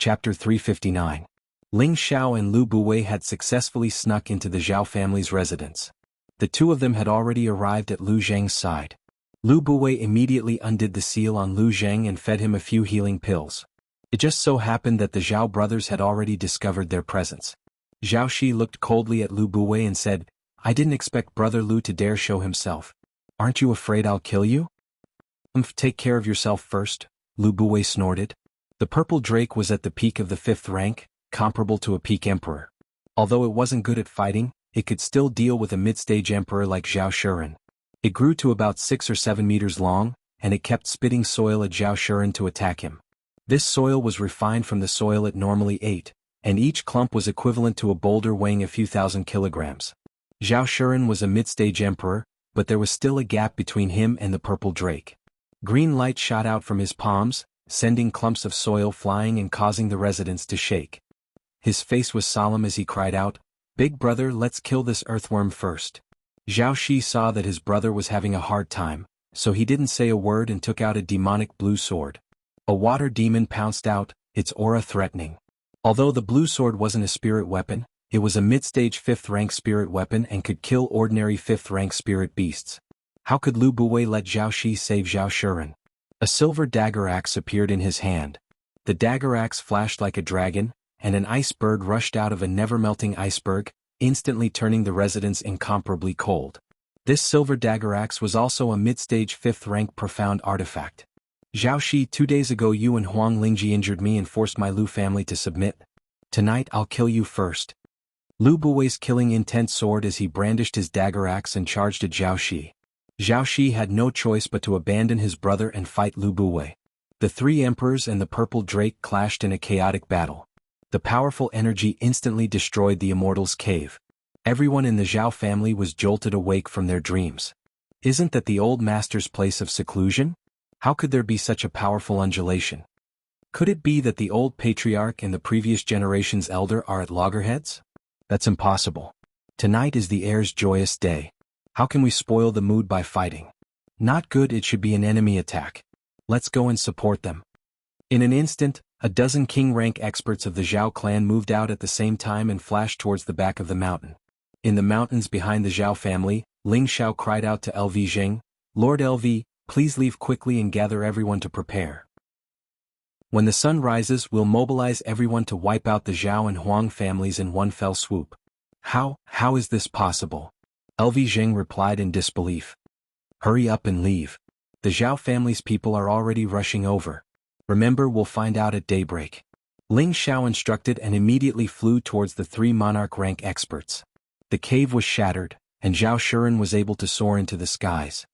Chapter 359. Ling Xiao and Lu Buwei had successfully snuck into the Zhao family's residence. The two of them had already arrived at Lu Zhang's side. Lu Buwei immediately undid the seal on Lu Zhang and fed him a few healing pills. It just so happened that the Zhao brothers had already discovered their presence. Zhao Shi looked coldly at Lu Buwei and said, "I didn't expect Brother Lu to dare show himself. Aren't you afraid I'll kill you?" Take care of yourself first," Lu Buwei snorted. The purple drake was at the peak of the 5th rank, comparable to a peak emperor. Although it wasn't good at fighting, it could still deal with a mid-stage emperor like Zhao Shuren. It grew to about 6 or 7 meters long, and it kept spitting soil at Zhao Shuren to attack him. This soil was refined from the soil it normally ate, and each clump was equivalent to a boulder weighing a few thousand kilograms. Zhao Shuren was a mid-stage emperor, but there was still a gap between him and the purple drake. Green light shot out from his palms, sending clumps of soil flying and causing the residents to shake. His face was solemn as he cried out, "Big brother, let's kill this earthworm first." Zhao Shi saw that his brother was having a hard time, so he didn't say a word and took out a demonic blue sword. A water demon pounced out, its aura threatening. Although the blue sword wasn't a spirit weapon, it was a mid-stage 5th rank spirit weapon and could kill ordinary 5th rank spirit beasts. How could Lu Buwei let Zhao Shi save Zhao Shuren? A silver dagger axe appeared in his hand. The dagger axe flashed like a dragon, and an ice bird rushed out of a never-melting iceberg, instantly turning the residents incomparably cold. This silver dagger axe was also a mid-stage 5th rank profound artifact. "Zhao Shi, 2 days ago you and Huang Lingji injured me and forced my Lu family to submit. Tonight I'll kill you first." Lu Buwei's killing intent soared as he brandished his dagger axe and charged at Zhao Shi. Zhao Shi had no choice but to abandon his brother and fight Lu Buwei. The 3 emperors and the purple drake clashed in a chaotic battle. The powerful energy instantly destroyed the immortal's cave. Everyone in the Zhao family was jolted awake from their dreams. Isn't that the old master's place of seclusion? How could there be such a powerful undulation? Could it be that the old patriarch and the previous generation's elder are at loggerheads? That's impossible. Tonight is the heir's joyous day. How can we spoil the mood by fighting? Not good, it should be an enemy attack. Let's go and support them. In an instant, a dozen king-rank experts of the Zhao clan moved out at the same time and flashed towards the back of the mountain. In the mountains behind the Zhao family, Ling Xiao cried out to LV Zheng, "Lord LV, please leave quickly and gather everyone to prepare. When the sun rises, we'll mobilize everyone to wipe out the Zhao and Huang families in one fell swoop." How is this possible?" LV Zheng replied in disbelief. "Hurry up and leave. The Zhao family's people are already rushing over. Remember, we'll find out at daybreak." Ling Xiao instructed and immediately flew towards the 3 monarch rank experts. The cave was shattered, and Zhao Shuren was able to soar into the skies.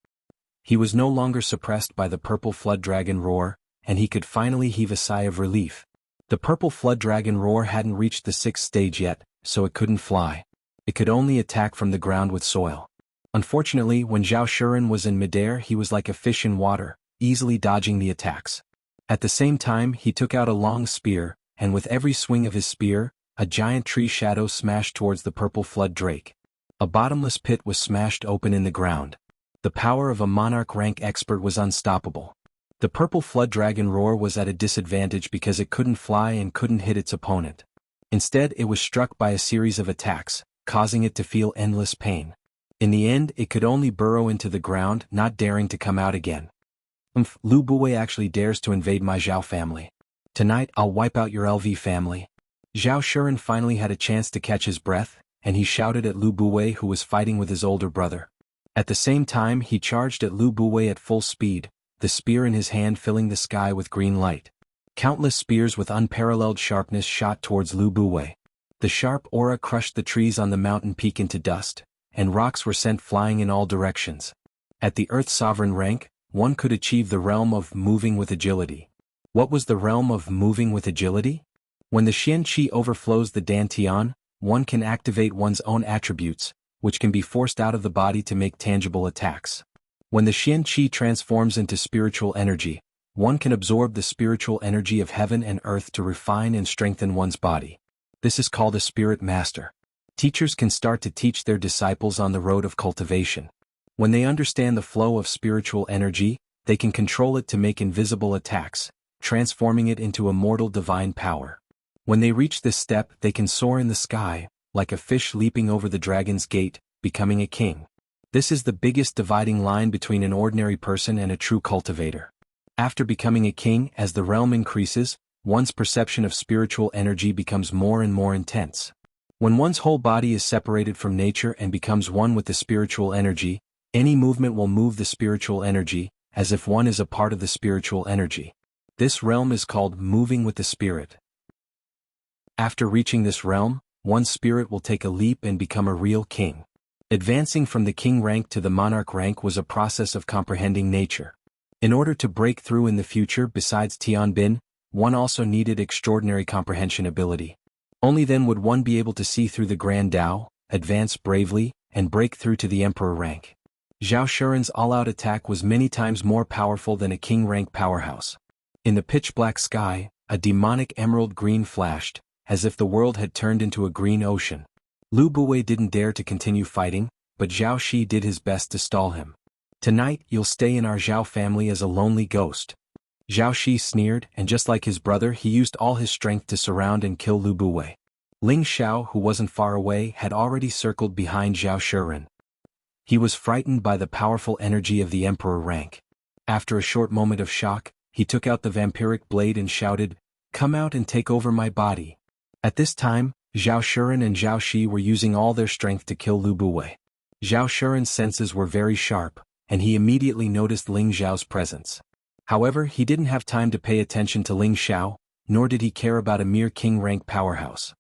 He was no longer suppressed by the purple flood dragon roar, and he could finally heave a sigh of relief. The purple flood dragon roar hadn't reached the 6th stage yet, so it couldn't fly. It could only attack from the ground with soil. Unfortunately, when Zhao Shuren was in midair, he was like a fish in water, easily dodging the attacks. At the same time, he took out a long spear, and with every swing of his spear, a giant tree shadow smashed towards the purple flood drake. A bottomless pit was smashed open in the ground. The power of a monarch rank expert was unstoppable. The purple flood dragon roar was at a disadvantage because it couldn't fly and couldn't hit its opponent. Instead, it was struck by a series of attacks, causing it to feel endless pain. In the end, it could only burrow into the ground, not daring to come out again. Lu Buwei actually dares to invade my Zhao family. Tonight I'll wipe out your LV family." Zhao Shuren finally had a chance to catch his breath, and he shouted at Lu Buwei, who was fighting with his older brother. At the same time, he charged at Lu Buwei at full speed, the spear in his hand filling the sky with green light. Countless spears with unparalleled sharpness shot towards Lu Buwei. The sharp aura crushed the trees on the mountain peak into dust, and rocks were sent flying in all directions. At the Earth Sovereign rank, one could achieve the realm of moving with agility. What was the realm of moving with agility? When the Xian Qi overflows the Dantian, one can activate one's own attributes, which can be forced out of the body to make tangible attacks. When the Xian Qi transforms into spiritual energy, one can absorb the spiritual energy of heaven and earth to refine and strengthen one's body. This is called a spirit master. Teachers can start to teach their disciples on the road of cultivation. When they understand the flow of spiritual energy, they can control it to make invisible attacks, transforming it into immortal divine power. When they reach this step, they can soar in the sky, like a fish leaping over the dragon's gate, becoming a king. This is the biggest dividing line between an ordinary person and a true cultivator. After becoming a king, as the realm increases, one's perception of spiritual energy becomes more and more intense. When one's whole body is separated from nature and becomes one with the spiritual energy, any movement will move the spiritual energy, as if one is a part of the spiritual energy. This realm is called moving with the spirit. After reaching this realm, one's spirit will take a leap and become a real king. Advancing from the king rank to the monarch rank was a process of comprehending nature. In order to break through in the future, besides Tianbin, one also needed extraordinary comprehension ability. Only then would one be able to see through the Grand Tao, advance bravely, and break through to the emperor rank. Zhao Shuren's all-out attack was many times more powerful than a king rank powerhouse. In the pitch-black sky, a demonic emerald green flashed, as if the world had turned into a green ocean. Lu Buwei didn't dare to continue fighting, but Zhao Shi did his best to stall him. "Tonight you'll stay in our Zhao family as a lonely ghost." Zhao Shi sneered, and just like his brother, he used all his strength to surround and kill Lu Buwei. Ling Xiao, who wasn't far away, had already circled behind Zhao Shuren. He was frightened by the powerful energy of the emperor rank. After a short moment of shock, he took out the vampiric blade and shouted, "Come out and take over my body." At this time, Zhao Shuren and Zhao Shi were using all their strength to kill Lu Buwei. Zhao Shuren's senses were very sharp, and he immediately noticed Ling Xiao's presence. However, he didn't have time to pay attention to Ling Xiao, nor did he care about a mere king-rank powerhouse.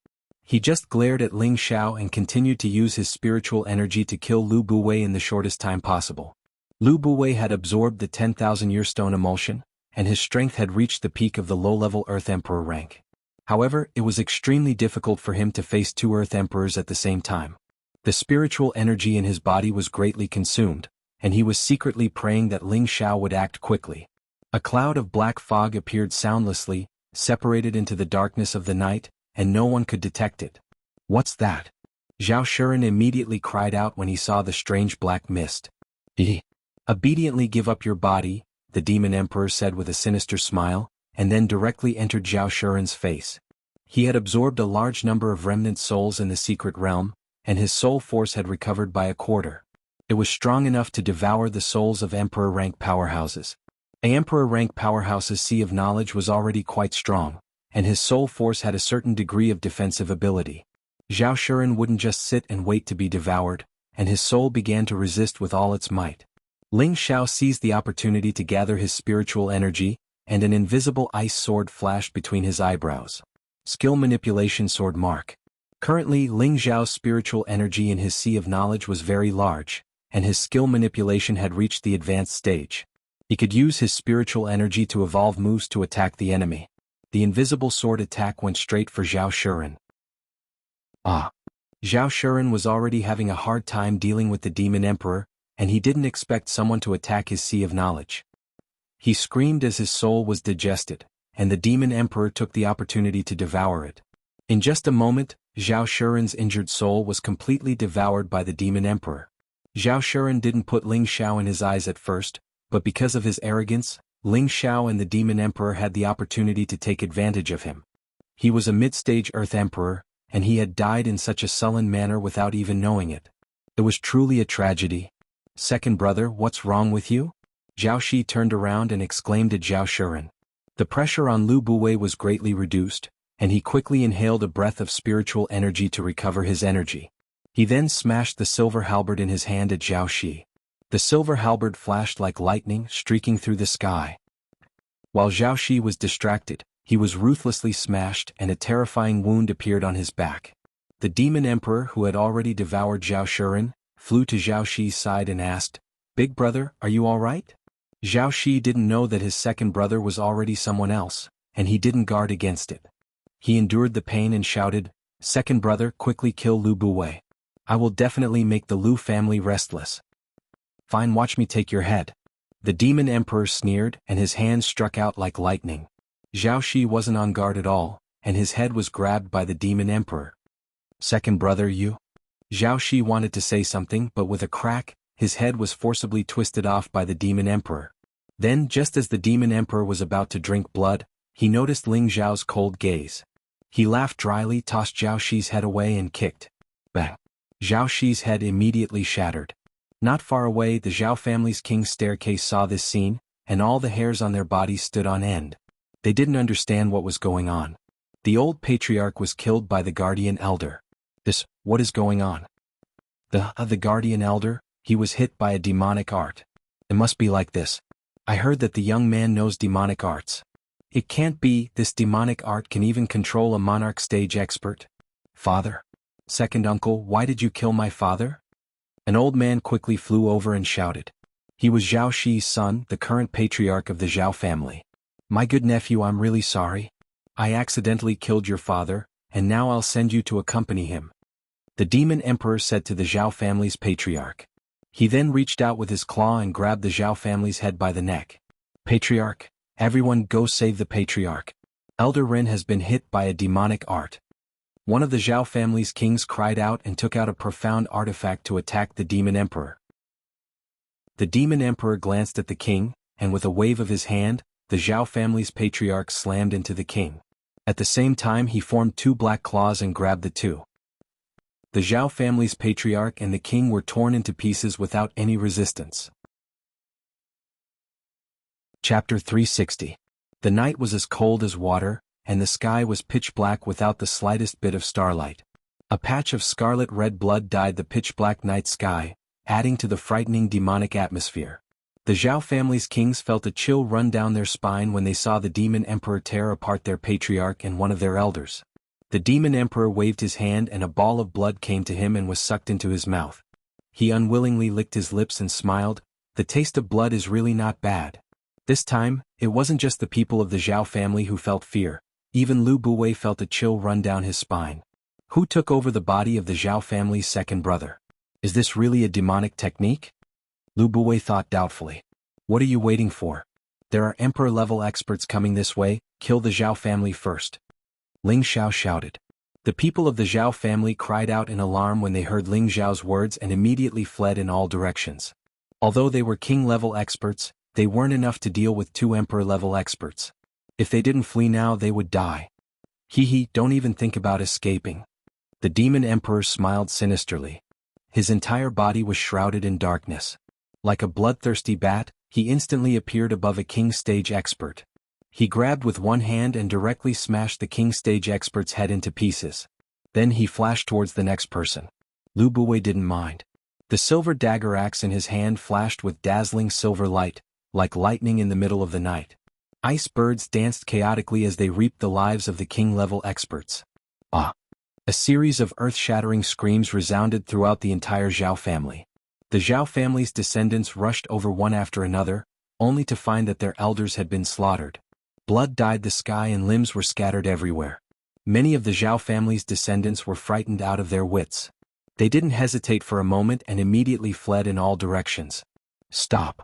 He just glared at Ling Xiao and continued to use his spiritual energy to kill Lu Buwei in the shortest time possible. Lu Buwei had absorbed the 10,000-year stone emulsion, and his strength had reached the peak of the low-level Earth Emperor rank. However, it was extremely difficult for him to face two Earth Emperors at the same time. The spiritual energy in his body was greatly consumed, and he was secretly praying that Ling Xiao would act quickly. A cloud of black fog appeared soundlessly, separated into the darkness of the night, and no one could detect it. "What's that?" Zhao Shuren immediately cried out when he saw the strange black mist. "Obediently give up your body," the demon emperor said with a sinister smile, and then directly entered Zhao Shuren's face. He had absorbed a large number of remnant souls in the secret realm, and his soul force had recovered by a quarter. It was strong enough to devour the souls of emperor-rank powerhouses. A emperor-rank powerhouse's sea of knowledge was already quite strong, and his soul force had a certain degree of defensive ability. Zhao Shuren wouldn't just sit and wait to be devoured, and his soul began to resist with all its might. Ling Xiao seized the opportunity to gather his spiritual energy, and an invisible ice sword flashed between his eyebrows. Skill manipulation sword mark. Currently, Ling Xiao's spiritual energy in his sea of knowledge was very large, and his skill manipulation had reached the advanced stage. He could use his spiritual energy to evolve moves to attack the enemy. The invisible sword attack went straight for Zhao Shuren. Zhao Shuren was already having a hard time dealing with the demon emperor, and he didn't expect someone to attack his sea of knowledge. He screamed as his soul was digested, and the demon emperor took the opportunity to devour it. In just a moment, Zhao Shuren's injured soul was completely devoured by the demon emperor. Zhao Shuren didn't put Ling Xiao in his eyes at first, but because of his arrogance, Ling Xiao and the demon emperor had the opportunity to take advantage of him. He was a mid-stage Earth Emperor, and he had died in such a sullen manner without even knowing it. It was truly a tragedy. "Second brother, what's wrong with you?" Zhao Shi turned around and exclaimed at Zhao Shuren. The pressure on Lu Buwei was greatly reduced, and he quickly inhaled a breath of spiritual energy to recover his energy. He then smashed the silver halberd in his hand at Zhao Shi. The silver halberd flashed like lightning, streaking through the sky. While Zhao Shi was distracted, he was ruthlessly smashed and a terrifying wound appeared on his back. The demon emperor, who had already devoured Zhao Shuren, flew to Zhao Shi's side and asked, "Big brother, are you all right?" Zhao Shi didn't know that his second brother was already someone else, and he didn't guard against it. He endured the pain and shouted, "Second brother, quickly kill Lu Buwei. I will definitely make the Lu family restless." "Fine, watch me take your head." The demon emperor sneered, and his hands struck out like lightning. Zhao Shi wasn't on guard at all, and his head was grabbed by the demon emperor. "Second brother, you?" Zhao Shi wanted to say something, but with a crack, his head was forcibly twisted off by the demon emperor. Then, just as the demon emperor was about to drink blood, he noticed Ling Zhao's cold gaze. He laughed dryly, tossed Zhao Shi's head away and kicked. Bang! Zhao Shi's head immediately shattered. Not far away, the Zhao family's king's staircase saw this scene, and all the hairs on their bodies stood on end. They didn't understand what was going on. The old patriarch was killed by the guardian elder. What is going on? The guardian elder? He was hit by a demonic art. It must be like this. I heard that the young man knows demonic arts. It can't be. This demonic art can even control a monarch stage expert. Father? Second uncle, why did you kill my father? An old man quickly flew over and shouted. He was Zhao Shi's son, the current patriarch of the Zhao family. My good nephew, I'm really sorry. I accidentally killed your father, and now I'll send you to accompany him. The demon emperor said to the Zhao family's patriarch. He then reached out with his claw and grabbed the Zhao family's head by the neck. Patriarch, everyone go save the patriarch. Elder Ren has been hit by a demonic art. One of the Zhao family's kings cried out and took out a profound artifact to attack the demon emperor. The demon emperor glanced at the king, and with a wave of his hand, the Zhao family's patriarch slammed into the king. At the same time, he formed two black claws and grabbed the two. The Zhao family's patriarch and the king were torn into pieces without any resistance. Chapter 360. The night was as cold as water, and the sky was pitch black without the slightest bit of starlight. A patch of scarlet-red blood dyed the pitch-black night sky, adding to the frightening demonic atmosphere. The Zhao family's kings felt a chill run down their spine when they saw the demon emperor tear apart their patriarch and one of their elders. The demon emperor waved his hand and a ball of blood came to him and was sucked into his mouth. He unwillingly licked his lips and smiled. The taste of blood is really not bad. This time, it wasn't just the people of the Zhao family who felt fear. Even Lu Buwei felt a chill run down his spine. Who took over the body of the Zhao family's second brother? Is this really a demonic technique? Lu Buwei thought doubtfully. What are you waiting for? There are emperor-level experts coming this way. Kill the Zhao family first. Ling Xiao shouted. The people of the Zhao family cried out in alarm when they heard Ling Xiao's words and immediately fled in all directions. Although they were king-level experts, they weren't enough to deal with two emperor-level experts. If they didn't flee now, they would die. Don't even think about escaping. The demon emperor smiled sinisterly. His entire body was shrouded in darkness. Like a bloodthirsty bat, he instantly appeared above a king stage expert. He grabbed with one hand and directly smashed the king stage expert's head into pieces. Then he flashed towards the next person. Lu Buwei didn't mind. The silver dagger axe in his hand flashed with dazzling silver light, like lightning in the middle of the night. Ice birds danced chaotically as they reaped the lives of the king-level experts. Ah! A series of earth-shattering screams resounded throughout the entire Zhao family. The Zhao family's descendants rushed over one after another, only to find that their elders had been slaughtered. Blood dyed the sky and limbs were scattered everywhere. Many of the Zhao family's descendants were frightened out of their wits. They didn't hesitate for a moment and immediately fled in all directions. Stop!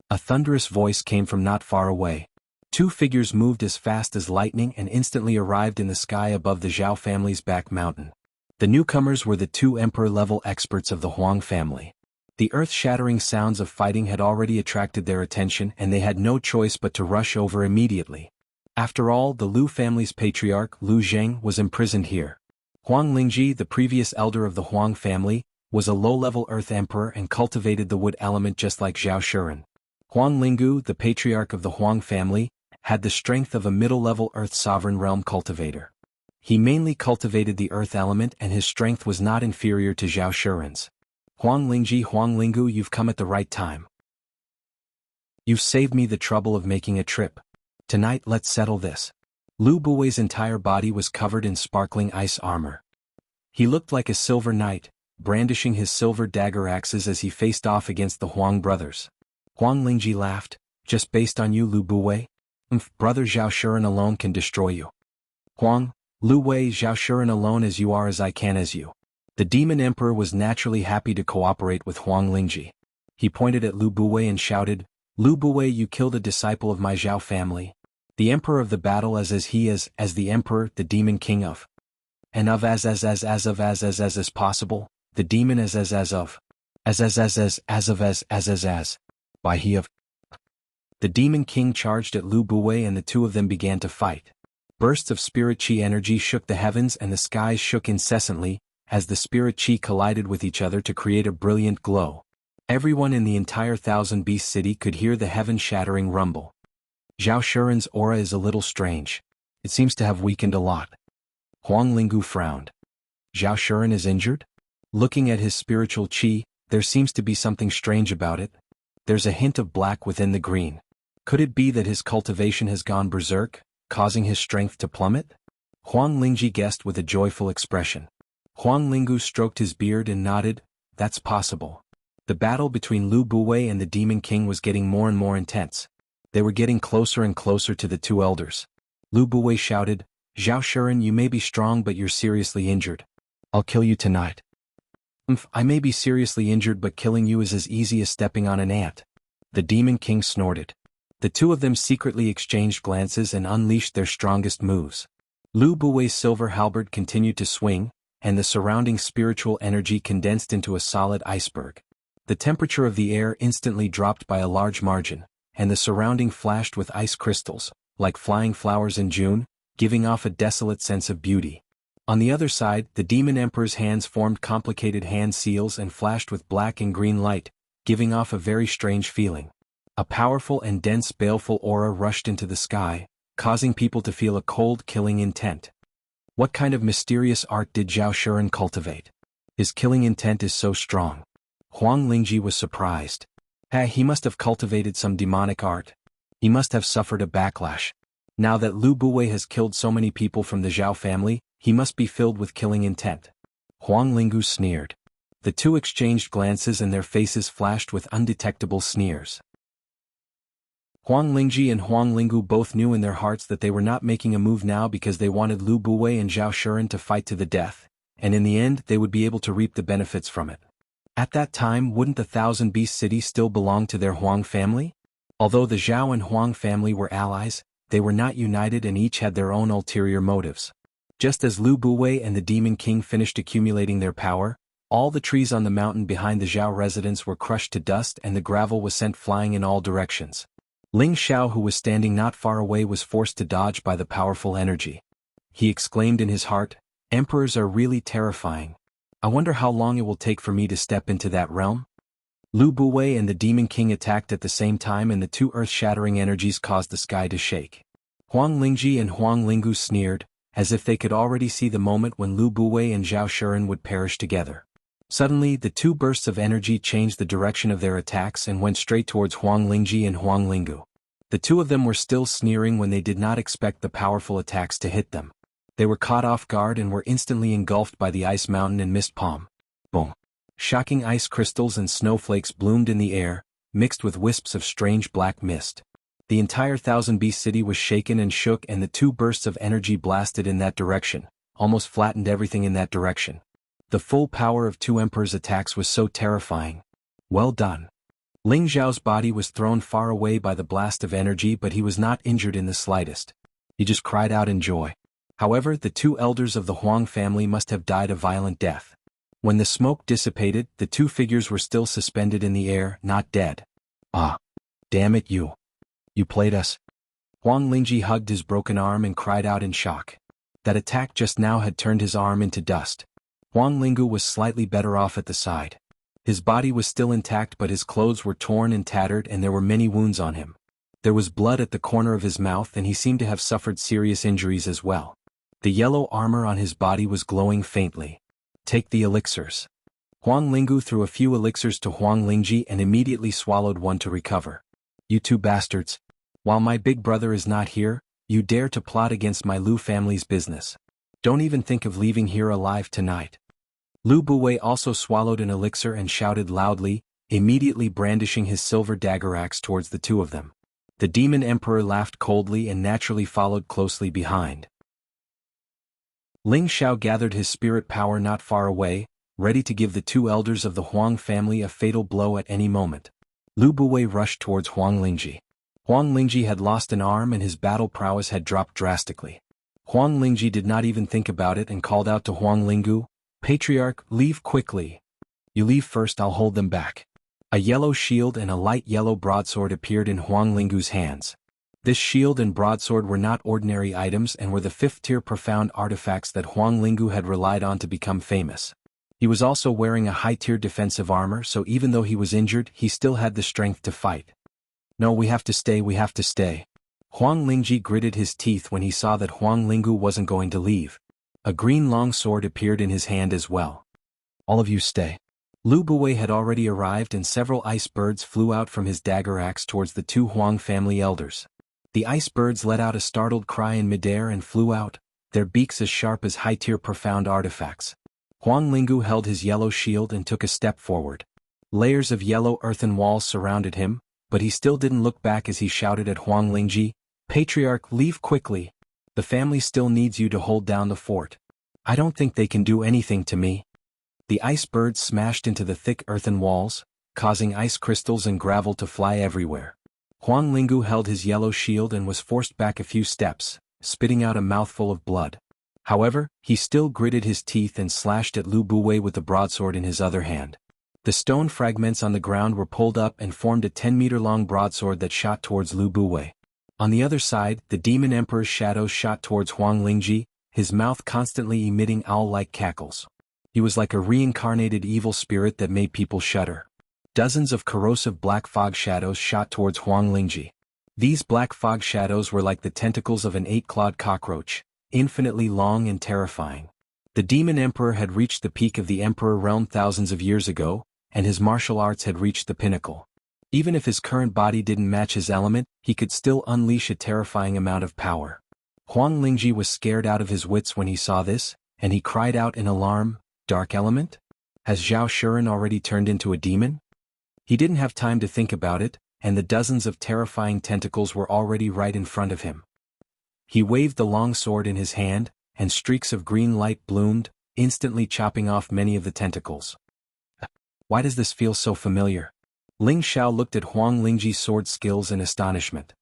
A thunderous voice came from not far away. Two figures moved as fast as lightning and instantly arrived in the sky above the Zhao family's back mountain. The newcomers were the two emperor-level experts of the Huang family. The earth-shattering sounds of fighting had already attracted their attention and they had no choice but to rush over immediately. After all, the Lu family's patriarch, Lu Zheng, was imprisoned here. Huang Lingji, the previous elder of the Huang family, was a low-level earth emperor and cultivated the wood element just like Zhao Shuren. Huang Linggu, the patriarch of the Huang family, had the strength of a middle-level earth sovereign realm cultivator. He mainly cultivated the earth element and his strength was not inferior to Zhao Shuren's. Huang Lingji, Huang Linggu, you've come at the right time. You've saved me the trouble of making a trip. Tonight let's settle this. Lu Buwei's entire body was covered in sparkling ice armor. He looked like a silver knight, brandishing his silver dagger axes as he faced off against the Huang brothers. Huang Lingji laughed. Just based on you, Lu Buwei? Brother Zhao Shuren alone can destroy you. Huang, Lu Wei, Zhao Shuren alone as you are as I can as you. The demon emperor was naturally happy to cooperate with Huang Lingji. He pointed at Lu Buwei and shouted, Lu Buwei, you killed a disciple of my Zhao family. The emperor of the battle as the emperor, the demon king of. And of as possible, the demon as. By he of. The Demon King charged at Lu Buwei and the two of them began to fight. Bursts of spirit chi energy shook the heavens and the skies shook incessantly, as the spirit chi collided with each other to create a brilliant glow. Everyone in the entire Thousand Beast City could hear the heaven-shattering rumble. Zhao Shuren's aura is a little strange. It seems to have weakened a lot. Huang Linggu frowned. Zhao Shuren is injured? Looking at his spiritual chi, there seems to be something strange about it. There's a hint of black within the green. Could it be that his cultivation has gone berserk, causing his strength to plummet? Huang Lingji guessed with a joyful expression. Huang Linggu stroked his beard and nodded. That's possible. The battle between Lu Buwei and the Demon King was getting more and more intense. They were getting closer and closer to the two elders. Lu Buwei shouted, Zhao Shuren, you may be strong but you're seriously injured. I'll kill you tonight. I may be seriously injured but killing you is as easy as stepping on an ant. The Demon King snorted. The two of them secretly exchanged glances and unleashed their strongest moves. Lu Buwei's silver halberd continued to swing, and the surrounding spiritual energy condensed into a solid iceberg. The temperature of the air instantly dropped by a large margin, and the surrounding flashed with ice crystals, like flying flowers in June, giving off a desolate sense of beauty. On the other side, the Demon Emperor's hands formed complicated hand seals and flashed with black and green light, giving off a very strange feeling. A powerful and dense baleful aura rushed into the sky, causing people to feel a cold killing intent. What kind of mysterious art did Zhao Shuren cultivate? His killing intent is so strong. Huang Lingji was surprised. He must have cultivated some demonic art. He must have suffered a backlash. Now that Lu Buwei has killed so many people from the Zhao family, he must be filled with killing intent. Huang Linggu sneered. The two exchanged glances and their faces flashed with undetectable sneers. Huang Lingji and Huang Linggu both knew in their hearts that they were not making a move now because they wanted Lu Buwei and Zhao Shuren to fight to the death, and in the end they would be able to reap the benefits from it. At that time, wouldn't the Thousand Beast City still belong to their Huang family? Although the Zhao and Huang family were allies, they were not united and each had their own ulterior motives. Just as Lu Buwei and the Demon King finished accumulating their power, all the trees on the mountain behind the Zhao residence were crushed to dust and the gravel was sent flying in all directions. Ling Xiao, who was standing not far away, was forced to dodge by the powerful energy. He exclaimed in his heart, Emperors are really terrifying. I wonder how long it will take for me to step into that realm? Lu Buwei and the Demon King attacked at the same time and the two earth-shattering energies caused the sky to shake. Huang Lingji and Huang Linggu sneered, as if they could already see the moment when Lu Buwei and Zhao Shuren would perish together. Suddenly, the two bursts of energy changed the direction of their attacks and went straight towards Huang Lingji and Huang Linggu. The two of them were still sneering when they did not expect the powerful attacks to hit them. They were caught off guard and were instantly engulfed by the ice mountain and mist palm. Boom! Shocking ice crystals and snowflakes bloomed in the air, mixed with wisps of strange black mist. The entire Thousand Beast City was shaken and shook and the two bursts of energy blasted in that direction, almost flattened everything in that direction. The full power of two emperors' attacks was so terrifying. Well done. Ling Zhao's body was thrown far away by the blast of energy but he was not injured in the slightest. He just cried out in joy. However, the two elders of the Huang family must have died a violent death. When the smoke dissipated, the two figures were still suspended in the air, not dead. Ah! Damn it, you! You played us. Huang Lingji hugged his broken arm and cried out in shock. That attack just now had turned his arm into dust. Huang Linggu was slightly better off at the side. His body was still intact but his clothes were torn and tattered and there were many wounds on him. There was blood at the corner of his mouth and he seemed to have suffered serious injuries as well. The yellow armor on his body was glowing faintly. Take the elixirs. Huang Linggu threw a few elixirs to Huang Lingji and immediately swallowed one to recover. You two bastards. While my big brother is not here, you dare to plot against my Lu family's business. Don't even think of leaving here alive tonight. Lu Buwei also swallowed an elixir and shouted loudly, immediately brandishing his silver dagger axe towards the two of them. The Demon Emperor laughed coldly and naturally followed closely behind. Ling Xiao gathered his spirit power not far away, ready to give the two elders of the Huang family a fatal blow at any moment. Lu Buwei rushed towards Huang Lingji. Huang Lingji had lost an arm and his battle prowess had dropped drastically. Huang Lingji did not even think about it and called out to Huang Linggu, Patriarch, leave quickly. You leave first, I'll hold them back. A yellow shield and a light yellow broadsword appeared in Huang Linggu's hands. This shield and broadsword were not ordinary items and were the fifth-tier profound artifacts that Huang Linggu had relied on to become famous. He was also wearing a high-tier defensive armor, so even though he was injured, he still had the strength to fight. "No, we have to stay, we have to stay." Huang Lingji gritted his teeth when he saw that Huang Linggu wasn't going to leave. A green long sword appeared in his hand as well. "All of you stay." Lu Buwei had already arrived and several ice birds flew out from his dagger axe towards the two Huang family elders. The ice birds let out a startled cry in midair and flew out, their beaks as sharp as high-tier profound artifacts. Huang Linggu held his yellow shield and took a step forward. Layers of yellow earthen walls surrounded him, but he still didn't look back as he shouted at Huang Lingji, "Patriarch, leave quickly. The family still needs you to hold down the fort. I don't think they can do anything to me." The ice birds smashed into the thick earthen walls, causing ice crystals and gravel to fly everywhere. Huang Linggu held his yellow shield and was forced back a few steps, spitting out a mouthful of blood. However, he still gritted his teeth and slashed at Lu Buwei with the broadsword in his other hand. The stone fragments on the ground were pulled up and formed a 10-meter-long broadsword that shot towards Lu Buwei. On the other side, the Demon Emperor's shadow shot towards Huang Lingji, his mouth constantly emitting owl-like cackles. He was like a reincarnated evil spirit that made people shudder. Dozens of corrosive black fog shadows shot towards Huang Lingji. These black fog shadows were like the tentacles of an 8-clawed cockroach, infinitely long and terrifying. The Demon Emperor had reached the peak of the Emperor realm thousands of years ago, and his martial arts had reached the pinnacle. Even if his current body didn't match his element, he could still unleash a terrifying amount of power. Huang Lingji was scared out of his wits when he saw this, and he cried out in alarm, "Dark element? Has Zhao Shuren already turned into a demon?" He didn't have time to think about it, and the dozens of terrifying tentacles were already right in front of him. He waved the long sword in his hand, and streaks of green light bloomed, instantly chopping off many of the tentacles. "Why does this feel so familiar?" Ling Xiao looked at Huang Lingji's sword skills in astonishment.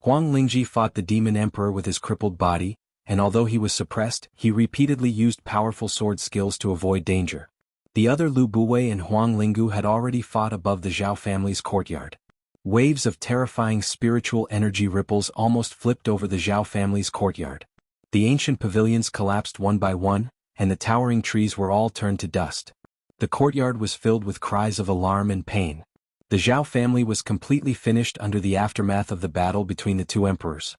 Huang Lingji fought the Demon Emperor with his crippled body, and although he was suppressed, he repeatedly used powerful sword skills to avoid danger. The other Lu Buwei and Huang Linggu had already fought above the Zhao family's courtyard. Waves of terrifying spiritual energy ripples almost flipped over the Zhao family's courtyard. The ancient pavilions collapsed one by one, and the towering trees were all turned to dust. The courtyard was filled with cries of alarm and pain. The Zhao family was completely finished under the aftermath of the battle between the two emperors.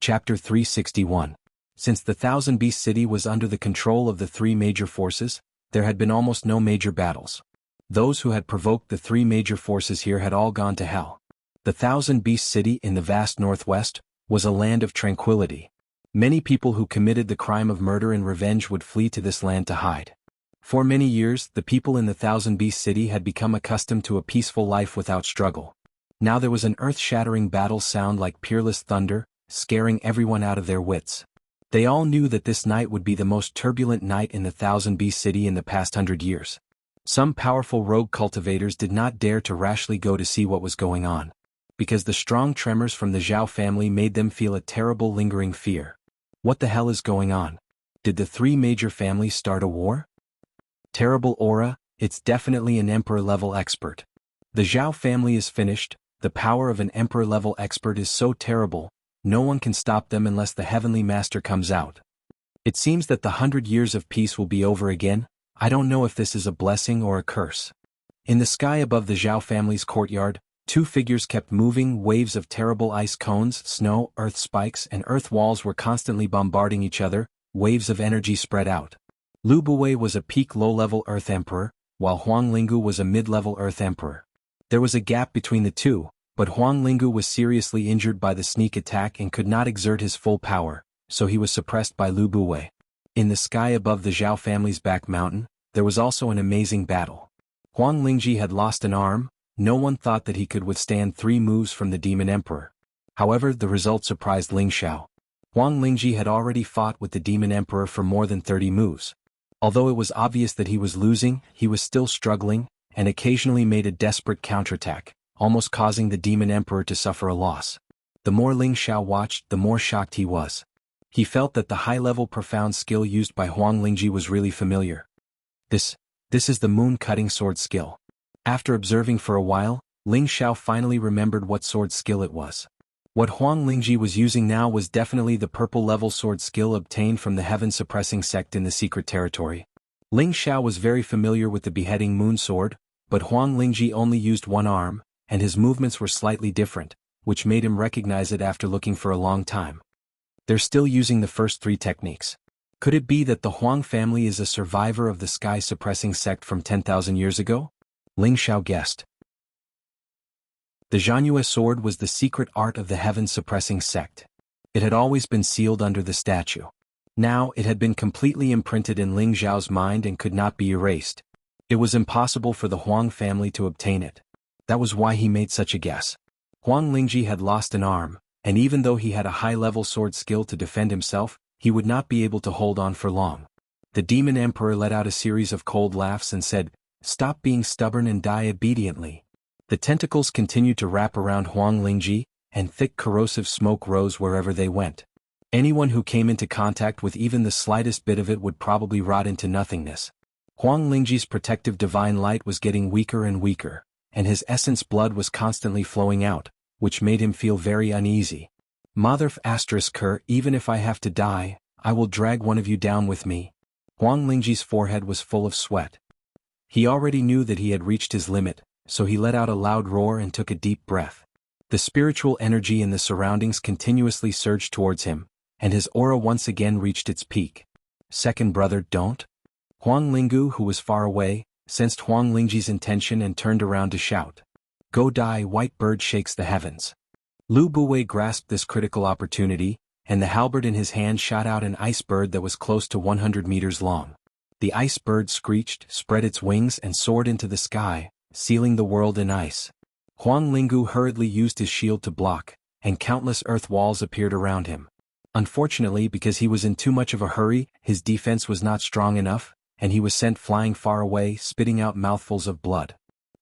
Chapter 361. Since the Thousand Beast City was under the control of the three major forces, there had been almost no major battles. Those who had provoked the three major forces here had all gone to hell. The Thousand Beast City in the vast northwest was a land of tranquility. Many people who committed the crime of murder and revenge would flee to this land to hide. For many years, the people in the Thousand Beast City had become accustomed to a peaceful life without struggle. Now there was an earth-shattering battle sound like peerless thunder, scaring everyone out of their wits. They all knew that this night would be the most turbulent night in the Thousand Beast City in the past 100 years. Some powerful rogue cultivators did not dare to rashly go to see what was going on, because the strong tremors from the Zhao family made them feel a terrible lingering fear. What the hell is going on? Did the three major families start a war? Terrible aura, it's definitely an emperor-level expert. The Zhao family is finished, the power of an emperor-level expert is so terrible, no one can stop them unless the Heavenly Master comes out. It seems that the 100 years of peace will be over again. I don't know if this is a blessing or a curse. In the sky above the Zhao family's courtyard, two figures kept moving. Waves of terrible ice cones, snow, earth spikes, and earth walls were constantly bombarding each other. Waves of energy spread out. Lu Buwei was a peak low-level Earth Emperor, while Huang Linggu was a mid-level Earth Emperor. There was a gap between the two, but Huang Linggu was seriously injured by the sneak attack and could not exert his full power, so he was suppressed by Lu Buwei. In the sky above the Zhao family's back mountain, there was also an amazing battle. Huang Lingji had lost an arm. No one thought that he could withstand 3 moves from the Demon Emperor. However, the result surprised Ling Xiao. Huang Lingji had already fought with the Demon Emperor for more than 30 moves. Although it was obvious that he was losing, he was still struggling, and occasionally made a desperate counterattack, almost causing the Demon Emperor to suffer a loss. The more Ling Xiao watched, the more shocked he was. He felt that the high-level profound skill used by Huang Lingji was really familiar. This is the moon-cutting sword skill. After observing for a while, Ling Xiao finally remembered what sword skill it was. What Huang Lingji was using now was definitely the purple-level sword skill obtained from the heaven-suppressing sect in the secret territory. Ling Xiao was very familiar with the beheading moon sword, but Huang Lingji only used one arm, and his movements were slightly different, which made him recognize it after looking for a long time. They're still using the first three techniques. Could it be that the Huang family is a survivor of the sky-suppressing sect from 10,000 years ago? Ling Xiao guessed. The Zhanyue sword was the secret art of the heaven-suppressing sect. It had always been sealed under the statue. Now it had been completely imprinted in Ling Xiao's mind and could not be erased. It was impossible for the Huang family to obtain it. That was why he made such a guess. Huang Lingji had lost an arm, and even though he had a high-level sword skill to defend himself, he would not be able to hold on for long. The Demon Emperor let out a series of cold laughs and said, "Stop being stubborn and die obediently." The tentacles continued to wrap around Huang Lingji, and thick corrosive smoke rose wherever they went. Anyone who came into contact with even the slightest bit of it would probably rot into nothingness. Huang Lingji's protective divine light was getting weaker and weaker, and his essence blood was constantly flowing out, which made him feel very uneasy. Motherf **her, even if I have to die, I will drag one of you down with me. Huang Lingji's forehead was full of sweat. He already knew that he had reached his limit, so he let out a loud roar and took a deep breath. The spiritual energy in the surroundings continuously surged towards him, and his aura once again reached its peak. Second brother, don't? Huang Linggu, who was far away, sensed Huang Lingji's intention and turned around to shout. Go die, white bird shakes the heavens. Lu Buwei grasped this critical opportunity, and the halberd in his hand shot out an ice bird that was close to 100 meters long. The ice bird screeched, spread its wings and soared into the sky, sealing the world in ice. Huang Linggu hurriedly used his shield to block, and countless earth walls appeared around him. Unfortunately, because he was in too much of a hurry, his defense was not strong enough, and he was sent flying far away, spitting out mouthfuls of blood.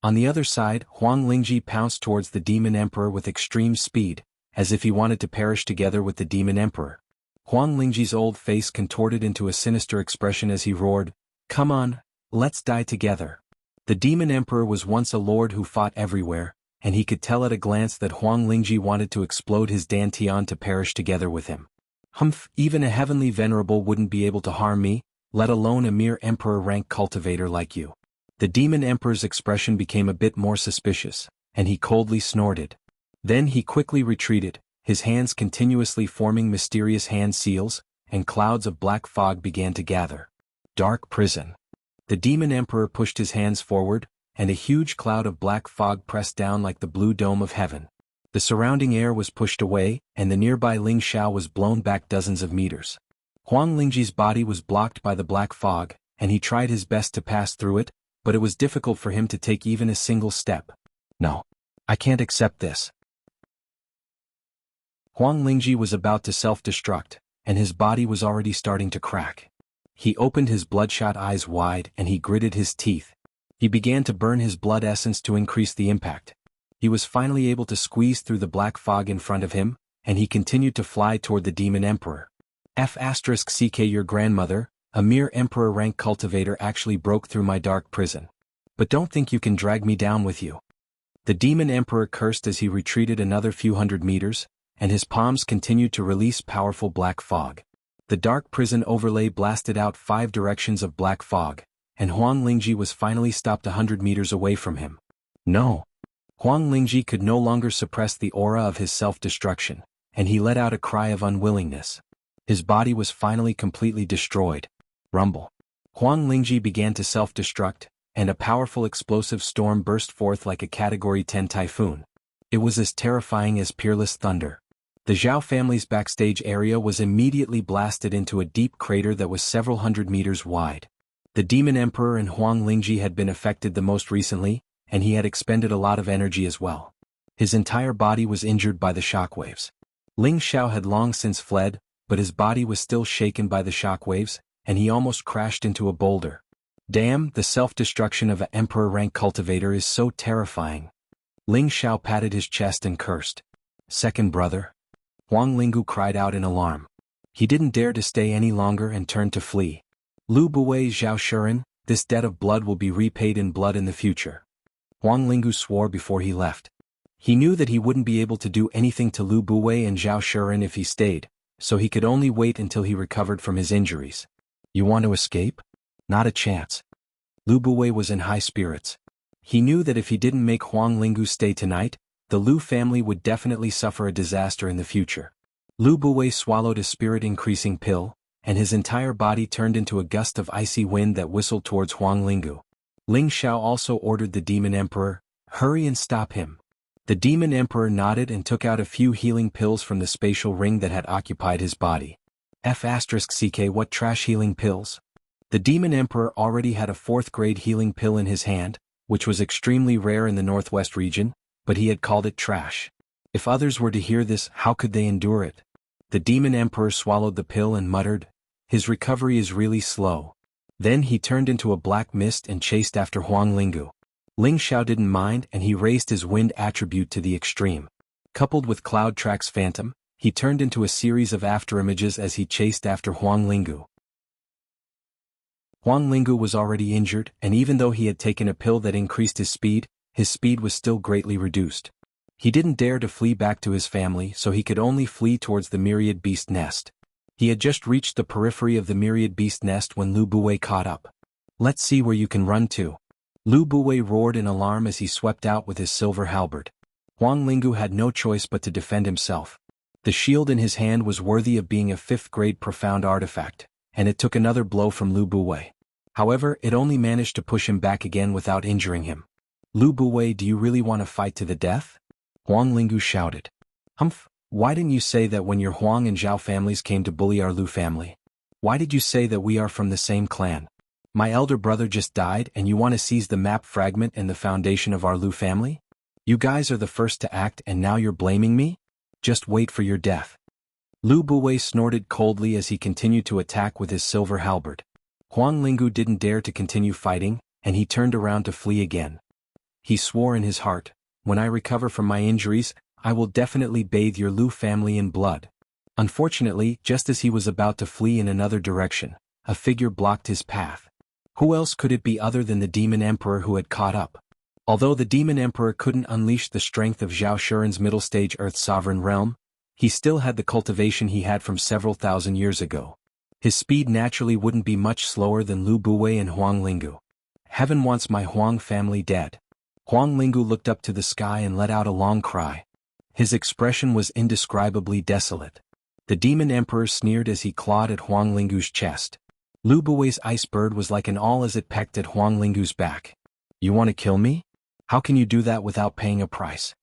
On the other side, Huang Lingji pounced towards the Demon Emperor with extreme speed, as if he wanted to perish together with the Demon Emperor. Huang Lingji's old face contorted into a sinister expression as he roared, "Come on, let's die together." The Demon Emperor was once a lord who fought everywhere, and he could tell at a glance that Huang Lingji wanted to explode his dantian to perish together with him. Humph, even a heavenly venerable wouldn't be able to harm me, let alone a mere emperor-rank cultivator like you. The Demon Emperor's expression became a bit more suspicious, and he coldly snorted. Then he quickly retreated, his hands continuously forming mysterious hand seals, and clouds of black fog began to gather. Dark prison. The Demon Emperor pushed his hands forward, and a huge cloud of black fog pressed down like the blue dome of heaven. The surrounding air was pushed away, and the nearby Ling Xiao was blown back dozens of meters. Huang Lingji's body was blocked by the black fog, and he tried his best to pass through it, but it was difficult for him to take even a single step. No. I can't accept this. Huang Lingji was about to self-destruct, and his body was already starting to crack. He opened his bloodshot eyes wide and he gritted his teeth. He began to burn his blood essence to increase the impact. He was finally able to squeeze through the black fog in front of him, and he continued to fly toward the Demon Emperor. **CK your grandmother, a mere emperor-rank cultivator actually broke through my dark prison. But don't think you can drag me down with you." The Demon Emperor cursed as he retreated another few hundred meters, and his palms continued to release powerful black fog. The dark prison overlay blasted out 5 directions of black fog, and Huang Lingji was finally stopped 100 meters away from him. No. Huang Lingji could no longer suppress the aura of his self-destruction, and he let out a cry of unwillingness. His body was finally completely destroyed. Rumble. Huang Lingji began to self-destruct, and a powerful explosive storm burst forth like a Category 10 typhoon. It was as terrifying as peerless thunder. The Zhao family's backstage area was immediately blasted into a deep crater that was several hundred meters wide. The Demon Emperor and Huang Lingji had been affected the most recently, and he had expended a lot of energy as well. His entire body was injured by the shockwaves. Ling Xiao had long since fled, but his body was still shaken by the shockwaves, and he almost crashed into a boulder. Damn, the self-destruction of an emperor-rank cultivator is so terrifying. Ling Xiao patted his chest and cursed. Second brother? Huang Linggu cried out in alarm. He didn't dare to stay any longer and turned to flee. Lu Buwei Zhao Shuren, this debt of blood will be repaid in blood in the future. Huang Lingu swore before he left. He knew that he wouldn't be able to do anything to Lu Buwei and Zhao Shuren if he stayed, so he could only wait until he recovered from his injuries. You want to escape? Not a chance. Lu Buwei was in high spirits. He knew that if he didn't make Huang Lingu stay tonight, the Lu family would definitely suffer a disaster in the future. Lu Buwei swallowed a spirit-increasing pill, and his entire body turned into a gust of icy wind that whistled towards Huang Lingu. Ling Xiao also ordered the Demon Emperor, "Hurry and stop him." The Demon Emperor nodded and took out a few healing pills from the spatial ring that had occupied his body. F***ck what trash healing pills? The Demon Emperor already had a 4th grade healing pill in his hand, which was extremely rare in the Northwest region, but he had called it trash. If others were to hear this, how could they endure it? The Demon Emperor swallowed the pill and muttered, "His recovery is really slow." Then he turned into a black mist and chased after Huang Lingu. Ling Xiao didn't mind and he raised his wind attribute to the extreme. Coupled with Cloud Track's phantom, he turned into a series of afterimages as he chased after Huang Lingu. Huang Lingu was already injured, and even though he had taken a pill that increased his speed was still greatly reduced. He didn't dare to flee back to his family, so he could only flee towards the Myriad Beast Nest. He had just reached the periphery of the Myriad Beast Nest when Lu Buwei caught up. "Let's see where you can run to." Lu Buwei roared in alarm as he swept out with his silver halberd. Huang Lingu had no choice but to defend himself. The shield in his hand was worthy of being a 5th grade profound artifact, and it took another blow from Lu Buwei. However, it only managed to push him back again without injuring him. "Lu Buwei, do you really want to fight to the death?" Huang Lingu shouted. "Humph, why didn't you say that when your Huang and Zhao families came to bully our Lu family? Why did you say that we are from the same clan? My elder brother just died and you want to seize the map fragment and the foundation of our Lu family? You guys are the first to act and now you're blaming me? Just wait for your death." Lu Buwei snorted coldly as he continued to attack with his silver halberd. Huang Lingu didn't dare to continue fighting, and he turned around to flee again. He swore in his heart, "When I recover from my injuries, I will definitely bathe your Lu family in blood." Unfortunately, just as he was about to flee in another direction, a figure blocked his path. Who else could it be other than the Demon Emperor who had caught up? Although the Demon Emperor couldn't unleash the strength of Zhao Shuren's middle stage Earth Sovereign realm, he still had the cultivation he had from several thousand years ago. His speed naturally wouldn't be much slower than Lu Buwei and Huang Lingu. "Heaven wants my Huang family dead." Huang Lingu looked up to the sky and let out a long cry. His expression was indescribably desolate. The Demon Emperor sneered as he clawed at Huang Lingu's chest. Lu Buwei's ice bird was like an awl as it pecked at Huang Lingu's back. "You want to kill me? How can you do that without paying a price?"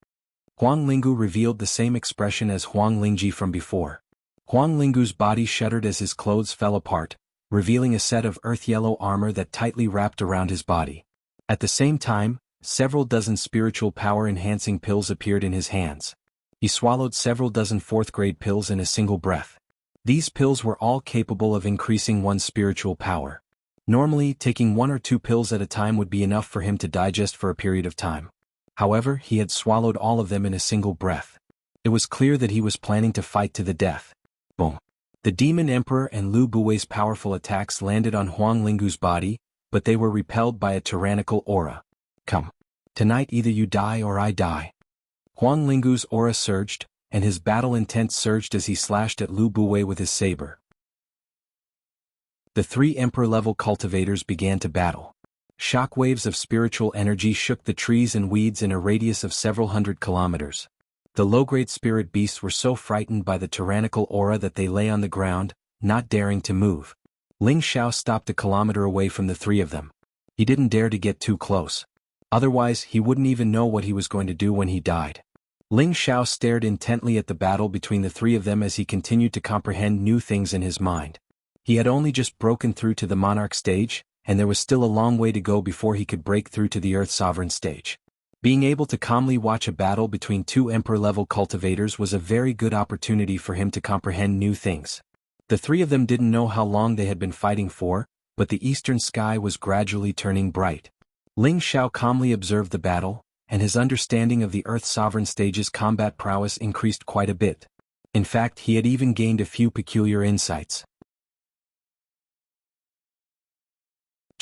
Huang Lingu revealed the same expression as Huang Lingji from before. Huang Lingu's body shuddered as his clothes fell apart, revealing a set of earth-yellow armor that tightly wrapped around his body. At the same time, several dozen spiritual power-enhancing pills appeared in his hands. He swallowed several dozen 4th grade pills in a single breath. These pills were all capable of increasing one's spiritual power. Normally, taking 1 or 2 pills at a time would be enough for him to digest for a period of time. However, he had swallowed all of them in a single breath. It was clear that he was planning to fight to the death. Boom. The Demon Emperor and Lu Buwei's powerful attacks landed on Huang Lingu's body, but they were repelled by a tyrannical aura. "Come. Tonight either you die or I die." Huang Lingu's aura surged, and his battle intent surged as he slashed at Lu Buwei with his saber. The 3 Emperor-level cultivators began to battle. Shockwaves of spiritual energy shook the trees and weeds in a radius of several hundred kilometers. The low-grade spirit beasts were so frightened by the tyrannical aura that they lay on the ground, not daring to move. Ling Xiao stopped a kilometer away from the 3 of them. He didn't dare to get too close. Otherwise, he wouldn't even know what he was going to do when he died. Ling Xiao stared intently at the battle between the 3 of them as he continued to comprehend new things in his mind. He had only just broken through to the Monarch stage, and there was still a long way to go before he could break through to the Earth Sovereign stage. Being able to calmly watch a battle between 2 Emperor-level cultivators was a very good opportunity for him to comprehend new things. The 3 of them didn't know how long they had been fighting for, but the eastern sky was gradually turning bright. Ling Xiao calmly observed the battle, and his understanding of the Earth Sovereign stage's combat prowess increased quite a bit. In fact, he had even gained a few peculiar insights.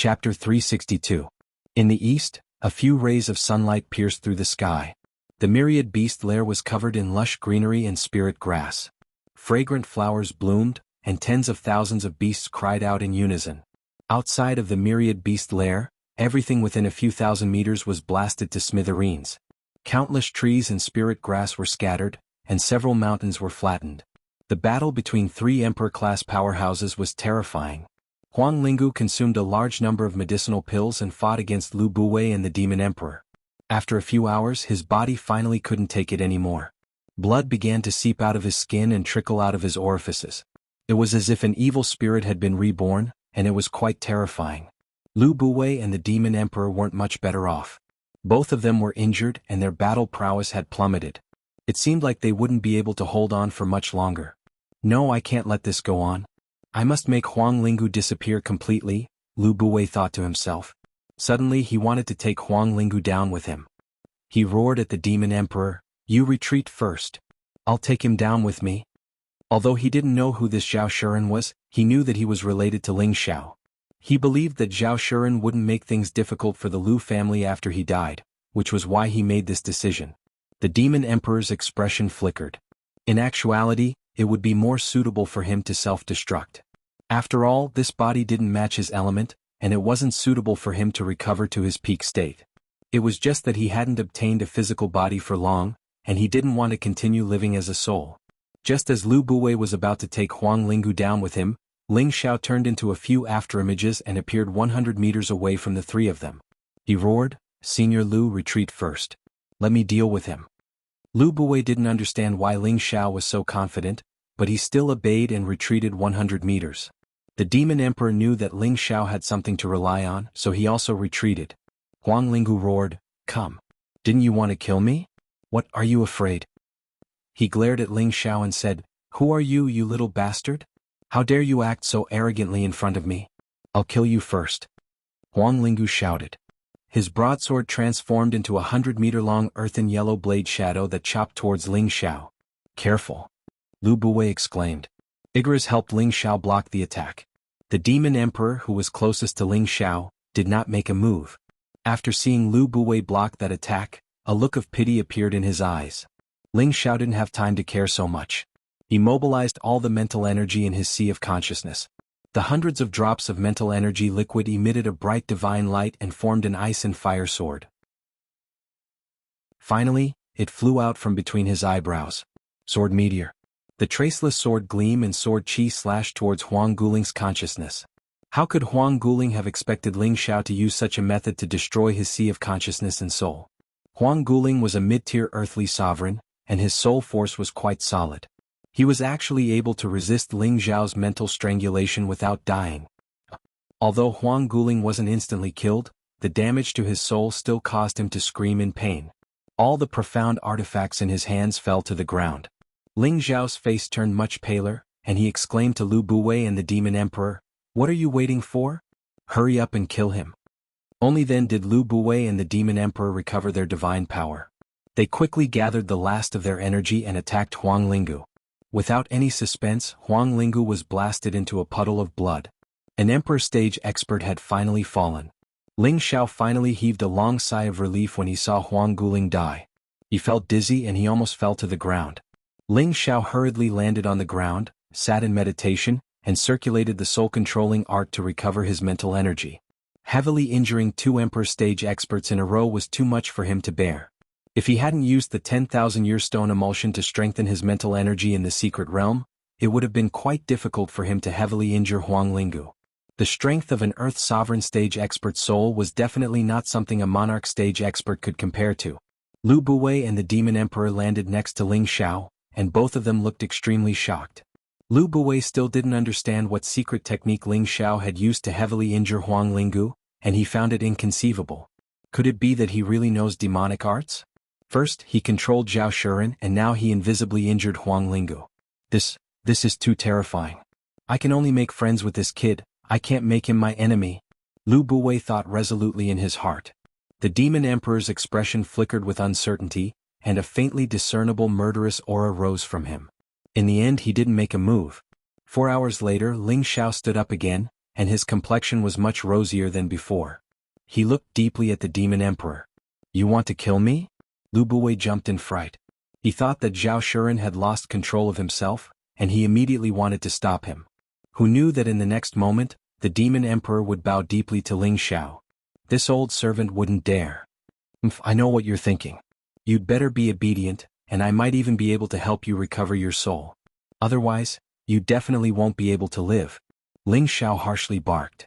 Chapter 362. In the east, a few rays of sunlight pierced through the sky. The myriad beast lair was covered in lush greenery and spirit grass. Fragrant flowers bloomed, and tens of thousands of beasts cried out in unison. Outside of the myriad beast lair, everything within a few thousand meters was blasted to smithereens. Countless trees and spirit grass were scattered, and several mountains were flattened. The battle between three emperor-class powerhouses was terrifying. Huang Lingu consumed a large number of medicinal pills and fought against Lu Buwei and the Demon Emperor. After a few hours, his body finally couldn't take it anymore. Blood began to seep out of his skin and trickle out of his orifices. It was as if an evil spirit had been reborn, and it was quite terrifying. Lu Buwei and the Demon Emperor weren't much better off. Both of them were injured and their battle prowess had plummeted. It seemed like they wouldn't be able to hold on for much longer. No, I can't let this go on. I must make Huang Lingu disappear completely, Lu Buwei thought to himself. Suddenly he wanted to take Huang Lingu down with him. He roared at the Demon Emperor, "You retreat first. I'll take him down with me." Although he didn't know who this Zhao Shuren was, he knew that he was related to Ling Xiao. He believed that Zhao Shuren wouldn't make things difficult for the Lu family after he died, which was why he made this decision. The Demon Emperor's expression flickered. In actuality, it would be more suitable for him to self-destruct. After all, this body didn't match his element, and it wasn't suitable for him to recover to his peak state. It was just that he hadn't obtained a physical body for long, and he didn't want to continue living as a soul. Just as Lu Buwei was about to take Huang Lingu down with him, Ling Xiao turned into a few afterimages and appeared 100 meters away from the three of them. He roared, "Senior Lu, retreat first. Let me deal with him." Lu Buwei didn't understand why Ling Xiao was so confident, but he still obeyed and retreated 100 meters. The Demon Emperor knew that Ling Xiao had something to rely on, so he also retreated. Huang Lingu roared, "Come. Didn't you want to kill me? What, are you afraid?" He glared at Ling Xiao and said, "Who are you, you little bastard? How dare you act so arrogantly in front of me? I'll kill you first." Huang Lingu shouted. His broadsword transformed into a 100-meter-long earthen yellow blade shadow that chopped towards Ling Xiao. "Careful," Lu Buwei exclaimed. Igris helped Ling Xiao block the attack. The Demon Emperor, who was closest to Ling Xiao, did not make a move. After seeing Lu Buwei block that attack, a look of pity appeared in his eyes. Ling Xiao didn't have time to care so much. He mobilized all the mental energy in his sea of consciousness. The hundreds of drops of mental energy liquid emitted a bright divine light and formed an ice and fire sword. Finally, it flew out from between his eyebrows. Sword meteor. The traceless sword gleam and sword chi slashed towards Huang Guling's consciousness. How could Huang Guling have expected Ling Xiao to use such a method to destroy his sea of consciousness and soul? Huang Guling was a mid-tier earthly sovereign, and his soul force was quite solid. He was actually able to resist Ling Xiao's mental strangulation without dying. Although Huang Guling wasn't instantly killed, the damage to his soul still caused him to scream in pain. All the profound artifacts in his hands fell to the ground. Ling Xiao's face turned much paler, and he exclaimed to Lu Buwei and the Demon Emperor, "What are you waiting for? Hurry up and kill him." Only then did Lu Buwei and the Demon Emperor recover their divine power. They quickly gathered the last of their energy and attacked Huang Lingu. Without any suspense, Huang Lingu was blasted into a puddle of blood. An Emperor stage expert had finally fallen. Ling Xiao finally heaved a long sigh of relief when he saw Huang Guling die. He felt dizzy and he almost fell to the ground. Ling Xiao hurriedly landed on the ground, sat in meditation, and circulated the soul-controlling art to recover his mental energy. Heavily injuring two Emperor stage experts in a row was too much for him to bear. If he hadn't used the 10,000-year stone emulsion to strengthen his mental energy in the secret realm, it would have been quite difficult for him to heavily injure Huang Lingu. The strength of an Earth Sovereign stage expert soul was definitely not something a Monarch stage expert could compare to. Lu Buwei and the Demon Emperor landed next to Ling Xiao, and both of them looked extremely shocked. Lu Buwei still didn't understand what secret technique Ling Xiao had used to heavily injure Huang Lingu, and he found it inconceivable. Could it be that he really knows demonic arts? First, he controlled Zhao Shuren, and now he invisibly injured Huang Lingu. This is too terrifying. I can only make friends with this kid, I can't make him my enemy. Lu Buwei thought resolutely in his heart. The Demon Emperor's expression flickered with uncertainty, and a faintly discernible murderous aura rose from him. In the end he didn't make a move. 4 hours later Ling Xiao stood up again, and his complexion was much rosier than before. He looked deeply at the demon emperor. "You want to kill me?" Lu Buwei jumped in fright. He thought that Zhao Shuren had lost control of himself, and he immediately wanted to stop him. Who knew that in the next moment, the demon emperor would bow deeply to Ling Xiao. This old servant wouldn't dare. I know what you're thinking. You'd better be obedient, and I might even be able to help you recover your soul. Otherwise, you definitely won't be able to live. Ling Xiao harshly barked.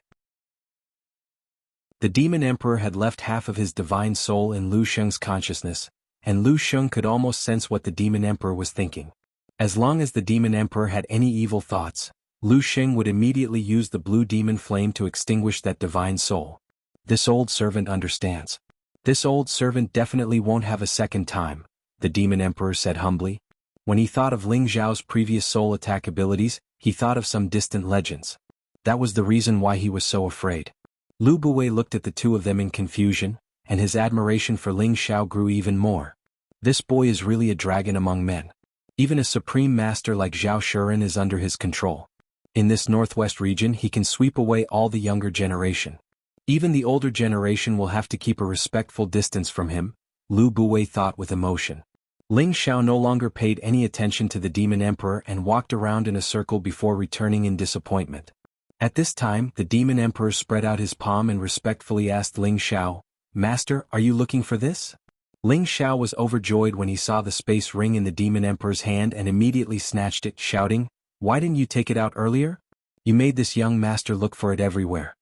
The demon emperor had left half of his divine soul in Lu Sheng's consciousness, and Lu Sheng could almost sense what the demon emperor was thinking. As long as the demon emperor had any evil thoughts, Lu Sheng would immediately use the blue demon flame to extinguish that divine soul. This old servant understands. This old servant definitely won't have a second time, the demon emperor said humbly. When he thought of Ling Zhao's previous soul attack abilities, he thought of some distant legends. That was the reason why he was so afraid. Lu Buwei looked at the two of them in confusion, and his admiration for Ling Xiao grew even more. This boy is really a dragon among men. Even a supreme master like Zhao Shuren is under his control. In this northwest region he can sweep away all the younger generation. Even the older generation will have to keep a respectful distance from him, Lu Buwei thought with emotion. Ling Xiao no longer paid any attention to the demon emperor and walked around in a circle before returning in disappointment. At this time, the demon emperor spread out his palm and respectfully asked Ling Xiao, "Master, are you looking for this?" Ling Xiao was overjoyed when he saw the space ring in the demon emperor's hand and immediately snatched it, shouting, "Why didn't you take it out earlier? You made this young master look for it everywhere."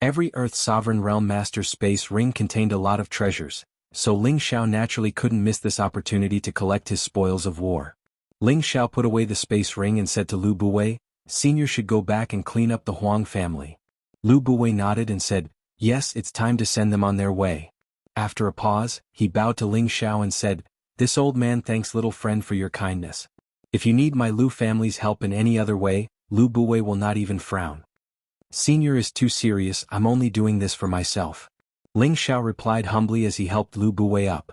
Every Earth Sovereign Realm Master's space ring contained a lot of treasures, so Ling Xiao naturally couldn't miss this opportunity to collect his spoils of war. Ling Xiao put away the space ring and said to Lu Buwei, "Senior should go back and clean up the Huang family." Lu Buwei nodded and said, "Yes, it's time to send them on their way." After a pause, he bowed to Ling Xiao and said, "This old man thanks little friend for your kindness. If you need my Lu family's help in any other way," Lu Buwei will not even frown. "Senior is too serious, I'm only doing this for myself." Ling Xiao replied humbly as he helped Lu Buwei up.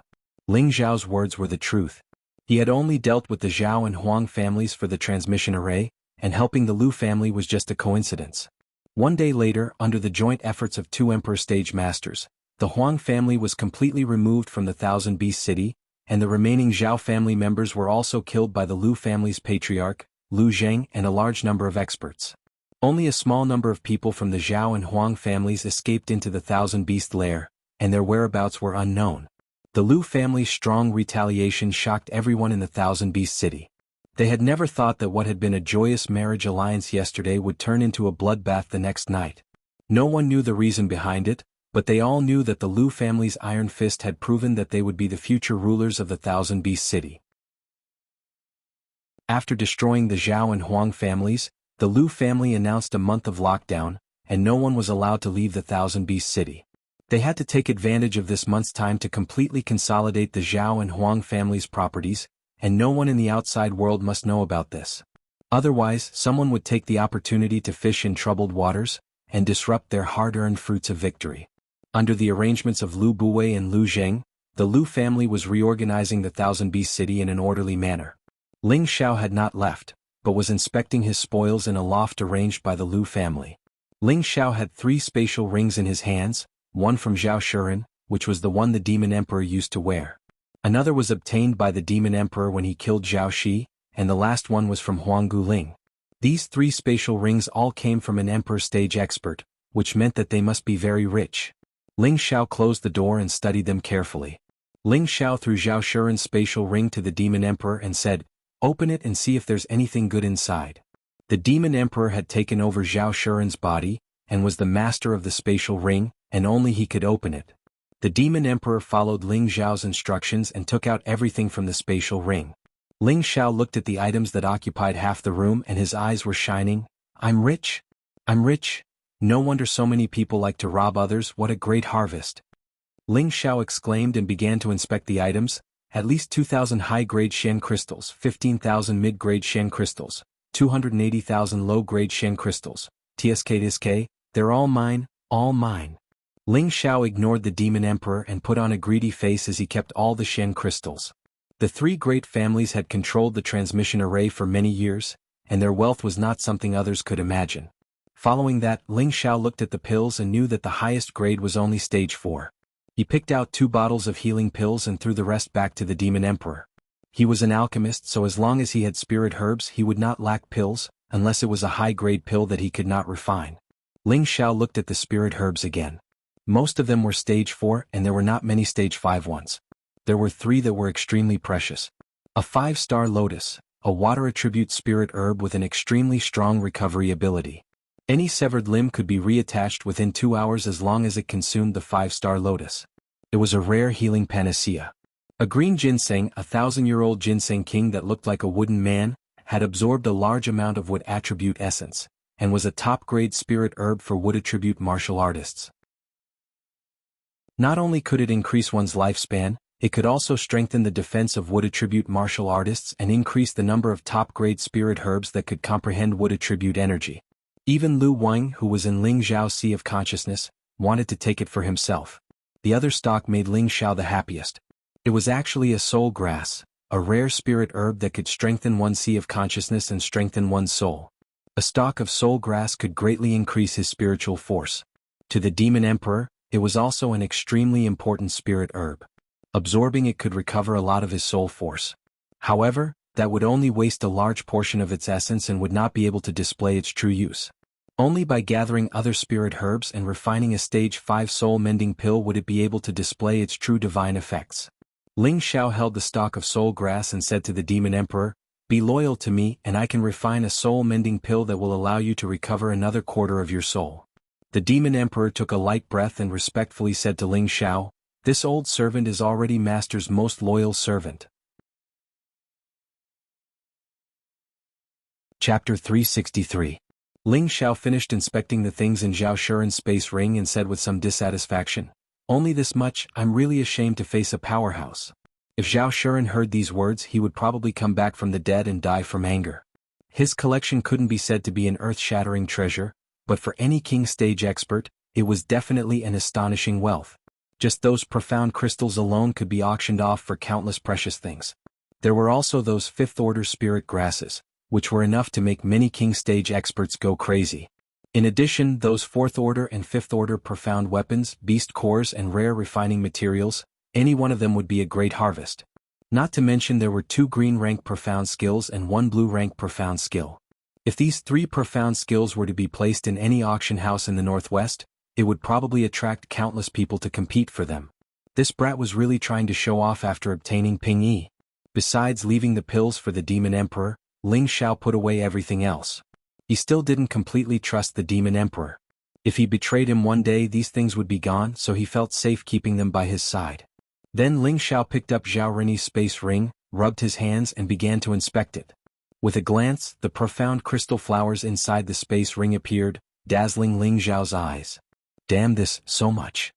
Ling Zhao's words were the truth. He had only dealt with the Zhao and Huang families for the transmission array, and helping the Lu family was just a coincidence. One day later, under the joint efforts of two Emperor Stage Masters, the Huang family was completely removed from the Thousand Beast City, and the remaining Zhao family members were also killed by the Lu family's patriarch, Lu Zheng, and a large number of experts. Only a small number of people from the Zhao and Huang families escaped into the Thousand Beast lair, and their whereabouts were unknown. The Lu family's strong retaliation shocked everyone in the Thousand Beast City. They had never thought that what had been a joyous marriage alliance yesterday would turn into a bloodbath the next night. No one knew the reason behind it, but they all knew that the Lu family's iron fist had proven that they would be the future rulers of the Thousand Beast City. After destroying the Zhao and Huang families, the Lu family announced a month of lockdown, and no one was allowed to leave the Thousand Beast City. They had to take advantage of this month's time to completely consolidate the Zhao and Huang families' properties, and no one in the outside world must know about this. Otherwise, someone would take the opportunity to fish in troubled waters, and disrupt their hard-earned fruits of victory. Under the arrangements of Lu Buwei and Lu Zheng, the Lu family was reorganizing the Thousand Beast City in an orderly manner. Ling Xiao had not left, but was inspecting his spoils in a loft arranged by the Lu family. Ling Xiao had 3 spatial rings in his hands, one from Zhao Shuren, which was the one the Demon Emperor used to wear. Another was obtained by the Demon Emperor when he killed Zhao Shi, and the last one was from Huang Guling. These 3 spatial rings all came from an Emperor stage expert, which meant that they must be very rich. Ling Xiao closed the door and studied them carefully. Ling Xiao threw Zhao Shuren's spatial ring to the Demon Emperor and said, "Open it and see if there's anything good inside." The Demon Emperor had taken over Zhao Shuren's body, and was the master of the spatial ring, and only he could open it. The Demon Emperor followed Ling Xiao's instructions and took out everything from the spatial ring. Ling Xiao looked at the items that occupied half the room and his eyes were shining. I'm rich. I'm rich. No wonder so many people like to rob others, what a great harvest." Ling Xiao exclaimed and began to inspect the items. At least 2,000 high-grade Shen crystals, 15,000 mid-grade Shen crystals, 280,000 low-grade Shen crystals. TSK, they're all mine, all mine. Ling Xiao ignored the Demon Emperor and put on a greedy face as he kept all the Shen crystals. The 3 great families had controlled the transmission array for many years, and their wealth was not something others could imagine. Following that, Ling Xiao looked at the pills and knew that the highest grade was only stage 4. He picked out 2 bottles of healing pills and threw the rest back to the Demon Emperor. He was an alchemist, so as long as he had spirit herbs he would not lack pills, unless it was a high-grade pill that he could not refine. Ling Xiao looked at the spirit herbs again. Most of them were stage 4 and there were not many stage 5 ones. There were 3 that were extremely precious. A 5-star lotus, a water attribute spirit herb with an extremely strong recovery ability. Any severed limb could be reattached within 2 hours as long as it consumed the 5-star lotus. It was a rare healing panacea. A green ginseng, a 1,000-year-old ginseng king that looked like a wooden man, had absorbed a large amount of wood attribute essence, and was a top-grade spirit herb for wood attribute martial artists. Not only could it increase one's lifespan, it could also strengthen the defense of wood attribute martial artists and increase the number of top-grade spirit herbs that could comprehend wood attribute energy. Even Lu Wang, who was in Ling Xiao's Sea of Consciousness, wanted to take it for himself. The other stock made Ling Xiao the happiest. It was actually a soul grass, a rare spirit herb that could strengthen one's Sea of Consciousness and strengthen one's soul. A stalk of soul grass could greatly increase his spiritual force. To the Demon Emperor, it was also an extremely important spirit herb. Absorbing it could recover a lot of his soul force. However, that would only waste a large portion of its essence and would not be able to display its true use. Only by gathering other spirit herbs and refining a stage 5 soul-mending pill would it be able to display its true divine effects. Ling Xiao held the stalk of soul grass and said to the Demon Emperor, "Be loyal to me and I can refine a soul-mending pill that will allow you to recover another quarter of your soul." The Demon Emperor took a light breath and respectfully said to Ling Xiao, "This old servant is already Master's most loyal servant." Chapter 363. Ling Xiao finished inspecting the things in Zhao Shuren's space ring and said with some dissatisfaction, "Only this much, I'm really ashamed to face a powerhouse." If Zhao Shuren heard these words he would probably come back from the dead and die from anger. His collection couldn't be said to be an earth-shattering treasure, but for any king stage expert, it was definitely an astonishing wealth. Just those profound crystals alone could be auctioned off for countless precious things. There were also those 5th-order spirit grasses, which were enough to make many king stage experts go crazy. In addition, those 4th-order and 5th-order profound weapons, beast cores and rare refining materials, any one of them would be a great harvest. Not to mention there were 2 green-rank profound skills and 1 blue-rank profound skill. If these 3 profound skills were to be placed in any auction house in the Northwest, it would probably attract countless people to compete for them. This brat was really trying to show off after obtaining Ping Yi. Besides leaving the pills for the Demon Emperor, Ling Xiao put away everything else. He still didn't completely trust the Demon Emperor. If he betrayed him one day these things would be gone, so he felt safe keeping them by his side. Then Ling Xiao picked up Zhao Renyi's space ring, rubbed his hands and began to inspect it. With a glance, the profound crystal flowers inside the space ring appeared, dazzling Ling Xiao's eyes. "Damn this, so much!"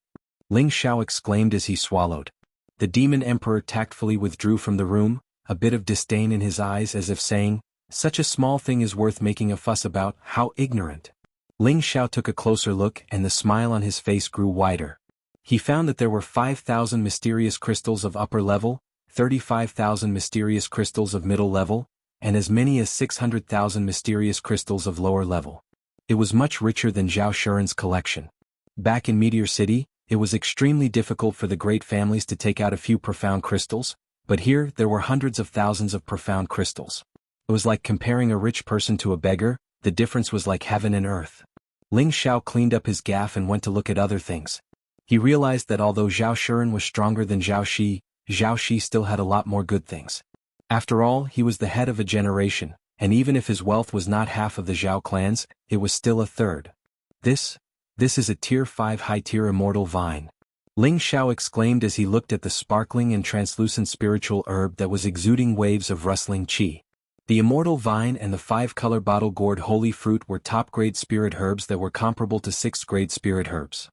Ling Xiao exclaimed as he swallowed. The Demon Emperor tactfully withdrew from the room, a bit of disdain in his eyes as if saying, "Such a small thing is worth making a fuss about, how ignorant." Ling Xiao took a closer look and the smile on his face grew wider. He found that there were 5,000 mysterious crystals of upper level, 35,000 mysterious crystals of middle level, and as many as 600,000 mysterious crystals of lower level. It was much richer than Zhao Shuren's collection. Back in Meteor City, it was extremely difficult for the great families to take out a few profound crystals, but here there were hundreds of thousands of profound crystals. It was like comparing a rich person to a beggar, the difference was like heaven and earth. Ling Xiao cleaned up his gaff and went to look at other things. He realized that although Zhao Shuren was stronger than Zhao Shi still had a lot more good things. After all, he was the head of a generation, and even if his wealth was not half of the Zhao clan's, it was still a third. This is a Tier 5 high-tier immortal vine. Ling Xiao exclaimed as he looked at the sparkling and translucent spiritual herb that was exuding waves of rustling qi. The immortal vine and the 5-color bottle gourd holy fruit were top-grade spirit herbs that were comparable to 6th-grade spirit herbs.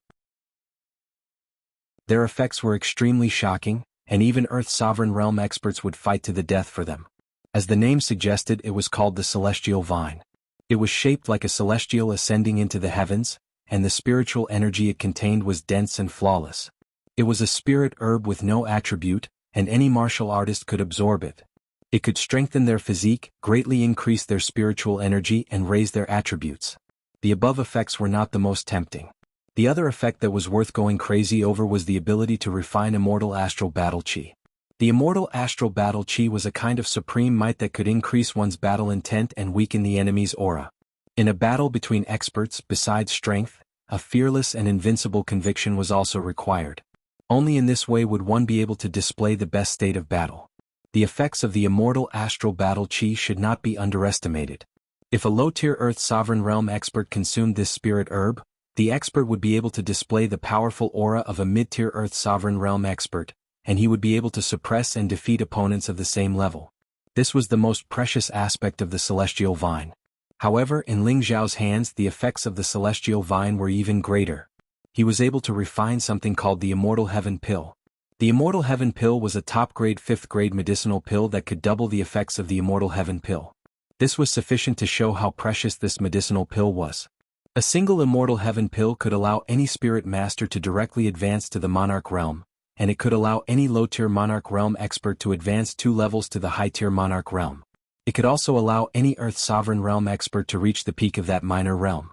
Their effects were extremely shocking, and even Earth's sovereign realm experts would fight to the death for them. As the name suggested, it was called the Celestial Vine. It was shaped like a celestial ascending into the heavens, and the spiritual energy it contained was dense and flawless. It was a spirit herb with no attribute, and any martial artist could absorb it. It could strengthen their physique, greatly increase their spiritual energy and raise their attributes. The above effects were not the most tempting. The other effect that was worth going crazy over was the ability to refine immortal astral battle chi. The immortal astral battle chi was a kind of supreme might that could increase one's battle intent and weaken the enemy's aura. In a battle between experts, besides strength, a fearless and invincible conviction was also required. Only in this way would one be able to display the best state of battle. The effects of the immortal astral battle chi should not be underestimated. If a low-tier Earth Sovereign Realm expert consumed this spirit herb, the expert would be able to display the powerful aura of a mid-tier Earth Sovereign Realm expert, and he would be able to suppress and defeat opponents of the same level. This was the most precious aspect of the Celestial Vine. However, in Ling Xiao's hands the effects of the Celestial Vine were even greater. He was able to refine something called the Immortal Heaven Pill. The Immortal Heaven Pill was a top-grade 5th-grade medicinal pill that could double the effects of the Immortal Heaven Pill. This was sufficient to show how precious this medicinal pill was. A single Immortal Heaven Pill could allow any spirit master to directly advance to the Monarch Realm, and it could allow any low-tier Monarch Realm expert to advance 2 levels to the high-tier Monarch Realm. It could also allow any Earth Sovereign Realm expert to reach the peak of that minor realm.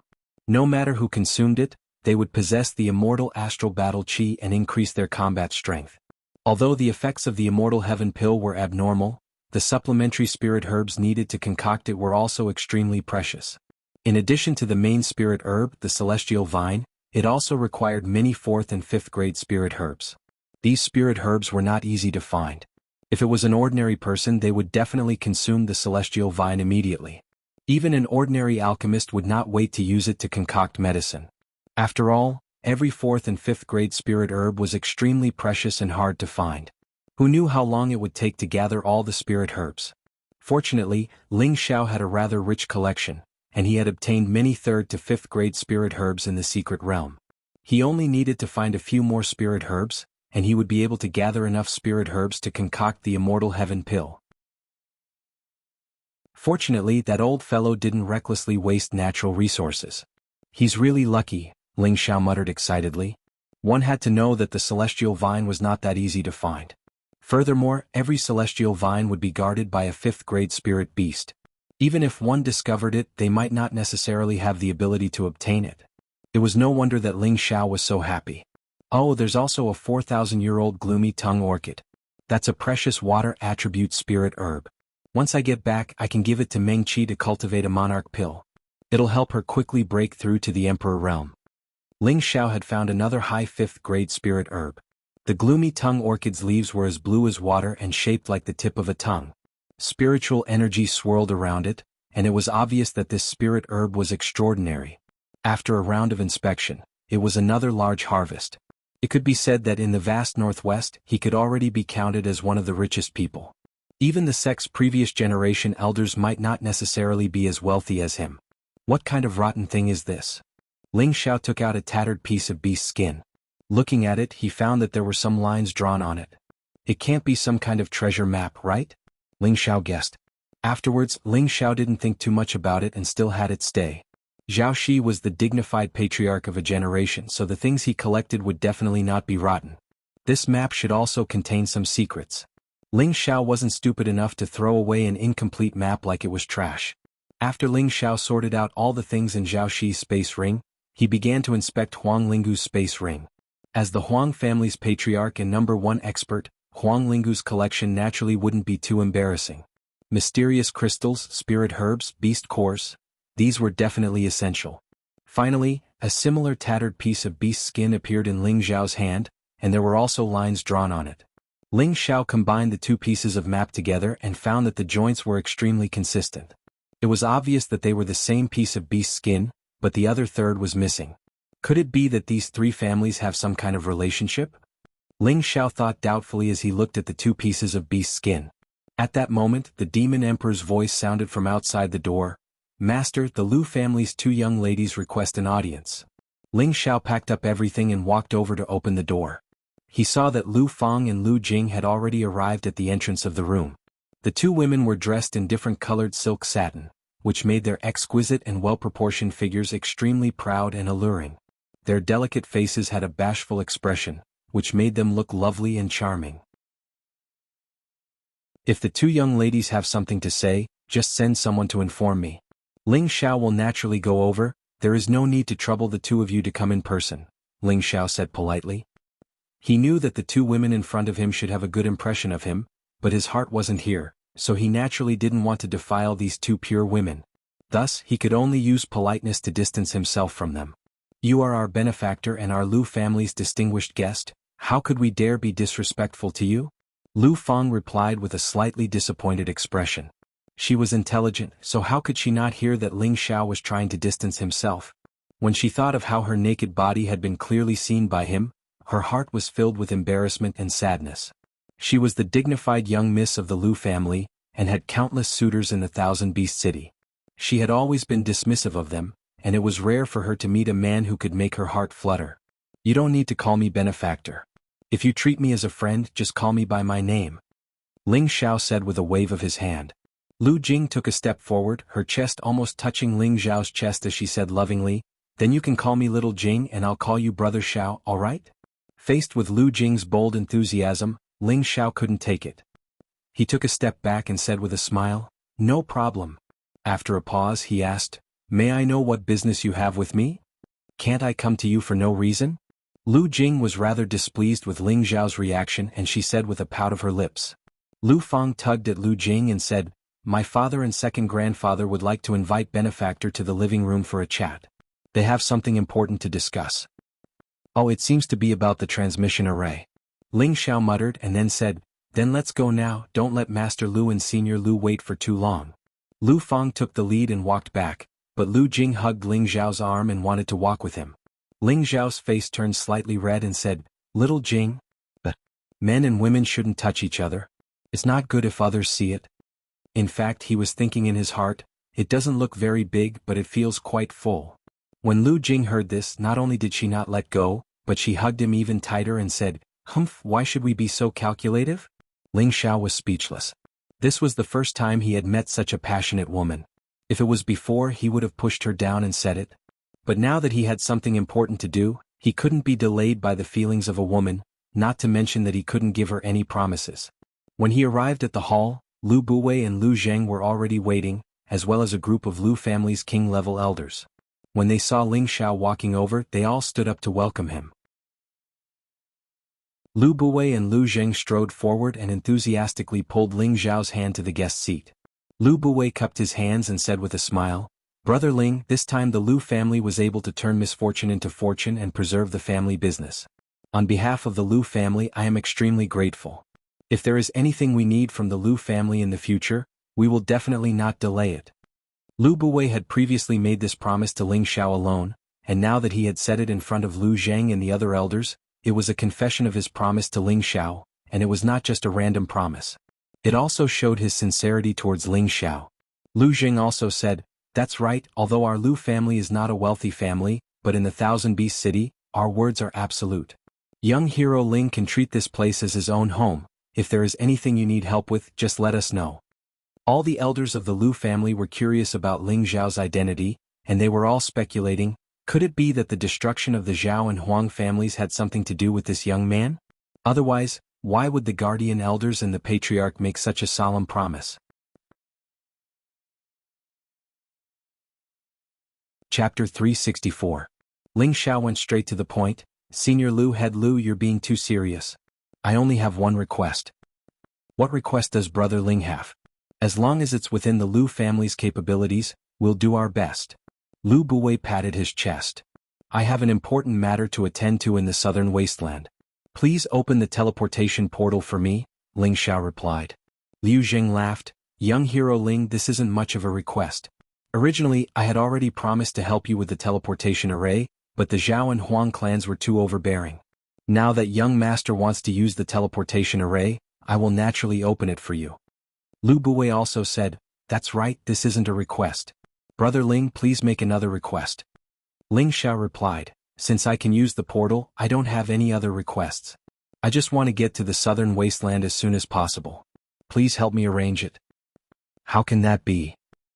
No matter who consumed it, they would possess the immortal astral battle chi and increase their combat strength. Although the effects of the Immortal Heaven Pill were abnormal, the supplementary spirit herbs needed to concoct it were also extremely precious. In addition to the main spirit herb, the Celestial Vine, it also required many 4th and 5th grade spirit herbs. These spirit herbs were not easy to find. If it was an ordinary person, they would definitely consume the Celestial Vine immediately. Even an ordinary alchemist would not wait to use it to concoct medicine. After all, every 4th and 5th grade spirit herb was extremely precious and hard to find. Who knew how long it would take to gather all the spirit herbs? Fortunately, Ling Xiao had a rather rich collection, and he had obtained many 3rd to 5th grade spirit herbs in the secret realm. He only needed to find a few more spirit herbs, and he would be able to gather enough spirit herbs to concoct the Immortal Heaven Pill. Fortunately, that old fellow didn't recklessly waste natural resources. He's really lucky, Ling Xiao muttered excitedly. One had to know that the Celestial Vine was not that easy to find. Furthermore, every Celestial Vine would be guarded by a 5th grade spirit beast. Even if one discovered it, they might not necessarily have the ability to obtain it. It was no wonder that Ling Xiao was so happy. Oh, there's also a 4,000-year-old gloomy tongue orchid. That's a precious water attribute spirit herb. Once I get back, I can give it to Meng Qi to cultivate a monarch pill. It'll help her quickly break through to the Emperor realm. Ling Xiao had found another high 5th grade spirit herb. The gloomy tongue orchid's leaves were as blue as water and shaped like the tip of a tongue. Spiritual energy swirled around it, and it was obvious that this spirit herb was extraordinary. After a round of inspection, it was another large harvest. It could be said that in the vast Northwest, he could already be counted as one of the richest people. Even the sect's previous generation elders might not necessarily be as wealthy as him. What kind of rotten thing is this? Ling Xiao took out a tattered piece of beast skin. Looking at it, he found that there were some lines drawn on it. It can't be some kind of treasure map, right? Ling Xiao guessed. Afterwards, Ling Xiao didn't think too much about it and still had it stay. Zhao Shi was the dignified patriarch of a generation, so the things he collected would definitely not be rotten. This map should also contain some secrets. Ling Xiao wasn't stupid enough to throw away an incomplete map like it was trash. After Ling Xiao sorted out all the things in Zhao Shi's space ring, he began to inspect Huang Lingu's space ring. As the Huang family's patriarch and #1 expert, Huang Lingu's collection naturally wouldn't be too embarrassing. Mysterious crystals, spirit herbs, beast cores, these were definitely essential. Finally, a similar tattered piece of beast skin appeared in Ling Xiao's hand, and there were also lines drawn on it. Ling Xiao combined the 2 pieces of map together and found that the joints were extremely consistent. It was obvious that they were the same piece of beast skin, but the other third was missing. Could it be that these 3 families have some kind of relationship? Ling Xiao thought doubtfully as he looked at the 2 pieces of beast skin. At that moment, the Demon Emperor's voice sounded from outside the door. Master, the Lu family's 2 young ladies request an audience. Ling Xiao packed up everything and walked over to open the door. He saw that Lu Feng and Lu Jing had already arrived at the entrance of the room. The 2 women were dressed in different colored silk satin, which made their exquisite and well-proportioned figures extremely proud and alluring. Their delicate faces had a bashful expression, which made them look lovely and charming. If the 2 young ladies have something to say, just send someone to inform me. Ling Xiao will naturally go over, there is no need to trouble the two of you to come in person, Ling Xiao said politely. He knew that the two women in front of him should have a good impression of him, but his heart wasn't here, so he naturally didn't want to defile these two pure women. Thus, he could only use politeness to distance himself from them. You are our benefactor and our Lu family's distinguished guest, how could we dare be disrespectful to you? Lu Fang replied with a slightly disappointed expression. She was intelligent, so how could she not hear that Ling Xiao was trying to distance himself? When she thought of how her naked body had been clearly seen by him, her heart was filled with embarrassment and sadness. She was the dignified young miss of the Lu family, and had countless suitors in the Thousand Beast City. She had always been dismissive of them, and it was rare for her to meet a man who could make her heart flutter. You don't need to call me benefactor. If you treat me as a friend, just call me by my name, Ling Xiao said with a wave of his hand. Lu Jing took a step forward, her chest almost touching Ling Xiao's chest as she said lovingly, then you can call me Little Jing and I'll call you Brother Xiao, alright? Faced with Lu Jing's bold enthusiasm, Ling Xiao couldn't take it. He took a step back and said with a smile, no problem. After a pause he asked, may I know what business you have with me? Can't I come to you for no reason? Lu Jing was rather displeased with Ling Xiao's reaction and she said with a pout of her lips. Lu Fang tugged at Lu Jing and said, my father and second grandfather would like to invite benefactor to the living room for a chat. They have something important to discuss. Oh, it seems to be about the transmission array. Ling Xiao muttered and then said, then let's go now, don't let Master Lu and Senior Lu wait for too long. Lu Fang took the lead and walked back, but Lu Jing hugged Ling Xiao's arm and wanted to walk with him. Ling Xiao's face turned slightly red and said, Little Jing, men and women shouldn't touch each other. It's not good if others see it. In fact, he was thinking in his heart, it doesn't look very big but it feels quite full. When Lu Jing heard this, not only did she not let go, but she hugged him even tighter and said, humph, why should we be so calculative? Ling Xiao was speechless. This was the first time he had met such a passionate woman. If it was before, he would have pushed her down and said it. But now that he had something important to do, he couldn't be delayed by the feelings of a woman, not to mention that he couldn't give her any promises. When he arrived at the hall, Lu Buwei and Lu Zheng were already waiting, as well as a group of Lu family's king-level elders. When they saw Ling Xiao walking over, they all stood up to welcome him. Lu Buwei and Lu Zheng strode forward and enthusiastically pulled Ling Xiao's hand to the guest seat. Lu Buwei cupped his hands and said with a smile, Brother Ling, this time the Lu family was able to turn misfortune into fortune and preserve the family business. On behalf of the Lu family, I am extremely grateful. If there is anything we need from the Lu family in the future, we will definitely not delay it. Lu Buwei had previously made this promise to Ling Xiao alone, and now that he had said it in front of Lu Zheng and the other elders, it was a confession of his promise to Ling Xiao, and it was not just a random promise. It also showed his sincerity towards Ling Xiao. Lu Zheng also said, that's right, although our Lu family is not a wealthy family, but in the Thousand Beast City, our words are absolute. Young hero Ling can treat this place as his own home. If there is anything you need help with, just let us know. All the elders of the Lu family were curious about Ling Xiao's identity, and they were all speculating, could it be that the destruction of the Zhao and Huang families had something to do with this young man? Otherwise, why would the guardian elders and the patriarch make such a solemn promise? Chapter 364. Ling Xiao went straight to the point, Senior Lu Head Lu, you're being too serious. I only have one request. What request does Brother Ling have? As long as it's within the Lu family's capabilities, we'll do our best. Lu Buwei patted his chest. I have an important matter to attend to in the southern wasteland. Please open the teleportation portal for me, Ling Xiao replied. Liu Zheng laughed, young hero Ling, this isn't much of a request. Originally, I had already promised to help you with the teleportation array, but the Zhao and Huang clans were too overbearing. Now that young master wants to use the teleportation array, I will naturally open it for you. Lu Buwei also said, that's right, this isn't a request. Brother Ling, please make another request. Ling Xiao replied, since I can use the portal, I don't have any other requests. I just want to get to the southern wasteland as soon as possible. Please help me arrange it. How can that be?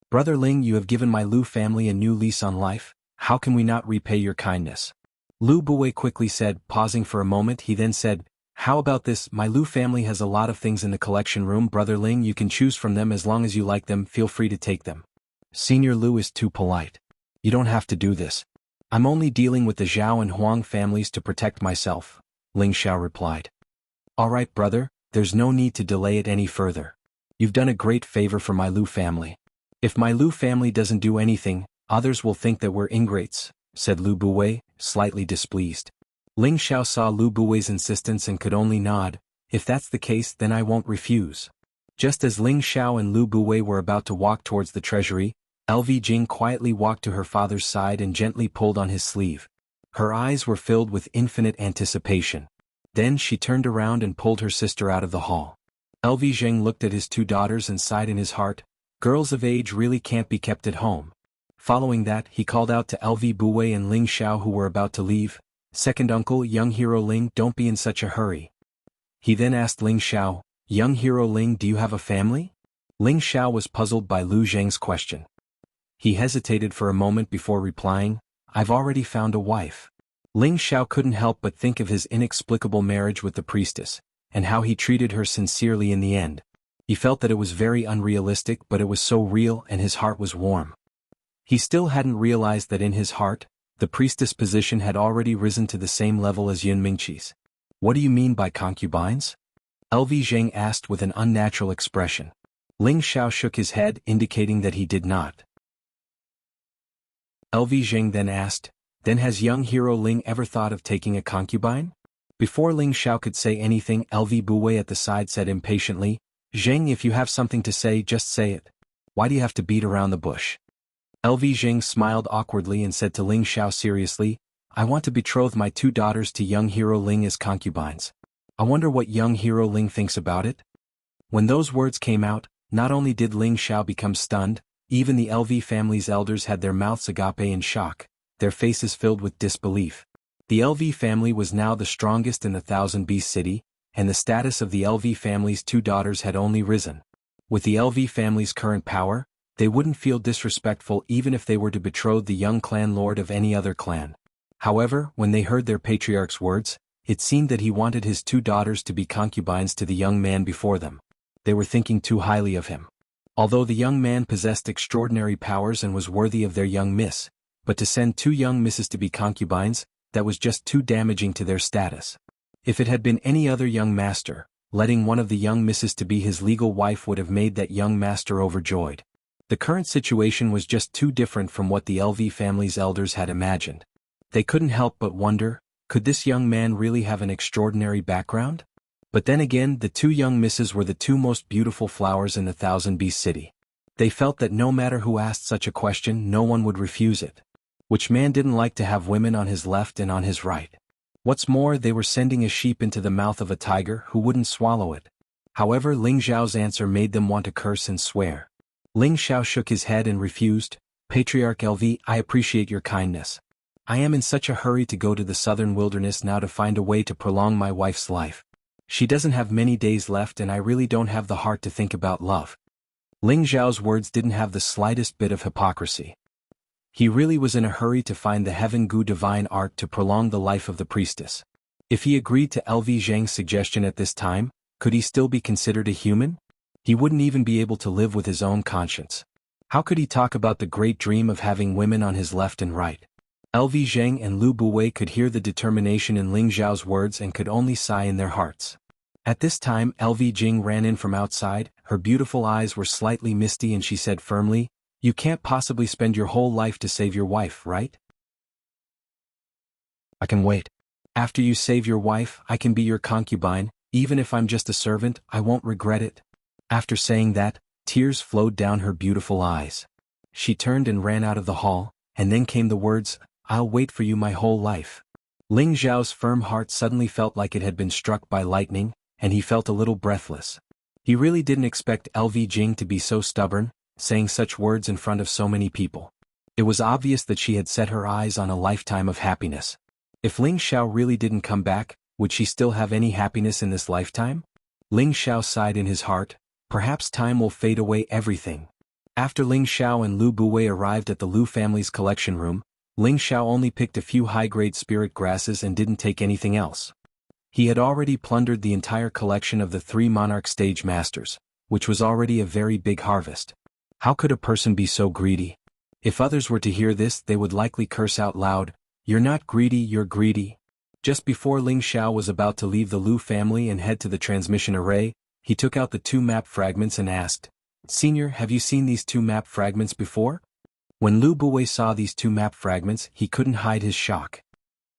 Brother Ling, you have given my Lu family a new lease on life, how can we not repay your kindness? Lu Buwei quickly said, pausing for a moment, he then said, how about this, my Lu family has a lot of things in the collection room, Brother Ling, you can choose from them as long as you like them, feel free to take them. Senior Lu is too polite. You don't have to do this. I'm only dealing with the Zhao and Huang families to protect myself, Ling Xiao replied. All right, brother, there's no need to delay it any further. You've done a great favor for my Lu family. If my Lu family doesn't do anything, others will think that we're ingrates, said Lu Buwei, slightly displeased. Ling Xiao saw Lu Buwei's insistence and could only nod. If that's the case, then I won't refuse. Just as Ling Xiao and Lu Buwei were about to walk towards the treasury, LV Jing quietly walked to her father's side and gently pulled on his sleeve. Her eyes were filled with infinite anticipation. Then she turned around and pulled her sister out of the hall. LV Jing looked at his two daughters and sighed in his heart. Girls of age really can't be kept at home. Following that, he called out to LV Buwei and Ling Xiao who were about to leave. Second uncle, young hero Ling, don't be in such a hurry. He then asked Ling Xiao, young hero Ling, do you have a family? Ling Xiao was puzzled by Lu Zheng's question. He hesitated for a moment before replying, I've already found a wife. Ling Xiao couldn't help but think of his inexplicable marriage with the priestess, and how he treated her sincerely in the end. He felt that it was very unrealistic, but it was so real and his heart was warm. He still hadn't realized that in his heart, the priestess position had already risen to the same level as Yun Mingqi's. What do you mean by concubines? LV Zheng asked with an unnatural expression. Ling Xiao shook his head, indicating that he did not. LV Zheng then asked, then has young hero Ling ever thought of taking a concubine? Before Ling Xiao could say anything, LV Buwei at the side said impatiently, Zheng, if you have something to say, just say it. Why do you have to beat around the bush? LV Zheng smiled awkwardly and said to Ling Xiao seriously, I want to betroth my two daughters to young hero Ling as concubines. I wonder what young hero Ling thinks about it? When those words came out, not only did Ling Xiao become stunned, even the LV family's elders had their mouths agape in shock, their faces filled with disbelief. The LV family was now the strongest in the Thousand Beast City, and the status of the LV family's two daughters had only risen. With the LV family's current power, they wouldn't feel disrespectful even if they were to betroth the young clan lord of any other clan. However, when they heard their patriarch's words, it seemed that he wanted his two daughters to be concubines to the young man before them. They were thinking too highly of him. Although the young man possessed extraordinary powers and was worthy of their young miss, but to send two young misses to be concubines, that was just too damaging to their status. If it had been any other young master, letting one of the young misses to be his legal wife would have made that young master overjoyed. The current situation was just too different from what the LV family's elders had imagined. They couldn't help but wonder, could this young man really have an extraordinary background? But then again, the two young misses were the two most beautiful flowers in the Thousand Beast City. They felt that no matter who asked such a question, no one would refuse it. Which man didn't like to have women on his left and on his right? What's more, they were sending a sheep into the mouth of a tiger who wouldn't swallow it. However, Ling Xiao's answer made them want to curse and swear. Ling Xiao shook his head and refused. Patriarch LV, I appreciate your kindness. I am in such a hurry to go to the southern wilderness now to find a way to prolong my wife's life. She doesn't have many days left and I really don't have the heart to think about love. Ling Xiao's words didn't have the slightest bit of hypocrisy. He really was in a hurry to find the Heaven Gu divine art to prolong the life of the priestess. If he agreed to LV Zheng's suggestion at this time, could he still be considered a human? He wouldn't even be able to live with his own conscience. How could he talk about the great dream of having women on his left and right? LV Zheng and Lu Buwei could hear the determination in Ling Xiao's words and could only sigh in their hearts. At this time, LV Jing ran in from outside. Her beautiful eyes were slightly misty and she said firmly, You can't possibly spend your whole life to save your wife, right? I can wait. After you save your wife, I can be your concubine. Even if I'm just a servant, I won't regret it. After saying that, tears flowed down her beautiful eyes. She turned and ran out of the hall, and then came the words, I'll wait for you my whole life. Ling Xiao's firm heart suddenly felt like it had been struck by lightning, and he felt a little breathless. He really didn't expect LV Jing to be so stubborn, saying such words in front of so many people. It was obvious that she had set her eyes on a lifetime of happiness. If Ling Xiao really didn't come back, would she still have any happiness in this lifetime? Ling Xiao sighed in his heart, perhaps time will fade away everything. After Ling Xiao and Lu Buwei arrived at the Lu family's collection room, Ling Xiao only picked a few high-grade spirit grasses and didn't take anything else. He had already plundered the entire collection of the 3 monarch stage masters, which was already a very big harvest. How could a person be so greedy? If others were to hear this, they would likely curse out loud, "You're not greedy, you're greedy." Just before Ling Xiao was about to leave the Lu family and head to the transmission array, he took out the two map fragments and asked, "Senior, have you seen these two map fragments before?" When Lu Buwei saw these two map fragments, he couldn't hide his shock.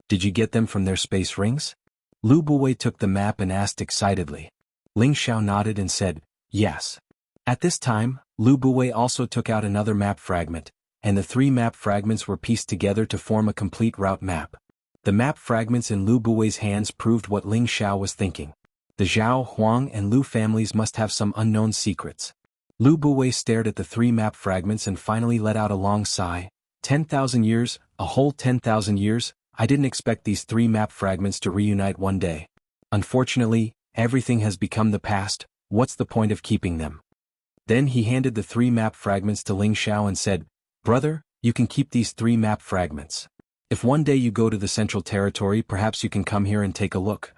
"Did you get them from their space rings?" Lu Buwei took the map and asked excitedly. Ling Xiao nodded and said, "Yes." At this time, Lu Buwei also took out another map fragment, and the three map fragments were pieced together to form a complete route map. The map fragments in Lu Buwei's hands proved what Ling Xiao was thinking. The Zhao, Huang and Lu families must have some unknown secrets. Lu Buwei stared at the three map fragments and finally let out a long sigh. 10,000 years, a whole 10,000 years, I didn't expect these three map fragments to reunite one day. Unfortunately, everything has become the past, what's the point of keeping them? Then he handed the three map fragments to Ling Xiao and said, "Brother, you can keep these three map fragments. If one day you go to the Central Territory, perhaps you can come here and take a look.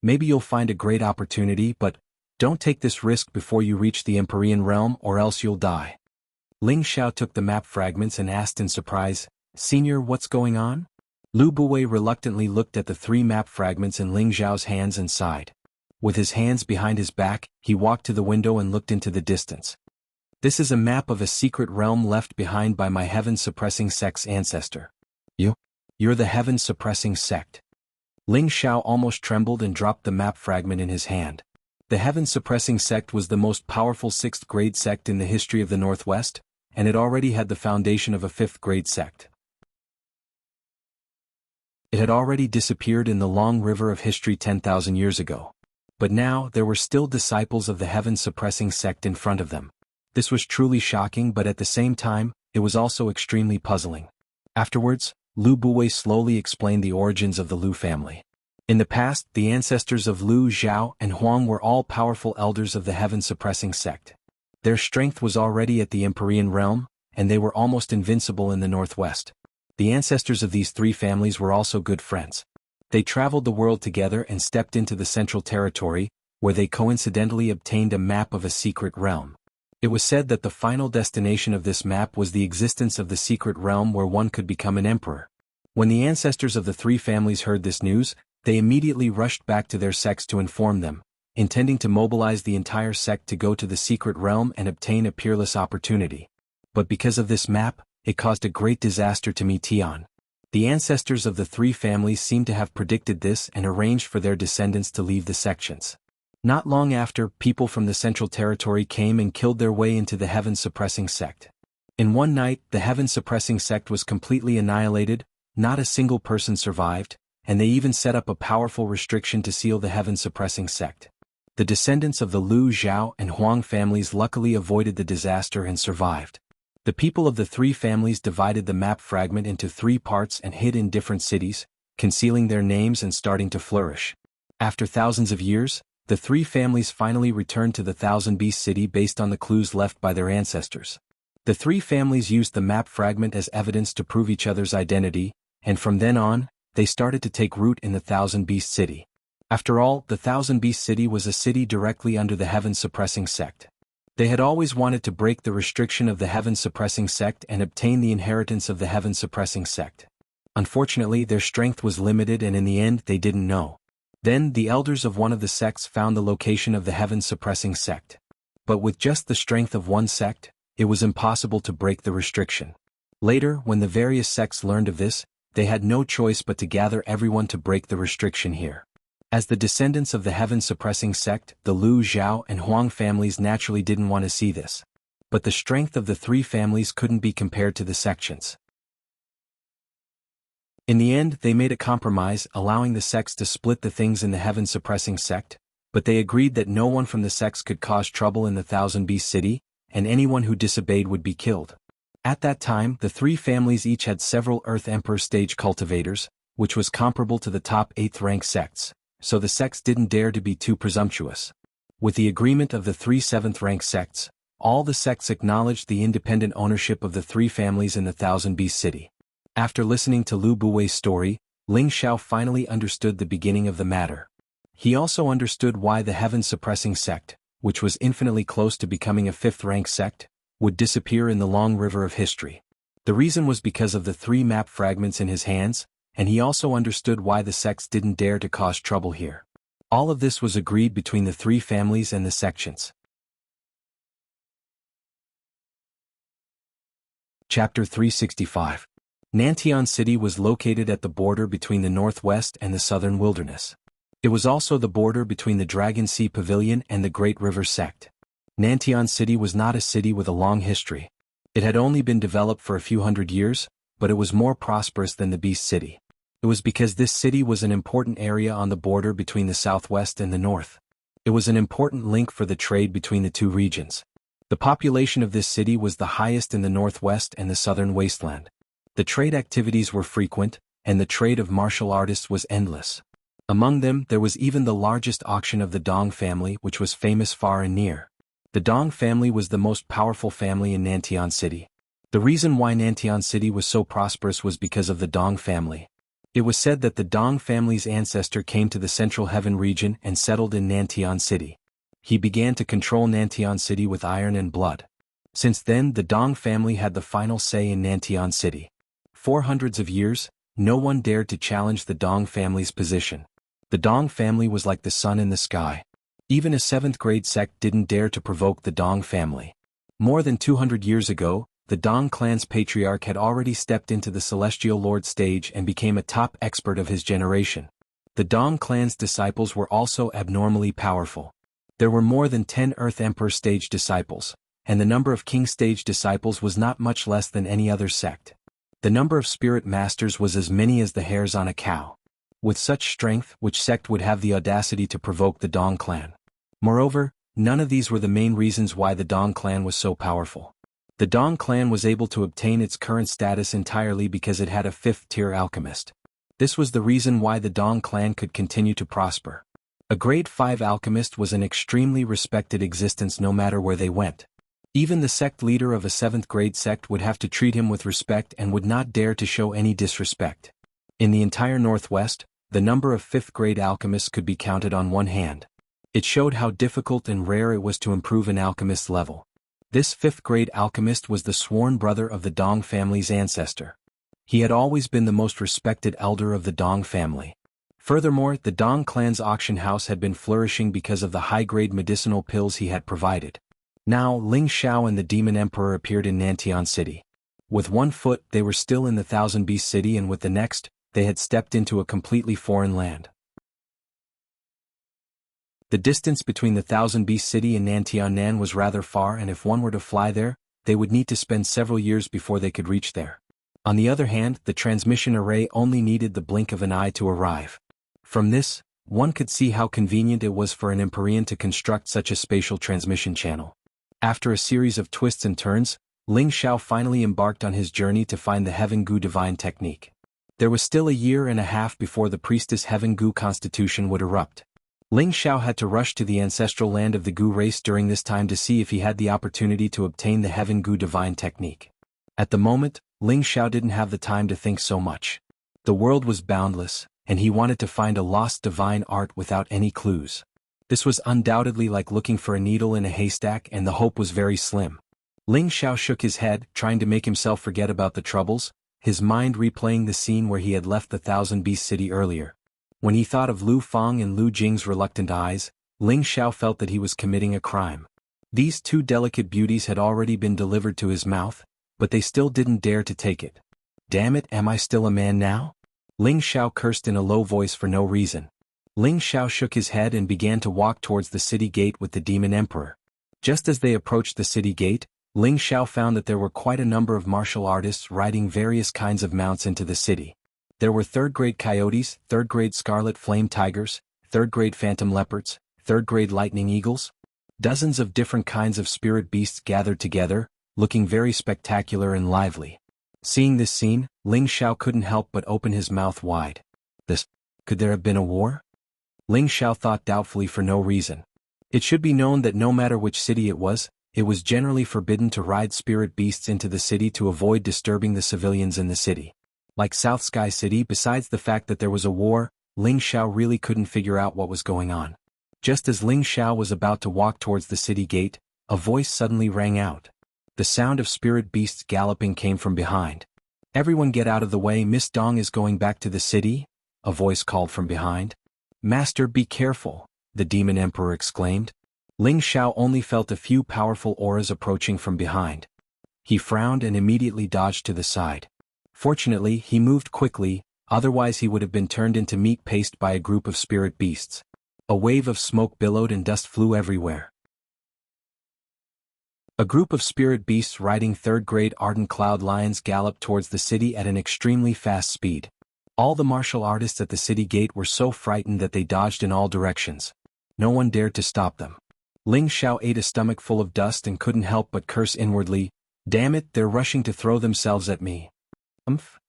Maybe you'll find a great opportunity, but don't take this risk before you reach the Empyrean realm or else you'll die." Ling Xiao took the map fragments and asked in surprise, "Senior, what's going on?" Lu Buwei reluctantly looked at the three map fragments in Ling Xiao's hands and sighed. With his hands behind his back, he walked to the window and looked into the distance. "This is a map of a secret realm left behind by my heaven-suppressing sect's ancestor." You're the heaven-suppressing sect." Ling Xiao almost trembled and dropped the map fragment in his hand. The heaven-suppressing sect was the most powerful sixth-grade sect in the history of the Northwest, and it already had the foundation of a fifth-grade sect. It had already disappeared in the long river of history 10,000 years ago. But now there were still disciples of the heaven-suppressing sect in front of them. This was truly shocking, but at the same time, it was also extremely puzzling. Afterwards, Lu Buwei slowly explained the origins of the Lu family. In the past, the ancestors of Lu, Zhao, and Huang were all powerful elders of the heaven-suppressing sect. Their strength was already at the Empyrean realm, and they were almost invincible in the Northwest. The ancestors of these three families were also good friends. They traveled the world together and stepped into the Central Territory, where they coincidentally obtained a map of a secret realm. It was said that the final destination of this map was the existence of the secret realm where one could become an emperor. When the ancestors of the three families heard this news, they immediately rushed back to their sects to inform them, intending to mobilize the entire sect to go to the secret realm and obtain a peerless opportunity. But because of this map, it caused a great disaster to Tian. The ancestors of the three families seem to have predicted this and arranged for their descendants to leave the sections. Not long after, people from the Central Territory came and killed their way into the heaven-suppressing sect. In one night, the heaven-suppressing sect was completely annihilated, not a single person survived, and they even set up a powerful restriction to seal the heaven-suppressing sect. The descendants of the Lu, Zhao, and Huang families luckily avoided the disaster and survived. The people of the three families divided the map fragment into three parts and hid in different cities, concealing their names and starting to flourish. After thousands of years, the three families finally returned to the Thousand Beast City based on the clues left by their ancestors. The three families used the map fragment as evidence to prove each other's identity, and from then on, they started to take root in the Thousand Beast City. After all, the Thousand Beast City was a city directly under the heaven-suppressing sect. They had always wanted to break the restriction of the heaven-suppressing sect and obtain the inheritance of the heaven-suppressing sect. Unfortunately, their strength was limited and in the end they didn't know. Then the elders of one of the sects found the location of the heaven-suppressing sect. But with just the strength of one sect, it was impossible to break the restriction. Later, when the various sects learned of this, they had no choice but to gather everyone to break the restriction here. As the descendants of the heaven-suppressing sect, the Lu, Zhao, and Huang families naturally didn't want to see this. But the strength of the three families couldn't be compared to the sections. In the end, they made a compromise, allowing the sects to split the things in the heaven-suppressing sect, but they agreed that no one from the sects could cause trouble in the Thousand Beast City, and anyone who disobeyed would be killed. At that time, the three families each had several Earth Emperor stage cultivators, which was comparable to the top 8th-rank sects, so the sects didn't dare to be too presumptuous. With the agreement of the three 7th-rank sects, all the sects acknowledged the independent ownership of the three families in the Thousand Beast City. After listening to Lu Buwei's story, Ling Xiao finally understood the beginning of the matter. He also understood why the heaven-suppressing sect, which was infinitely close to becoming a 5th-rank sect, would disappear in the long river of history. The reason was because of the 3 map fragments in his hands, and he also understood why the sects didn't dare to cause trouble here. All of this was agreed between the 3 families and the sections. Chapter 365. Nantian City was located at the border between the northwest and the southern wilderness. It was also the border between the Dragon Sea Pavilion and the Great River Sect. Nantian City was not a city with a long history. It had only been developed for a few hundred years, but it was more prosperous than the Beast City. It was because this city was an important area on the border between the southwest and the north. It was an important link for the trade between the 2 regions. The population of this city was the highest in the northwest and the southern wasteland. The trade activities were frequent, and the trade of martial artists was endless. Among them, there was even the largest auction of the Dong family, which was famous far and near. The Dong family was the most powerful family in Nantian City. The reason why Nantian City was so prosperous was because of the Dong family. It was said that the Dong family's ancestor came to the Central Heaven region and settled in Nantian City. He began to control Nantian City with iron and blood. Since then, the Dong family had the final say in Nantian City. For hundreds of years, no one dared to challenge the Dong family's position. The Dong family was like the sun in the sky. Even a 7th grade sect didn't dare to provoke the Dong family. More than 200 years ago, the Dong clan's patriarch had already stepped into the Celestial Lord stage and became a top expert of his generation. The Dong clan's disciples were also abnormally powerful. There were more than 10 Earth Emperor stage disciples, and the number of King stage disciples was not much less than any other sect. The number of spirit masters was as many as the hairs on a cow. With such strength, which sect would have the audacity to provoke the Dong clan? Moreover, none of these were the main reasons why the Dong clan was so powerful. The Dong clan was able to obtain its current status entirely because it had a 5th-tier alchemist. This was the reason why the Dong clan could continue to prosper. A grade 5 alchemist was an extremely respected existence no matter where they went. Even the sect leader of a 7th grade sect would have to treat him with respect and would not dare to show any disrespect. In the entire Northwest, the number of 5th grade alchemists could be counted on one hand. It showed how difficult and rare it was to improve an alchemist's level. This 5th grade alchemist was the sworn brother of the Dong family's ancestor. He had always been the most respected elder of the Dong family. Furthermore, the Dong clan's auction house had been flourishing because of the high-grade medicinal pills he had provided. Now, Ling Xiao and the Demon Emperor appeared in Nantian City. With one foot, they were still in the Thousand Beast City, and with the next, they had stepped into a completely foreign land. The distance between the Thousand Beast City and Nantian was rather far, and if one were to fly there, they would need to spend several years before they could reach there. On the other hand, the transmission array only needed the blink of an eye to arrive. From this, one could see how convenient it was for an Empyrean to construct such a spatial transmission channel. After a series of twists and turns, Ling Xiao finally embarked on his journey to find the Heaven Gu divine technique. There was still a year and a half before the priestess Heaven Gu constitution would erupt. Ling Xiao had to rush to the ancestral land of the Gu race during this time to see if he had the opportunity to obtain the Heaven Gu divine technique. At the moment, Ling Xiao didn't have the time to think so much. The world was boundless, and he wanted to find a lost divine art without any clues. This was undoubtedly like looking for a needle in a haystack, and the hope was very slim. Ling Xiao shook his head, trying to make himself forget about the troubles, his mind replaying the scene where he had left the Thousand Beast City earlier. When he thought of Lu Fang and Lu Jing's reluctant eyes, Ling Xiao felt that he was committing a crime. These 2 delicate beauties had already been delivered to his mouth, but they still didn't dare to take it. Damn it, am I still a man now? Ling Xiao cursed in a low voice for no reason. Ling Xiao shook his head and began to walk towards the city gate with the Demon Emperor. Just as they approached the city gate, Ling Xiao found that there were quite a number of martial artists riding various kinds of mounts into the city. There were 3rd-grade coyotes, 3rd-grade scarlet flame tigers, 3rd-grade phantom leopards, 3rd-grade lightning eagles. Dozens of different kinds of spirit beasts gathered together, looking very spectacular and lively. Seeing this scene, Ling Xiao couldn't help but open his mouth wide. Could there have been a war? Ling Xiao thought doubtfully for no reason. It should be known that no matter which city it was generally forbidden to ride spirit beasts into the city to avoid disturbing the civilians in the city. Like South Sky City, besides the fact that there was a war, Ling Xiao really couldn't figure out what was going on. Just as Ling Xiao was about to walk towards the city gate, a voice suddenly rang out. The sound of spirit beasts galloping came from behind. "Everyone get out of the way, Miss Dong is going back to the city," a voice called from behind. "Master, be careful," the demon emperor exclaimed. Ling Xiao only felt a few powerful auras approaching from behind. He frowned and immediately dodged to the side. Fortunately, he moved quickly, otherwise he would have been turned into meat paste by a group of spirit beasts. A wave of smoke billowed and dust flew everywhere. A group of spirit beasts riding third-grade ardent cloud lions galloped towards the city at an extremely fast speed. All the martial artists at the city gate were so frightened that they dodged in all directions. No one dared to stop them. Ling Xiao ate a stomach full of dust and couldn't help but curse inwardly, "Damn it, they're rushing to throw themselves at me.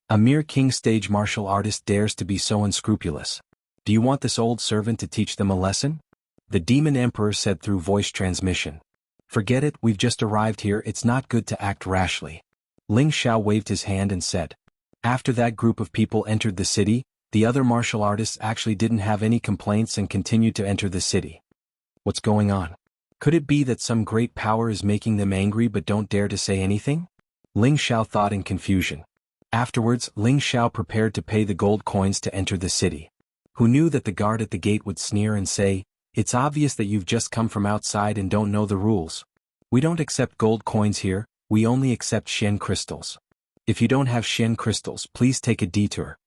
A mere king stage martial artist dares to be so unscrupulous. Do you want this old servant to teach them a lesson?" The demon emperor said through voice transmission. "Forget it, we've just arrived here, it's not good to act rashly." Ling Xiao waved his hand and said. After that group of people entered the city, the other martial artists actually didn't have any complaints and continued to enter the city. What's going on? Could it be that some great power is making them angry but don't dare to say anything? Ling Xiao thought in confusion. Afterwards, Ling Xiao prepared to pay the gold coins to enter the city. Who knew that the guard at the gate would sneer and say, "It's obvious that you've just come from outside and don't know the rules. We don't accept gold coins here, we only accept Shen crystals. If you don't have Shen crystals, please take a detour."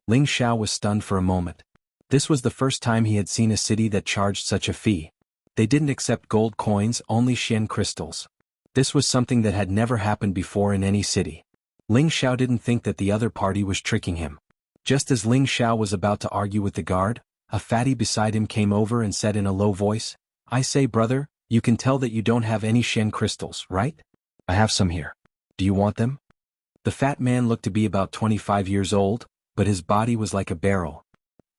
Ling Xiao was stunned for a moment. This was the first time he had seen a city that charged such a fee. They didn't accept gold coins, only Shen crystals. This was something that had never happened before in any city. Ling Xiao didn't think that the other party was tricking him. Just as Ling Xiao was about to argue with the guard, a fatty beside him came over and said in a low voice, "I say, brother, you can tell that you don't have any Shen crystals, right? I have some here. Do you want them?" The fat man looked to be about 25 years old, but his body was like a barrel.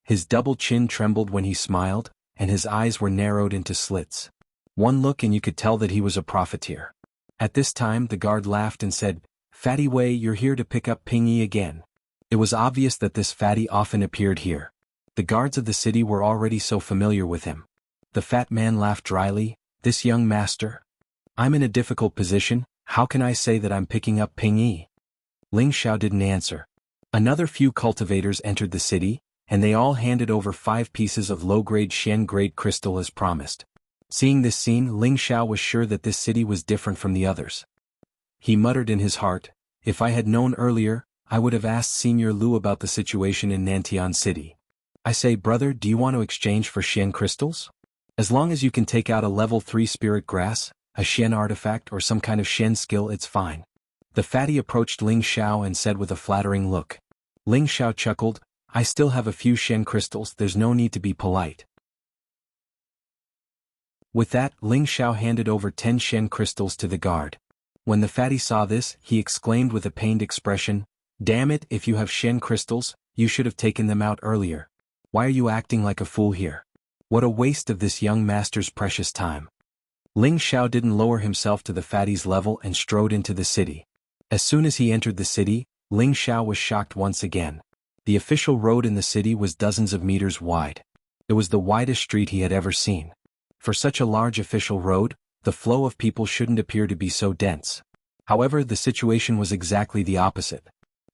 His double chin trembled when he smiled, and his eyes were narrowed into slits. One look and you could tell that he was a profiteer. At this time the guard laughed and said, "Fatty Wei, you're here to pick up Pingyi again." It was obvious that this fatty often appeared here. The guards of the city were already so familiar with him. The fat man laughed dryly, "This young master? I'm in a difficult position, how can I say that I'm picking up Pingyi?" Ling Xiao didn't answer. Another few cultivators entered the city, and they all handed over 5 pieces of low-grade Shen-grade crystal as promised. Seeing this scene, Ling Xiao was sure that this city was different from the others. He muttered in his heart, "If I had known earlier, I would have asked Senior Lu about the situation in Nantian City. I say, brother, do you want to exchange for Shen crystals? As long as you can take out a level 3 spirit grass, a Shen artifact or some kind of Shen skill, it's fine." The fatty approached Ling Xiao and said with a flattering look. Ling Xiao chuckled, "I still have a few Shen crystals, there's no need to be polite." With that, Ling Xiao handed over 10 Shen crystals to the guard. When the fatty saw this, he exclaimed with a pained expression, "Damn it, if you have Shen crystals, you should have taken them out earlier. Why are you acting like a fool here? What a waste of this young master's precious time." Ling Xiao didn't lower himself to the fatty's level and strode into the city. As soon as he entered the city, Ling Xiao was shocked once again. The official road in the city was dozens of meters wide. It was the widest street he had ever seen. For such a large official road, the flow of people shouldn't appear to be so dense. However, the situation was exactly the opposite.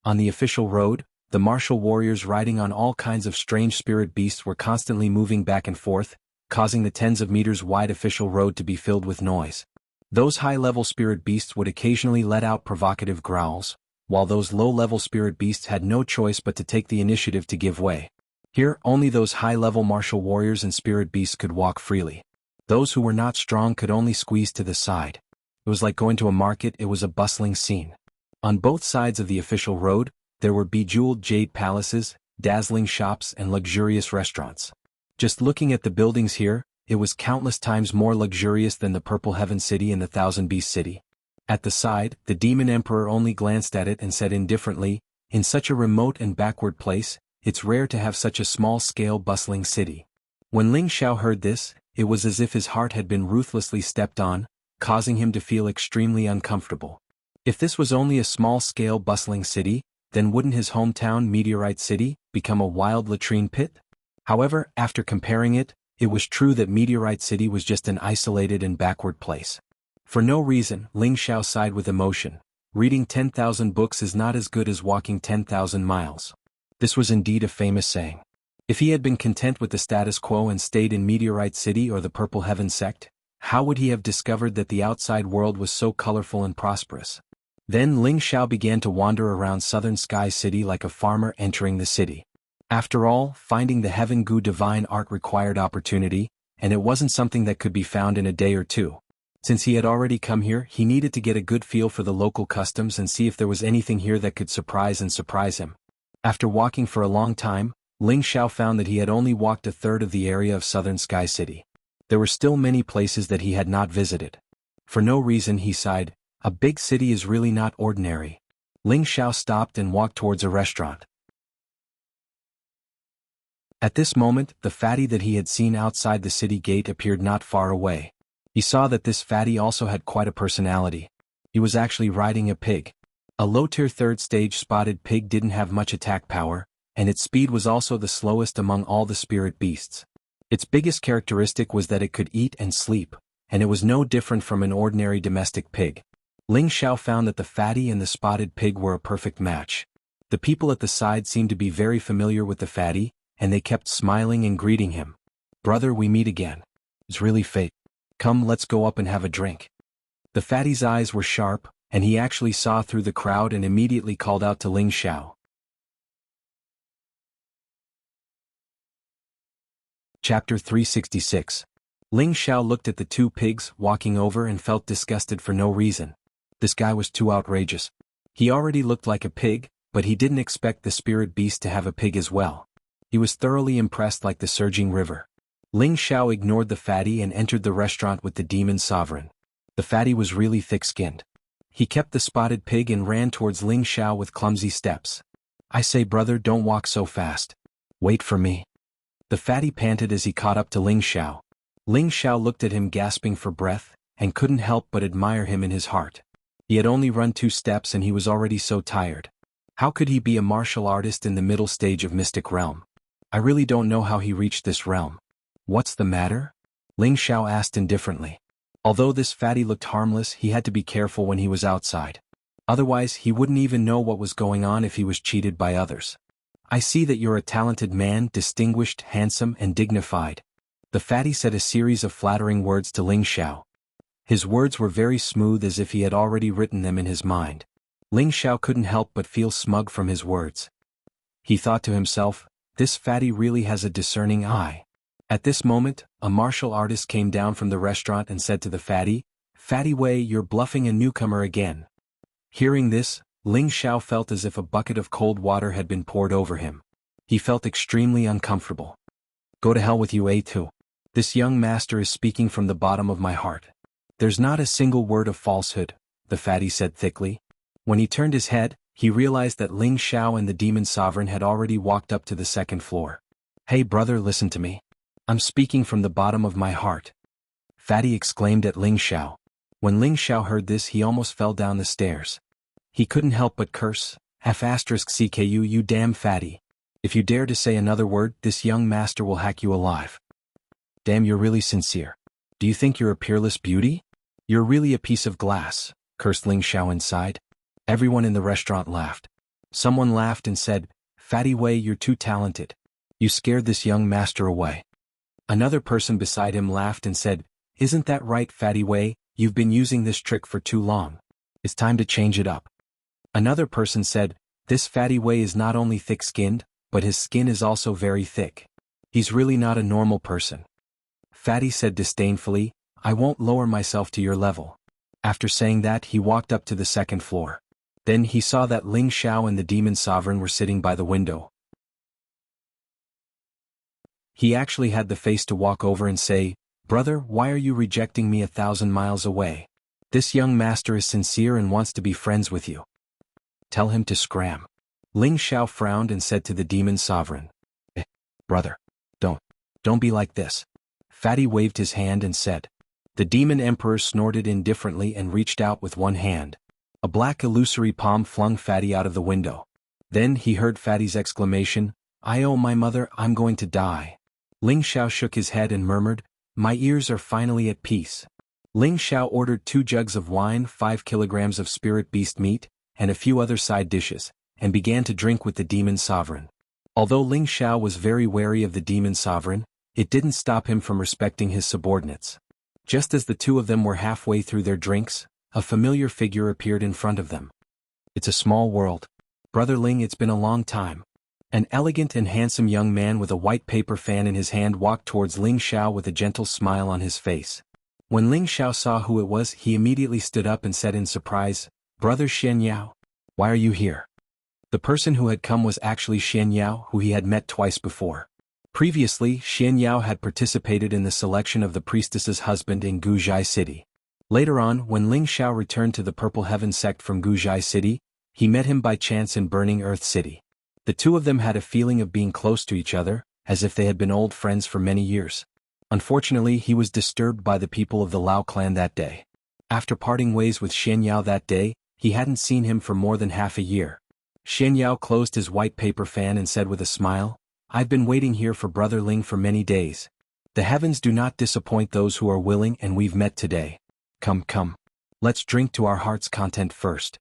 On the official road, the martial warriors riding on all kinds of strange spirit beasts were constantly moving back and forth, causing the tens of meters wide official road to be filled with noise. Those high-level spirit beasts would occasionally let out provocative growls, while those low-level spirit beasts had no choice but to take the initiative to give way. Here, only those high-level martial warriors and spirit beasts could walk freely. Those who were not strong could only squeeze to the side. It was like going to a market, it was a bustling scene. On both sides of the official road, there were bejeweled jade palaces, dazzling shops and luxurious restaurants. Just looking at the buildings here, it was countless times more luxurious than the Purple Heaven City and the Thousand Beast City. At the side, the Demon Emperor only glanced at it and said indifferently, "In such a remote and backward place, it's rare to have such a small-scale bustling city." When Ling Xiao heard this, it was as if his heart had been ruthlessly stepped on, causing him to feel extremely uncomfortable. If this was only a small-scale bustling city, then wouldn't his hometown Meteorite City become a wild latrine pit? However, after comparing it, it was true that Meteorite City was just an isolated and backward place. For no reason, Ling Xiao sighed with emotion. Reading 10,000 books is not as good as walking 10,000 miles. This was indeed a famous saying. If he had been content with the status quo and stayed in Meteorite City or the Purple Heaven sect, how would he have discovered that the outside world was so colorful and prosperous? Then Ling Xiao began to wander around Southern Sky City like a farmer entering the city. After all, finding the Heaven Gu divine art required opportunity, and it wasn't something that could be found in a day or two. Since he had already come here, he needed to get a good feel for the local customs and see if there was anything here that could surprise him. After walking for a long time, Ling Xiao found that he had only walked a third of the area of Southern Sky City. There were still many places that he had not visited. For no reason, he sighed, a big city is really not ordinary. Ling Xiao stopped and walked towards a restaurant. At this moment, the fatty that he had seen outside the city gate appeared not far away. He saw that this fatty also had quite a personality. He was actually riding a pig. A low-tier third-stage spotted pig didn't have much attack power, and its speed was also the slowest among all the spirit beasts. Its biggest characteristic was that it could eat and sleep, and it was no different from an ordinary domestic pig. Ling Xiao found that the fatty and the spotted pig were a perfect match. The people at the side seemed to be very familiar with the fatty, and they kept smiling and greeting him. "Brother, we meet again. It's really fate. Come, let's go up and have a drink." The fatty's eyes were sharp, and he actually saw through the crowd and immediately called out to Ling Xiao. Chapter 366. Ling Xiao looked at the two pigs walking over and felt disgusted for no reason. This guy was too outrageous. He already looked like a pig, but he didn't expect the spirit beast to have a pig as well. He was thoroughly impressed like the surging river. Ling Xiao ignored the fatty and entered the restaurant with the demon sovereign. The fatty was really thick-skinned. He kept the spotted pig and ran towards Ling Xiao with clumsy steps. "I say, brother, don't walk so fast. Wait for me." The fatty panted as he caught up to Ling Xiao. Ling Xiao looked at him gasping for breath, and couldn't help but admire him in his heart. He had only run 2 steps and he was already so tired. How could he be a martial artist in the middle stage of Mystic Realm? I really don't know how he reached this realm. "What's the matter?" Ling Xiao asked indifferently. Although this fatty looked harmless, he had to be careful when he was outside. Otherwise, he wouldn't even know what was going on if he was cheated by others. "I see that you're a talented man, distinguished, handsome, and dignified." The fatty said a series of flattering words to Ling Xiao. His words were very smooth as if he had already written them in his mind. Ling Xiao couldn't help but feel smug from his words. He thought to himself, this fatty really has a discerning eye. At this moment, a martial artist came down from the restaurant and said to the fatty, "Fatty Wei, you're bluffing a newcomer again." Hearing this, Ling Xiao felt as if a bucket of cold water had been poured over him. He felt extremely uncomfortable. "Go to hell with you, A2. This young master is speaking from the bottom of my heart. There's not a single word of falsehood," the fatty said thickly. When he turned his head, he realized that Ling Xiao and the demon sovereign had already walked up to the second floor. "Hey brother, listen to me. I'm speaking from the bottom of my heart," fatty exclaimed at Ling Xiao. When Ling Xiao heard this, he almost fell down the stairs. He couldn't help but curse, "CKU, you damn fatty. If you dare to say another word, this young master will hack you alive." "Damn, you're really sincere. Do you think you're a peerless beauty? You're really a piece of glass," cursed Ling Xiao inside. Everyone in the restaurant laughed. Someone laughed and said, "Fatty Wei, you're too talented. You scared this young master away." Another person beside him laughed and said, "Isn't that right, Fatty Wei? You've been using this trick for too long. It's time to change it up." Another person said, "This Fatty Wei is not only thick-skinned, but his skin is also very thick. He's really not a normal person." Fatty said disdainfully, "I won't lower myself to your level." After saying that, he walked up to the second floor. Then he saw that Ling Xiao and the demon sovereign were sitting by the window. He actually had the face to walk over and say, "Brother, why are you rejecting me 1,000 miles away? This young master is sincere and wants to be friends with you. Tell him to scram." Ling Xiao frowned and said to the demon sovereign, "Brother, don't be like this." Fatty waved his hand and said. The demon emperor snorted indifferently and reached out with one hand. A black illusory palm flung Fatty out of the window. Then he heard Fatty's exclamation, "Oh my mother, I'm going to die." Ling Xiao shook his head and murmured, "My ears are finally at peace." Ling Xiao ordered 2 jugs of wine, 5 kilograms of spirit beast meat, and a few other side dishes, and began to drink with the demon sovereign. Although Ling Xiao was very wary of the demon sovereign, it didn't stop him from respecting his subordinates. Just as the two of them were halfway through their drinks, a familiar figure appeared in front of them. "It's a small world. Brother Ling, it's been a long time." An elegant and handsome young man with a white paper fan in his hand walked towards Ling Xiao with a gentle smile on his face. When Ling Xiao saw who it was, he immediately stood up and said in surprise, "Brother Xian Yao, why are you here?" The person who had come was actually Xian Yao, who he had met twice before. Previously, Xian Yao had participated in the selection of the priestess's husband in Guzhai City. Later on, when Ling Xiao returned to the Purple Heaven sect from Guzhai City, he met him by chance in Burning Earth City. The two of them had a feeling of being close to each other, as if they had been old friends for many years. Unfortunately, he was disturbed by the people of the Lao clan that day. After parting ways with Xian Yao that day, he hadn't seen him for more than half a year. Xian Yao closed his white paper fan and said with a smile, "I've been waiting here for Brother Ling for many days. The heavens do not disappoint those who are willing, and we've met today. Come. Let's drink to our heart's content first."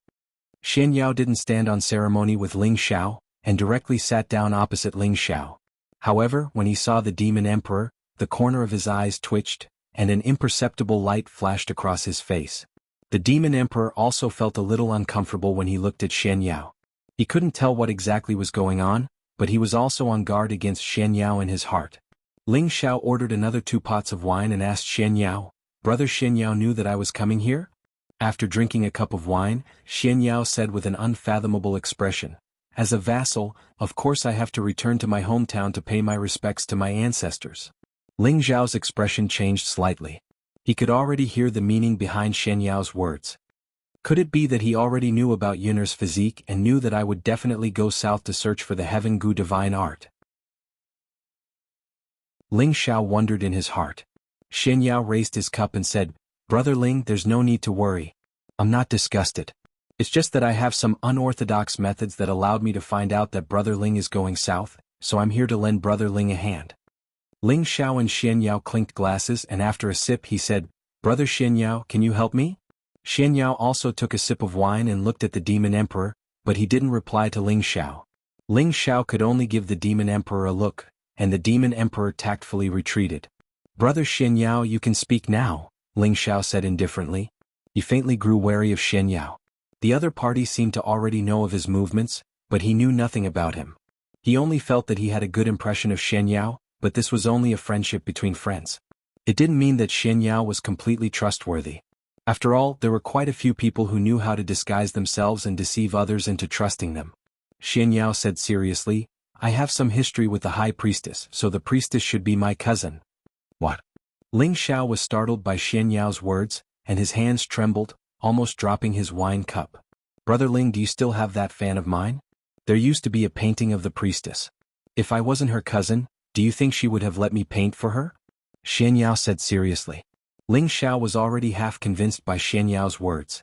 Xian Yao didn't stand on ceremony with Ling Xiao, and directly sat down opposite Ling Xiao. However, when he saw the demon emperor, the corner of his eyes twitched, and an imperceptible light flashed across his face. The demon emperor also felt a little uncomfortable when he looked at Xian Yao. He couldn't tell what exactly was going on, but he was also on guard against Xian Yao in his heart. Ling Xiao ordered another 2 pots of wine and asked Xian Yao, "Brother Xian Yao knew that I was coming here?" After drinking a cup of wine, Xian Yao said with an unfathomable expression, "As a vassal, of course I have to return to my hometown to pay my respects to my ancestors." Ling Xiao's expression changed slightly. He could already hear the meaning behind Xian Yao's words. Could it be that he already knew about Yunner's physique and knew that I would definitely go south to search for the Heaven Gu divine art? Ling Xiao wondered in his heart. Xian Yao raised his cup and said, "Brother Ling, there's no need to worry. I'm not disgusted. It's just that I have some unorthodox methods that allowed me to find out that Brother Ling is going south, so I'm here to lend Brother Ling a hand." Ling Xiao and Xian Yao clinked glasses, and after a sip he said, "Brother Xian Yao, can you help me?" Xian Yao also took a sip of wine and looked at the demon emperor, but he didn't reply to Ling Xiao. Ling Xiao could only give the demon emperor a look, and the demon emperor tactfully retreated. "Brother Xian Yao, you can speak now," Ling Xiao said indifferently. He faintly grew wary of Xian Yao. The other party seemed to already know of his movements, but he knew nothing about him. He only felt that he had a good impression of Xian Yao, but this was only a friendship between friends. It didn't mean that Xian Yao was completely trustworthy. After all, there were quite a few people who knew how to disguise themselves and deceive others into trusting them. Xian Yao said seriously, "I have some history with the high priestess, so the priestess should be my cousin." "What?" Ling Xiao was startled by Xian Yao's words, and his hands trembled, almost dropping his wine cup. "Brother Ling, do you still have that fan of mine? There used to be a painting of the priestess. If I wasn't her cousin, do you think she would have let me paint for her?" Xian Yao said seriously. Ling Xiao was already half convinced by Xian Yao's words.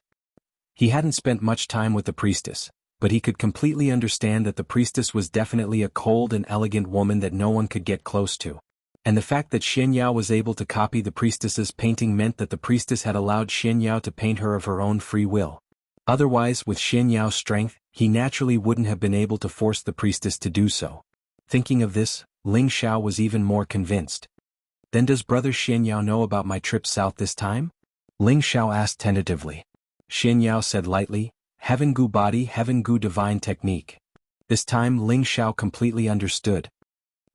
He hadn't spent much time with the priestess, but he could completely understand that the priestess was definitely a cold and elegant woman that no one could get close to. And the fact that Xian Yao was able to copy the priestess's painting meant that the priestess had allowed Xian Yao to paint her of her own free will. Otherwise, with Xian Yao's strength, he naturally wouldn't have been able to force the priestess to do so. Thinking of this, Ling Xiao was even more convinced. "Then does Brother Xian Yao know about my trip south this time?" Ling Xiao asked tentatively. Xian Yao said lightly, "Heaven Gu body, Heaven Gu divine technique." This time Ling Xiao completely understood.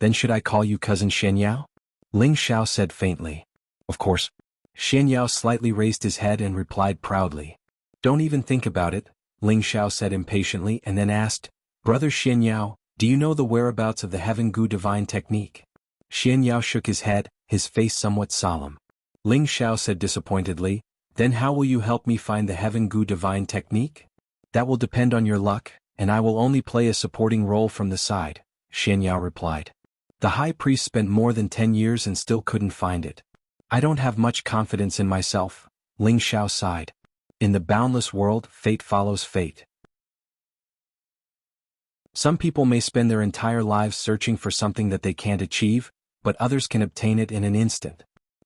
"Then should I call you Cousin Xian Yao?" Ling Xiao said faintly. "Of course." Xian Yao slightly raised his head and replied proudly. "Don't even think about it," Ling Xiao said impatiently and then asked, "Brother Xian Yao, do you know the whereabouts of the Heaven Gu divine technique?" Xian Yao shook his head, his face somewhat solemn. Ling Xiao said disappointedly, "Then how will you help me find the Heaven Gu divine technique?" "That will depend on your luck, and I will only play a supporting role from the side," Xian Yao replied. The high priest spent more than 10 years and still couldn't find it. "I don't have much confidence in myself," Ling Xiao sighed. In the boundless world, fate follows fate. Some people may spend their entire lives searching for something that they can't achieve, but others can obtain it in an instant.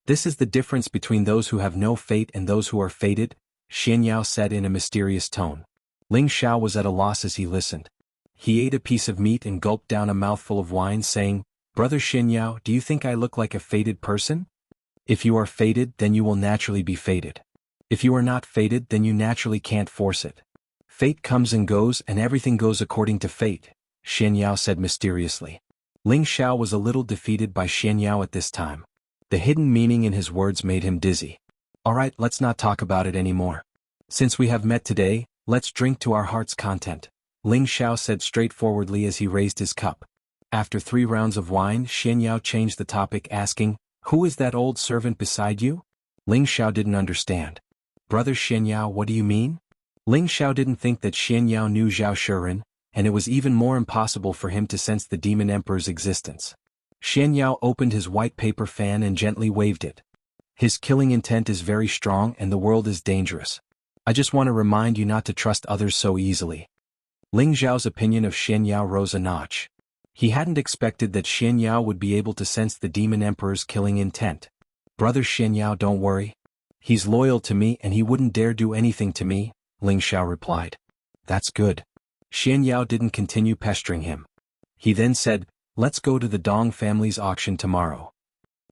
This is the difference between those who have no fate and those who are fated, Xianyao said in a mysterious tone. Ling Xiao was at a loss as he listened. He ate a piece of meat and gulped down a mouthful of wine, saying, "Brother Xianyao, do you think I look like a fated person? If you are fated, then you will naturally be fated. If you are not fated, then you naturally can't force it. Fate comes and goes and everything goes according to fate," Xianyao said mysteriously. Ling Xiao was a little defeated by Xianyao at this time. The hidden meaning in his words made him dizzy. "Alright, let's not talk about it anymore. Since we have met today, let's drink to our heart's content," Ling Xiao said straightforwardly as he raised his cup. After 3 rounds of wine, Xianyao changed the topic, asking, "Who is that old servant beside you?" Ling Xiao didn't understand. "Brother Xianyao, what do you mean?" Ling Xiao didn't think that Xianyao knew Zhao Shiren, and it was even more impossible for him to sense the demon emperor's existence. Xianyao opened his white paper fan and gently waved it. "His killing intent is very strong and the world is dangerous. I just want to remind you not to trust others so easily." Ling Zhao's opinion of Xianyao rose a notch. He hadn't expected that Xianyao would be able to sense the demon emperor's killing intent. "Brother Xianyao, don't worry. He's loyal to me and he wouldn't dare do anything to me," Ling Xiao replied. "That's good." Xianyao didn't continue pestering him. He then said, "Let's go to the Dong family's auction tomorrow."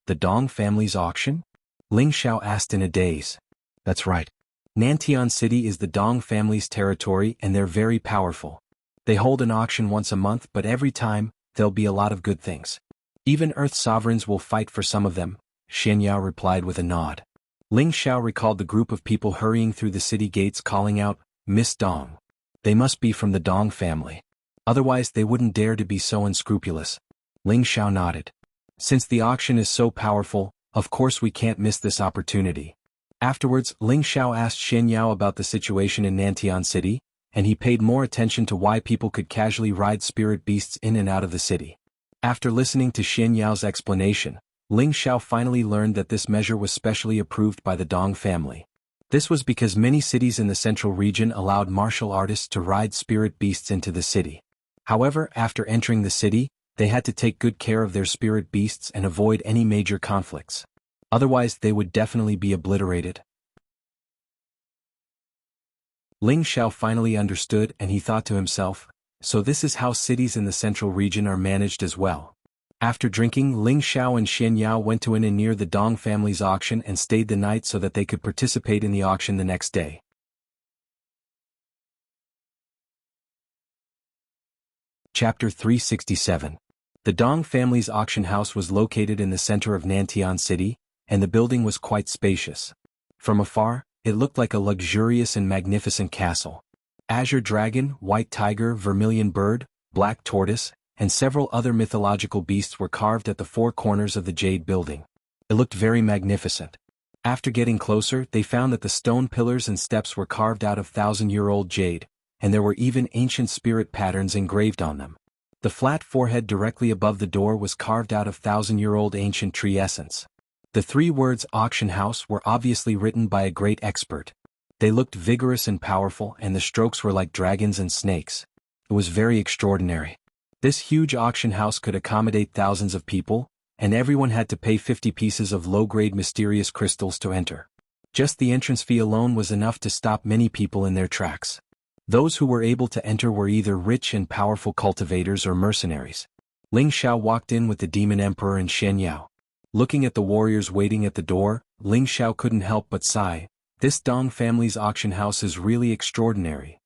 "The Dong family's auction?" Ling Xiao asked in a daze. "That's right. Nantian City is the Dong family's territory and they're very powerful. They hold an auction once a month, but every time, there'll be a lot of good things. Even Earth sovereigns will fight for some of them," Xianyao replied with a nod. Ling Xiao recalled the group of people hurrying through the city gates calling out, "Miss Dong. They must be from the Dong family. Otherwise they wouldn't dare to be so unscrupulous." Ling Xiao nodded. "Since the auction is so powerful, of course we can't miss this opportunity." Afterwards, Ling Xiao asked Xianyao about the situation in Nantian City, and he paid more attention to why people could casually ride spirit beasts in and out of the city. After listening to Xianyao's explanation, Ling Xiao finally learned that this measure was specially approved by the Dong family. This was because many cities in the central region allowed martial artists to ride spirit beasts into the city. However, after entering the city, they had to take good care of their spirit beasts and avoid any major conflicts. Otherwise they would definitely be obliterated. Ling Xiao finally understood and he thought to himself, so this is how cities in the central region are managed as well. After drinking, Ling Xiao and Xianyao went to an inn near the Dong family's auction and stayed the night so that they could participate in the auction the next day. Chapter 367. The Dong family's auction house was located in the center of Nantian City, and the building was quite spacious. From afar, it looked like a luxurious and magnificent castle. Azure dragon, white tiger, vermilion bird, black tortoise, and several other mythological beasts were carved at the 4 corners of the jade building. It looked very magnificent. After getting closer, they found that the stone pillars and steps were carved out of 1,000-year-old jade, and there were even ancient spirit patterns engraved on them. The flat forehead directly above the door was carved out of 1,000-year-old ancient tree essence. The 3 words auction house were obviously written by a great expert. They looked vigorous and powerful, and the strokes were like dragons and snakes. It was very extraordinary. This huge auction house could accommodate thousands of people, and everyone had to pay 50 pieces of low-grade mysterious crystals to enter. Just the entrance fee alone was enough to stop many people in their tracks. Those who were able to enter were either rich and powerful cultivators or mercenaries. Ling Xiao walked in with the Demon Emperor and Xianyao. Looking at the warriors waiting at the door, Ling Xiao couldn't help but sigh. This Dong family's auction house is really extraordinary.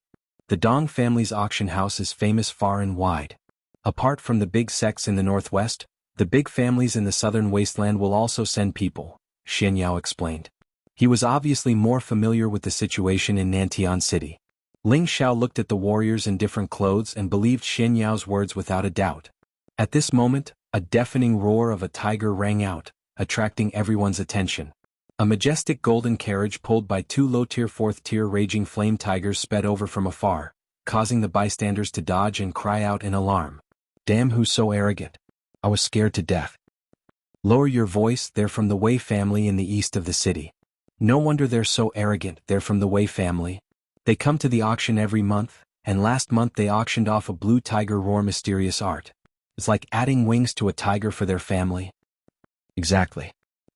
The Dong family's auction house is famous far and wide. Apart from the big sects in the northwest, the big families in the southern wasteland will also send people, Xianyao explained. He was obviously more familiar with the situation in Nantian City. Ling Xiao looked at the warriors in different clothes and believed Xianyao's words without a doubt. At this moment, a deafening roar of a tiger rang out, attracting everyone's attention. A majestic golden carriage pulled by 2 low-tier 4th-tier raging flame tigers sped over from afar, causing the bystanders to dodge and cry out in alarm. "Damn, who's so arrogant? I was scared to death." "Lower your voice, they're from the Wei family in the east of the city." "No wonder they're so arrogant, they're from the Wei family. They come to the auction every month, and last month they auctioned off a blue tiger roar mysterious art. It's like adding wings to a tiger for their family." "Exactly.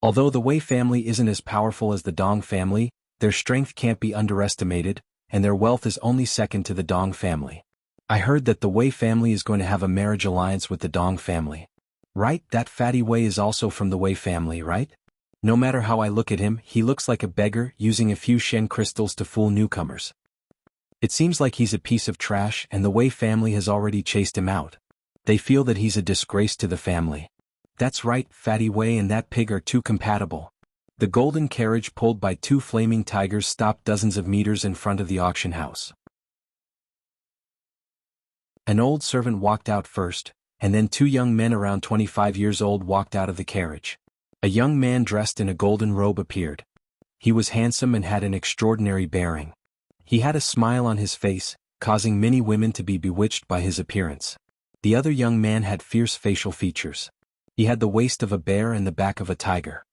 Although the Wei family isn't as powerful as the Dong family, their strength can't be underestimated, and their wealth is only second to the Dong family. I heard that the Wei family is going to have a marriage alliance with the Dong family. Right, that fatty Wei is also from the Wei family, right? No matter how I look at him, he looks like a beggar using a few Shen crystals to fool newcomers. It seems like he's a piece of trash and the Wei family has already chased him out. They feel that he's a disgrace to the family. That's right, Fatty Wei and that pig are too compatible. The golden carriage pulled by two flaming tigers stopped dozens of meters in front of the auction house. An old servant walked out first, and then two young men around 25 years old walked out of the carriage. A young man dressed in a golden robe appeared. He was handsome and had an extraordinary bearing. He had a smile on his face, causing many women to be bewitched by his appearance. The other young man had fierce facial features. He had the waist of a bear and the back of a tiger.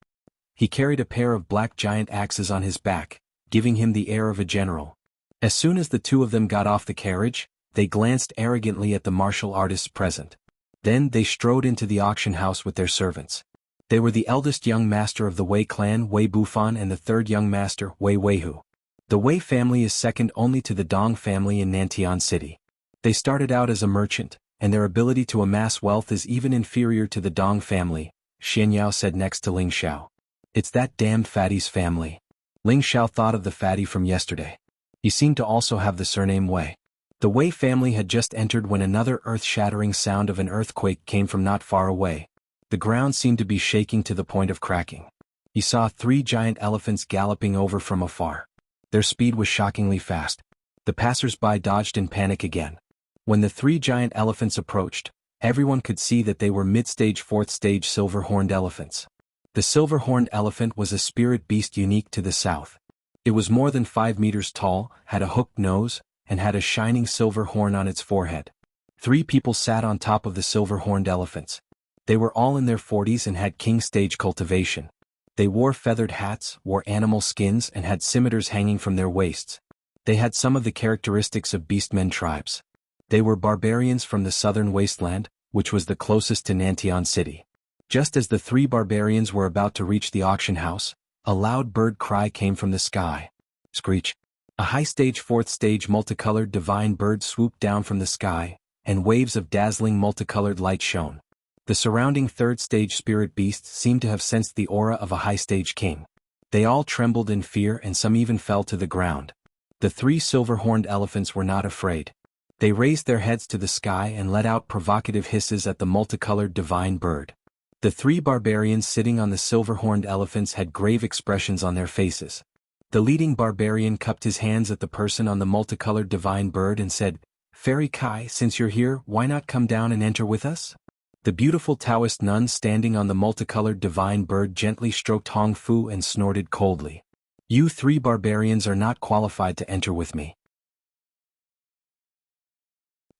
He carried a pair of black giant axes on his back, giving him the air of a general. As soon as the two of them got off the carriage, they glanced arrogantly at the martial artists present. Then they strode into the auction house with their servants. They were the eldest young master of the Wei clan, Wei Bufan, and the third young master, Wei Weihu. The Wei family is second only to the Dong family in Nantian City. They started out as a merchant, and their ability to amass wealth is even inferior to the Dong family, Xian Yao said next to Ling Xiao. It's that damned fatty's family. Ling Xiao thought of the fatty from yesterday. He seemed to also have the surname Wei. The Wei family had just entered when another earth-shattering sound of an earthquake came from not far away. The ground seemed to be shaking to the point of cracking. He saw three giant elephants galloping over from afar. Their speed was shockingly fast. The passers-by dodged in panic again. When the three giant elephants approached, everyone could see that they were mid-stage fourth-stage silver-horned elephants. The silver-horned elephant was a spirit beast unique to the south. It was more than 5 meters tall, had a hooked nose, and had a shining silver horn on its forehead. 3 people sat on top of the silver-horned elephants. They were all in their 40s and had king-stage cultivation. They wore feathered hats, wore animal skins, and had scimitars hanging from their waists. They had some of the characteristics of beastmen tribes. They were barbarians from the southern wasteland, which was the closest to Nantian City. Just as the 3 barbarians were about to reach the auction house, a loud bird cry came from the sky. Screech. A high-stage fourth-stage multicolored divine bird swooped down from the sky, and waves of dazzling multicolored light shone. The surrounding third-stage spirit beasts seemed to have sensed the aura of a high-stage king. They all trembled in fear and some even fell to the ground. The 3 silver-horned elephants were not afraid. They raised their heads to the sky and let out provocative hisses at the multicolored divine bird. The 3 barbarians sitting on the silver-horned elephants had grave expressions on their faces. The leading barbarian cupped his hands at the person on the multicolored divine bird and said, "Fairy Kai, since you're here, why not come down and enter with us?" The beautiful Taoist nun standing on the multicolored divine bird gently stroked Hong Fu and snorted coldly. "You 3 barbarians are not qualified to enter with me.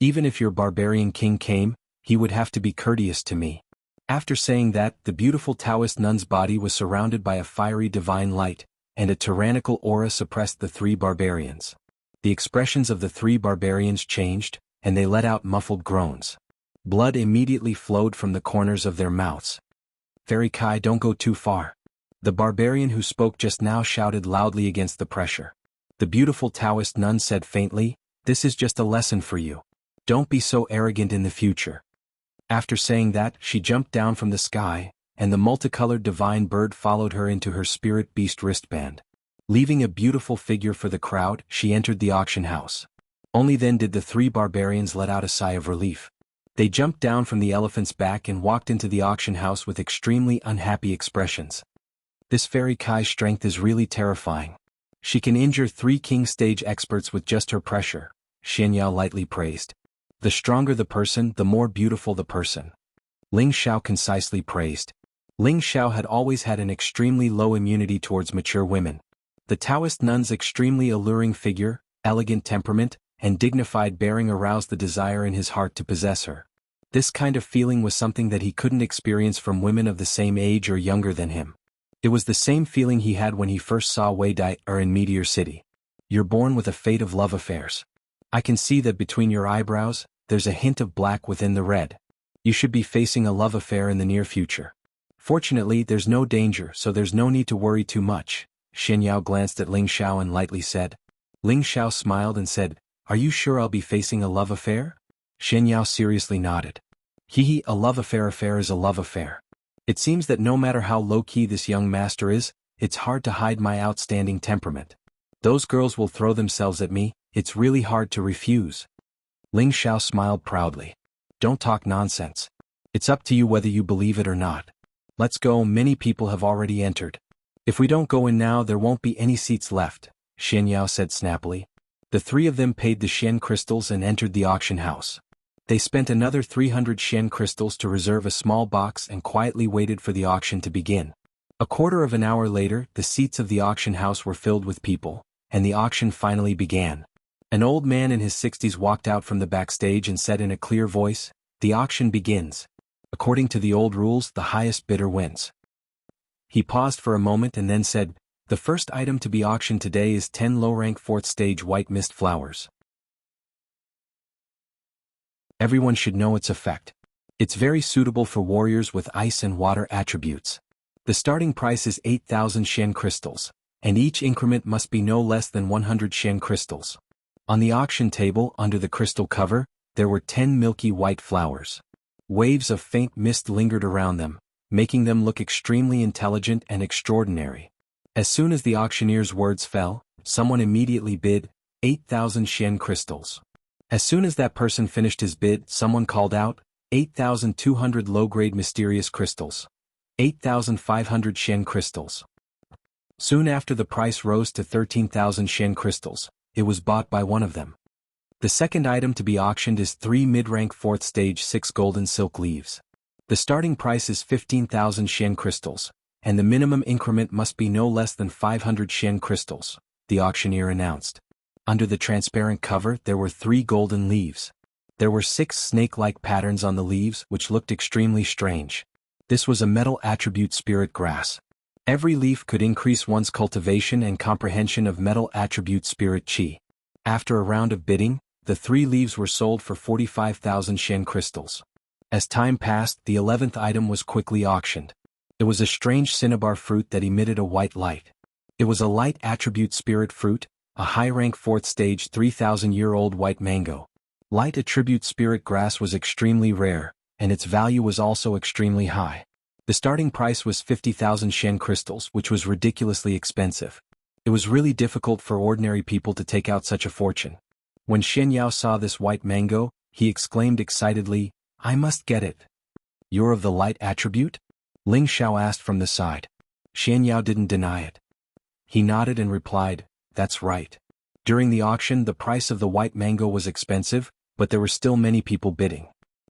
Even if your barbarian king came, he would have to be courteous to me." After saying that, the beautiful Taoist nun's body was surrounded by a fiery divine light, and a tyrannical aura suppressed the 3 barbarians. The expressions of the 3 barbarians changed, and they let out muffled groans. Blood immediately flowed from the corners of their mouths. "Fairy Kai, don't go too far." The barbarian who spoke just now shouted loudly against the pressure. The beautiful Taoist nun said faintly, "This is just a lesson for you. Don't be so arrogant in the future." After saying that, she jumped down from the sky, and the multicolored divine bird followed her into her spirit beast wristband. Leaving a beautiful figure for the crowd, she entered the auction house. Only then did the 3 barbarians let out a sigh of relief. They jumped down from the elephant's back and walked into the auction house with extremely unhappy expressions. "This Fairy Kai's strength is really terrifying. She can injure 3 king-stage experts with just her pressure," Xian Yao lightly praised. "The stronger the person, the more beautiful the person," Ling Xiao concisely praised. Ling Xiao had always had an extremely low immunity towards mature women. The Taoist nun's extremely alluring figure, elegant temperament, and dignified bearing aroused the desire in his heart to possess her. This kind of feeling was something that he couldn't experience from women of the same age or younger than him. It was the same feeling he had when he first saw Wei Dai in Meteor City. "You're born with a fate of love affairs. I can see that between your eyebrows, there's a hint of black within the red. You should be facing a love affair in the near future." Fortunately, there's no danger, so there's no need to worry too much. Xian Yao glanced at Ling Xiao and lightly said. Ling Xiao smiled and said, "Are you sure I'll be facing a love affair?" Xian Yao seriously nodded. Hee, a love affair is a love affair. It seems that no matter how low-key this young master is, it's hard to hide my outstanding temperament. Those girls will throw themselves at me, it's really hard to refuse. Ling Xiao smiled proudly. Don't talk nonsense. It's up to you whether you believe it or not. Let's go, many people have already entered. If we don't go in now, there won't be any seats left, Xian Yao said snappily. The three of them paid the Shen crystals and entered the auction house. They spent another 300 Shen crystals to reserve a small box and quietly waited for the auction to begin. A quarter of an hour later, the seats of the auction house were filled with people, and the auction finally began. An old man in his 60s walked out from the backstage and said in a clear voice, "The auction begins. According to the old rules, the highest bidder wins." He paused for a moment and then said, "The first item to be auctioned today is 10 low-rank 4th stage white mist flowers. Everyone should know its effect. It's very suitable for warriors with ice and water attributes. The starting price is 8,000 Shen crystals, and each increment must be no less than 100 Shen crystals." On the auction table, under the crystal cover, there were 10 milky white flowers. Waves of faint mist lingered around them, making them look extremely intelligent and extraordinary. As soon as the auctioneer's words fell, someone immediately bid 8,000 Shen crystals. As soon as that person finished his bid, someone called out, 8,200 low-grade mysterious crystals. 8,500 Shen crystals. Soon after, the price rose to 13,000 Shen crystals. It was bought by one of them. The second item to be auctioned is 3 mid-rank 4th stage 6 golden silk leaves. The starting price is 15,000 Shen crystals, and the minimum increment must be no less than 500 Shen crystals, the auctioneer announced. Under the transparent cover, there were 3 golden leaves. There were 6 snake-like patterns on the leaves, which looked extremely strange. This was a metal attribute spirit grass. Every leaf could increase one's cultivation and comprehension of metal attribute spirit chi. After a round of bidding, the 3 leaves were sold for 45,000 Shen crystals. As time passed, the 11th item was quickly auctioned. It was a strange cinnabar fruit that emitted a white light. It was a light attribute spirit fruit, a high-rank 4th stage 3,000-year-old white mango. Light attribute spirit grass was extremely rare, and its value was also extremely high. The starting price was 50,000 Shen crystals, which was ridiculously expensive. It was really difficult for ordinary people to take out such a fortune. When Xian Yao saw this white mango, he exclaimed excitedly, "I must get it." "You're of the light attribute?" Ling Xiao asked from the side. Xian Yao didn't deny it. He nodded and replied, "That's right." During the auction, the price of the white mango was expensive, but there were still many people bidding.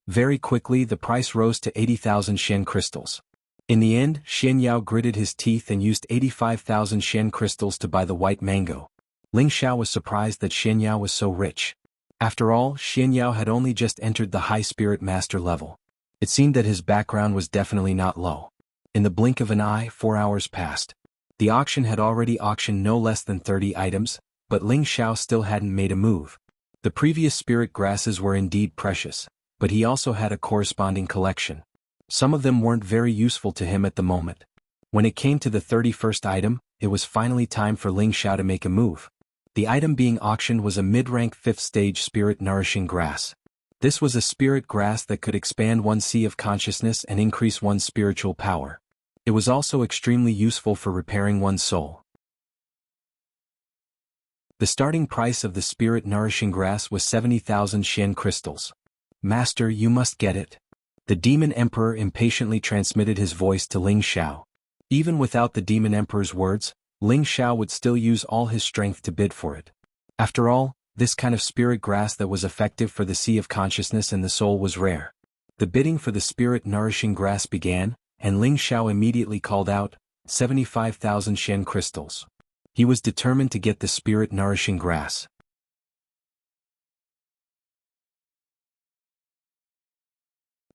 Very quickly, the price rose to 80,000 Shen crystals. In the end, Xian Yao gritted his teeth and used 85,000 Shen crystals to buy the white mango. Ling Xiao was surprised that Xian Yao was so rich. After all, Xian Yao had only just entered the high spirit master level. It seemed that his background was definitely not low. In the blink of an eye, 4 hours passed. The auction had already auctioned no less than 30 items, but Ling Xiao still hadn't made a move. The previous spirit grasses were indeed precious, but he also had a corresponding collection. Some of them weren't very useful to him at the moment. When it came to the 31st item, it was finally time for Ling Xiao to make a move. The item being auctioned was a mid-rank 5th stage spirit nourishing grass. This was a spirit grass that could expand one's sea of consciousness and increase one's spiritual power. It was also extremely useful for repairing one's soul. The starting price of the spirit nourishing grass was 70,000 Shen crystals. "Master, you must get it." The Demon Emperor impatiently transmitted his voice to Ling Xiao. Even without the Demon Emperor's words, Ling Xiao would still use all his strength to bid for it. After all, this kind of spirit grass that was effective for the sea of consciousness and the soul was rare. The bidding for the spirit nourishing grass began, and Ling Xiao immediately called out, 75,000 Shen crystals. He was determined to get the spirit nourishing grass.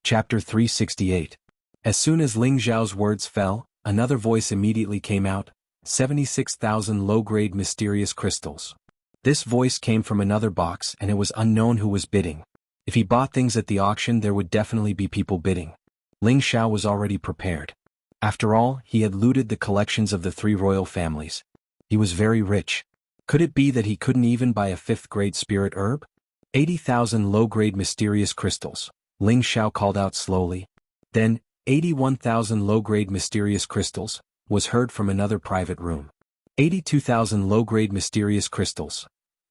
Chapter 368. As soon as Ling Xiao's words fell, another voice immediately came out, 76,000 low-grade mysterious crystals. This voice came from another box and it was unknown who was bidding. If he bought things at the auction, there would definitely be people bidding. Ling Xiao was already prepared. After all, he had looted the collections of the 3 royal families. He was very rich. Could it be that he couldn't even buy a 5th-grade spirit herb? 80,000 low-grade mysterious crystals, Ling Xiao called out slowly. Then, 81,000 low-grade mysterious crystals, was heard from another private room. 82,000 low-grade mysterious crystals.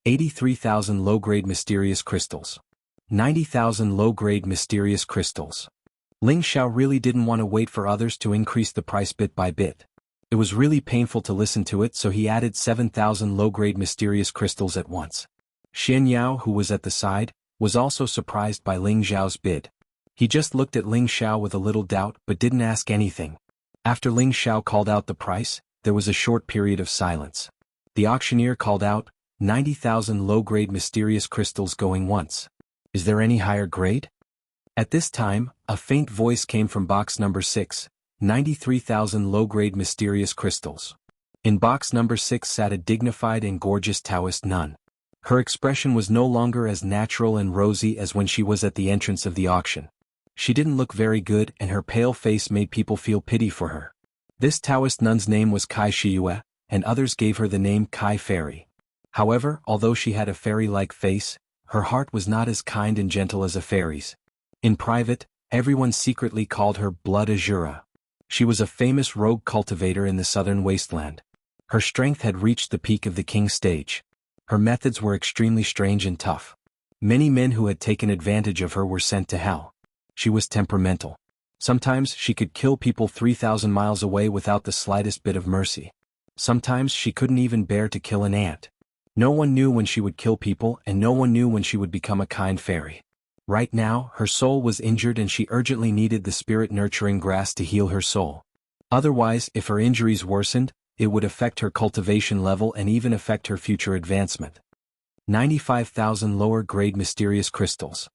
83,000 low-grade mysterious crystals. 90,000 low-grade mysterious crystals. Ling Xiao really didn't want to wait for others to increase the price bit by bit. It was really painful to listen to it, so he added 7,000 low-grade mysterious crystals at once. Xian Yao, who was at the side, was also surprised by Ling Xiao's bid. He just looked at Ling Xiao with a little doubt but didn't ask anything. After Ling Xiao called out the price, there was a short period of silence. The auctioneer called out, 90,000 low-grade mysterious crystals going once. Is there any higher grade? At this time, a faint voice came from box number 6, 93,000 low-grade mysterious crystals. In box number 6 sat a dignified and gorgeous Taoist nun. Her expression was no longer as natural and rosy as when she was at the entrance of the auction. She didn't look very good, and her pale face made people feel pity for her. This Taoist nun's name was Kai Shiyue, and others gave her the name Kai Fairy. However, although she had a fairy-like face, her heart was not as kind and gentle as a fairy's. In private, everyone secretly called her Blood Azura. She was a famous rogue cultivator in the southern wasteland. Her strength had reached the peak of the king stage. Her methods were extremely strange and tough. Many men who had taken advantage of her were sent to hell. She was temperamental. Sometimes she could kill people 3,000 miles away without the slightest bit of mercy. Sometimes she couldn't even bear to kill an ant. No one knew when she would kill people, and no one knew when she would become a kind fairy. Right now, her soul was injured and she urgently needed the spirit-nurturing grass to heal her soul. Otherwise, if her injuries worsened, it would affect her cultivation level and even affect her future advancement. 95,000 lower-grade mysterious crystals.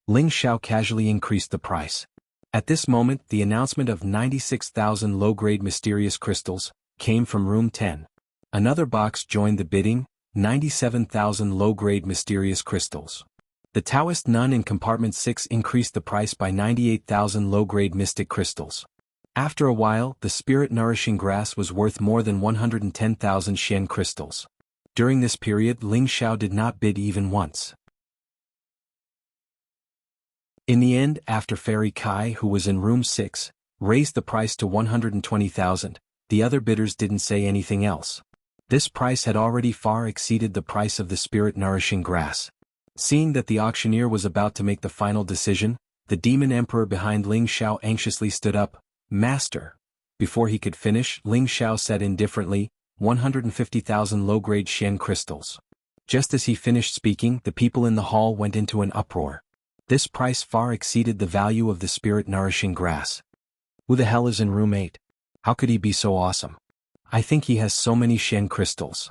Ling Xiao casually increased the price. At this moment, the announcement of 96,000 low-grade mysterious crystals came from room 10. Another box joined the bidding, 97,000 low-grade mysterious crystals. The Taoist nun in compartment 6 increased the price by 98,000 low-grade mystic crystals. After a while, the spirit-nourishing grass was worth more than 110,000 Xian crystals. During this period, Ling Xiao did not bid even once. In the end, after Fairy Kai, who was in room 6, raised the price to 120,000, the other bidders didn't say anything else. This price had already far exceeded the price of the spirit-nourishing grass. Seeing that the auctioneer was about to make the final decision, the demon emperor behind Ling Xiao anxiously stood up. Master. Before he could finish, Ling Xiao said indifferently, 150,000 low-grade Xian crystals. Just as he finished speaking, the people in the hall went into an uproar. This price far exceeded the value of the spirit-nourishing grass. Who the hell is in room 8? How could he be so awesome? I think he has so many Xian crystals.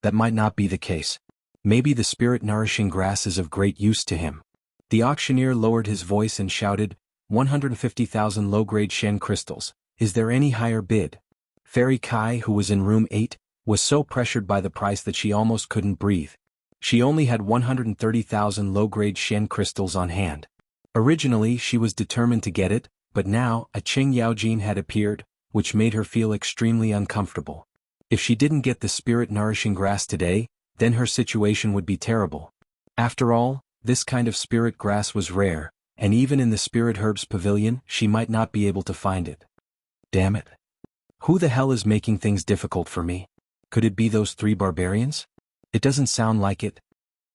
That might not be the case. Maybe the spirit-nourishing grass is of great use to him. The auctioneer lowered his voice and shouted, 150,000 low-grade Xian crystals. Is there any higher bid? Fairy Kai, who was in room 8, was so pressured by the price that she almost couldn't breathe. She only had 130,000 low-grade Xian crystals on hand. Originally, she was determined to get it, but now, a Qing Yaojin had appeared, which made her feel extremely uncomfortable. If she didn't get the spirit-nourishing grass today, then her situation would be terrible. After all, this kind of spirit grass was rare, and even in the Spirit Herbs Pavilion, she might not be able to find it. Damn it. Who the hell is making things difficult for me? Could it be those 3 barbarians? It doesn't sound like it.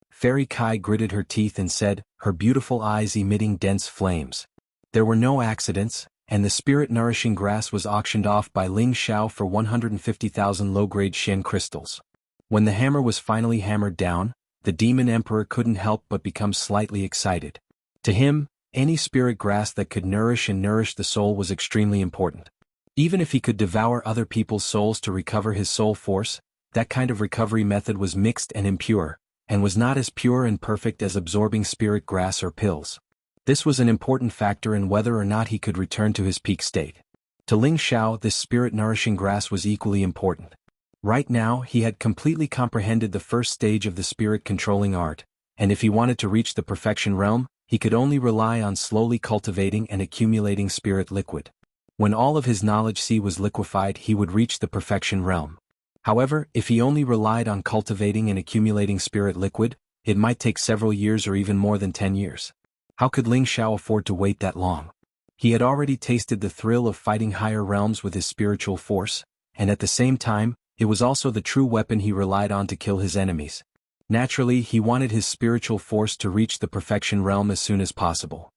Fairy Kai gritted her teeth and said, her beautiful eyes emitting dense flames. There were no accidents, and the spirit-nourishing grass was auctioned off by Ling Xiao for 150,000 low-grade Xian crystals. When the hammer was finally hammered down, the demon emperor couldn't help but become slightly excited. To him, any spirit grass that could nourish the soul was extremely important. Even if he could devour other people's souls to recover his soul force, that kind of recovery method was mixed and impure, and was not as pure and perfect as absorbing spirit grass or pills. This was an important factor in whether or not he could return to his peak state. To Ling Xiao, this spirit-nourishing grass was equally important. Right now, he had completely comprehended the first stage of the spirit-controlling art, and if he wanted to reach the perfection realm, he could only rely on slowly cultivating and accumulating spirit liquid. When all of his knowledge sea was liquefied, he would reach the perfection realm. However, if he only relied on cultivating and accumulating spirit liquid, it might take several years or even more than 10 years. How could Ling Xiao afford to wait that long? He had already tasted the thrill of fighting higher realms with his spiritual force, and at the same time, it was also the true weapon he relied on to kill his enemies. Naturally, he wanted his spiritual force to reach the perfection realm as soon as possible.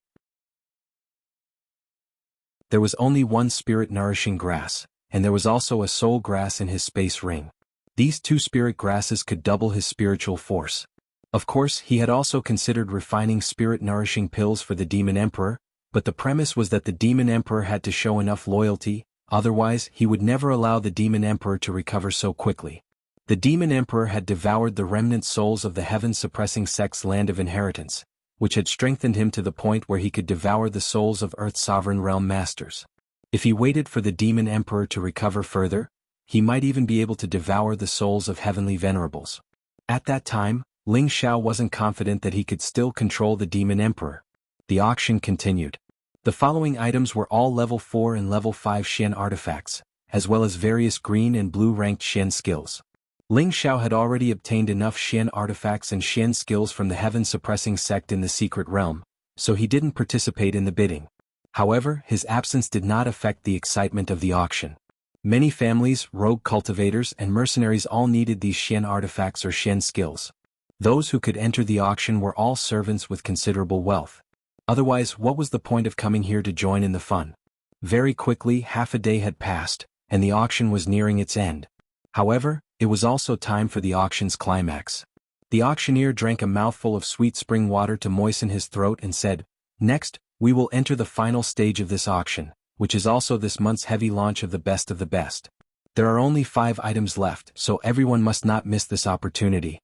There was only one spirit-nourishing grass, and there was also a soul grass in his space ring. These two spirit grasses could double his spiritual force. Of course, he had also considered refining spirit-nourishing pills for the Demon Emperor, but the premise was that the Demon Emperor had to show enough loyalty, otherwise he would never allow the Demon Emperor to recover so quickly. The Demon Emperor had devoured the remnant souls of the heaven-suppressing sect's land of inheritance, which had strengthened him to the point where he could devour the souls of Earth's sovereign realm masters. If he waited for the Demon Emperor to recover further, he might even be able to devour the souls of heavenly venerables. At that time, Ling Xiao wasn't confident that he could still control the Demon Emperor. The auction continued. The following items were all level 4 and level 5 Xian artifacts, as well as various green and blue ranked Xian skills. Ling Xiao had already obtained enough Xian artifacts and Xian skills from the heaven-suppressing sect in the secret realm, so he didn't participate in the bidding. However, his absence did not affect the excitement of the auction. Many families, rogue cultivators, and mercenaries all needed these Xian artifacts or Xian skills. Those who could enter the auction were all servants with considerable wealth. Otherwise, what was the point of coming here to join in the fun? Very quickly, half a day had passed, and the auction was nearing its end. However, it was also time for the auction's climax. The auctioneer drank a mouthful of sweet spring water to moisten his throat and said, "Next, we will enter the final stage of this auction, which is also this month's heavy launch of the best of the best. There are only 5 items left, so everyone must not miss this opportunity."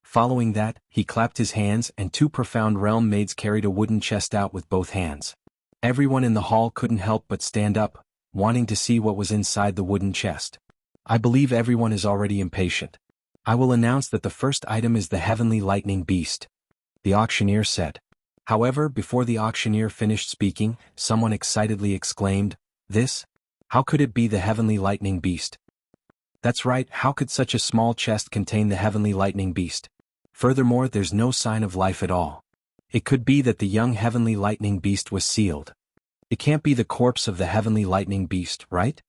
Following that, he clapped his hands and 2 profound realm maids carried a wooden chest out with both hands. Everyone in the hall couldn't help but stand up, wanting to see what was inside the wooden chest. I believe everyone is already impatient. I will announce that the first item is the Heavenly Lightning Beast, the auctioneer said. However, before the auctioneer finished speaking, someone excitedly exclaimed, "This? How could it be the Heavenly Lightning Beast?" That's right, how could such a small chest contain the Heavenly Lightning Beast? Furthermore, there's no sign of life at all. It could be that the young Heavenly Lightning Beast was sealed. It can't be the corpse of the Heavenly Lightning Beast, right?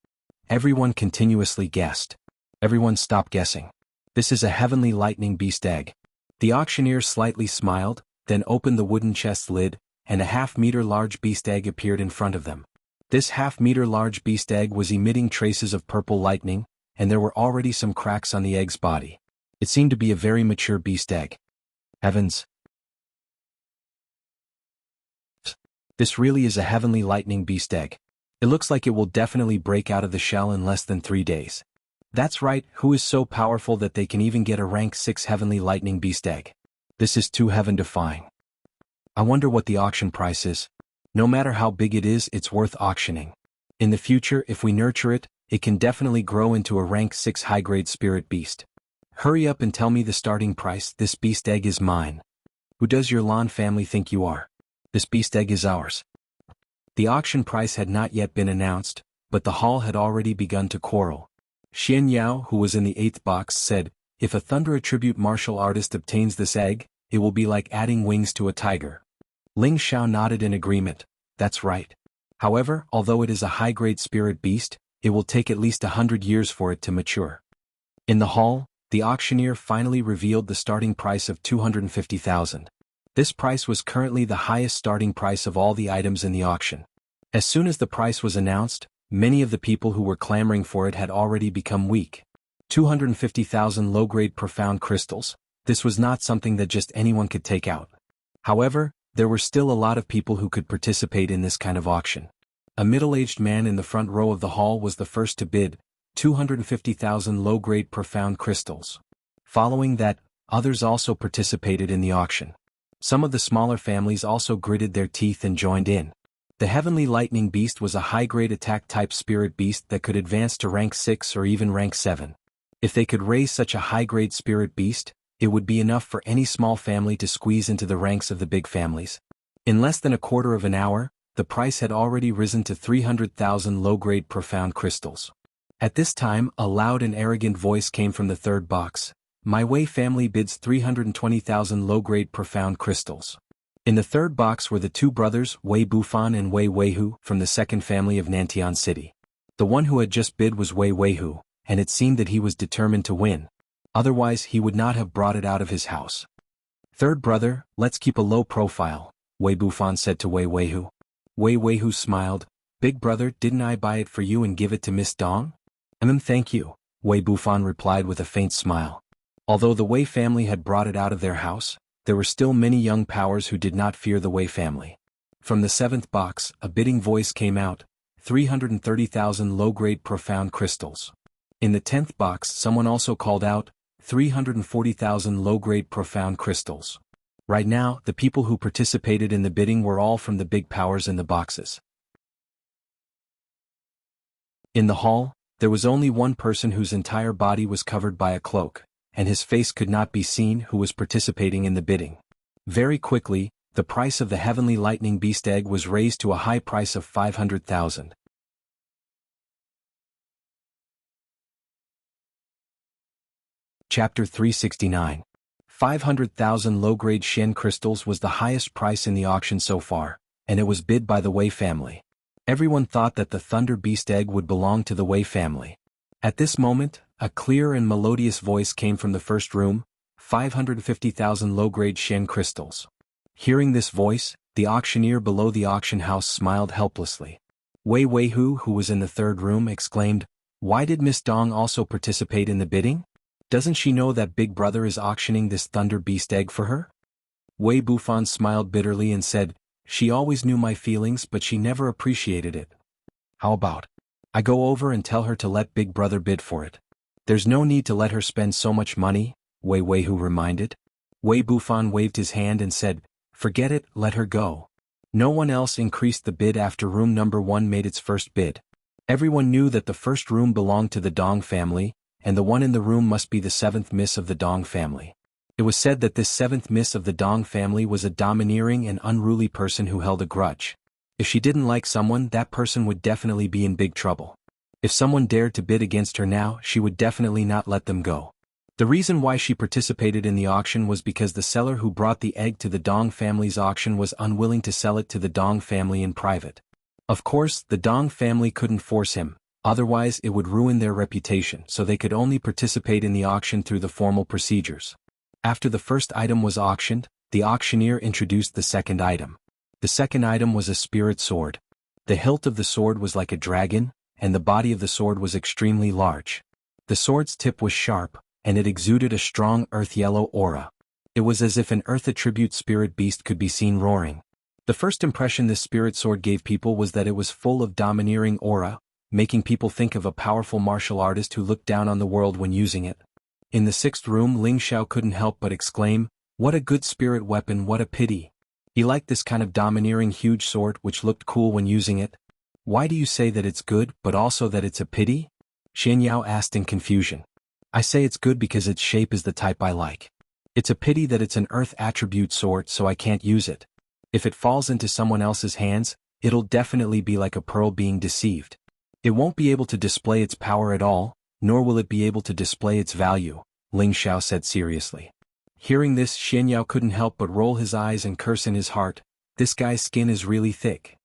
Everyone continuously guessed. Everyone stopped guessing. This is a Heavenly Lightning Beast egg. The auctioneer slightly smiled, then opened the wooden chest's lid, and a half-meter large beast egg appeared in front of them. This half-meter large beast egg was emitting traces of purple lightning, and there were already some cracks on the egg's body. It seemed to be a very mature beast egg. Heavens! This really is a Heavenly Lightning Beast egg. It looks like it will definitely break out of the shell in less than 3 days. That's right, who is so powerful that they can even get a rank 6 Heavenly Lightning Beast egg? This is too heaven-defying. I wonder what the auction price is. No matter how big it is, it's worth auctioning. In the future, if we nurture it, it can definitely grow into a rank 6 high-grade spirit beast. Hurry up and tell me the starting price. This beast egg is mine. Who does your Lan family think you are? This beast egg is ours. The auction price had not yet been announced, but the hall had already begun to quarrel. Xian Yao, who was in the 8th box, said, "If a Thunder Attribute martial artist obtains this egg, it will be like adding wings to a tiger." Ling Xiao nodded in agreement. That's right. However, although it is a high-grade spirit beast, it will take at least 100 years for it to mature. In the hall, the auctioneer finally revealed the starting price of 250,000. This price was currently the highest starting price of all the items in the auction. As soon as the price was announced, many of the people who were clamoring for it had already become weak. 250,000 low-grade profound crystals. This was not something that just anyone could take out. However, there were still a lot of people who could participate in this kind of auction. A middle-aged man in the front row of the hall was the first to bid, 250,000 low-grade profound crystals. Following that, others also participated in the auction. Some of the smaller families also gritted their teeth and joined in. The Heavenly Lightning Beast was a high-grade attack-type spirit beast that could advance to rank 6 or even rank 7. If they could raise such a high-grade spirit beast, it would be enough for any small family to squeeze into the ranks of the big families. In less than a quarter of an hour, the price had already risen to 300,000 low-grade profound crystals. At this time, a loud and arrogant voice came from the third box. My Wei family bids 320,000 low-grade profound crystals. In the third box were the two brothers, Wei Bufan and Wei Weihu, from the second family of Nantian City. The one who had just bid was Wei Weihu, and it seemed that he was determined to win. Otherwise he would not have brought it out of his house. Third brother, let's keep a low profile, Wei Bufan said to Wei Weihu. Wei Weihu smiled. Big brother, didn't I buy it for you and give it to Miss Dong? Thank you, Wei Bufan replied with a faint smile. Although the Wei family had brought it out of their house, there were still many young powers who did not fear the Wei family. From the seventh box, a bidding voice came out, 330,000 low-grade profound crystals. In the 10th box someone also called out, 340,000 low-grade profound crystals. Right now, the people who participated in the bidding were all from the big powers in the boxes. In the hall, there was only one person whose entire body was covered by a cloak, and his face could not be seen, who was participating in the bidding. Very quickly, the price of the heavenly lightning beast egg was raised to a high price of 500,000. Chapter 369. 500,000 low-grade Shen crystals was the highest price in the auction so far, and it was bid by the Wei family. Everyone thought that the Thunder Beast egg would belong to the Wei family. At this moment, a clear and melodious voice came from the first room, 550,000 low-grade Shen crystals. Hearing this voice, the auctioneer below the auction house smiled helplessly. Wei Weihu, who was in the third room, exclaimed, "Why did Miss Dong also participate in the bidding? Doesn't she know that Big Brother is auctioning this Thunder Beast egg for her?" Wei Bufan smiled bitterly and said, "She always knew my feelings, but she never appreciated it. How about I go over and tell her to let Big Brother bid for it? There's no need to let her spend so much money," Wei Weihu reminded. Wei Bufan waved his hand and said, "Forget it, let her go." No one else increased the bid after room number 1 made its first bid. Everyone knew that the first room belonged to the Dong family, and the one in the room must be the 7th Miss of the Dong family. It was said that this 7th Miss of the Dong family was a domineering and unruly person who held a grudge. If she didn't like someone, that person would definitely be in big trouble. If someone dared to bid against her now, she would definitely not let them go. The reason why she participated in the auction was because the seller who brought the egg to the Dong family's auction was unwilling to sell it to the Dong family in private. Of course, the Dong family couldn't force him, otherwise it would ruin their reputation, so they could only participate in the auction through the formal procedures. After the first item was auctioned, the auctioneer introduced the second item. The second item was a spirit sword. The hilt of the sword was like a dragon, and the body of the sword was extremely large. The sword's tip was sharp, and it exuded a strong earth-yellow aura. It was as if an earth-attribute spirit beast could be seen roaring. The first impression this spirit sword gave people was that it was full of domineering aura, making people think of a powerful martial artist who looked down on the world when using it. In the 6th room, Ling Xiao couldn't help but exclaim, "What a good spirit weapon, what a pity." He liked this kind of domineering huge sword which looked cool when using it. "Why do you say that it's good, but also that it's a pity?" Xian Yao asked in confusion. "I say it's good because its shape is the type I like. It's a pity that it's an earth attribute sword, so I can't use it. If it falls into someone else's hands, it'll definitely be like a pearl being deceived. It won't be able to display its power at all, nor will it be able to display its value," Ling Xiao said seriously. Hearing this, Xian Yao couldn't help but roll his eyes and curse in his heart, "This guy's skin is really thick."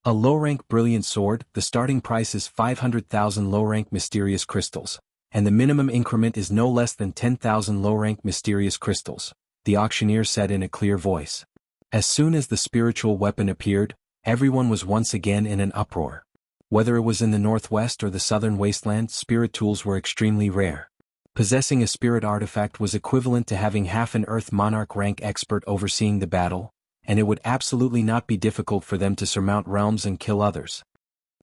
A low-rank brilliant sword, the starting price is 500,000 low-rank mysterious crystals, and the minimum increment is no less than 10,000 low-rank mysterious crystals, the auctioneer said in a clear voice. As soon as the spiritual weapon appeared, everyone was once again in an uproar. Whether it was in the northwest or the southern wasteland, spirit tools were extremely rare. Possessing a spirit artifact was equivalent to having half an Earth Monarch rank expert overseeing the battle, and it would absolutely not be difficult for them to surmount realms and kill others.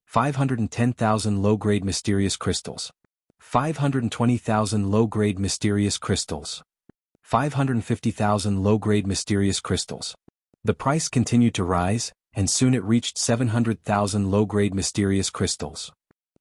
510,000 low-grade mysterious crystals. 520,000 low-grade mysterious crystals. 550,000 low-grade mysterious crystals. The price continued to rise, and soon it reached 700,000 low-grade mysterious crystals.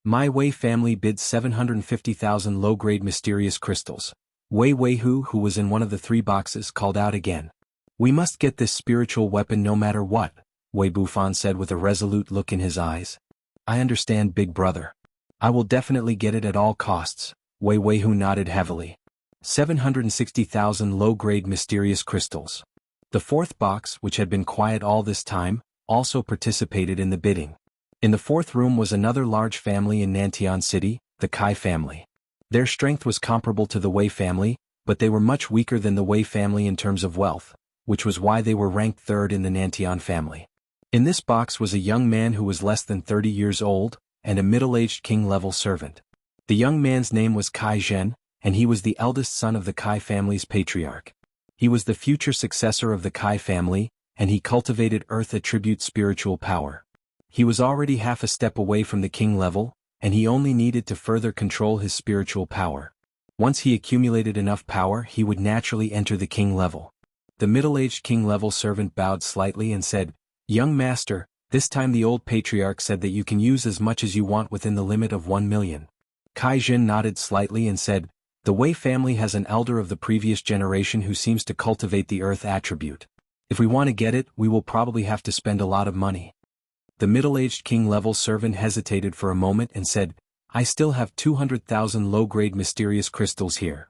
My Wei family bid 750,000 low-grade mysterious crystals. Wei Weihu, who was in one of the 3 boxes, called out again. We must get this spiritual weapon no matter what, Wei Bufan said with a resolute look in his eyes. I understand, big brother. I will definitely get it at all costs, Wei Weihu nodded heavily. 760,000 low-grade mysterious crystals. The fourth box, which had been quiet all this time, also participated in the bidding. In the fourth room was another large family in Nantian City, the Kai family. Their strength was comparable to the Wei family, but they were much weaker than the Wei family in terms of wealth, which was why they were ranked third in the Nantian family. In this box was a young man who was less than 30 years old, and a middle-aged king-level servant. The young man's name was Kai Zhen, and he was the eldest son of the Kai family's patriarch. He was the future successor of the Kai family, and he cultivated earth attribute spiritual power. He was already half a step away from the king level, and he only needed to further control his spiritual power. Once he accumulated enough power, he would naturally enter the king level. The middle-aged king-level servant bowed slightly and said, Young master, this time the old patriarch said that you can use as much as you want within the limit of 1 million. Kai Zhen nodded slightly and said, The Wei family has an elder of the previous generation who seems to cultivate the earth attribute. If we want to get it, we will probably have to spend a lot of money. The middle-aged king-level servant hesitated for a moment and said, I still have 200,000 low-grade mysterious crystals here.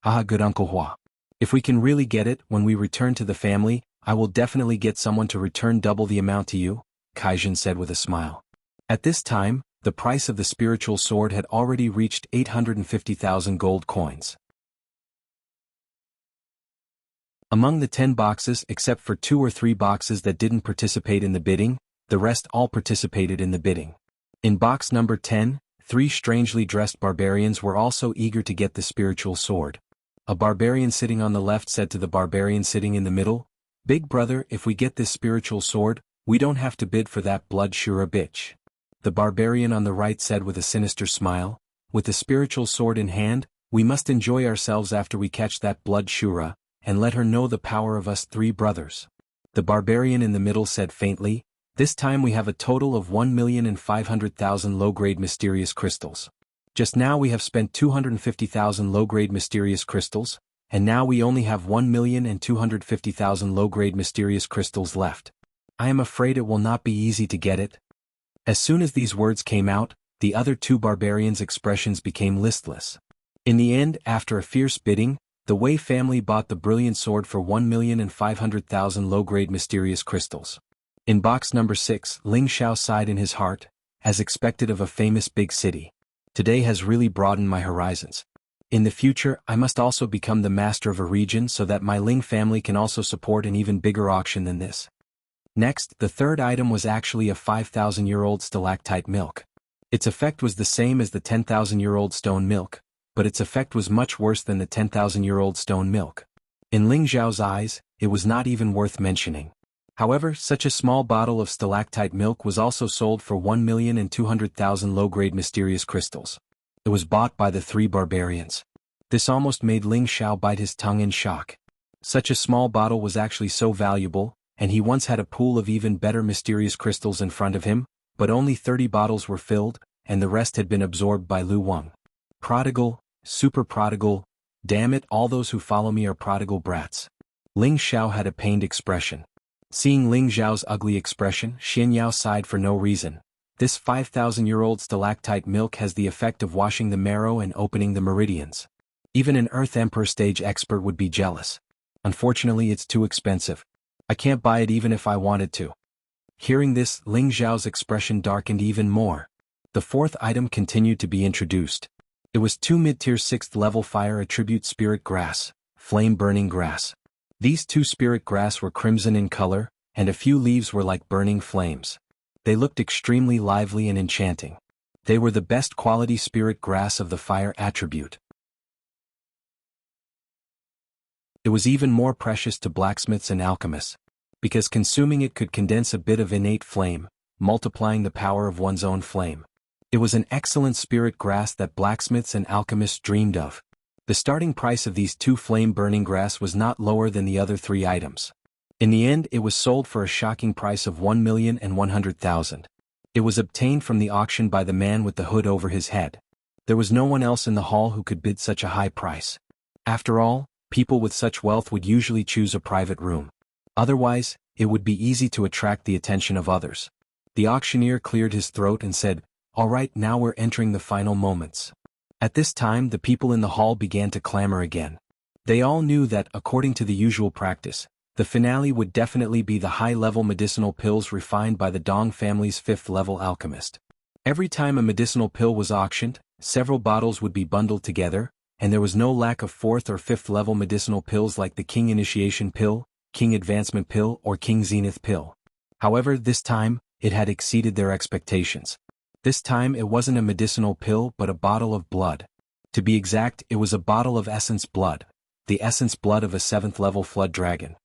Haha, good Uncle Hua. If we can really get it, when we return to the family, I will definitely get someone to return double the amount to you, Kai Zhen said with a smile. At this time, the price of the spiritual sword had already reached 850,000 gold coins. Among the 10 boxes, except for 2 or 3 boxes that didn't participate in the bidding, the rest all participated in the bidding. In box number 10, 3 strangely dressed barbarians were also eager to get the spiritual sword. A barbarian sitting on the left said to the barbarian sitting in the middle, Big brother, if we get this spiritual sword, we don't have to bid for that blood shura bitch. The barbarian on the right said with a sinister smile, With the spiritual sword in hand, we must enjoy ourselves after we catch that blood shura, and let her know the power of us 3 brothers. The barbarian in the middle said faintly, This time we have a total of 1,500,000 low-grade mysterious crystals. Just now we have spent 250,000 low-grade mysterious crystals, and now we only have 1,250,000 low-grade mysterious crystals left. I am afraid it will not be easy to get it. As soon as these words came out, the other 2 barbarians' expressions became listless. In the end, after a fierce bidding, the Wei family bought the brilliant sword for 1,500,000 low-grade mysterious crystals. In box number 6, Ling Xiao sighed in his heart, as expected of a famous big city. Today has really broadened my horizons. In the future, I must also become the master of a region so that my Ling family can also support an even bigger auction than this. Next, the third item was actually a 5,000-year-old stalactite milk. Its effect was the same as the 10,000-year-old stone milk, but its effect was much worse than the 10,000-year-old stone milk. In Ling Xiao's eyes, it was not even worth mentioning. However, such a small bottle of stalactite milk was also sold for 1,200,000 low-grade mysterious crystals. It was bought by the 3 barbarians. This almost made Ling Xiao bite his tongue in shock. Such a small bottle was actually so valuable, and he once had a pool of even better mysterious crystals in front of him, but only 30 bottles were filled, and the rest had been absorbed by Lu Wang. Prodigal, super prodigal, damn it, all those who follow me are prodigal brats. Ling Xiao had a pained expression. Seeing Ling Xiao's ugly expression, Xian Yao sighed for no reason. This 5,000-year-old stalactite milk has the effect of washing the marrow and opening the meridians. Even an Earth Emperor stage expert would be jealous. Unfortunately, it's too expensive. I can't buy it even if I wanted to. Hearing this, Ling Xiao's expression darkened even more. The fourth item continued to be introduced. It was 2 mid-tier 6th level fire attribute spirit grass, flame-burning grass. These 2 spirit grass were crimson in color, and a few leaves were like burning flames. They looked extremely lively and enchanting. They were the best quality spirit grass of the fire attribute. It was even more precious to blacksmiths and alchemists, because consuming it could condense a bit of innate flame, multiplying the power of one's own flame. It was an excellent spirit grass that blacksmiths and alchemists dreamed of. The starting price of these 2 flame-burning grass was not lower than the other 3 items. In the end, it was sold for a shocking price of 1,100,000. It was obtained from the auction by the man with the hood over his head. There was no one else in the hall who could bid such a high price. After all, people with such wealth would usually choose a private room. Otherwise, it would be easy to attract the attention of others. The auctioneer cleared his throat and said, "All right, now we're entering the final moments." At this time the people in the hall began to clamor again. They all knew that, according to the usual practice, the finale would definitely be the high-level medicinal pills refined by the Dong family's fifth-level alchemist. Every time a medicinal pill was auctioned, several bottles would be bundled together, and there was no lack of fourth or fifth-level medicinal pills like the King Initiation Pill, King Advancement Pill, or King Zenith Pill. However, this time, it had exceeded their expectations. This time it wasn't a medicinal pill but a bottle of blood. To be exact, it was a bottle of essence blood, the essence blood of a 7th-level flood dragon.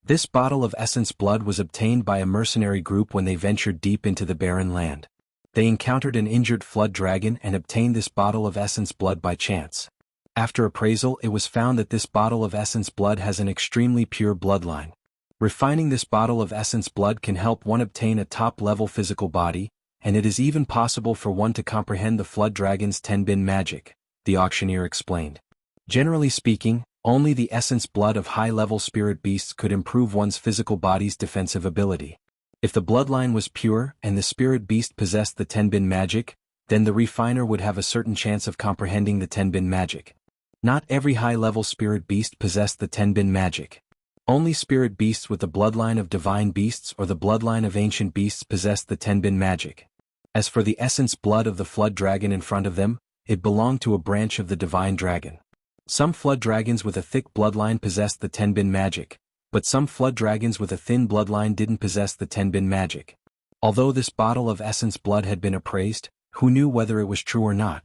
This bottle of essence blood was obtained by a mercenary group when they ventured deep into the barren land. They encountered an injured flood dragon and obtained this bottle of essence blood by chance. After appraisal, it was found that this bottle of essence blood has an extremely pure bloodline. Refining this bottle of essence blood can help one obtain a top-level physical body, and it is even possible for one to comprehend the flood dragon's Tenbin magic, the auctioneer explained. Generally speaking, only the essence blood of high-level spirit beasts could improve one's physical body's defensive ability. If the bloodline was pure and the spirit beast possessed the Tenbin magic, then the refiner would have a certain chance of comprehending the Tenbin magic. Not every high-level spirit beast possessed the Tenbin magic. Only spirit beasts with the bloodline of divine beasts or the bloodline of ancient beasts possessed the Tenbin magic. As for the essence blood of the flood dragon in front of them, it belonged to a branch of the divine dragon. Some flood dragons with a thick bloodline possessed the Tenbin magic, but some flood dragons with a thin bloodline didn't possess the Tenbin magic. Although this bottle of essence blood had been appraised, who knew whether it was true or not?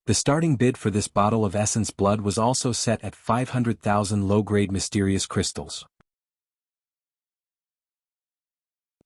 The starting bid for this bottle of essence blood was also set at 500,000 low-grade mysterious crystals.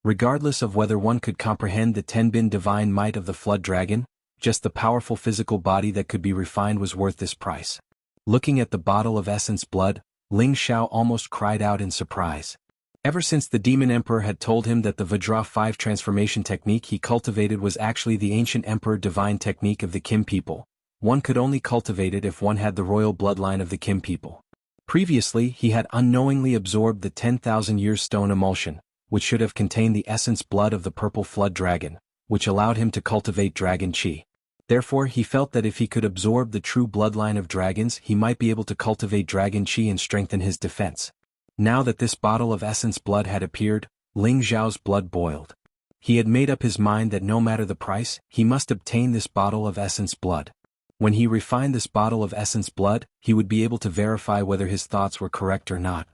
Regardless of whether one could comprehend the Tenbin divine might of the flood dragon, just the powerful physical body that could be refined was worth this price. Looking at the bottle of essence blood, Ling Xiao almost cried out in surprise. Ever since the Demon Emperor had told him that the Vajra 5 transformation technique he cultivated was actually the ancient Emperor divine technique of the Kim people, one could only cultivate it if one had the royal bloodline of the Kim people. Previously he had unknowingly absorbed the 10,000 years stone emulsion, which should have contained the essence blood of the purple flood dragon, which allowed him to cultivate dragon chi. Therefore he felt that if he could absorb the true bloodline of dragons he might be able to cultivate dragon chi and strengthen his defense. Now that this bottle of essence blood had appeared, Ling Xiao's blood boiled. He had made up his mind that no matter the price, he must obtain this bottle of essence blood. When he refined this bottle of essence blood, he would be able to verify whether his thoughts were correct or not.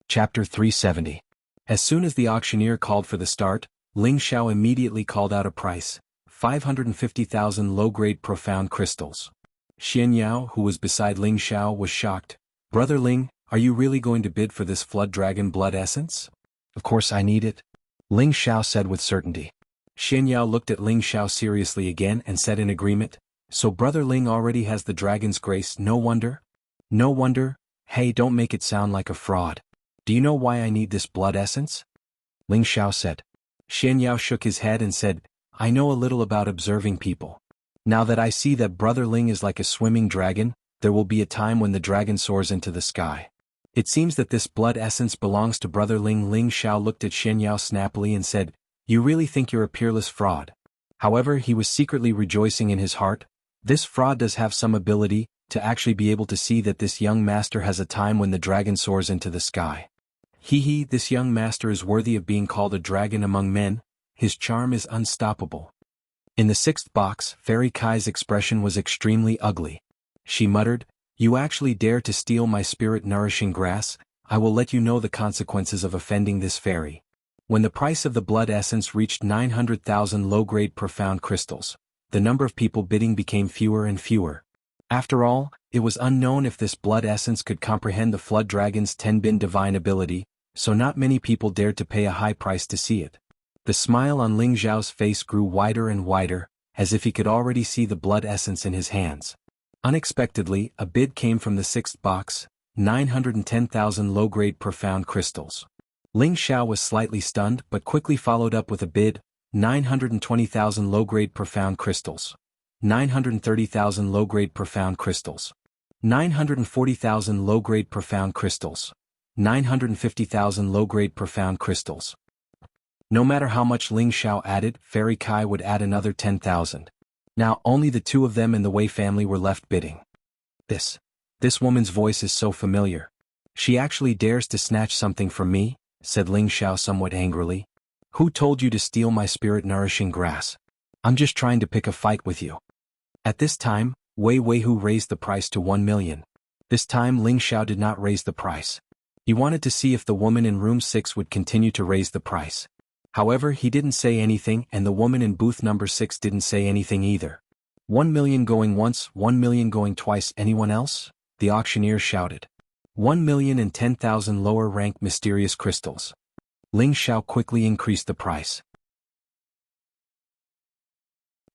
Chapter 370. As soon as the auctioneer called for the start, Ling Xiao immediately called out a price: 550,000 low-grade profound crystals. Xian Yao, who was beside Ling Xiao, was shocked. "Brother Ling, are you really going to bid for this flood dragon blood essence?" "Of course I need it," Ling Xiao said with certainty. Xian Yao looked at Ling Xiao seriously again and said in agreement, "So Brother Ling already has the dragon's grace, no wonder?" "No wonder. Hey, don't make it sound like a fraud. Do you know why I need this blood essence?" Ling Xiao said. Xian Yao shook his head and said, "I know a little about observing people. Now that I see that Brother Ling is like a swimming dragon, there will be a time when the dragon soars into the sky. It seems that this blood essence belongs to Brother Ling." Ling Xiao looked at Xian Yao snappily and said, "You really think you're a peerless fraud?" However, he was secretly rejoicing in his heart. This fraud does have some ability to actually be able to see that this young master has a time when the dragon soars into the sky. Hee, this young master is worthy of being called a dragon among men. His charm is unstoppable. In the 6th box, Fairy Kai's expression was extremely ugly. She muttered, "You actually dare to steal my spirit-nourishing grass? I will let you know the consequences of offending this fairy." When the price of the blood essence reached 900,000 low-grade profound crystals, the number of people bidding became fewer and fewer. After all, it was unknown if this blood essence could comprehend the flood dragon's Tenbin divine ability, so not many people dared to pay a high price to see it. The smile on Ling Xiao's face grew wider and wider, as if he could already see the blood essence in his hands. Unexpectedly, a bid came from the 6th box: 910,000 low-grade profound crystals. Ling Xiao was slightly stunned but quickly followed up with a bid: 920,000 low-grade profound crystals. 930,000 low-grade profound crystals. 940,000 low-grade profound crystals. 950,000 low-grade profound crystals. No matter how much Ling Xiao added, Fairy Kai would add another 10,000. Now only the two of them in the Wei family were left bidding. This woman's voice is so familiar. She actually dares to snatch something from me, said Ling Xiao somewhat angrily. Who told you to steal my spirit-nourishing grass? I'm just trying to pick a fight with you. At this time, Wei Weihu raised the price to 1 million. This time Ling Xiao did not raise the price. He wanted to see if the woman in room 6 would continue to raise the price. However, he didn't say anything and the woman in booth number 6 didn't say anything either. 1 million going once, 1 million going twice. Anyone else? The auctioneer shouted. 1,010,000 lower-ranked mysterious crystals. Ling Xiao quickly increased the price.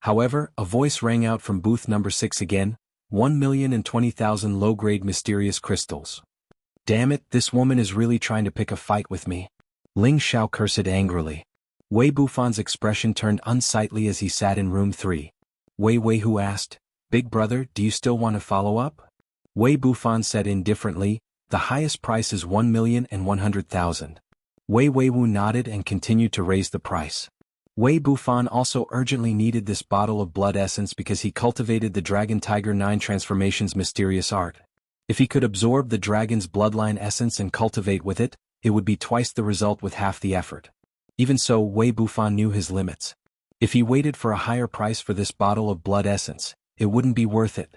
However, a voice rang out from booth number 6 again, 1,020,000 low-grade mysterious crystals. Damn it, this woman is really trying to pick a fight with me. Ling Xiao cursed angrily. Wei Bufan's expression turned unsightly as he sat in room 3. Wei Weihu asked, Big brother, do you still want to follow up? Wei Bufan said indifferently, the highest price is 1,100,000. Wei Weiwu nodded and continued to raise the price. Wei Bufan also urgently needed this bottle of blood essence because he cultivated the Dragon Tiger 9 transformation's mysterious art. If he could absorb the dragon's bloodline essence and cultivate with it, it would be twice the result with half the effort. Even so, Wei Bufan knew his limits. If he waited for a higher price for this bottle of blood essence, it wouldn't be worth it.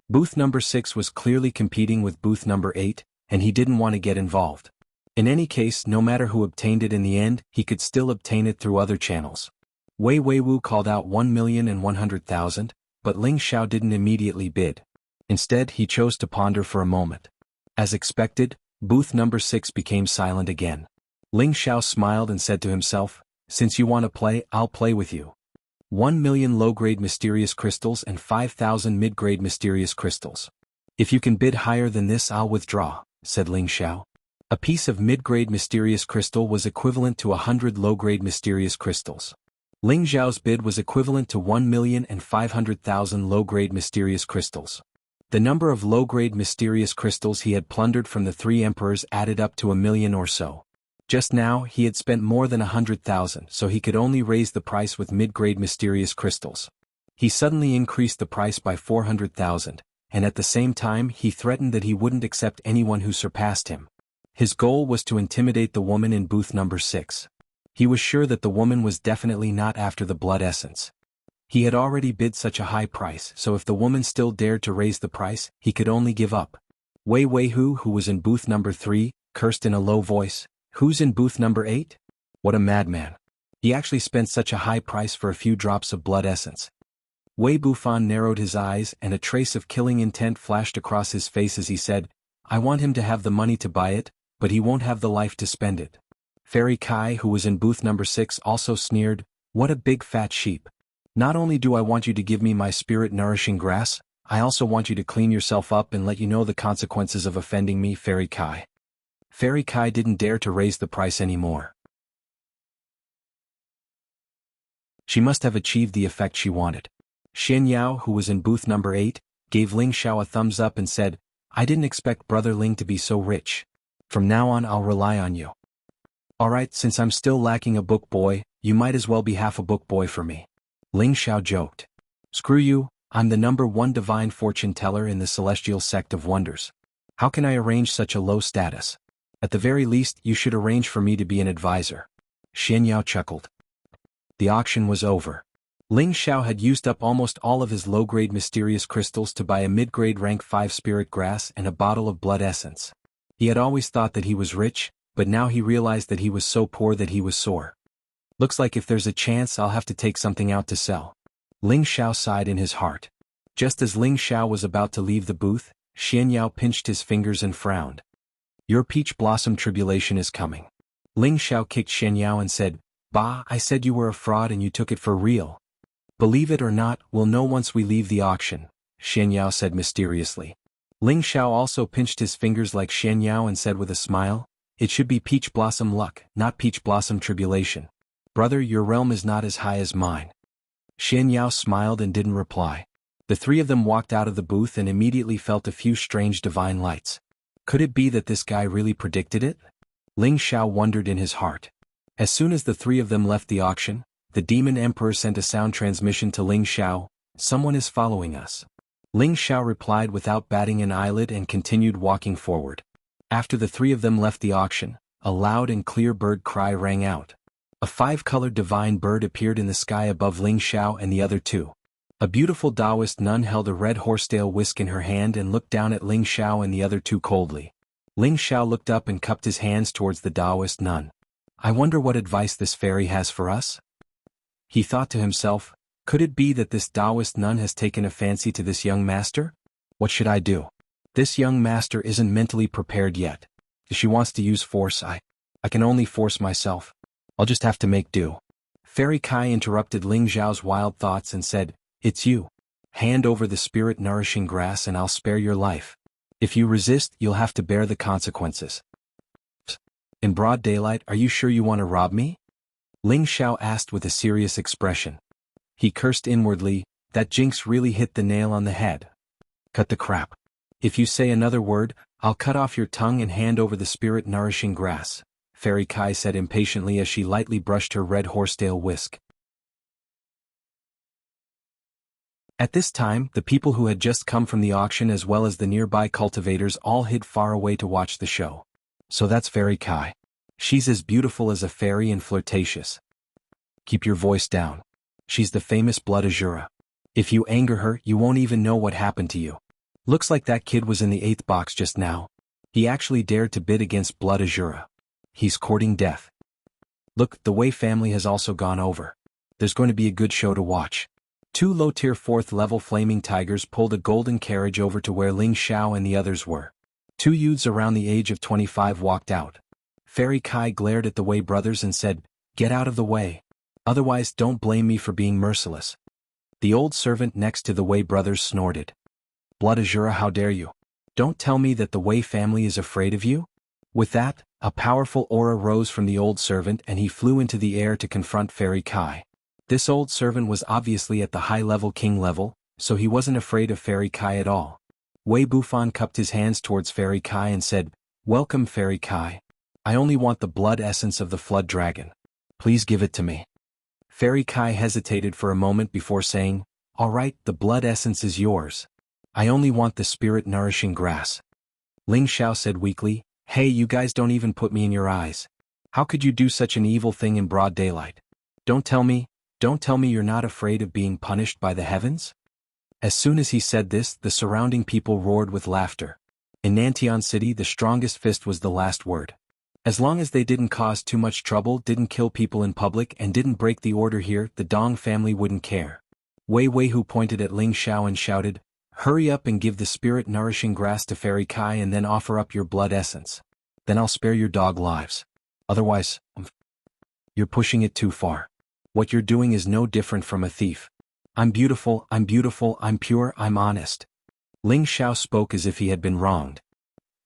Booth number 6 was clearly competing with booth number 8, and he didn't want to get involved. In any case, no matter who obtained it in the end, he could still obtain it through other channels. Wei Weiwu called out 1,100,000, but Ling Xiao didn't immediately bid. Instead, he chose to ponder for a moment. As expected, booth number 6 became silent again. Ling Xiao smiled and said to himself, Since you want to play, I'll play with you. 1 million low-grade mysterious crystals and 5,000 mid-grade mysterious crystals. If you can bid higher than this, I'll withdraw, said Ling Xiao. A piece of mid-grade mysterious crystal was equivalent to 100 low-grade mysterious crystals. Ling Xiao's bid was equivalent to 1,500,000 low-grade mysterious crystals. The number of low-grade mysterious crystals he had plundered from the 3 emperors added up to 1 million or so. Just now, he had spent more than 100,000, so he could only raise the price with mid-grade mysterious crystals. He suddenly increased the price by 400,000, and at the same time he threatened that he wouldn't accept anyone who surpassed him. His goal was to intimidate the woman in booth number 6. He was sure that the woman was definitely not after the blood essence. He had already bid such a high price, so if the woman still dared to raise the price, he could only give up. Wei Weihu, who was in booth number 3, cursed in a low voice, Who's in booth number 8? What a madman. He actually spent such a high price for a few drops of blood essence. Wei Bufan narrowed his eyes and a trace of killing intent flashed across his face as he said, I want him to have the money to buy it, but he won't have the life to spend it. Fairy Kai, who was in booth number 6, also sneered, What a big fat sheep. Not only do I want you to give me my spirit-nourishing grass, I also want you to clean yourself up and let you know the consequences of offending me, Fairy Kai. Fairy Kai didn't dare to raise the price anymore. She must have achieved the effect she wanted. Xian Yao, who was in booth number 8, gave Ling Xiao a thumbs up and said, I didn't expect Brother Ling to be so rich. From now on I'll rely on you. Alright, since I'm still lacking a book boy, you might as well be half a book boy for me. Ling Xiao joked. Screw you, I'm the #1 divine fortune teller in the celestial sect of wonders. How can I arrange such a low status? At the very least, you should arrange for me to be an advisor. Xian Yao chuckled. The auction was over. Ling Xiao had used up almost all of his low-grade mysterious crystals to buy a mid-grade rank 5 spirit grass and a bottle of blood essence. He had always thought that he was rich, but now he realized that he was so poor that he was sore. Looks like if there's a chance I'll have to take something out to sell. Ling Xiao sighed in his heart. Just as Ling Xiao was about to leave the booth, Xian Yao pinched his fingers and frowned. Your peach blossom tribulation is coming. Ling Xiao kicked Xian Yao and said, Bah, I said you were a fraud and you took it for real. Believe it or not, we'll know once we leave the auction, Xian Yao said mysteriously. Ling Xiao also pinched his fingers like Xian Yao and said with a smile, It should be peach blossom luck, not peach blossom tribulation. Brother, your realm is not as high as mine. Xian Yao smiled and didn't reply. The three of them walked out of the booth and immediately felt a few strange divine lights. Could it be that this guy really predicted it? Ling Xiao wondered in his heart. As soon as the three of them left the auction, the demon emperor sent a sound transmission to Ling Xiao. Someone is following us. Ling Xiao replied without batting an eyelid and continued walking forward. After the three of them left the auction, a loud and clear bird cry rang out. A five-colored divine bird appeared in the sky above Ling Xiao and the other two. A beautiful Taoist nun held a red horsetail whisk in her hand and looked down at Ling Xiao and the other two coldly. Ling Xiao looked up and cupped his hands towards the Taoist nun. I wonder what advice this fairy has for us? He thought to himself, could it be that this Taoist nun has taken a fancy to this young master? What should I do? This young master isn't mentally prepared yet. If she wants to use force, I can only force myself. I'll just have to make do. Fairy Kai interrupted Ling Xiao's wild thoughts and said, it's you. Hand over the spirit-nourishing grass and I'll spare your life. If you resist, you'll have to bear the consequences. In broad daylight, are you sure you want to rob me? Ling Xiao asked with a serious expression. He cursed inwardly, that jinx really hit the nail on the head. Cut the crap. If you say another word, I'll cut off your tongue and hand over the spirit-nourishing grass, Fairy Kai said impatiently as she lightly brushed her red horsetail whisk. At this time, the people who had just come from the auction as well as the nearby cultivators all hid far away to watch the show. So that's Fairy Kai. She's as beautiful as a fairy and flirtatious. Keep your voice down. She's the famous Blood Azura. If you anger her, you won't even know what happened to you. Looks like that kid was in the 8th box just now. He actually dared to bid against Blood Azura. He's courting death. Look, the Wei family has also gone over. There's going to be a good show to watch. Two low-tier 4th-level flaming tigers pulled a golden carriage over to where Ling Xiao and the others were. Two youths around the age of 25 walked out. Fairy Kai glared at the Wei brothers and said, get out of the way. Otherwise don't blame me for being merciless. The old servant next to the Wei brothers snorted. Blood Azura, how dare you? Don't tell me that the Wei family is afraid of you? With that, a powerful aura rose from the old servant and he flew into the air to confront Fairy Kai. This old servant was obviously at the high-level king level, so he wasn't afraid of Fairy Kai at all. Wei Bufan cupped his hands towards Fairy Kai and said, welcome Fairy Kai. I only want the blood essence of the flood dragon. Please give it to me. Fairy Kai hesitated for a moment before saying, all right, the blood essence is yours. I only want the spirit-nourishing grass. Ling Xiao said weakly, hey, you guys don't even put me in your eyes. How could you do such an evil thing in broad daylight? Don't tell me you're not afraid of being punished by the heavens? As soon as he said this, the surrounding people roared with laughter. In Nantian City, the strongest fist was the last word. As long as they didn't cause too much trouble, didn't kill people in public, and didn't break the order here, the Dong family wouldn't care. Wei Weihu pointed at Ling Xiao and shouted, hurry up and give the spirit-nourishing grass to Fairy Kai and then offer up your blood essence. Then I'll spare your dog lives. Otherwise, you're pushing it too far. What you're doing is no different from a thief. I'm beautiful, I'm pure, I'm honest. Ling Xiao spoke as if he had been wronged.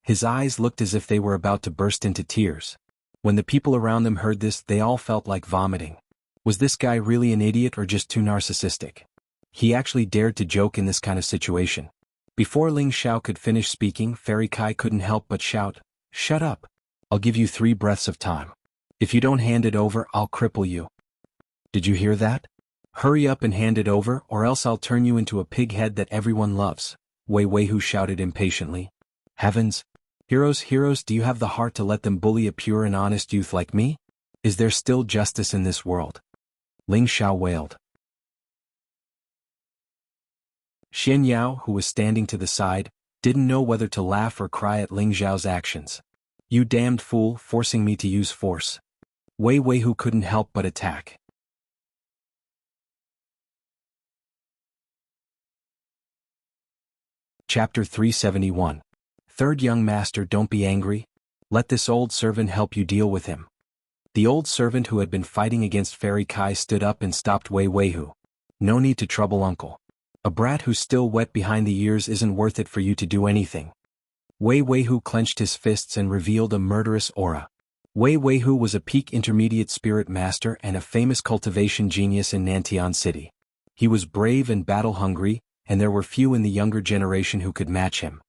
His eyes looked as if they were about to burst into tears. When the people around them heard this, they all felt like vomiting. Was this guy really an idiot or just too narcissistic? He actually dared to joke in this kind of situation. Before Ling Xiao could finish speaking, Fairy Kai couldn't help but shout, shut up. I'll give you 3 breaths of time. If you don't hand it over, I'll cripple you. Did you hear that? Hurry up and hand it over, or else I'll turn you into a pig head that everyone loves, Wei Weihu shouted impatiently. Heavens! Heroes, do you have the heart to let them bully a pure and honest youth like me? Is there still justice in this world? Ling Xiao wailed. Xian Yao, who was standing to the side, didn't know whether to laugh or cry at Ling Xiao's actions. You damned fool, forcing me to use force. Wei Weihu couldn't help but attack. Chapter 371. Third young master, don't be angry. Let this old servant help you deal with him. The old servant who had been fighting against Fairy Kai stood up and stopped Wei Weihu. No need to trouble uncle. A brat who's still wet behind the ears isn't worth it for you to do anything. Wei Weihu clenched his fists and revealed a murderous aura. Wei Weihu was a peak intermediate spirit master and a famous cultivation genius in Nantian City. He was brave and battle-hungry, and there were few in the younger generation who could match him.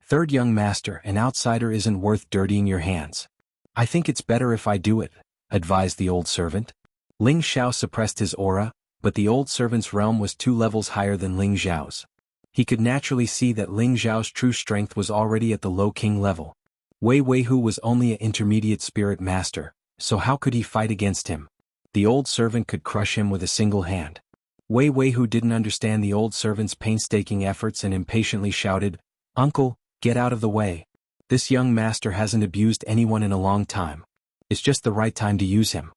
Third young master, an outsider isn't worth dirtying your hands. I think it's better if I do it, advised the old servant. Ling Xiao suppressed his aura, but the old servant's realm was 2 levels higher than Ling Xiao's. He could naturally see that Ling Xiao's true strength was already at the low king level. Wei Weihu was only an intermediate spirit master, so how could he fight against him? The old servant could crush him with a single hand. Wei Weihu didn't understand the old servant's painstaking efforts and impatiently shouted, "Uncle, get out of the way. This young master hasn't abused anyone in a long time. It's just the right time to use him."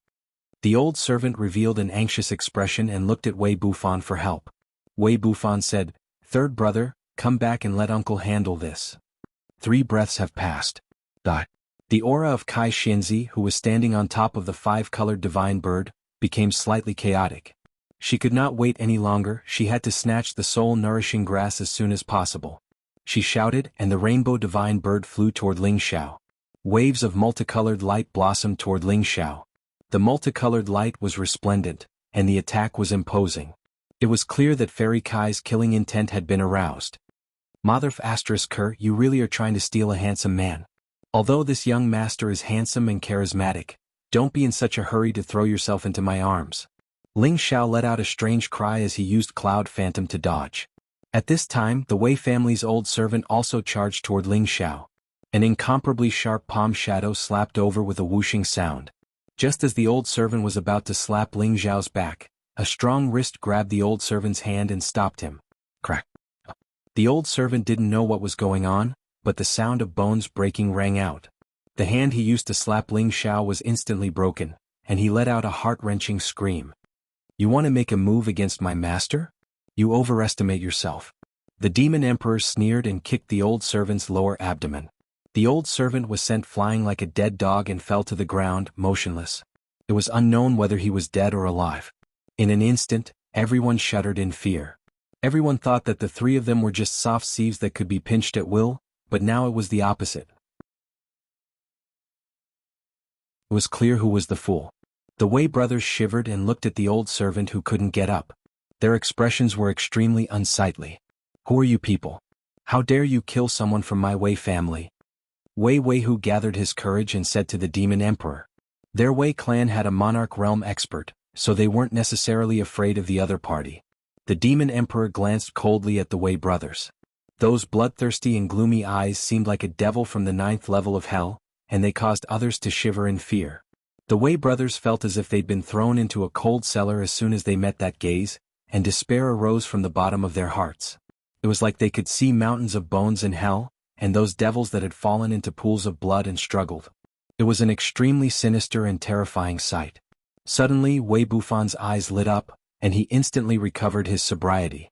The old servant revealed an anxious expression and looked at Wei Bufan for help. Wei Bufan said, "Third brother, come back and let uncle handle this." 3 breaths have passed. The aura of Kai Xinzi, who was standing on top of the 5-colored divine bird, became slightly chaotic. She could not wait any longer, she had to snatch the soul-nourishing grass as soon as possible. She shouted, and the rainbow divine bird flew toward Ling Xiao. Waves of multicolored light blossomed toward Ling Xiao. The multicolored light was resplendent, and the attack was imposing. It was clear that Fairy Kai's killing intent had been aroused. Motherf *Ker, you really are trying to steal a handsome man. Although this young master is handsome and charismatic, don't be in such a hurry to throw yourself into my arms. Ling Xiao let out a strange cry as he used Cloud Phantom to dodge. At this time, the Wei family's old servant also charged toward Ling Xiao. An incomparably sharp palm shadow slapped over with a whooshing sound. Just as the old servant was about to slap Ling Xiao's back, a strong wrist grabbed the old servant's hand and stopped him. Crack. The old servant didn't know what was going on, but the sound of bones breaking rang out. The hand he used to slap Ling Xiao was instantly broken, and he let out a heart-wrenching scream. "You want to make a move against my master? You overestimate yourself." The demon emperor sneered and kicked the old servant's lower abdomen. The old servant was sent flying like a dead dog and fell to the ground, motionless. It was unknown whether he was dead or alive. In an instant, everyone shuddered in fear. Everyone thought that the 3 of them were just soft sieves that could be pinched at will, but now it was the opposite. It was clear who was the fool. The Wei brothers shivered and looked at the old servant who couldn't get up. Their expressions were extremely unsightly. "Who are you people? How dare you kill someone from my Wei family?" Wei Weihu gathered his courage and said to the demon emperor. Their Wei clan had a monarch realm expert, so they weren't necessarily afraid of the other party. The demon emperor glanced coldly at the Wei brothers. Those bloodthirsty and gloomy eyes seemed like a devil from the 9th level of hell, and they caused others to shiver in fear. The Wei brothers felt as if they'd been thrown into a cold cellar as soon as they met that gaze, and despair arose from the bottom of their hearts. It was like they could see mountains of bones in hell, and those devils that had fallen into pools of blood and struggled. It was an extremely sinister and terrifying sight. Suddenly Wei Bufan's eyes lit up, and he instantly recovered his sobriety.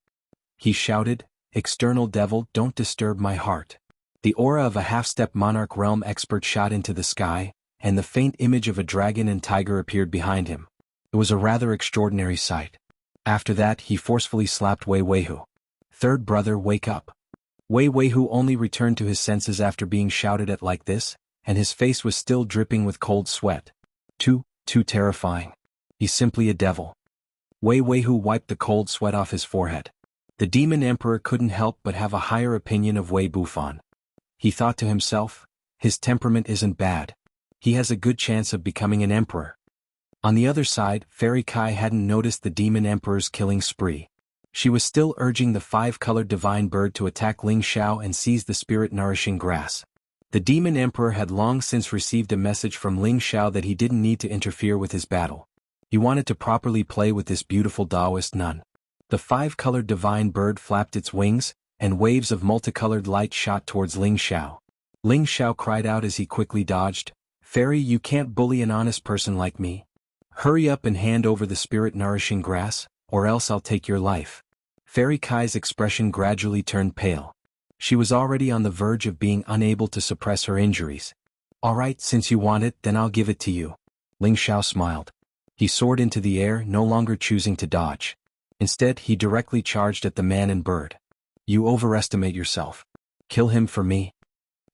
He shouted, "External devil, don't disturb my heart." The aura of a half-step monarch realm expert shot into the sky, and the faint image of a dragon and tiger appeared behind him. It was a rather extraordinary sight. After that he forcefully slapped Wei Weihu. "Third brother, wake up." Wei Weihu only returned to his senses after being shouted at like this, and his face was still dripping with cold sweat. Too terrifying. He's simply a devil. Wei Weihu wiped the cold sweat off his forehead. The demon emperor couldn't help but have a higher opinion of Wei Bufan. He thought to himself, his temperament isn't bad. He has a good chance of becoming an emperor. On the other side, Fairy Kai hadn't noticed the demon emperor's killing spree. She was still urging the 5-colored divine bird to attack Ling Xiao and seize the spirit-nourishing grass. The demon emperor had long since received a message from Ling Xiao that he didn't need to interfere with his battle. He wanted to properly play with this beautiful Taoist nun. The 5-colored divine bird flapped its wings, and waves of multicolored light shot towards Ling Xiao. Ling Xiao cried out as he quickly dodged, "Fairy, you can't bully an honest person like me. Hurry up and hand over the spirit-nourishing grass, or else I'll take your life." Fairy Kai's expression gradually turned pale. She was already on the verge of being unable to suppress her injuries. "All right, since you want it, then I'll give it to you." Ling Xiao smiled. He soared into the air, no longer choosing to dodge. Instead, he directly charged at the man and bird. "You overestimate yourself. Kill him for me."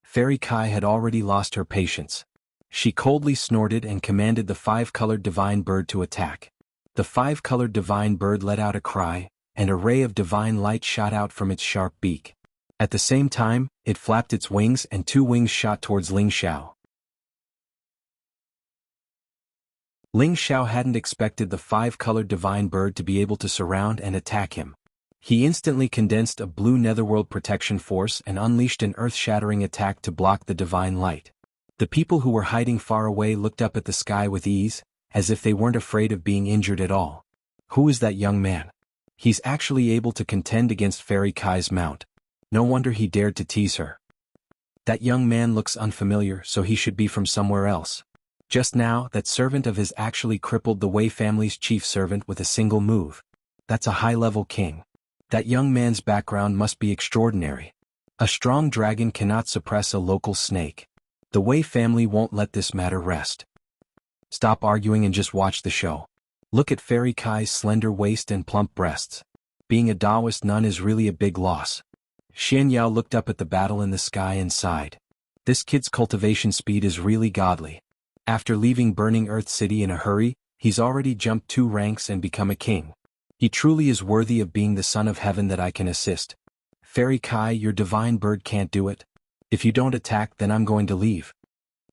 Fairy Kai had already lost her patience. She coldly snorted and commanded the 5-colored divine bird to attack. The 5-colored divine bird let out a cry, and a ray of divine light shot out from its sharp beak. At the same time, it flapped its wings and two wings shot towards Ling Xiao. Ling Xiao hadn't expected the five-colored divine bird to be able to surround and attack him. He instantly condensed a blue netherworld protection force and unleashed an earth-shattering attack to block the divine light. The people who were hiding far away looked up at the sky with ease, as if they weren't afraid of being injured at all. Who is that young man? He's actually able to contend against Fairy Kai's mount. No wonder he dared to tease her. That young man looks unfamiliar, so he should be from somewhere else. Just now, that servant of his actually crippled the Wei family's chief servant with a single move. That's a high-level king. That young man's background must be extraordinary. A strong dragon cannot suppress a local snake. The Wei family won't let this matter rest. Stop arguing and just watch the show. Look at Fairy Kai's slender waist and plump breasts. Being a Taoist nun is really a big loss. Xian Yao looked up at the battle in the sky and sighed. This kid's cultivation speed is really godly. After leaving Burning Earth City in a hurry, he's already jumped 2 ranks and become a king. He truly is worthy of being the son of heaven that I can assist. Fairy Kai, your divine bird can't do it. If you don't attack, then I'm going to leave.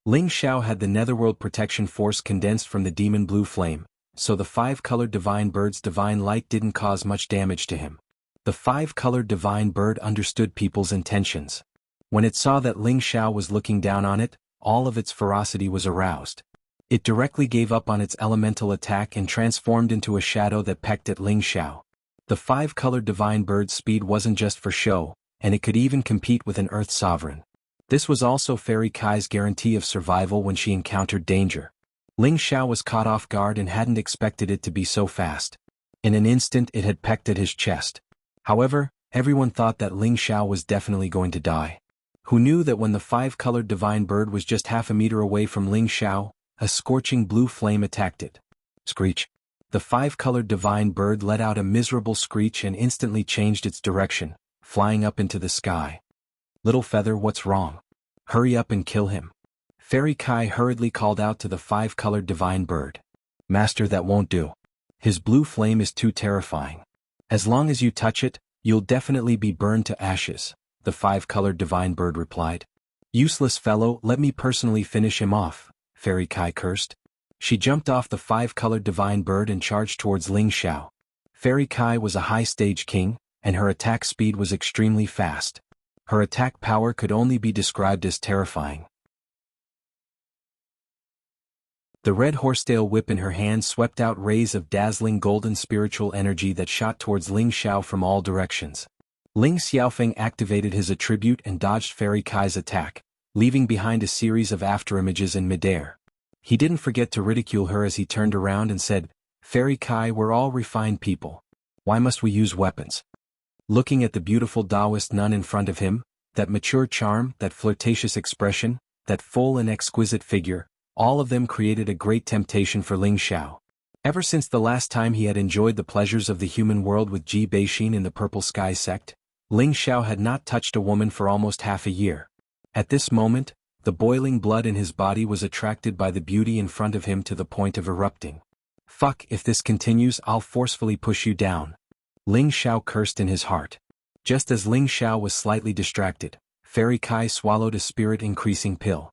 Ling Xiao had the netherworld protection force condensed from the demon blue flame, so the 5-colored divine bird's divine light didn't cause much damage to him. The 5-colored divine bird understood people's intentions. When it saw that Ling Xiao was looking down on it, all of its ferocity was aroused. It directly gave up on its elemental attack and transformed into a shadow that pecked at Ling Xiao. The 5-colored divine bird's speed wasn't just for show, and it could even compete with an Earth sovereign. This was also Fairy Kai's guarantee of survival when she encountered danger. Ling Xiao was caught off guard and hadn't expected it to be so fast. In an instant it had pecked at his chest. However, everyone thought that Ling Xiao was definitely going to die. Who knew that when the 5-colored divine bird was just half a meter away from Ling Xiao, a scorching blue flame attacked it. Screech. The 5-colored divine bird let out a miserable screech and instantly changed its direction, flying up into the sky. Little Feather, what's wrong? Hurry up and kill him. Fairy Kai hurriedly called out to the 5-colored divine bird. Master, that won't do. His blue flame is too terrifying. As long as you touch it, you'll definitely be burned to ashes, the 5-colored divine bird replied. Useless fellow, let me personally finish him off, Fairy Kai cursed. She jumped off the 5-colored divine bird and charged towards Ling Xiao. Fairy Kai was a high-stage king, and her attack speed was extremely fast. Her attack power could only be described as terrifying. The red horsetail whip in her hand swept out rays of dazzling golden spiritual energy that shot towards Ling Xiao from all directions. Ling Xiaofeng activated his attribute and dodged Fairy Kai's attack, leaving behind a series of afterimages in midair. He didn't forget to ridicule her as he turned around and said, Fairy Kai, we're all refined people. Why must we use weapons? Looking at the beautiful Taoist nun in front of him, that mature charm, that flirtatious expression, that full and exquisite figure, all of them created a great temptation for Ling Xiao. Ever since the last time he had enjoyed the pleasures of the human world with Ji Beixin in the Purple Sky sect, Ling Xiao had not touched a woman for almost half a year. At this moment, the boiling blood in his body was attracted by the beauty in front of him to the point of erupting. Fuck, if this continues, I'll forcefully push you down. Ling Xiao cursed in his heart. Just as Ling Xiao was slightly distracted, Fairy Kai swallowed a spirit-increasing pill.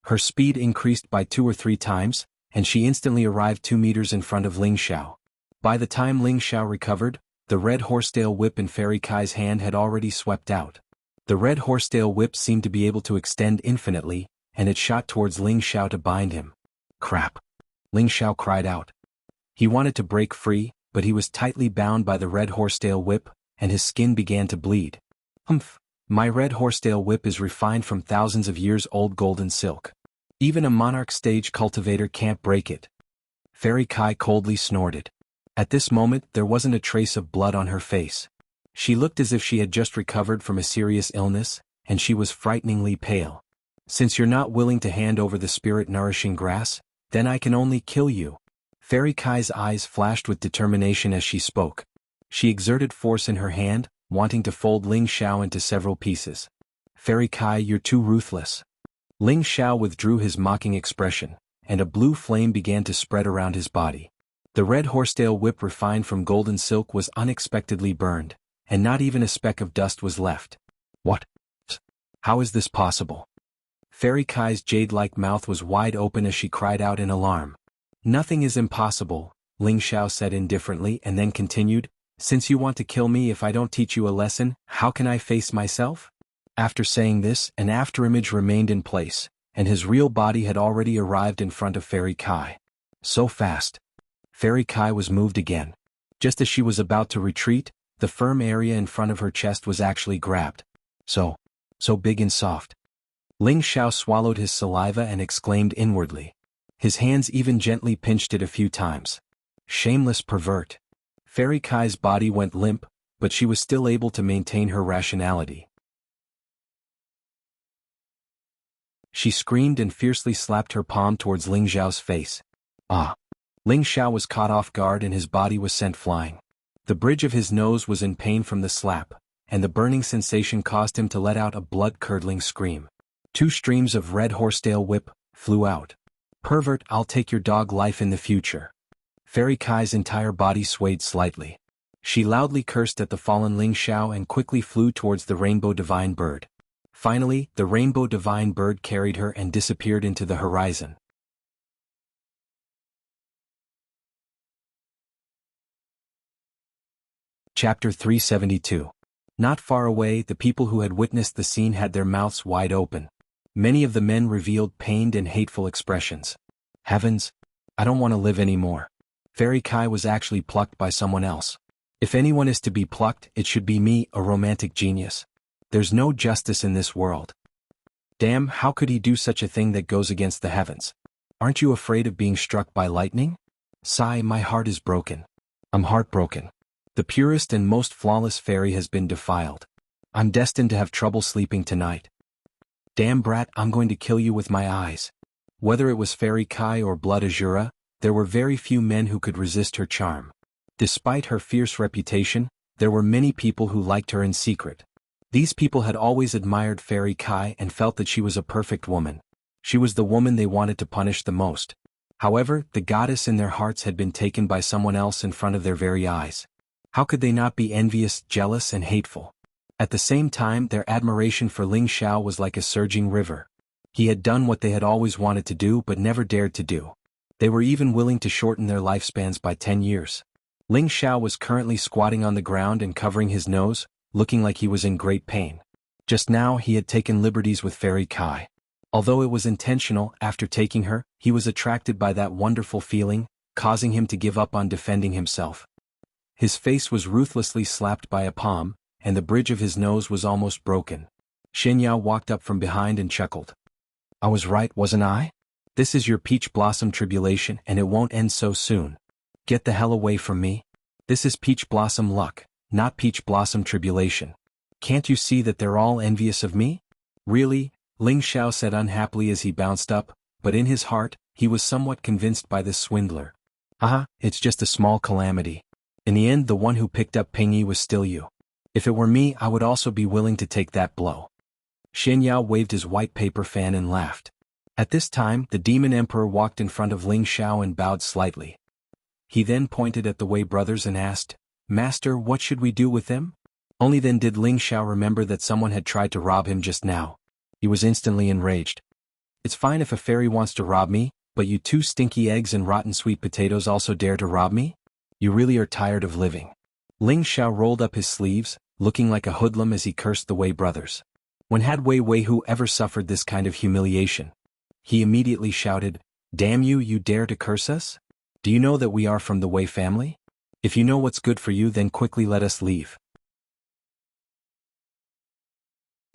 Her speed increased by 2 or 3 times, and she instantly arrived 2 meters in front of Ling Xiao. By the time Ling Xiao recovered, the red horsetail whip in Fairy Kai's hand had already swept out. The red horsetail whip seemed to be able to extend infinitely, and it shot towards Ling Xiao to bind him. Crap! Ling Xiao cried out. He wanted to break free, but he was tightly bound by the red horsetail whip, and his skin began to bleed. Humph! My red horsetail whip is refined from thousands of years old golden silk. Even a monarch stage cultivator can't break it. Fairy Kai coldly snorted. At this moment there wasn't a trace of blood on her face. She looked as if she had just recovered from a serious illness, and she was frighteningly pale. Since you're not willing to hand over the spirit-nourishing grass, then I can only kill you. Fairy Kai's eyes flashed with determination as she spoke. She exerted force in her hand, wanting to fold Ling Xiao into several pieces. Fairy Kai, you're too ruthless. Ling Xiao withdrew his mocking expression, and a blue flame began to spread around his body. The red horsetail whip refined from golden silk was unexpectedly burned, and not even a speck of dust was left. What? How is this possible? Fairy Kai's jade-like mouth was wide open as she cried out in alarm. Nothing is impossible, Ling Xiao said indifferently and then continued, since you want to kill me if I don't teach you a lesson, how can I face myself? After saying this, an afterimage remained in place, and his real body had already arrived in front of Fairy Kai. So fast. Fairy Kai was moved again. Just as she was about to retreat, the firm area in front of her chest was actually grabbed. So big and soft. Ling Xiao swallowed his saliva and exclaimed inwardly. His hands even gently pinched it a few times. Shameless pervert. Fairy Kai's body went limp, but she was still able to maintain her rationality. She screamed and fiercely slapped her palm towards Ling Xiao's face. Ah! Ling Xiao was caught off guard and his body was sent flying. The bridge of his nose was in pain from the slap, and the burning sensation caused him to let out a blood-curdling scream. 2 streams of red horsetail whip flew out. Pervert, I'll take your dog life in the future. Fairy Kai's entire body swayed slightly. She loudly cursed at the fallen Ling Xiao and quickly flew towards the rainbow divine bird. Finally, the rainbow divine bird carried her and disappeared into the horizon. Chapter 372. Not far away, the people who had witnessed the scene had their mouths wide open. Many of the men revealed pained and hateful expressions. Heavens! I don't want to live anymore. Fairy Kai was actually plucked by someone else. If anyone is to be plucked, it should be me, a romantic genius. There's no justice in this world. Damn, how could he do such a thing that goes against the heavens? Aren't you afraid of being struck by lightning? Sigh, my heart is broken. I'm heartbroken. The purest and most flawless fairy has been defiled. I'm destined to have trouble sleeping tonight. Damn brat, I'm going to kill you with my eyes. Whether it was Fairy Kai or Blood Azura, there were very few men who could resist her charm. Despite her fierce reputation, there were many people who liked her in secret. These people had always admired Fairy Kai and felt that she was a perfect woman. She was the woman they wanted to punish the most. However, the goddess in their hearts had been taken by someone else in front of their very eyes. How could they not be envious, jealous, and hateful? At the same time, their admiration for Ling Xiao was like a surging river. He had done what they had always wanted to do but never dared to do. They were even willing to shorten their lifespans by 10 years. Ling Xiao was currently squatting on the ground and covering his nose, looking like he was in great pain. Just now he had taken liberties with Fairy Kai. Although it was intentional, after taking her, he was attracted by that wonderful feeling, causing him to give up on defending himself. His face was ruthlessly slapped by a palm, and the bridge of his nose was almost broken. Shen Yao walked up from behind and chuckled. I was right, wasn't I? This is your peach blossom tribulation and it won't end so soon. Get the hell away from me. This is peach blossom luck, not peach blossom tribulation. Can't you see that they're all envious of me? Really? Ling Xiao said unhappily as he bounced up, but in his heart, he was somewhat convinced by this swindler. Haha, it's just a small calamity. In the end, the one who picked up Pingyi was still you. If it were me, I would also be willing to take that blow. Shen Yao waved his white paper fan and laughed. At this time, the demon emperor walked in front of Ling Xiao and bowed slightly. He then pointed at the Wei brothers and asked, Master, what should we do with them? Only then did Ling Xiao remember that someone had tried to rob him just now. He was instantly enraged. It's fine if a fairy wants to rob me, but you 2 stinky eggs and rotten sweet potatoes also dare to rob me? You really are tired of living. Ling Xiao rolled up his sleeves, looking like a hoodlum as he cursed the Wei brothers. When had Wei Weihu ever suffered this kind of humiliation? He immediately shouted, Damn you, you dare to curse us? Do you know that we are from the Wei family? If you know what's good for you, then quickly let us leave.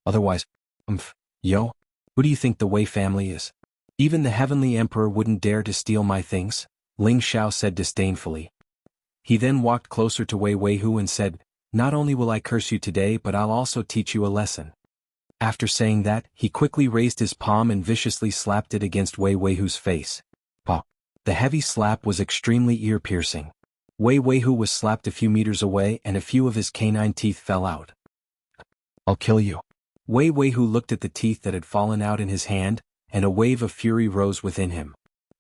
Otherwise, yo, who do you think the Wei family is? Even the heavenly emperor wouldn't dare to steal my things, Ling Xiao said disdainfully. He then walked closer to Wei Weihu and said, Not only will I curse you today, but I'll also teach you a lesson. After saying that, he quickly raised his palm and viciously slapped it against Wei Weihu's face. Pah! The heavy slap was extremely ear-piercing. Wei Weihu was slapped a few meters away and a few of his canine teeth fell out. I'll kill you. Wei Weihu looked at the teeth that had fallen out in his hand, and a wave of fury rose within him.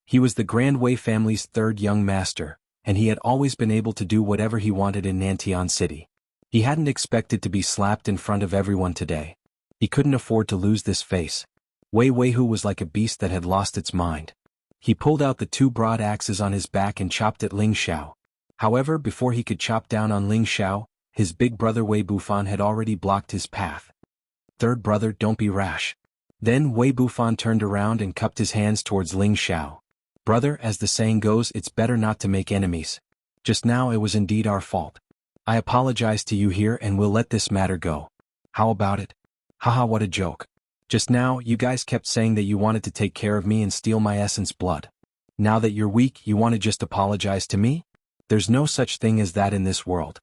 He was the Grand Wei family's 3rd young master, and he had always been able to do whatever he wanted in Nantian City. He hadn't expected to be slapped in front of everyone today. He couldn't afford to lose this face. Wei Weihu was like a beast that had lost its mind. He pulled out the two broad axes on his back and chopped at Ling Xiao. However, before he could chop down on Ling Xiao, his big brother Wei Bufan had already blocked his path. "Third brother, don't be rash." Then Wei Bufan turned around and cupped his hands towards Ling Xiao. "Brother, as the saying goes, it's better not to make enemies. Just now it was indeed our fault. I apologize to you here and we'll let this matter go. How about it? Haha, what a joke. Just now, you guys kept saying that you wanted to take care of me and steal my essence blood. Now that you're weak, you want to just apologize to me? There's no such thing as that in this world."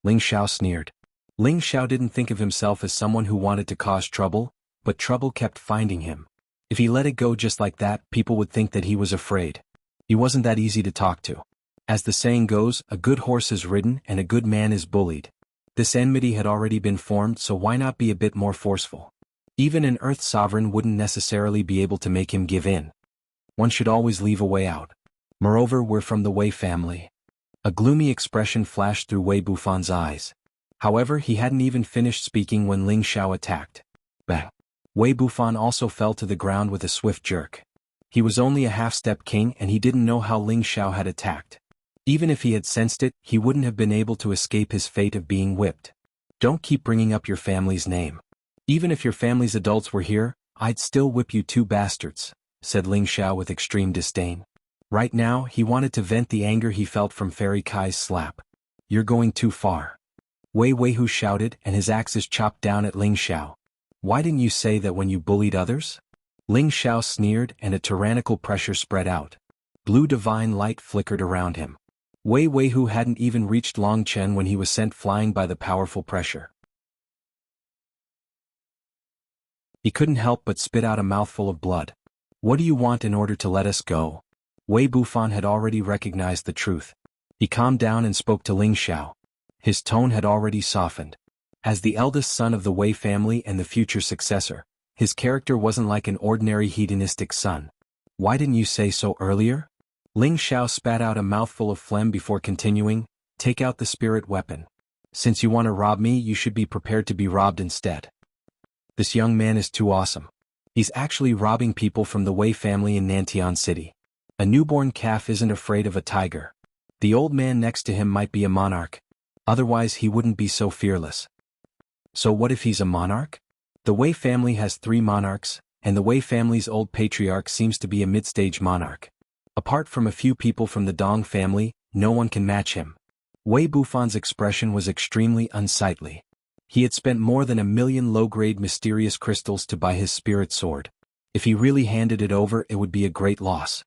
Ling Xiao sneered. Ling Xiao didn't think of himself as someone who wanted to cause trouble, but trouble kept finding him. If he let it go just like that, people would think that he was afraid. He wasn't that easy to talk to. As the saying goes, a good horse is ridden and a good man is bullied. This enmity had already been formed, so why not be a bit more forceful? Even an Earth sovereign wouldn't necessarily be able to make him give in. One should always leave a way out. Moreover, we're from the Wei family. A gloomy expression flashed through Wei Bufan's eyes. However, he hadn't even finished speaking when Ling Xiao attacked. Bang! Wei Bufan also fell to the ground with a swift jerk. He was only a half-step king and he didn't know how Ling Xiao had attacked. Even if he had sensed it, he wouldn't have been able to escape his fate of being whipped. "Don't keep bringing up your family's name. Even if your family's adults were here, I'd still whip you two bastards," said Ling Xiao with extreme disdain. Right now, he wanted to vent the anger he felt from Fairy Kai's slap. "You're going too far." Wei Weihu shouted and his axes chopped down at Ling Xiao. "Why didn't you say that when you bullied others?" Ling Xiao sneered and a tyrannical pressure spread out. Blue divine light flickered around him. Wei Weihu hadn't even reached Longchen when he was sent flying by the powerful pressure. He couldn't help but spit out a mouthful of blood. "What do you want in order to let us go?" Wei Bufan had already recognized the truth. He calmed down and spoke to Ling Xiao. His tone had already softened. As the eldest son of the Wei family and the future successor, his character wasn't like an ordinary hedonistic son. "Why didn't you say so earlier?" Ling Xiao spat out a mouthful of phlegm before continuing, "Take out the spirit weapon. Since you want to rob me, you should be prepared to be robbed instead. This young man is too awesome. He's actually robbing people from the Wei family in Nantian City. A newborn calf isn't afraid of a tiger. The old man next to him might be a monarch. Otherwise he wouldn't be so fearless." "So what if he's a monarch?" The Wei family has 3 monarchs, and the Wei family's old patriarch seems to be a mid-stage monarch. Apart from a few people from the Dong family, no one can match him. Wei Bufan's expression was extremely unsightly. He had spent more than 1,000,000 low-grade mysterious crystals to buy his spirit sword. If he really handed it over, it would be a great loss.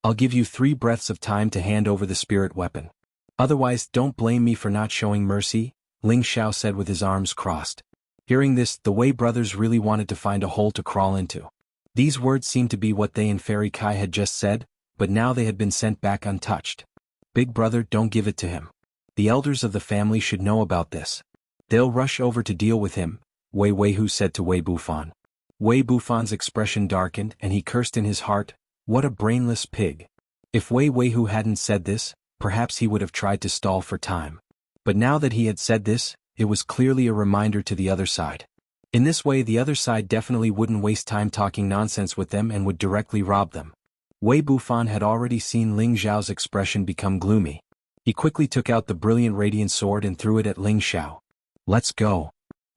"I'll give you 3 breaths of time to hand over the spirit weapon. Otherwise, don't blame me for not showing mercy," Ling Xiao said with his arms crossed. Hearing this, the Wei brothers really wanted to find a hole to crawl into. These words seemed to be what they and Fairy Kai had just said, but now they had been sent back untouched. "Big brother, don't give it to him. The elders of the family should know about this. They'll rush over to deal with him," Wei Weihu said to Wei Bufan. Wei Bufan's expression darkened and he cursed in his heart, "What a brainless pig." If Wei Weihu hadn't said this, perhaps he would have tried to stall for time. But now that he had said this, it was clearly a reminder to the other side. In this way, the other side definitely wouldn't waste time talking nonsense with them and would directly rob them. Wei Bufan had already seen Ling Xiao's expression become gloomy. He quickly took out the brilliant radiant sword and threw it at Ling Xiao. "Let's go."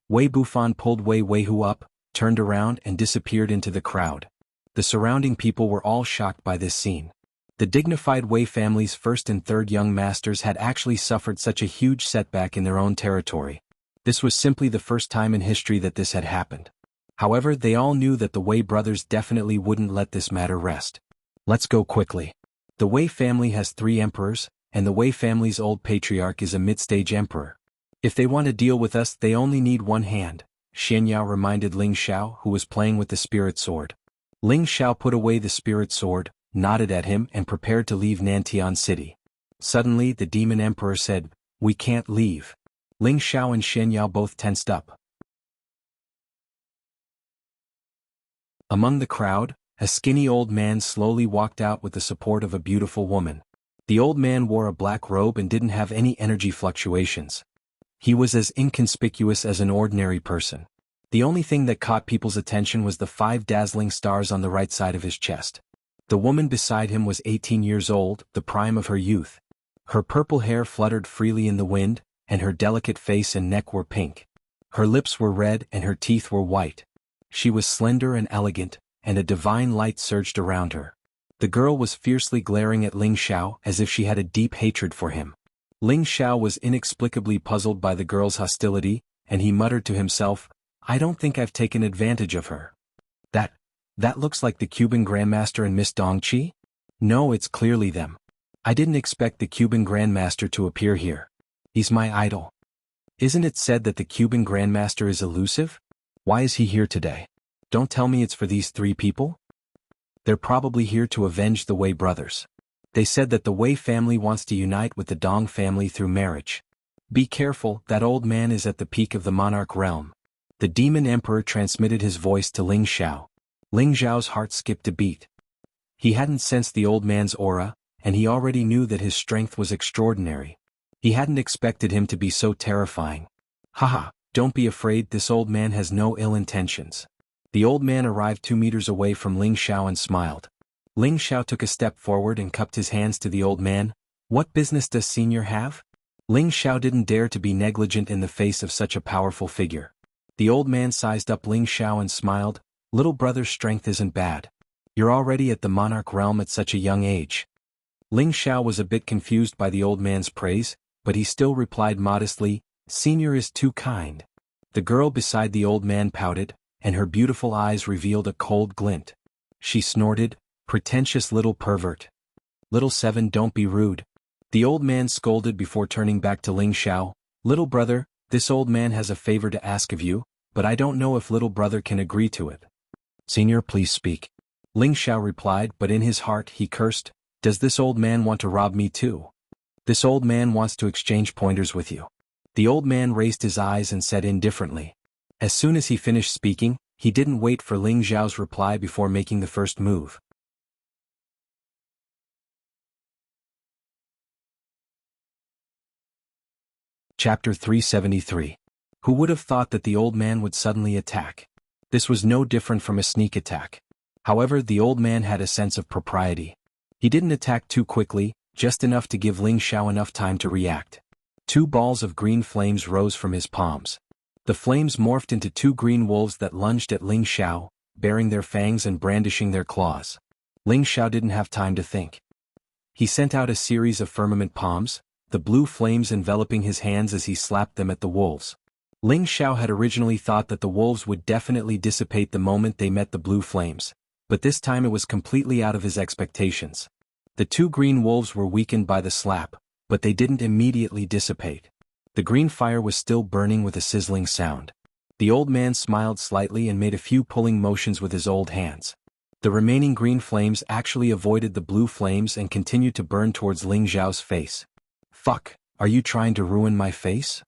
Wei Bufan pulled Wei Weihu up, turned around and disappeared into the crowd. The surrounding people were all shocked by this scene. The dignified Wei family's first and third young masters had actually suffered such a huge setback in their own territory. This was simply the first time in history that this had happened. However, they all knew that the Wei brothers definitely wouldn't let this matter rest. "Let's go quickly. The Wei family has 3 emperors, and the Wei family's old patriarch is a mid-stage emperor. If they want to deal with us, they only need one hand," Xianyao reminded Ling Xiao, who was playing with the spirit sword. Ling Xiao put away the spirit sword, nodded at him and prepared to leave Nantian City. Suddenly, the demon emperor said, "We can't leave." Ling Xiao and Xianyao both tensed up. Among the crowd, a skinny old man slowly walked out with the support of a beautiful woman. The old man wore a black robe and didn't have any energy fluctuations. He was as inconspicuous as an ordinary person. The only thing that caught people's attention was the 5 dazzling stars on the right side of his chest. The woman beside him was 18 years old, the prime of her youth. Her purple hair fluttered freely in the wind, and her delicate face and neck were pink. Her lips were red and her teeth were white. She was slender and elegant, and a divine light surged around her. The girl was fiercely glaring at Ling Xiao as if she had a deep hatred for him. Ling Xiao was inexplicably puzzled by the girl's hostility, and he muttered to himself, "I don't think I've taken advantage of her. That looks like the Cuban Grandmaster and Miss Dongqi? No, it's clearly them. I didn't expect the Cuban Grandmaster to appear here. He's my idol. Isn't it said that the Cuban Grandmaster is elusive? Why is he here today? Don't tell me it's for these 3 people? They're probably here to avenge the Wei brothers. They said that the Wei family wants to unite with the Dong family through marriage. Be careful, that old man is at the peak of the monarch realm." The demon emperor transmitted his voice to Ling Xiao. Ling Xiao's heart skipped a beat. He hadn't sensed the old man's aura, and he already knew that his strength was extraordinary. He hadn't expected him to be so terrifying. "Haha, don't be afraid, this old man has no ill intentions." The old man arrived 2 meters away from Ling Xiao and smiled. Ling Xiao took a step forward and cupped his hands to the old man. "What business does Senior have?" Ling Xiao didn't dare to be negligent in the face of such a powerful figure. The old man sized up Ling Xiao and smiled. "Little brother's strength isn't bad. You're already at the monarch realm at such a young age." Ling Xiao was a bit confused by the old man's praise, but he still replied modestly, "Senior is too kind." The girl beside the old man pouted, and her beautiful eyes revealed a cold glint. She snorted, "Pretentious little pervert. Little 7, don't be rude." The old man scolded before turning back to Ling Xiao. "Little brother, this old man has a favor to ask of you, but I don't know if little brother can agree to it." "Senior, please speak." Ling Xiao replied, but in his heart he cursed, "Does this old man want to rob me too? This old man wants to exchange pointers with you." The old man raised his eyes and said indifferently. As soon as he finished speaking, he didn't wait for Ling Xiao's reply before making the first move. Chapter 373. Who would have thought that the old man would suddenly attack? This was no different from a sneak attack. However, the old man had a sense of propriety. He didn't attack too quickly, just enough to give Ling Xiao enough time to react. 2 balls of green flames rose from his palms. The flames morphed into 2 green wolves that lunged at Ling Xiao, baring their fangs and brandishing their claws. Ling Xiao didn't have time to think. He sent out a series of firmament palms, the blue flames enveloping his hands as he slapped them at the wolves. Ling Xiao had originally thought that the wolves would definitely dissipate the moment they met the blue flames, but this time it was completely out of his expectations. The 2 green wolves were weakened by the slap, but they didn't immediately dissipate. The green fire was still burning with a sizzling sound. The old man smiled slightly and made a few pulling motions with his old hands. The remaining green flames actually avoided the blue flames and continued to burn towards Ling Xiao's face. "Fuck, are you trying to ruin my face?"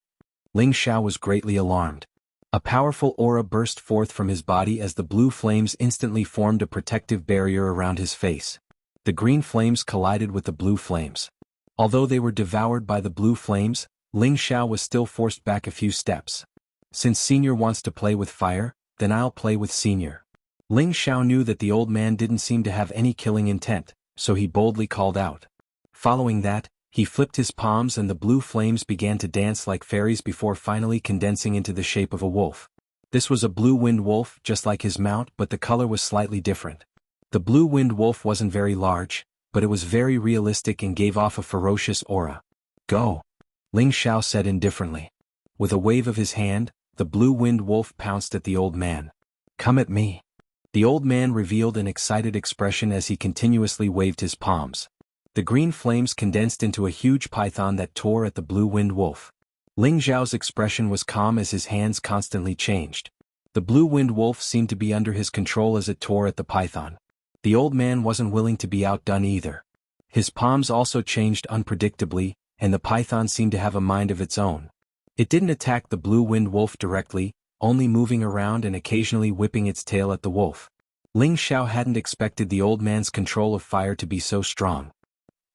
Ling Xiao was greatly alarmed. A powerful aura burst forth from his body as the blue flames instantly formed a protective barrier around his face. The green flames collided with the blue flames. Although they were devoured by the blue flames, Ling Xiao was still forced back a few steps. "Since Senior wants to play with fire, then I'll play with Senior." Ling Xiao knew that the old man didn't seem to have any killing intent, so he boldly called out. Following that, he flipped his palms and the blue flames began to dance like fairies before finally condensing into the shape of a wolf. This was a blue wind wolf just like his mount, but the color was slightly different. The blue wind wolf wasn't very large, but it was very realistic and gave off a ferocious aura. "Go," Ling Xiao said indifferently. With a wave of his hand, the blue wind wolf pounced at the old man. "Come at me." The old man revealed an excited expression as he continuously waved his palms. The green flames condensed into a huge python that tore at the blue wind wolf. Ling Xiao's expression was calm as his hands constantly changed. The blue wind wolf seemed to be under his control as it tore at the python. The old man wasn't willing to be outdone either. His palms also changed unpredictably, and the python seemed to have a mind of its own. It didn't attack the blue wind wolf directly, only moving around and occasionally whipping its tail at the wolf. Ling Xiao hadn't expected the old man's control of fire to be so strong.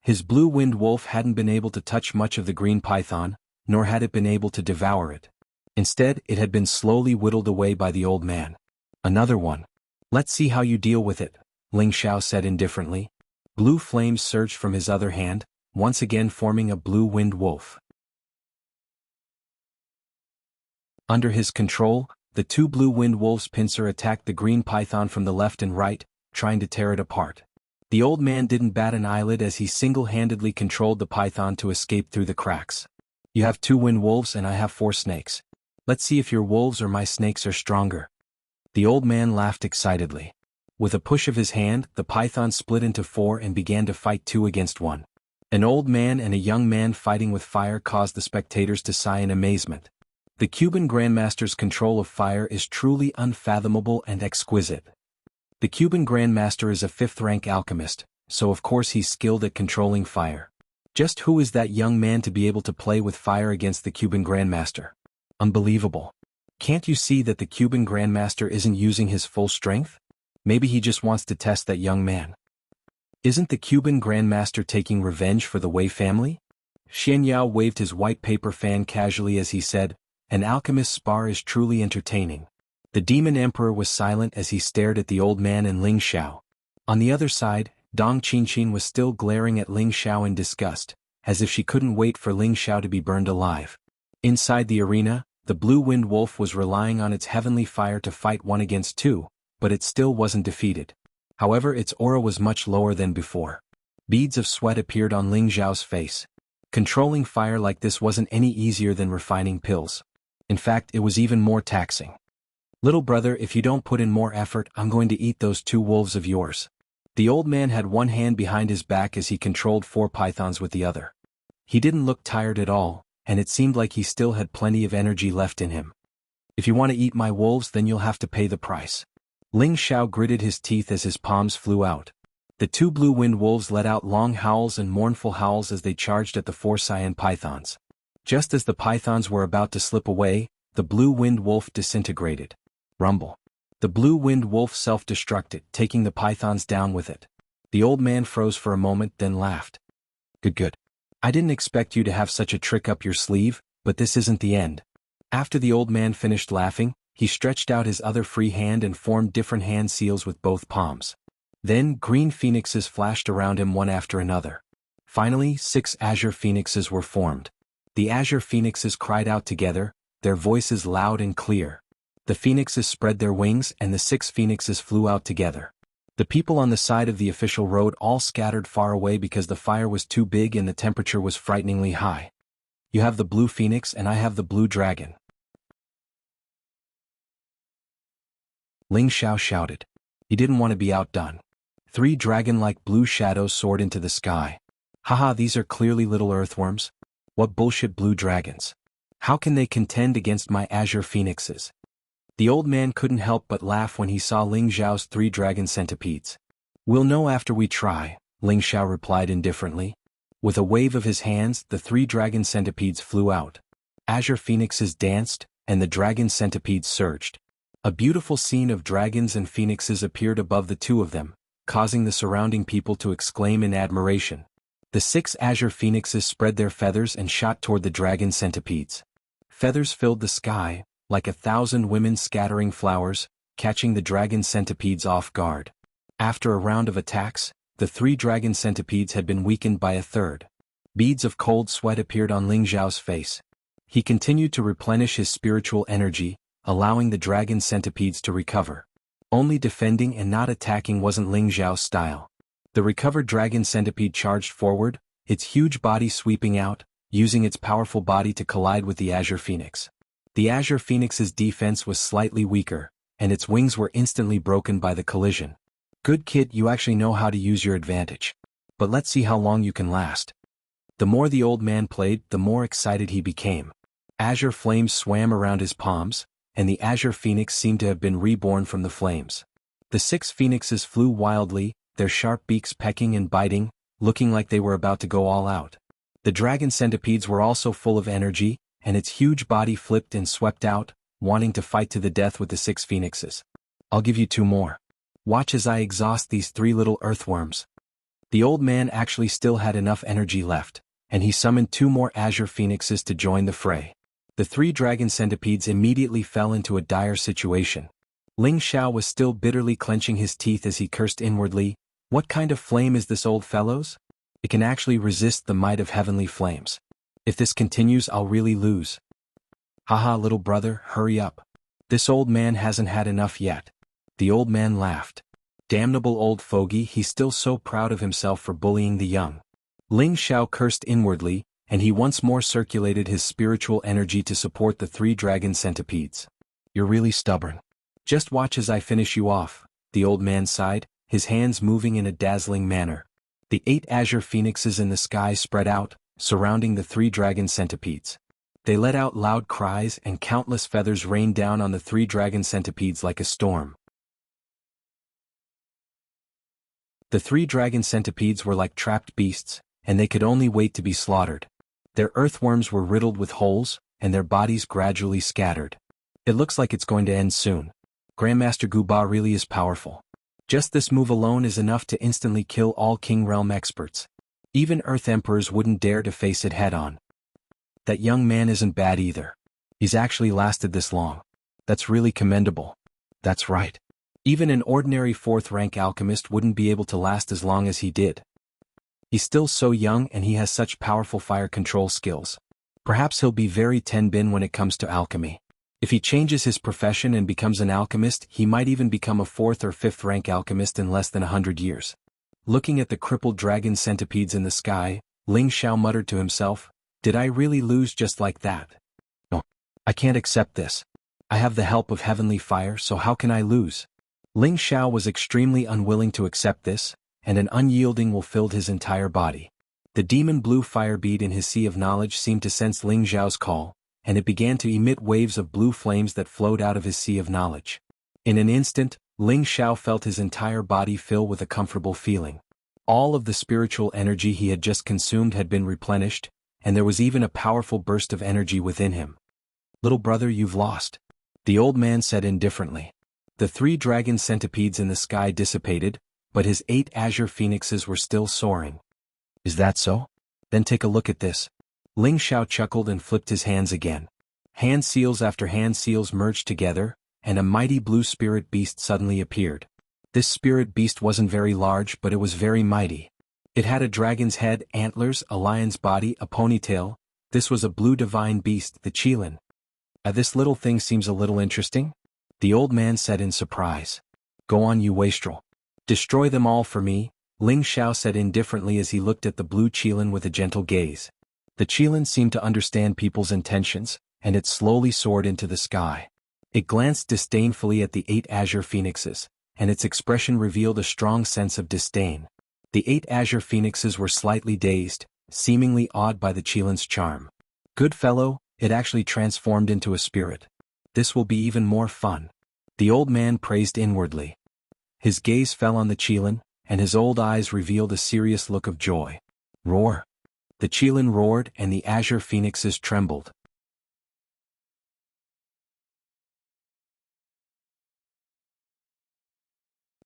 His blue-winged wolf hadn't been able to touch much of the green python, nor had it been able to devour it. Instead, it had been slowly whittled away by the old man. Another one. Let's see how you deal with it, Ling Xiao said indifferently. Blue flames surged from his other hand, once again forming a blue-winged wolf. Under his control, the two blue-winged wolves' pincer attacked the green python from the left and right, trying to tear it apart. The old man didn't bat an eyelid as he single-handedly controlled the python to escape through the cracks. You have 2 winged wolves and I have 4 snakes. Let's see if your wolves or my snakes are stronger. The old man laughed excitedly. With a push of his hand, the python split into 4 and began to fight 2 against 1. An old man and a young man fighting with fire caused the spectators to sigh in amazement. The Cuban Grandmaster's control of fire is truly unfathomable and exquisite. The Cuban Grandmaster is a 5th-rank alchemist, so of course he's skilled at controlling fire. Just who is that young man to be able to play with fire against the Cuban Grandmaster? Unbelievable. Can't you see that the Cuban Grandmaster isn't using his full strength? Maybe he just wants to test that young man. Isn't the Cuban Grandmaster taking revenge for the Wei family? Xian Yao waved his white paper fan casually as he said, "An alchemist's spar is truly entertaining." The Demon Emperor was silent as he stared at the old man and Ling Xiao. On the other side, Dong Qinqin was still glaring at Ling Xiao in disgust, as if she couldn't wait for Ling Xiao to be burned alive. Inside the arena, the blue-winged wolf was relying on its heavenly fire to fight 1 against 2, but it still wasn't defeated. However, its aura was much lower than before. Beads of sweat appeared on Ling Xiao's face. Controlling fire like this wasn't any easier than refining pills. In fact, it was even more taxing. "Little brother, if you don't put in more effort, I'm going to eat those 2 wolves of yours." The old man had one hand behind his back as he controlled 4 pythons with the other. He didn't look tired at all, and it seemed like he still had plenty of energy left in him. "If you want to eat my wolves, then you'll have to pay the price." Ling Xiao gritted his teeth as his palms flew out. The 2 blue-winged wolves let out long howls and mournful howls as they charged at the 4 cyan pythons. Just as the pythons were about to slip away, the blue-winged wolf disintegrated. Rumble. The blue-winged wolf self-destructed, taking the pythons down with it. The old man froze for a moment, then laughed. Good. I didn't expect you to have such a trick up your sleeve, but this isn't the end." After the old man finished laughing, he stretched out his other free hand and formed different hand seals with both palms. Then green phoenixes flashed around him one after another. Finally, 6 azure phoenixes were formed. The azure phoenixes cried out together, their voices loud and clear. The phoenixes spread their wings and the 6 phoenixes flew out together. The people on the side of the official road all scattered far away because the fire was too big and the temperature was frighteningly high. "You have the blue phoenix and I have the blue dragon," Ling Xiao shouted. He didn't want to be outdone. 3 dragon-like blue shadows soared into the sky. "Haha, these are clearly little earthworms. What bullshit blue dragons. How can they contend against my azure phoenixes?" The old man couldn't help but laugh when he saw Ling Xiao's 3 dragon centipedes. "We'll know after we try," Ling Xiao replied indifferently. With a wave of his hands, the 3 dragon centipedes flew out. Azure phoenixes danced, and the dragon centipedes surged. A beautiful scene of dragons and phoenixes appeared above the 2 of them, causing the surrounding people to exclaim in admiration. The 6 azure phoenixes spread their feathers and shot toward the dragon centipedes. Feathers filled the sky, like 1,000 women scattering flowers, catching the dragon centipedes off guard. After a round of attacks, the 3 dragon centipedes had been weakened by a third. Beads of cold sweat appeared on Ling Xiao's face. He continued to replenish his spiritual energy, allowing the dragon centipedes to recover. Only defending and not attacking wasn't Ling Xiao's style. The recovered dragon centipede charged forward, its huge body sweeping out, using its powerful body to collide with the azure phoenix. The azure phoenix's defense was slightly weaker, and its wings were instantly broken by the collision. "Good kid, you actually know how to use your advantage. But let's see how long you can last." The more the old man played, the more excited he became. Azure flames swam around his palms, and the azure phoenix seemed to have been reborn from the flames. The 6 phoenixes flew wildly, their sharp beaks pecking and biting, looking like they were about to go all out. The dragon centipedes were also full of energy, and its huge body flipped and swept out, wanting to fight to the death with the 6 phoenixes. "I'll give you 2 more. Watch as I exhaust these 3 little earthworms." The old man actually still had enough energy left, and he summoned 2 more azure phoenixes to join the fray. The 3 dragon centipedes immediately fell into a dire situation. Ling Xiao was still bitterly clenching his teeth as he cursed inwardly, "What kind of flame is this, old fellows? It can actually resist the might of heavenly flames. If this continues, I'll really lose. Haha, little brother, hurry up. This old man hasn't had enough yet." The old man laughed. Damnable old fogey, he's still so proud of himself for bullying the young. Ling Xiao cursed inwardly, and he once more circulated his spiritual energy to support the 3 dragon centipedes. "You're really stubborn. Just watch as I finish you off," the old man sighed, his hands moving in a dazzling manner. The 8 azure phoenixes in the sky spread out, surrounding the 3 dragon centipedes. They let out loud cries, and countless feathers rained down on the 3 dragon centipedes like a storm. The 3 dragon centipedes were like trapped beasts, and they could only wait to be slaughtered. Their earthworms were riddled with holes, and their bodies gradually scattered. "It looks like it's going to end soon. Grandmaster Guba really is powerful. Just this move alone is enough to instantly kill all King Realm experts. Even Earth Emperors wouldn't dare to face it head-on. That young man isn't bad either. He's actually lasted this long. That's really commendable." "That's right. Even an ordinary 4th-rank alchemist wouldn't be able to last as long as he did. He's still so young and he has such powerful fire control skills. Perhaps he'll be very tenbin when it comes to alchemy. If he changes his profession and becomes an alchemist, he might even become a 4th or 5th-rank alchemist in less than 100 years. Looking at the crippled dragon centipedes in the sky, Ling Xiao muttered to himself, "Did I really lose just like that? No. I can't accept this. I have the help of heavenly fire, so how can I lose?" Ling Xiao was extremely unwilling to accept this, and an unyielding will filled his entire body. The demon blue fire bead in his sea of knowledge seemed to sense Ling Xiao's call, and it began to emit waves of blue flames that flowed out of his sea of knowledge. In an instant, Ling Xiao felt his entire body fill with a comfortable feeling. All of the spiritual energy he had just consumed had been replenished, and there was even a powerful burst of energy within him. "Little brother, you've lost," the old man said indifferently. The 3 dragon centipedes in the sky dissipated, but his 8 azure phoenixes were still soaring. "Is that so? Then take a look at this." Ling Xiao chuckled and flipped his hands again. Hand seals after hand seals merged together, and a mighty blue spirit beast suddenly appeared. This spirit beast wasn't very large, but it was very mighty. It had a dragon's head, antlers, a lion's body, a ponytail. This was a blue divine beast, the Qilin. "This little thing seems a little interesting," the old man said in surprise. "Go on, you wastrel. Destroy them all for me," Ling Xiao said indifferently as he looked at the blue Qilin with a gentle gaze. The Qilin seemed to understand people's intentions, and it slowly soared into the sky. It glanced disdainfully at the 8 azure phoenixes, and its expression revealed a strong sense of disdain. The 8 azure phoenixes were slightly dazed, seemingly awed by the Qilin's charm. "Good fellow, it actually transformed into a spirit. This will be even more fun," the old man praised inwardly. His gaze fell on the Qilin, and his old eyes revealed a serious look of joy. "Roar!" The Qilin roared, and the azure phoenixes trembled.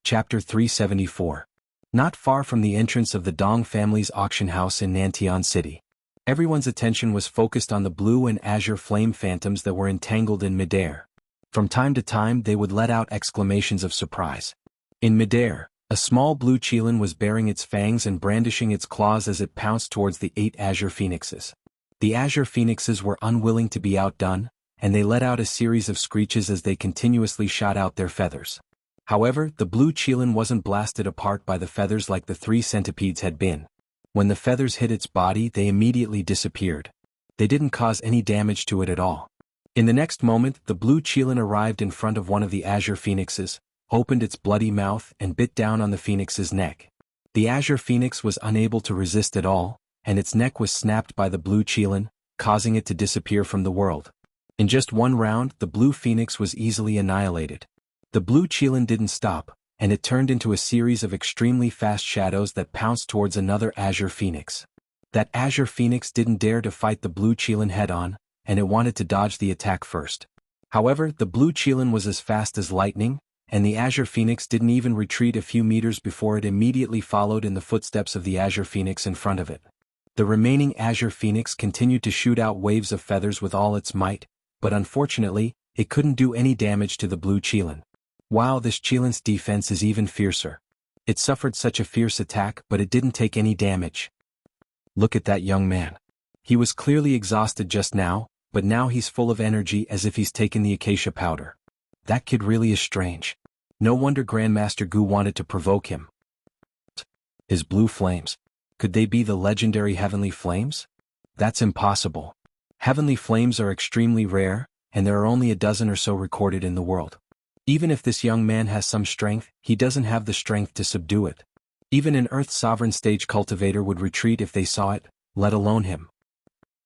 Chapter 374. Not far from the entrance of the Dong family's auction house in Nantian City, everyone's attention was focused on the blue and azure flame phantoms that were entangled in midair. From time to time they would let out exclamations of surprise. In midair, a small blue Qilin was baring its fangs and brandishing its claws as it pounced towards the 8 azure phoenixes. The azure phoenixes were unwilling to be outdone, and they let out a series of screeches as they continuously shot out their feathers. However, the blue Qilin wasn't blasted apart by the feathers like the 3 centipedes had been. When the feathers hit its body, they immediately disappeared. They didn't cause any damage to it at all. In the next moment, the blue Qilin arrived in front of one of the azure phoenixes, opened its bloody mouth and bit down on the phoenix's neck. The azure phoenix was unable to resist at all, and its neck was snapped by the blue Qilin, causing it to disappear from the world. In just one round, the blue phoenix was easily annihilated. The blue Qilin didn't stop, and it turned into a series of extremely fast shadows that pounced towards another azure phoenix. That azure phoenix didn't dare to fight the blue Qilin head-on, and it wanted to dodge the attack first. However, the blue Qilin was as fast as lightning, and the Azure Phoenix didn't even retreat a few meters before it immediately followed in the footsteps of the Azure Phoenix in front of it. The remaining Azure Phoenix continued to shoot out waves of feathers with all its might, but unfortunately, it couldn't do any damage to the blue Qilin. Wow, this Qilin's defense is even fiercer. It suffered such a fierce attack, but it didn't take any damage. Look at that young man. He was clearly exhausted just now, but now he's full of energy as if he's taken the acacia powder. That kid really is strange. No wonder Grandmaster Gu wanted to provoke him. His blue flames. Could they be the legendary heavenly flames? That's impossible. Heavenly flames are extremely rare, and there are only a dozen or so recorded in the world. Even if this young man has some strength, he doesn't have the strength to subdue it. Even an Earth's sovereign stage cultivator would retreat if they saw it, let alone him.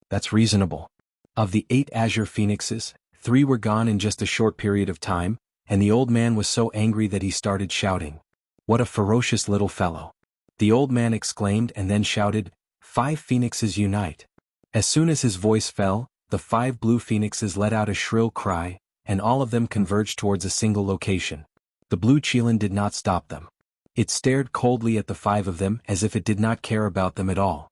That's reasonable. Of the 8 Azure Phoenixes, 3 were gone in just a short period of time, and the old man was so angry that he started shouting. What a ferocious little fellow. The old man exclaimed and then shouted, 5 phoenixes unite. As soon as his voice fell, the 5 blue phoenixes let out a shrill cry, and all of them converged towards a single location. The blue Qilin did not stop them. It stared coldly at the 5 of them as if it did not care about them at all.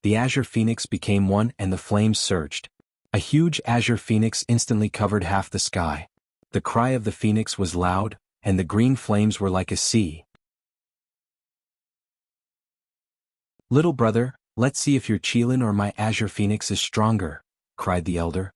The Azure Phoenix became one and the flames surged. A huge Azure Phoenix instantly covered half the sky. The cry of the Phoenix was loud, and the green flames were like a sea. Little brother, let's see if your Qilin or my Azure Phoenix is stronger, cried the elder.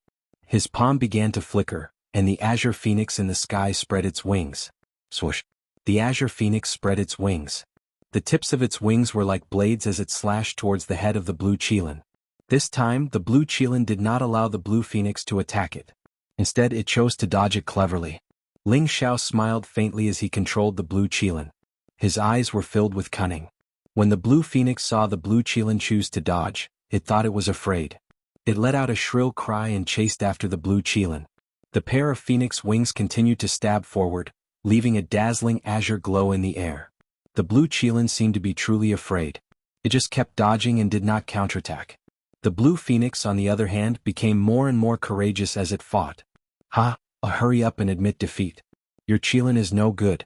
His palm began to flicker, and the Azure Phoenix in the sky spread its wings. Swoosh! The Azure Phoenix spread its wings. The tips of its wings were like blades as it slashed towards the head of the blue Qilin. This time, the blue Qilin did not allow the blue Phoenix to attack it. Instead, it chose to dodge it cleverly. Ling Xiao smiled faintly as he controlled the blue Qilin. His eyes were filled with cunning. When the blue Phoenix saw the blue Qilin choose to dodge, it thought it was afraid. It let out a shrill cry and chased after the blue Qilin. The pair of phoenix wings continued to stab forward, leaving a dazzling azure glow in the air. The blue Qilin seemed to be truly afraid. It just kept dodging and did not counterattack. The blue phoenix, on the other hand, became more and more courageous as it fought. Hurry up and admit defeat. Your Qilin is no good.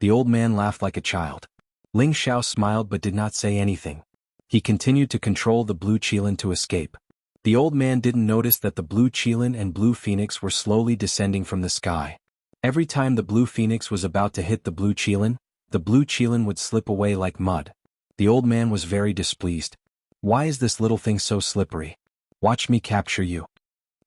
The old man laughed like a child. Ling Xiao smiled but did not say anything. He continued to control the blue Qilin to escape. The old man didn't notice that the blue Qilin and blue phoenix were slowly descending from the sky. Every time the blue phoenix was about to hit the blue Qilin would slip away like mud. The old man was very displeased. Why is this little thing so slippery? Watch me capture you.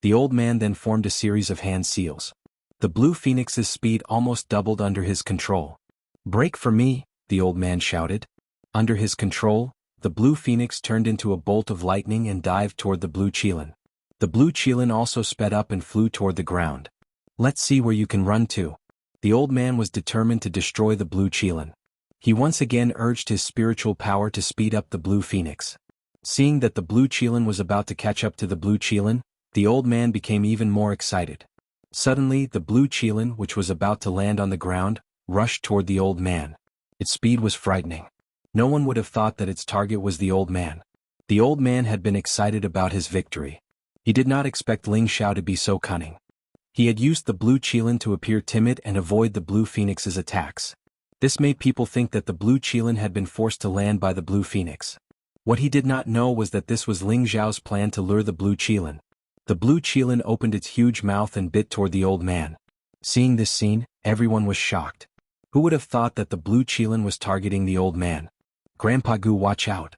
The old man then formed a series of hand seals. The blue phoenix's speed almost doubled under his control. Break for me, the old man shouted. Under his control, the blue phoenix turned into a bolt of lightning and dived toward the blue Qilin. The blue Qilin also sped up and flew toward the ground. Let's see where you can run to. The old man was determined to destroy the blue Qilin. He once again urged his spiritual power to speed up the blue phoenix. Seeing that the blue Qilin was about to catch up to the blue Qilin, the old man became even more excited. Suddenly, the blue Qilin, which was about to land on the ground, rushed toward the old man. Its speed was frightening. No one would have thought that its target was the old man. The old man had been excited about his victory. He did not expect Ling Xiao to be so cunning. He had used the blue Qilin to appear timid and avoid the blue phoenix's attacks. This made people think that the blue Qilin had been forced to land by the blue phoenix. What he did not know was that this was Ling Xiao's plan to lure the blue Qilin. The blue Qilin opened its huge mouth and bit toward the old man. Seeing this scene, everyone was shocked. Who would have thought that the blue Qilin was targeting the old man? Grandpa Gu, watch out.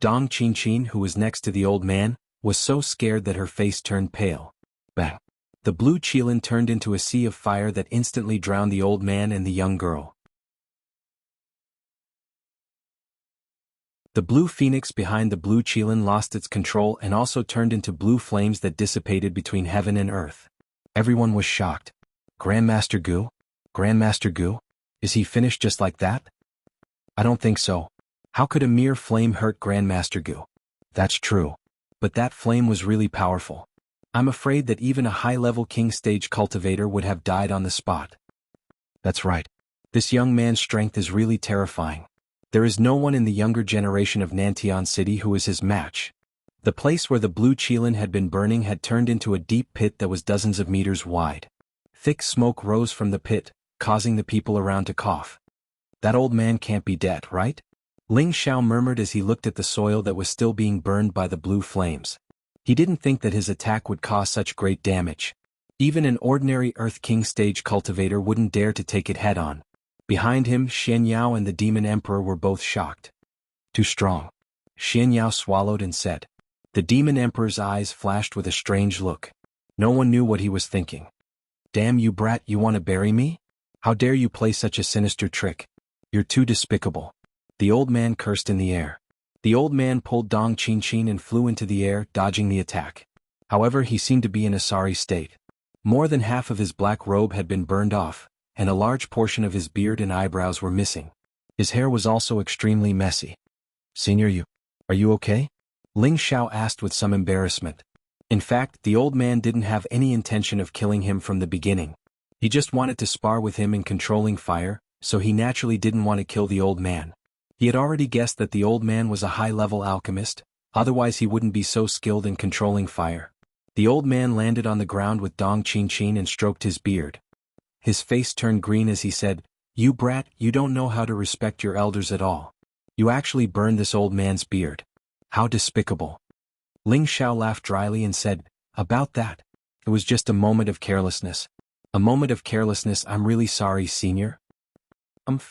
Dong Qin, who was next to the old man, was so scared that her face turned pale. Bang! The blue Qilin turned into a sea of fire that instantly drowned the old man and the young girl. The blue phoenix behind the blue Qilin lost its control and also turned into blue flames that dissipated between heaven and earth. Everyone was shocked. Grandmaster Gu? Grandmaster Gu? Is he finished just like that? I don't think so. How could a mere flame hurt Grandmaster Gu? That's true. But that flame was really powerful. I'm afraid that even a high-level king stage cultivator would have died on the spot. That's right. This young man's strength is really terrifying. There is no one in the younger generation of Nantian City who is his match. The place where the blue Qilin had been burning had turned into a deep pit that was dozens of meters wide. Thick smoke rose from the pit, causing the people around to cough. That old man can't be dead, right? Ling Xiao murmured as he looked at the soil that was still being burned by the blue flames. He didn't think that his attack would cause such great damage. Even an ordinary Earth King stage cultivator wouldn't dare to take it head-on. Behind him, Xian Yao and the Demon Emperor were both shocked. Too strong. Xian Yao swallowed and said. The Demon Emperor's eyes flashed with a strange look. No one knew what he was thinking. Damn you brat, you want to bury me? How dare you play such a sinister trick? You're too despicable. The old man cursed in the air. The old man pulled Dong Qinchin and flew into the air, dodging the attack. However, he seemed to be in a sorry state. More than half of his black robe had been burned off, and a large portion of his beard and eyebrows were missing. His hair was also extremely messy. Senior, are you okay? Ling Xiao asked with some embarrassment. In fact, the old man didn't have any intention of killing him from the beginning. He just wanted to spar with him in controlling fire, so he naturally didn't want to kill the old man. He had already guessed that the old man was a high-level alchemist, otherwise he wouldn't be so skilled in controlling fire. The old man landed on the ground with Dong Qinchin and stroked his beard. His face turned green as he said, You brat, you don't know how to respect your elders at all. You actually burned this old man's beard. How despicable. Ling Xiao laughed dryly and said, About that. It was just a moment of carelessness. A moment of carelessness, I'm really sorry, senior.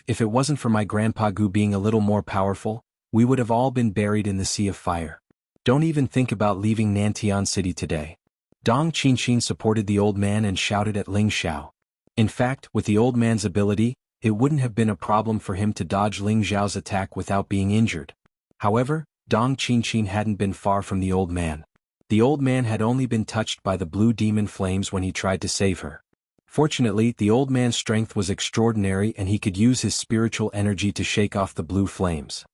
If it wasn't for my grandpa Gu being a little more powerful, we would have all been buried in the sea of fire. Don't even think about leaving Nantian City today. Dong Qinchin supported the old man and shouted at Ling Xiao. In fact, with the old man's ability, it wouldn't have been a problem for him to dodge Ling Xiao's attack without being injured. However, Dong Qinchin hadn't been far from the old man. The old man had only been touched by the blue demon flames when he tried to save her. Fortunately, the old man's strength was extraordinary and he could use his spiritual energy to shake off the blue flames.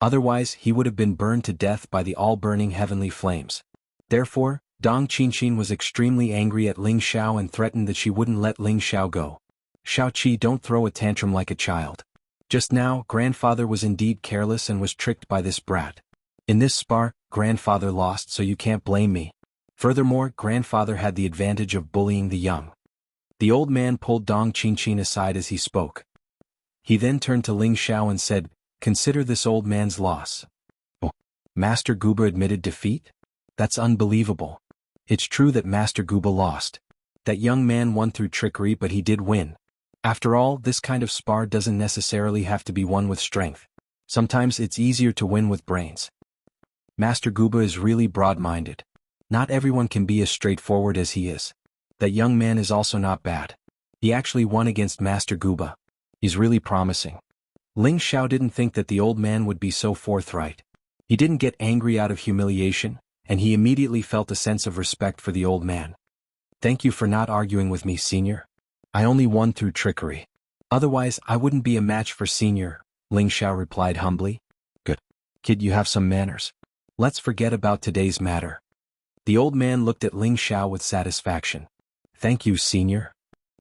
Otherwise, he would have been burned to death by the all-burning heavenly flames. Therefore, Dong Qinchin was extremely angry at Ling Xiao and threatened that she wouldn't let Ling Xiao go. Xiaoqi, don't throw a tantrum like a child. Just now, grandfather was indeed careless and was tricked by this brat. In this spar, grandfather lost, so you can't blame me. Furthermore, grandfather had the advantage of bullying the young. The old man pulled Dong Qinchin aside as he spoke. He then turned to Ling Xiao and said, Consider this old man's loss. Oh, Master Guba admitted defeat? That's unbelievable. It's true that Master Guba lost. That young man won through trickery, but he did win. After all, this kind of spar doesn't necessarily have to be won with strength. Sometimes it's easier to win with brains. Master Guba is really broad-minded. Not everyone can be as straightforward as he is. That young man is also not bad. He actually won against Master Guba. He's really promising. Ling Xiao didn't think that the old man would be so forthright. He didn't get angry out of humiliation, and he immediately felt a sense of respect for the old man. Thank you for not arguing with me, senior. I only won through trickery. Otherwise, I wouldn't be a match for senior, Ling Xiao replied humbly. Good. Kid, you have some manners. Let's forget about today's matter. The old man looked at Ling Xiao with satisfaction. Thank you, senior.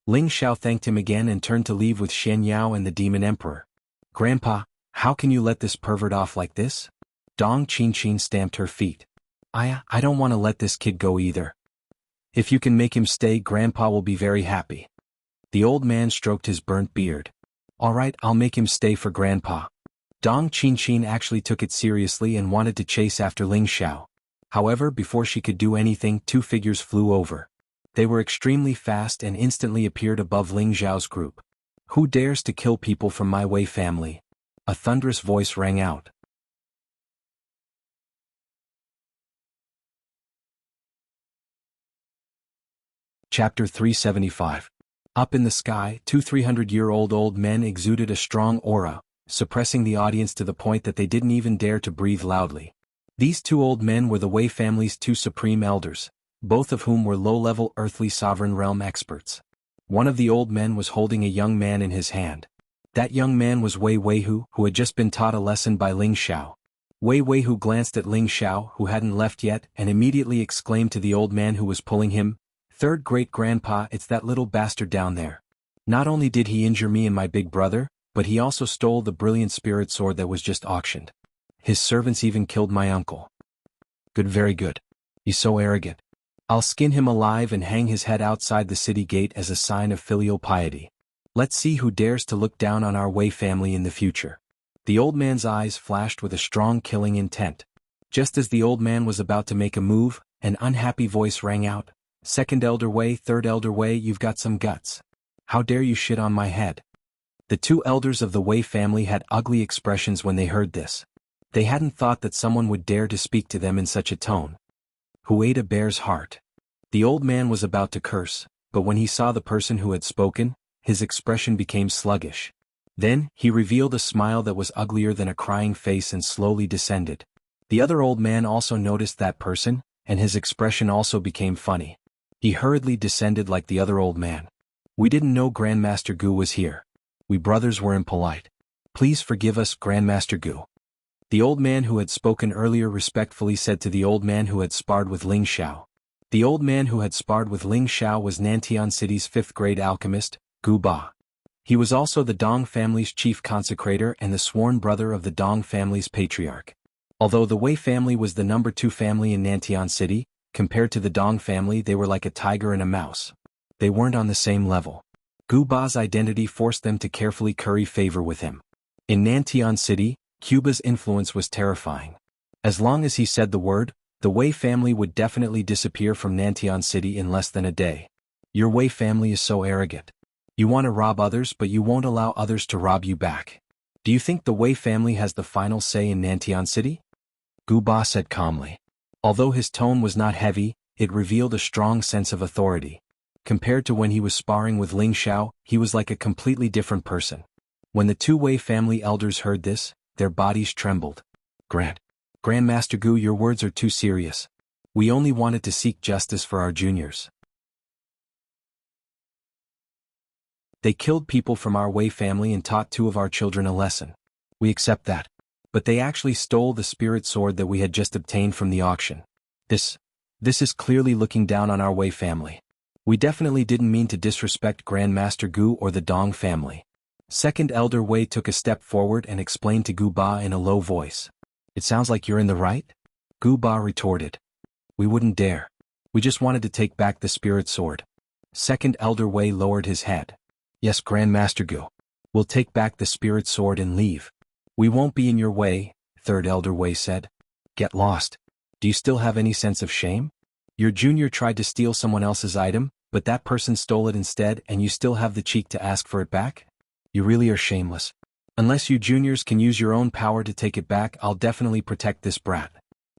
Ling Xiao thanked him again and turned to leave with Xian Yao and the Demon Emperor. Grandpa, how can you let this pervert off like this? Dong Qinchin stamped her feet. I don't want to let this kid go either. If you can make him stay, Grandpa will be very happy. The old man stroked his burnt beard. All right, I'll make him stay for Grandpa. Dong Qinchin actually took it seriously and wanted to chase after Ling Xiao. However, before she could do anything, two figures flew over. They were extremely fast and instantly appeared above Ling Xiao's group. Who dares to kill people from my Wei family? A thunderous voice rang out. Chapter 375. Up in the sky, two 300-year-old old men exuded a strong aura, suppressing the audience to the point that they didn't even dare to breathe loudly. These two old men were the Wei family's two supreme elders, both of whom were low-level earthly sovereign realm experts. One of the old men was holding a young man in his hand. That young man was Wei Weihu, who had just been taught a lesson by Ling Xiao. Wei Weihu glanced at Ling Xiao, who hadn't left yet, and immediately exclaimed to the old man who was pulling him, "Third great-grandpa, it's that little bastard down there. Not only did he injure me and my big brother, but he also stole the brilliant spirit sword that was just auctioned. His servants even killed my uncle." Good, very good. He's so arrogant. I'll skin him alive and hang his head outside the city gate as a sign of filial piety. Let's see who dares to look down on our Wei family in the future." The old man's eyes flashed with a strong killing intent. Just as the old man was about to make a move, an unhappy voice rang out, "Second Elder Wei, Third Elder Wei, you've got some guts. How dare you shit on my head?" The two elders of the Wei family had ugly expressions when they heard this. They hadn't thought that someone would dare to speak to them in such a tone. Who ate a bear's heart? The old man was about to curse, but when he saw the person who had spoken, his expression became sluggish. Then, he revealed a smile that was uglier than a crying face and slowly descended. The other old man also noticed that person, and his expression also became funny. He hurriedly descended like the other old man. "We didn't know Grandmaster Gu was here. We brothers were impolite. Please forgive us, Grandmaster Gu." The old man who had spoken earlier respectfully said to the old man who had sparred with Ling Xiao. The old man who had sparred with Ling Xiao was Nantian City's 5th-grade alchemist, Gu Ba. He was also the Dong family's chief consecrator and the sworn brother of the Dong family's patriarch. Although the Wei family was the number 2 family in Nantian City, compared to the Dong family they were like a tiger and a mouse. They weren't on the same level. Gu Ba's identity forced them to carefully curry favor with him. In Nantian City, Cuba's influence was terrifying. As long as he said the word, the Wei family would definitely disappear from Nantian City in less than a day. Your Wei family is so arrogant. You want to rob others but you won't allow others to rob you back. Do you think the Wei family has the final say in Nantian City? Gu Ba said calmly. Although his tone was not heavy, it revealed a strong sense of authority. Compared to when he was sparring with Ling Xiao, he was like a completely different person. When the two Wei family elders heard this, their bodies trembled. Grandmaster Gu, your words are too serious. We only wanted to seek justice for our juniors. They killed people from our Wei family and taught 2 of our children a lesson. We accept that. But they actually stole the spirit sword that we had just obtained from the auction. This is clearly looking down on our Wei family. We definitely didn't mean to disrespect Grandmaster Gu or the Dong family. Second Elder Wei took a step forward and explained to Gu Ba in a low voice. It sounds like you're in the right? Gu Ba retorted. We wouldn't dare. We just wanted to take back the spirit sword. Second Elder Wei lowered his head. Yes, Grandmaster Gu. We'll take back the spirit sword and leave. We won't be in your way, Third Elder Wei said. Get lost. Do you still have any sense of shame? Your junior tried to steal someone else's item, but that person stole it instead and you still have the cheek to ask for it back? You really are shameless. Unless you juniors can use your own power to take it back, I'll definitely protect this brat.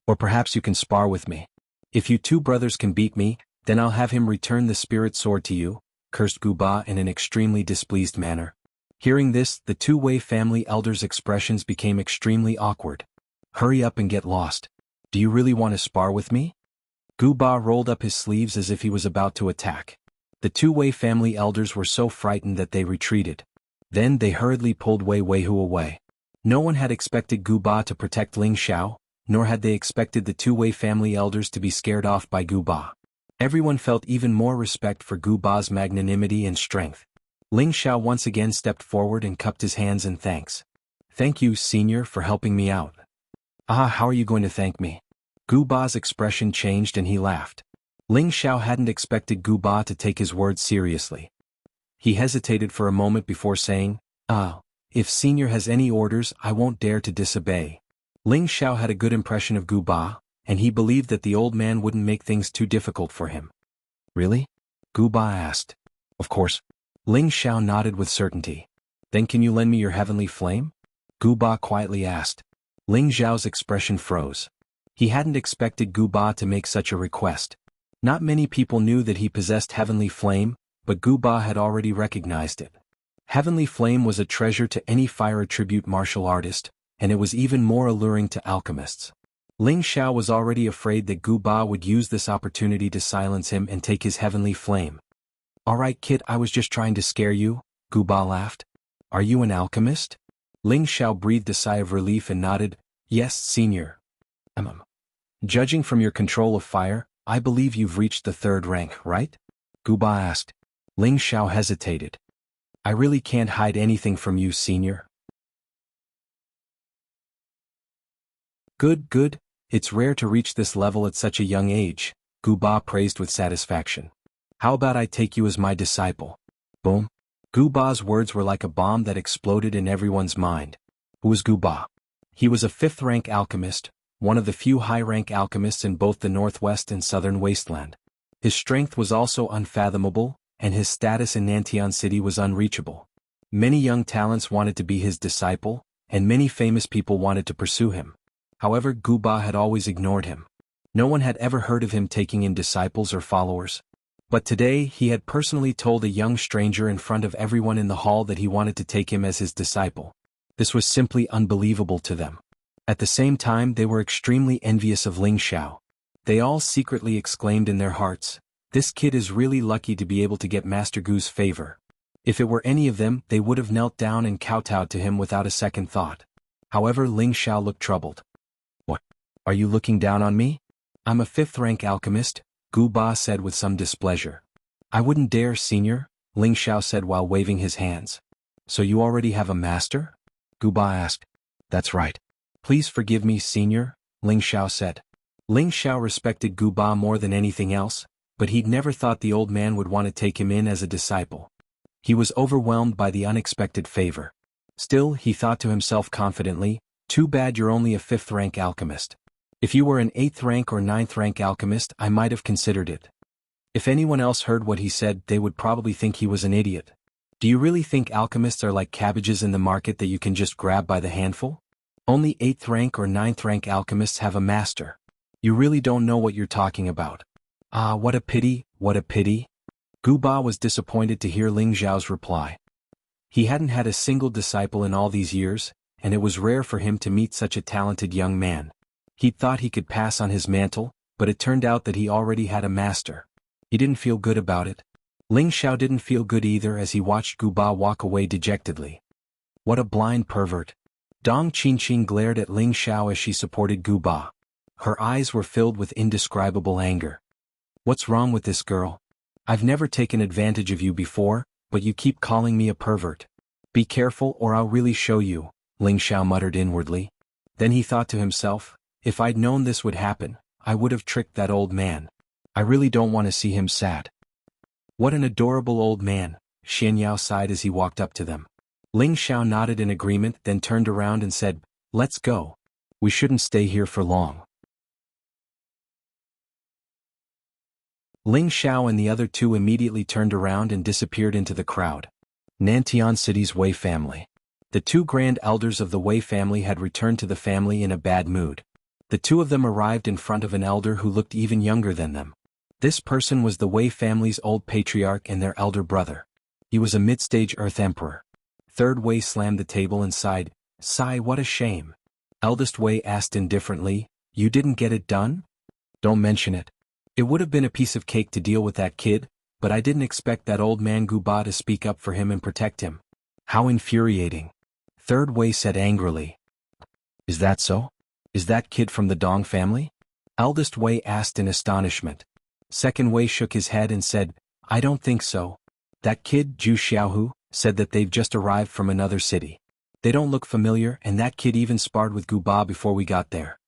Or perhaps you can spar with me. If you 2 brothers can beat me, then I'll have him return the spirit sword to you, cursed Gu Ba in an extremely displeased manner. Hearing this, the 2 Wei family elders' expressions became extremely awkward. Hurry up and get lost. Do you really want to spar with me? Gu Ba rolled up his sleeves as if he was about to attack. The 2 Wei family elders were so frightened that they retreated. Then they hurriedly pulled Wei Weihu away. No one had expected Gu Ba to protect Ling Xiao, nor had they expected the 2 Wei family elders to be scared off by Gu Ba. Everyone felt even more respect for Gu Ba's magnanimity and strength. Ling Xiao once again stepped forward and cupped his hands in thanks. Thank you, senior, for helping me out. How are you going to thank me? Gu Ba's expression changed and he laughed. Ling Xiao hadn't expected Gu Ba to take his words seriously. He hesitated for a moment before saying, if senior has any orders I won't dare to disobey. Ling Xiao had a good impression of Gu Ba, and he believed that the old man wouldn't make things too difficult for him. Really? Gu Ba asked. Of course. Ling Xiao nodded with certainty. Then can you lend me your heavenly flame? Gu Ba quietly asked. Ling Xiao's expression froze. He hadn't expected Gu Ba to make such a request. Not many people knew that he possessed heavenly flame, but Gu Ba had already recognized it. Heavenly flame was a treasure to any fire attribute martial artist, and it was even more alluring to alchemists. Ling Xiao was already afraid that Gu Ba would use this opportunity to silence him and take his heavenly flame. Alright kid, I was just trying to scare you, Gu Ba laughed. Are you an alchemist? Ling Xiao breathed a sigh of relief and nodded, Yes, senior. Judging from your control of fire, I believe you've reached the 3rd rank, right? Gu Ba asked. Ling Xiao hesitated. I really can't hide anything from you, senior. Good. It's rare to reach this level at such a young age, Gu Ba praised with satisfaction. How about I take you as my disciple? Boom. Gu Ba's words were like a bomb that exploded in everyone's mind. Who was Gu Ba? He was a fifth-rank alchemist, one of the few high-rank alchemists in both the northwest and southern wasteland. His strength was also unfathomable, and his status in Nantian City was unreachable. Many young talents wanted to be his disciple, and many famous people wanted to pursue him. However, Gu Ba had always ignored him. No one had ever heard of him taking in disciples or followers. But today he had personally told a young stranger in front of everyone in the hall that he wanted to take him as his disciple. This was simply unbelievable to them. At the same time, they were extremely envious of Ling Xiao. They all secretly exclaimed in their hearts, "This kid is really lucky to be able to get Master Gu's favor." If it were any of them, they would have knelt down and kowtowed to him without a second thought. However, Ling Xiao looked troubled. "What? Are you looking down on me? I'm a fifth-rank alchemist," Gu Ba said with some displeasure. "I wouldn't dare, senior," Ling Xiao said while waving his hands. "So you already have a master?" Gu Ba asked. "That's right. Please forgive me, senior," Ling Xiao said. Ling Xiao respected Gu Ba more than anything else, but he'd never thought the old man would want to take him in as a disciple. He was overwhelmed by the unexpected favor. Still, he thought to himself confidently, "Too bad you're only a fifth-rank alchemist. If you were an eighth-rank or ninth-rank alchemist, I might have considered it." If anyone else heard what he said, they would probably think he was an idiot. Do you really think alchemists are like cabbages in the market that you can just grab by the handful? Only 8th rank or 9th rank alchemists have a master. You really don't know what you're talking about. Ah, what a pity, what a pity. Gu Ba was disappointed to hear Ling Xiao's reply. He hadn't had a single disciple in all these years, and it was rare for him to meet such a talented young man. He'd thought he could pass on his mantle, but it turned out that he already had a master. He didn't feel good about it. Ling Xiao didn't feel good either as he watched Gu Ba walk away dejectedly. What a blind pervert. Dong Qingqing glared at Ling Xiao as she supported Gu Ba. Her eyes were filled with indescribable anger. What's wrong with this girl? I've never taken advantage of you before, but you keep calling me a pervert. Be careful or I'll really show you, Ling Xiao muttered inwardly. Then he thought to himself, if I'd known this would happen, I would have tricked that old man. I really don't want to see him sad. What an adorable old man, Xian Yao sighed as he walked up to them. Ling Xiao nodded in agreement, then turned around and said, let's go. We shouldn't stay here for long. Ling Xiao and the other two immediately turned around and disappeared into the crowd. Nantian City's Wei family. The two grand elders of the Wei family had returned to the family in a bad mood. The two of them arrived in front of an elder who looked even younger than them. This person was the Wei family's old patriarch and their elder brother. He was a mid-stage Earth Emperor. Third Wei slammed the table and sighed, "Sigh, what a shame." Eldest Wei asked indifferently, "You didn't get it done?" "Don't mention it. It would have been a piece of cake to deal with that kid, but I didn't expect that old man Gu Ba to speak up for him and protect him. How infuriating." Third Wei said angrily. "Is that so? Is that kid from the Dong family?" Eldest Wei asked in astonishment. Second Wei shook his head and said, "I don't think so. That kid, Zhu Xiaohu, said that they've just arrived from another city. They don't look familiar, and that kid even sparred with Gu Ba before we got there."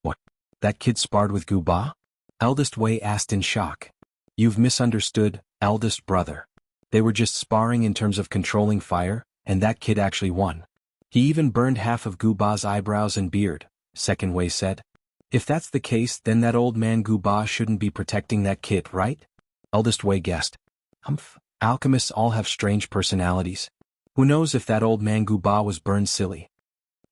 "What? That kid sparred with Gu Ba?" Eldest Wei asked in shock. "You've misunderstood, eldest brother. They were just sparring in terms of controlling fire, and that kid actually won. He even burned half of Gu Ba's eyebrows and beard," Second Wei said. "If that's the case, then that old man Gu Ba shouldn't be protecting that kid, right?" Eldest Wei guessed. "Humph, alchemists all have strange personalities. Who knows if that old man Gu Ba was burned silly?"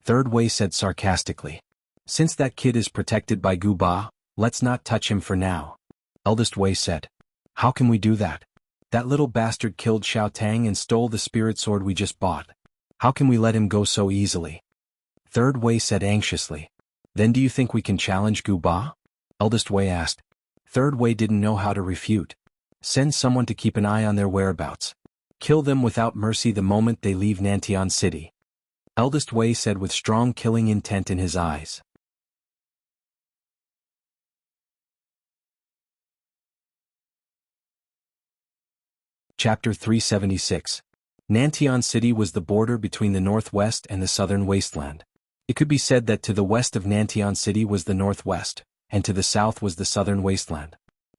Third Wei said sarcastically. "Since that kid is protected by Gu Ba, let's not touch him for now." Eldest Wei said. "How can we do that? That little bastard killed Xiao Tang and stole the spirit sword we just bought. How can we let him go so easily?" Third Wei said anxiously. "Then do you think we can challenge Gu Ba?" Eldest Wei asked. Third Wei didn't know how to refute. Send someone to keep an eye on their whereabouts. Kill them without mercy the moment they leave Nantian City. Eldest Wei said with strong killing intent in his eyes. Chapter 376. Nantian City was the border between the northwest and the southern wasteland. It could be said that to the west of Nantian City was the northwest, and to the south was the southern wasteland.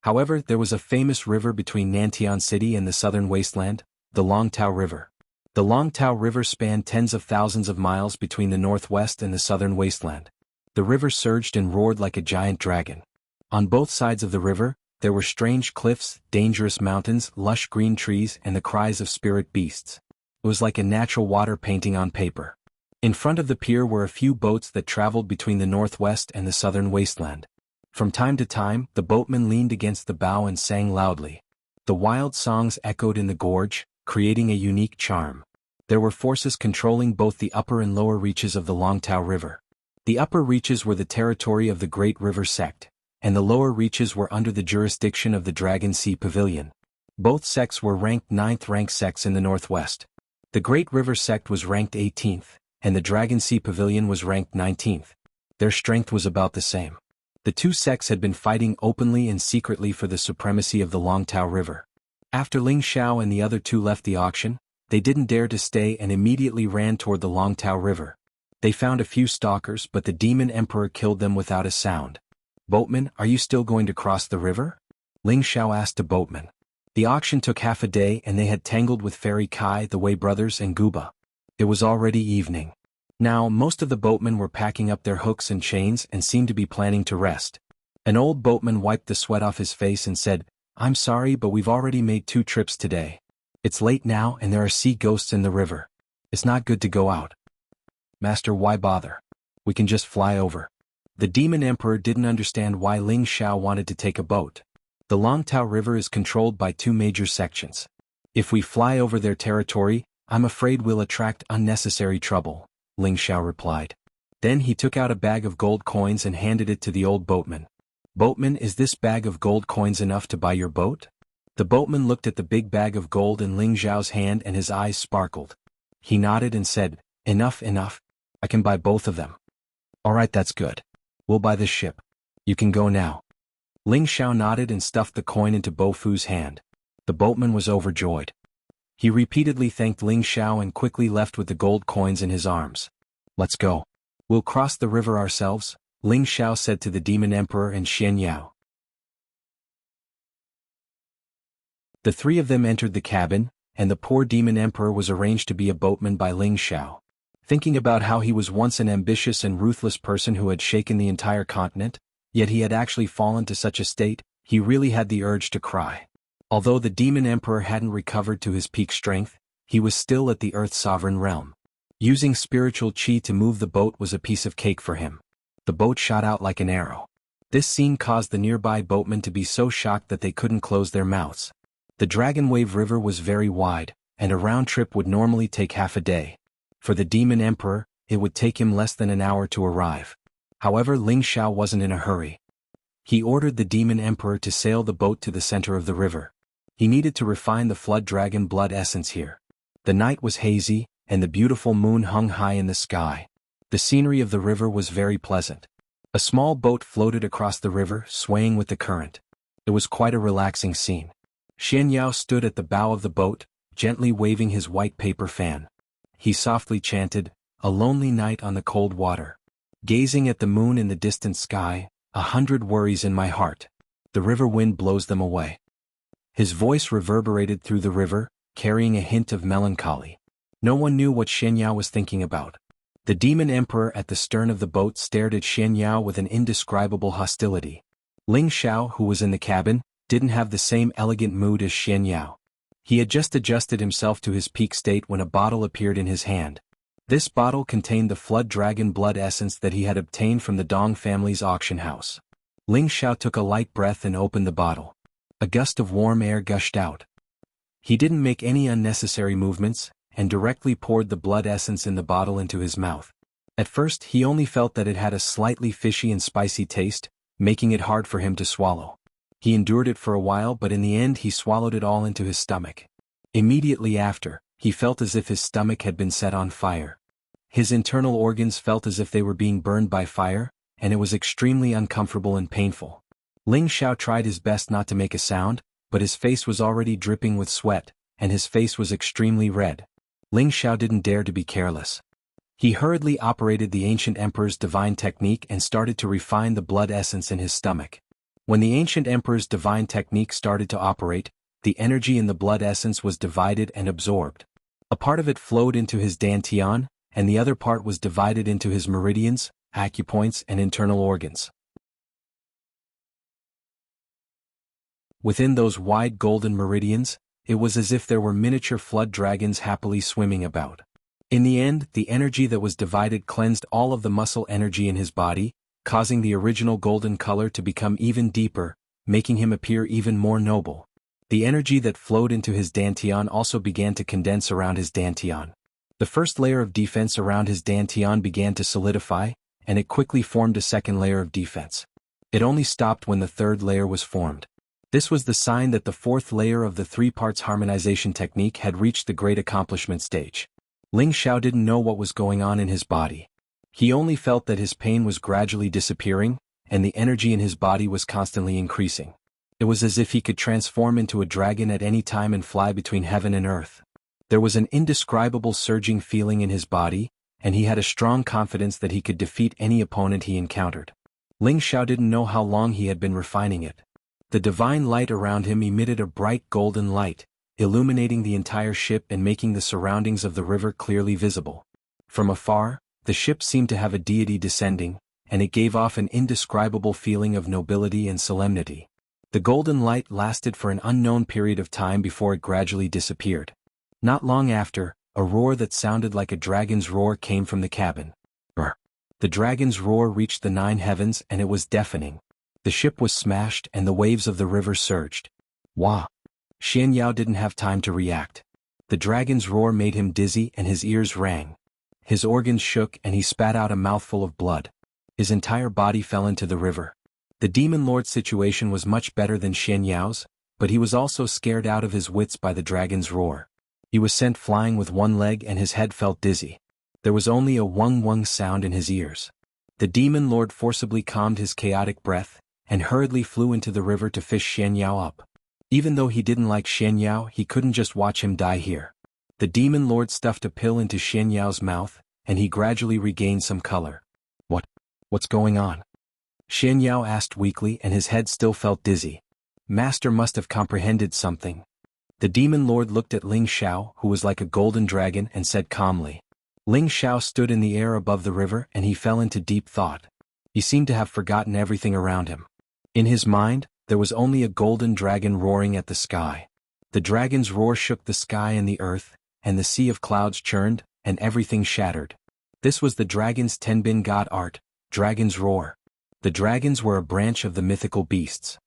However, there was a famous river between Nantian City and the southern wasteland, the Longtao River. The Longtao River spanned tens of thousands of miles between the northwest and the southern wasteland. The river surged and roared like a giant dragon. On both sides of the river, there were strange cliffs, dangerous mountains, lush green trees, and the cries of spirit beasts. It was like a natural water painting on paper. In front of the pier were a few boats that traveled between the northwest and the southern wasteland. From time to time, the boatmen leaned against the bow and sang loudly. The wild songs echoed in the gorge, creating a unique charm. There were forces controlling both the upper and lower reaches of the Longtao River. The upper reaches were the territory of the Great River Sect, and the lower reaches were under the jurisdiction of the Dragon Sea Pavilion. Both sects were ranked 9th-ranked sects in the northwest. The Great River Sect was ranked 18th, and the Dragon Sea Pavilion was ranked 19th. Their strength was about the same. The two sects had been fighting openly and secretly for the supremacy of the Longtao River. After Ling Xiao and the other two left the auction, they didn't dare to stay and immediately ran toward the Longtao River. They found a few stalkers, but the Demon Emperor killed them without a sound. "Boatman, are you still going to cross the river?" Ling Xiao asked a boatman. The auction took half a day and they had tangled with Fairy Kai, the Wei brothers, and Guba. It was already evening. Now, most of the boatmen were packing up their hooks and chains and seemed to be planning to rest. An old boatman wiped the sweat off his face and said, "I'm sorry, but we've already made 2 trips today. It's late now and there are sea ghosts in the river. It's not good to go out." "Master, why bother? We can just fly over." The Demon Emperor didn't understand why Ling Xiao wanted to take a boat. The Longtao River is controlled by 2 major sections. If we fly over their territory, I'm afraid we'll attract unnecessary trouble, Ling Xiao replied. Then he took out a bag of gold coins and handed it to the old boatman. "Boatman, is this bag of gold coins enough to buy your boat?" The boatman looked at the big bag of gold in Ling Xiao's hand and his eyes sparkled. He nodded and said, "Enough, enough. I can buy both of them." "All right, that's good. We'll buy this ship. You can go now." Ling Xiao nodded and stuffed the coin into Bo Fu's hand. The boatman was overjoyed. He repeatedly thanked Ling Xiao and quickly left with the gold coins in his arms. "Let's go. We'll cross the river ourselves," Ling Xiao said to the Demon Emperor and Xian Yao. The 3 of them entered the cabin, and the poor Demon Emperor was arranged to be a boatman by Ling Xiao. Thinking about how he was once an ambitious and ruthless person who had shaken the entire continent, yet he had actually fallen to such a state, he really had the urge to cry. Although the Demon Emperor hadn't recovered to his peak strength, he was still at the Earth's sovereign realm. Using spiritual chi to move the boat was a piece of cake for him. The boat shot out like an arrow. This scene caused the nearby boatmen to be so shocked that they couldn't close their mouths. The Dragon Wave River was very wide, and a round trip would normally take half a day. For the Demon Emperor, it would take him less than an hour to arrive. However, Ling Xiao wasn't in a hurry. He ordered the Demon Emperor to sail the boat to the center of the river. He needed to refine the flood dragon blood essence here. The night was hazy, and the beautiful moon hung high in the sky. The scenery of the river was very pleasant. A small boat floated across the river, swaying with the current. It was quite a relaxing scene. Xian Yao stood at the bow of the boat, gently waving his white paper fan. He softly chanted, "A lonely night on the cold water. Gazing at the moon in the distant sky, 100 worries in my heart. The river wind blows them away." His voice reverberated through the river, carrying a hint of melancholy. No one knew what Xian Yao was thinking about. The Demon Emperor at the stern of the boat stared at Xian Yao with an indescribable hostility. Ling Xiao, who was in the cabin, didn't have the same elegant mood as Xian Yao. He had just adjusted himself to his peak state when a bottle appeared in his hand. This bottle contained the flood dragon blood essence that he had obtained from the Dong family's auction house. Ling Xiao took a light breath and opened the bottle. A gust of warm air gushed out. He didn't make any unnecessary movements, and directly poured the blood essence in the bottle into his mouth. At first he only felt that it had a slightly fishy and spicy taste, making it hard for him to swallow. He endured it for a while, but in the end he swallowed it all into his stomach. Immediately after, he felt as if his stomach had been set on fire. His internal organs felt as if they were being burned by fire, and it was extremely uncomfortable and painful. Ling Xiao tried his best not to make a sound, but his face was already dripping with sweat, and his face was extremely red. Ling Xiao didn't dare to be careless. He hurriedly operated the ancient emperor's divine technique and started to refine the blood essence in his stomach. When the ancient emperor's divine technique started to operate, the energy in the blood essence was divided and absorbed. A part of it flowed into his dantian, and the other part was divided into his meridians, acupoints, and internal organs. Within those wide golden meridians, it was as if there were miniature flood dragons happily swimming about. In the end, the energy that was divided cleansed all of the muscle energy in his body, causing the original golden color to become even deeper, making him appear even more noble. The energy that flowed into his dantian also began to condense around his dantian. The first layer of defense around his dantian began to solidify, and it quickly formed a second layer of defense. It only stopped when the third layer was formed. This was the sign that the fourth layer of the three-parts harmonization technique had reached the great accomplishment stage. Ling Xiao didn't know what was going on in his body. He only felt that his pain was gradually disappearing, and the energy in his body was constantly increasing. It was as if he could transform into a dragon at any time and fly between heaven and earth. There was an indescribable surging feeling in his body, and he had a strong confidence that he could defeat any opponent he encountered. Ling Xiao didn't know how long he had been refining it. The divine light around him emitted a bright golden light, illuminating the entire ship and making the surroundings of the river clearly visible. From afar, the ship seemed to have a deity descending, and it gave off an indescribable feeling of nobility and solemnity. The golden light lasted for an unknown period of time before it gradually disappeared. Not long after, a roar that sounded like a dragon's roar came from the cabin. The dragon's roar reached the 9 heavens and it was deafening. The ship was smashed and the waves of the river surged. Wah! Xian Yao didn't have time to react. The dragon's roar made him dizzy and his ears rang. His organs shook and he spat out a mouthful of blood. His entire body fell into the river. The demon lord's situation was much better than Xian Yao's, but he was also scared out of his wits by the dragon's roar. He was sent flying with one leg and his head felt dizzy. There was only a wung-wung sound in his ears. The demon lord forcibly calmed his chaotic breath, and hurriedly flew into the river to fish Xian Yao up. Even though he didn't like Xian Yao, he couldn't just watch him die here. The demon lord stuffed a pill into Xian Yao's mouth, and he gradually regained some color. What's going on? Xian Yao asked weakly and his head still felt dizzy. Master must have comprehended something. The demon lord looked at Ling Xiao, who was like a golden dragon, and said calmly. Ling Xiao stood in the air above the river and he fell into deep thought. He seemed to have forgotten everything around him. In his mind, there was only a golden dragon roaring at the sky. The dragon's roar shook the sky and the earth, and the sea of clouds churned, and everything shattered. This was the dragon's Tenbin god art, dragon's roar. The dragons were a branch of the mythical beasts.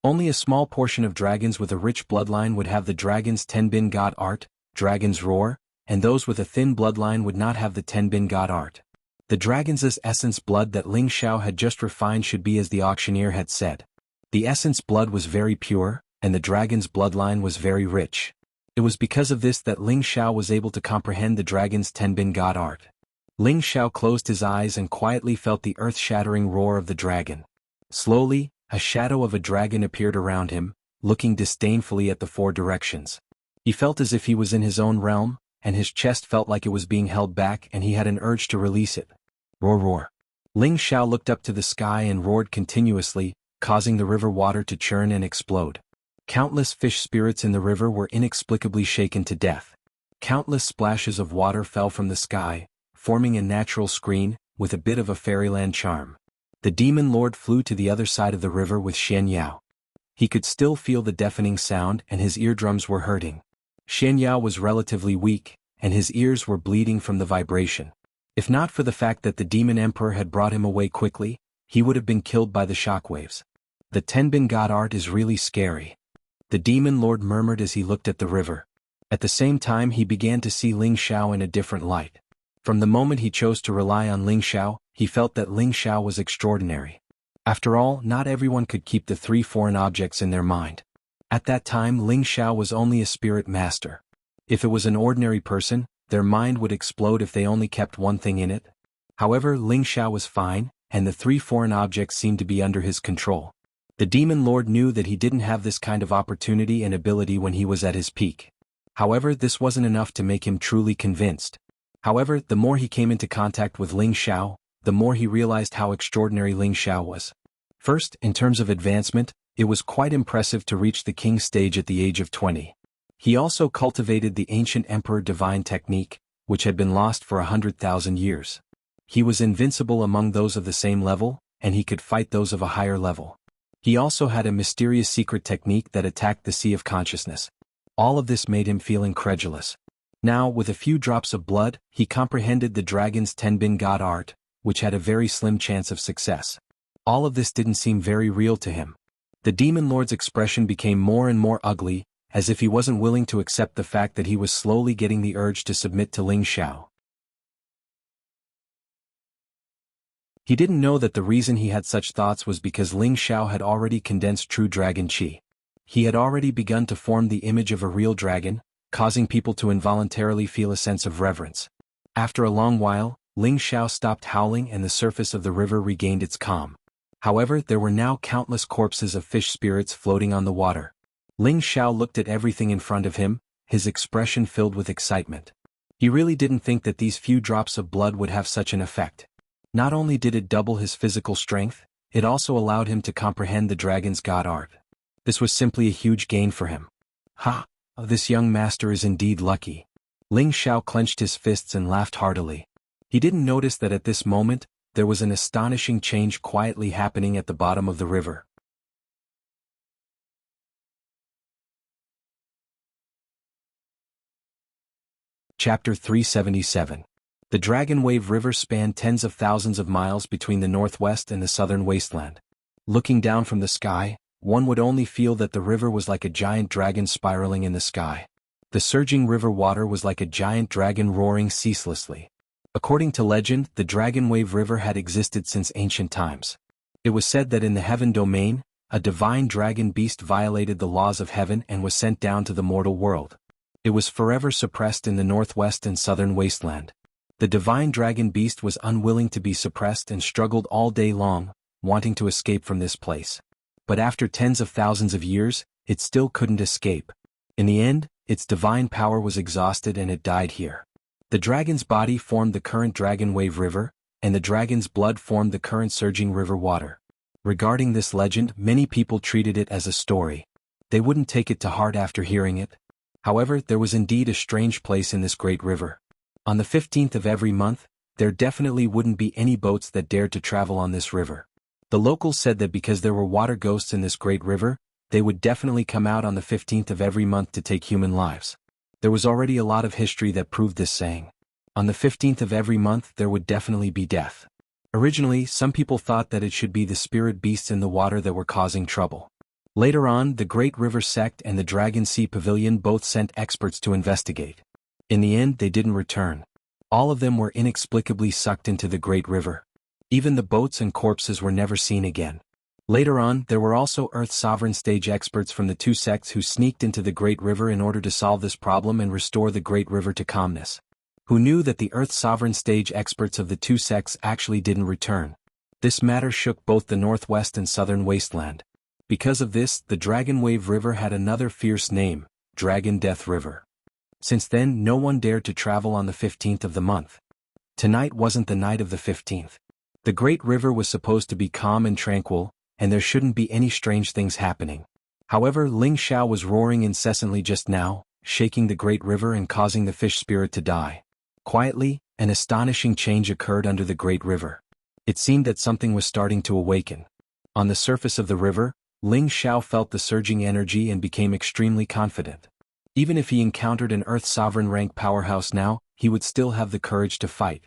Only a small portion of dragons with a rich bloodline would have the dragon's Tenbin god art, dragon's roar, and those with a thin bloodline would not have the Tenbin god art. The dragon's essence blood that Ling Xiao had just refined should be as the auctioneer had said. The essence blood was very pure, and the dragon's bloodline was very rich. It was because of this that Ling Xiao was able to comprehend the dragon's Tenbin god art. Ling Xiao closed his eyes and quietly felt the earth-shattering roar of the dragon. Slowly, a shadow of a dragon appeared around him, looking disdainfully at the 4 directions. He felt as if he was in his own realm, and his chest felt like it was being held back and he had an urge to release it. Roar roar. Ling Xiao looked up to the sky and roared continuously, causing the river water to churn and explode. Countless fish spirits in the river were inexplicably shaken to death. Countless splashes of water fell from the sky, forming a natural screen, with a bit of a fairyland charm. The demon lord flew to the other side of the river with Xian Yao. He could still feel the deafening sound and his eardrums were hurting. Xian Yao was relatively weak, and his ears were bleeding from the vibration. If not for the fact that the demon emperor had brought him away quickly, he would have been killed by the shockwaves. The Tenbin god art is really scary. The demon lord murmured as he looked at the river. At the same time he began to see Ling Xiao in a different light. From the moment he chose to rely on Ling Xiao, he felt that Ling Xiao was extraordinary. After all, not everyone could keep the 3 foreign objects in their mind. At that time Ling Xiao was only a spirit master. If it was an ordinary person, their mind would explode if they only kept one thing in it. However, Ling Xiao was fine, and the 3 foreign objects seemed to be under his control. The demon lord knew that he didn't have this kind of opportunity and ability when he was at his peak. However, this wasn't enough to make him truly convinced. However, the more he came into contact with Ling Xiao, the more he realized how extraordinary Ling Xiao was. First, in terms of advancement, it was quite impressive to reach the king stage at the age of 20. He also cultivated the ancient emperor divine technique, which had been lost for 100,000 years. He was invincible among those of the same level, and he could fight those of a higher level. He also had a mysterious secret technique that attacked the sea of consciousness. All of this made him feel incredulous. Now, with a few drops of blood, he comprehended the dragon's Tenbin God art, which had a very slim chance of success. All of this didn't seem very real to him. The demon lord's expression became more and more ugly, as if he wasn't willing to accept the fact that he was slowly getting the urge to submit to Ling Xiao. He didn't know that the reason he had such thoughts was because Ling Xiao had already condensed true dragon qi. He had already begun to form the image of a real dragon, causing people to involuntarily feel a sense of reverence. After a long while, Ling Xiao stopped howling and the surface of the river regained its calm. However, there were now countless corpses of fish spirits floating on the water. Ling Xiao looked at everything in front of him, his expression filled with excitement. He really didn't think that these few drops of blood would have such an effect. Not only did it double his physical strength, it also allowed him to comprehend the dragon's god art. This was simply a huge gain for him. Ha! This young master is indeed lucky. Ling Xiao clenched his fists and laughed heartily. He didn't notice that at this moment, there was an astonishing change quietly happening at the bottom of the river. Chapter 377. The Dragon Wave River spanned tens of thousands of miles between the northwest and the southern wasteland. Looking down from the sky, one would only feel that the river was like a giant dragon spiraling in the sky. The surging river water was like a giant dragon roaring ceaselessly. According to legend, the Dragon Wave River had existed since ancient times. It was said that in the heaven domain, a divine dragon beast violated the laws of heaven and was sent down to the mortal world. It was forever suppressed in the northwest and southern wasteland. The divine dragon beast was unwilling to be suppressed and struggled all day long, wanting to escape from this place. But after tens of thousands of years, it still couldn't escape. In the end, its divine power was exhausted and it died here. The dragon's body formed the current Dragon Wave River, and the dragon's blood formed the current surging river water. Regarding this legend, many people treated it as a story. They wouldn't take it to heart after hearing it. However, there was indeed a strange place in this great river. On the 15th of every month, there definitely wouldn't be any boats that dared to travel on this river. The locals said that because there were water ghosts in this great river, they would definitely come out on the 15th of every month to take human lives. There was already a lot of history that proved this saying. On the 15th of every month there would definitely be death. Originally, some people thought that it should be the spirit beasts in the water that were causing trouble. Later on, the Great River Sect and the Dragon Sea Pavilion both sent experts to investigate. In the end, they didn't return. All of them were inexplicably sucked into the Great River. Even the boats and corpses were never seen again. Later on, there were also Earth Sovereign Stage experts from the two sects who sneaked into the Great River in order to solve this problem and restore the Great River to calmness. Who knew that the Earth Sovereign Stage experts of the two sects actually didn't return. This matter shook both the northwest and southern wasteland. Because of this, the Dragon Wave River had another fierce name, Dragon Death River. Since then, no one dared to travel on the 15th of the month. Tonight wasn't the night of the 15th. The great river was supposed to be calm and tranquil, and there shouldn't be any strange things happening. However, Ling Xiao was roaring incessantly just now, shaking the great river and causing the fish spirit to die. Quietly, an astonishing change occurred under the great river. It seemed that something was starting to awaken. On the surface of the river, Ling Xiao felt the surging energy and became extremely confident. Even if he encountered an Earth Sovereign rank powerhouse now, he would still have the courage to fight.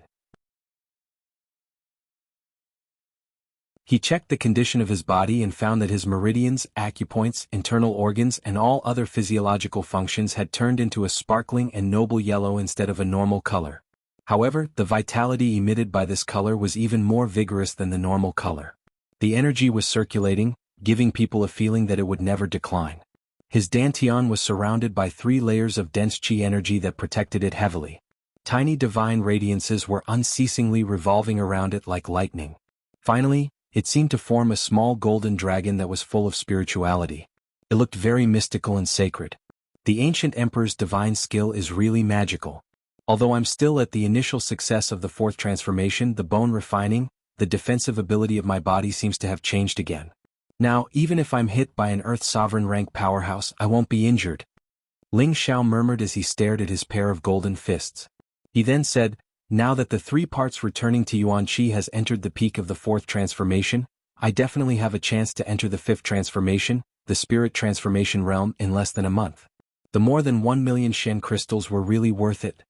He checked the condition of his body and found that his meridians, acupoints, internal organs and all other physiological functions had turned into a sparkling and noble yellow instead of a normal color. However, the vitality emitted by this color was even more vigorous than the normal color. The energy was circulating, giving people a feeling that it would never decline. His dantian was surrounded by 3 layers of dense qi energy that protected it heavily. Tiny divine radiances were unceasingly revolving around it like lightning. Finally, it seemed to form a small golden dragon that was full of spirituality. It looked very mystical and sacred. The ancient emperor's divine skill is really magical. Although I'm still at the initial success of the fourth transformation, the bone refining, the defensive ability of my body seems to have changed again. Now, even if I'm hit by an Earth Sovereign rank powerhouse, I won't be injured. Ling Xiao murmured as he stared at his pair of golden fists. He then said, now that the 3 parts returning to Yuan Qi has entered the peak of the fourth transformation, I definitely have a chance to enter the fifth transformation, the spirit transformation realm, in less than a month. The more than 1 million Shen crystals were really worth it.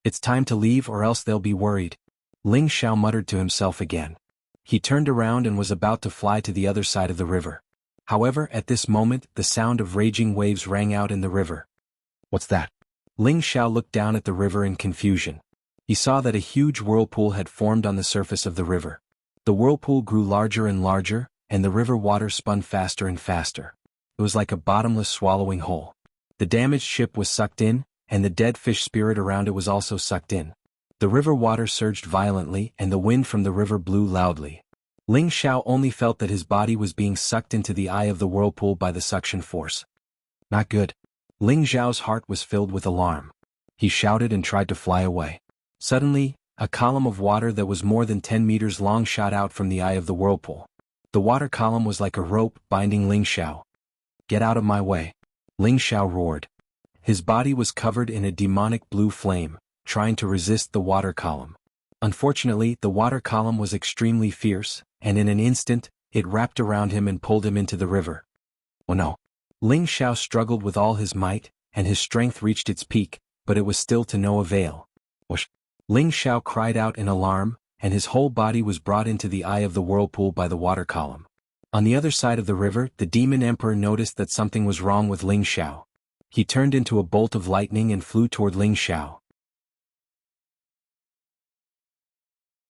It's time to leave or else they'll be worried. Ling Xiao muttered to himself again. He turned around and was about to fly to the other side of the river. However, at this moment, the sound of raging waves rang out in the river. What's that? Ling Xiao looked down at the river in confusion. He saw that a huge whirlpool had formed on the surface of the river. The whirlpool grew larger and larger, and the river water spun faster and faster. It was like a bottomless swallowing hole. The damaged ship was sucked in, and the dead fish spirit around it was also sucked in. The river water surged violently and the wind from the river blew loudly. Ling Xiao only felt that his body was being sucked into the eye of the whirlpool by the suction force. Not good. Ling Xiao's heart was filled with alarm. He shouted and tried to fly away. Suddenly, a column of water that was more than 10 meters long shot out from the eye of the whirlpool. The water column was like a rope binding Ling Xiao. Get out of my way. Ling Xiao roared. His body was covered in a demonic blue flame, trying to resist the water column. Unfortunately, the water column was extremely fierce, and in an instant, it wrapped around him and pulled him into the river. Oh no. Ling Xiao struggled with all his might, and his strength reached its peak, but it was still to no avail. Whoosh! Ling Xiao cried out in alarm, and his whole body was brought into the eye of the whirlpool by the water column. On the other side of the river, the demon emperor noticed that something was wrong with Ling Xiao. He turned into a bolt of lightning and flew toward Ling Xiao.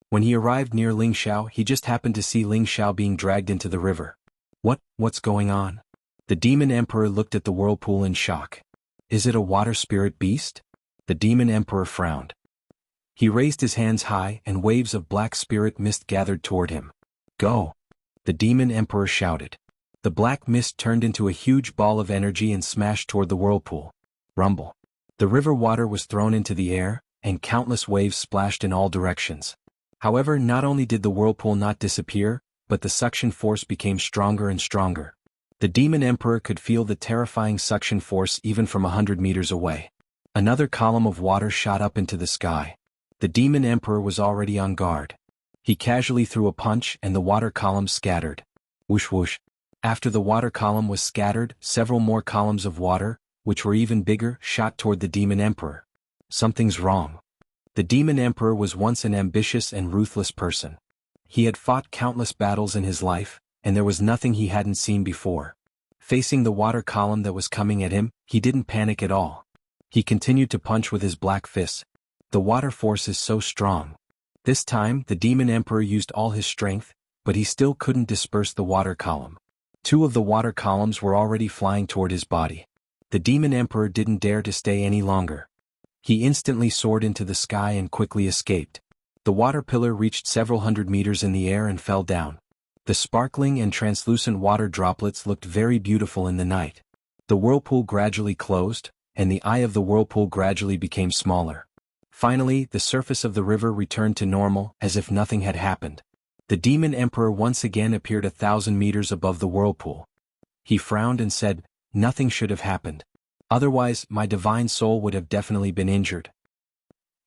When he arrived near Ling Xiao, he just happened to see Ling Xiao being dragged into the river. What's going on? The demon emperor looked at the whirlpool in shock. Is it a water spirit beast? The demon emperor frowned. He raised his hands high and waves of black spirit mist gathered toward him. Go! The demon emperor shouted. The black mist turned into a huge ball of energy and smashed toward the whirlpool. Rumble. The river water was thrown into the air, and countless waves splashed in all directions. However, not only did the whirlpool not disappear, but the suction force became stronger and stronger. The demon emperor could feel the terrifying suction force even from 100 meters away. Another column of water shot up into the sky. The demon emperor was already on guard. He casually threw a punch and the water column scattered. Whoosh whoosh. After the water column was scattered, several more columns of water, which were even bigger, shot toward the demon emperor. Something's wrong. The demon emperor was once an ambitious and ruthless person. He had fought countless battles in his life, and there was nothing he hadn't seen before. Facing the water column that was coming at him, he didn't panic at all. He continued to punch with his black fists. The water force is so strong. This time, the demon emperor used all his strength, but he still couldn't disperse the water column. 2 of the water columns were already flying toward his body. The demon emperor didn't dare to stay any longer. He instantly soared into the sky and quickly escaped. The water pillar reached several hundred meters in the air and fell down. The sparkling and translucent water droplets looked very beautiful in the night. The whirlpool gradually closed, and the eye of the whirlpool gradually became smaller. Finally, the surface of the river returned to normal, as if nothing had happened. The demon emperor once again appeared 1,000 meters above the whirlpool. He frowned and said, "Nothing should have happened. Otherwise, my divine soul would have definitely been injured."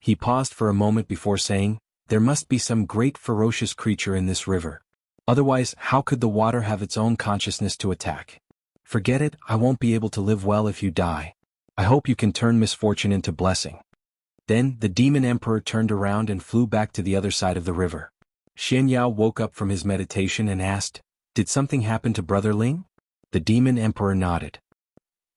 He paused for a moment before saying, "There must be some great ferocious creature in this river. Otherwise, how could the water have its own consciousness to attack? Forget it, I won't be able to live well if you die. I hope you can turn misfortune into blessing." Then, the demon emperor turned around and flew back to the other side of the river. Xian Yao woke up from his meditation and asked, "Did something happen to Brother Ling?" The demon emperor nodded.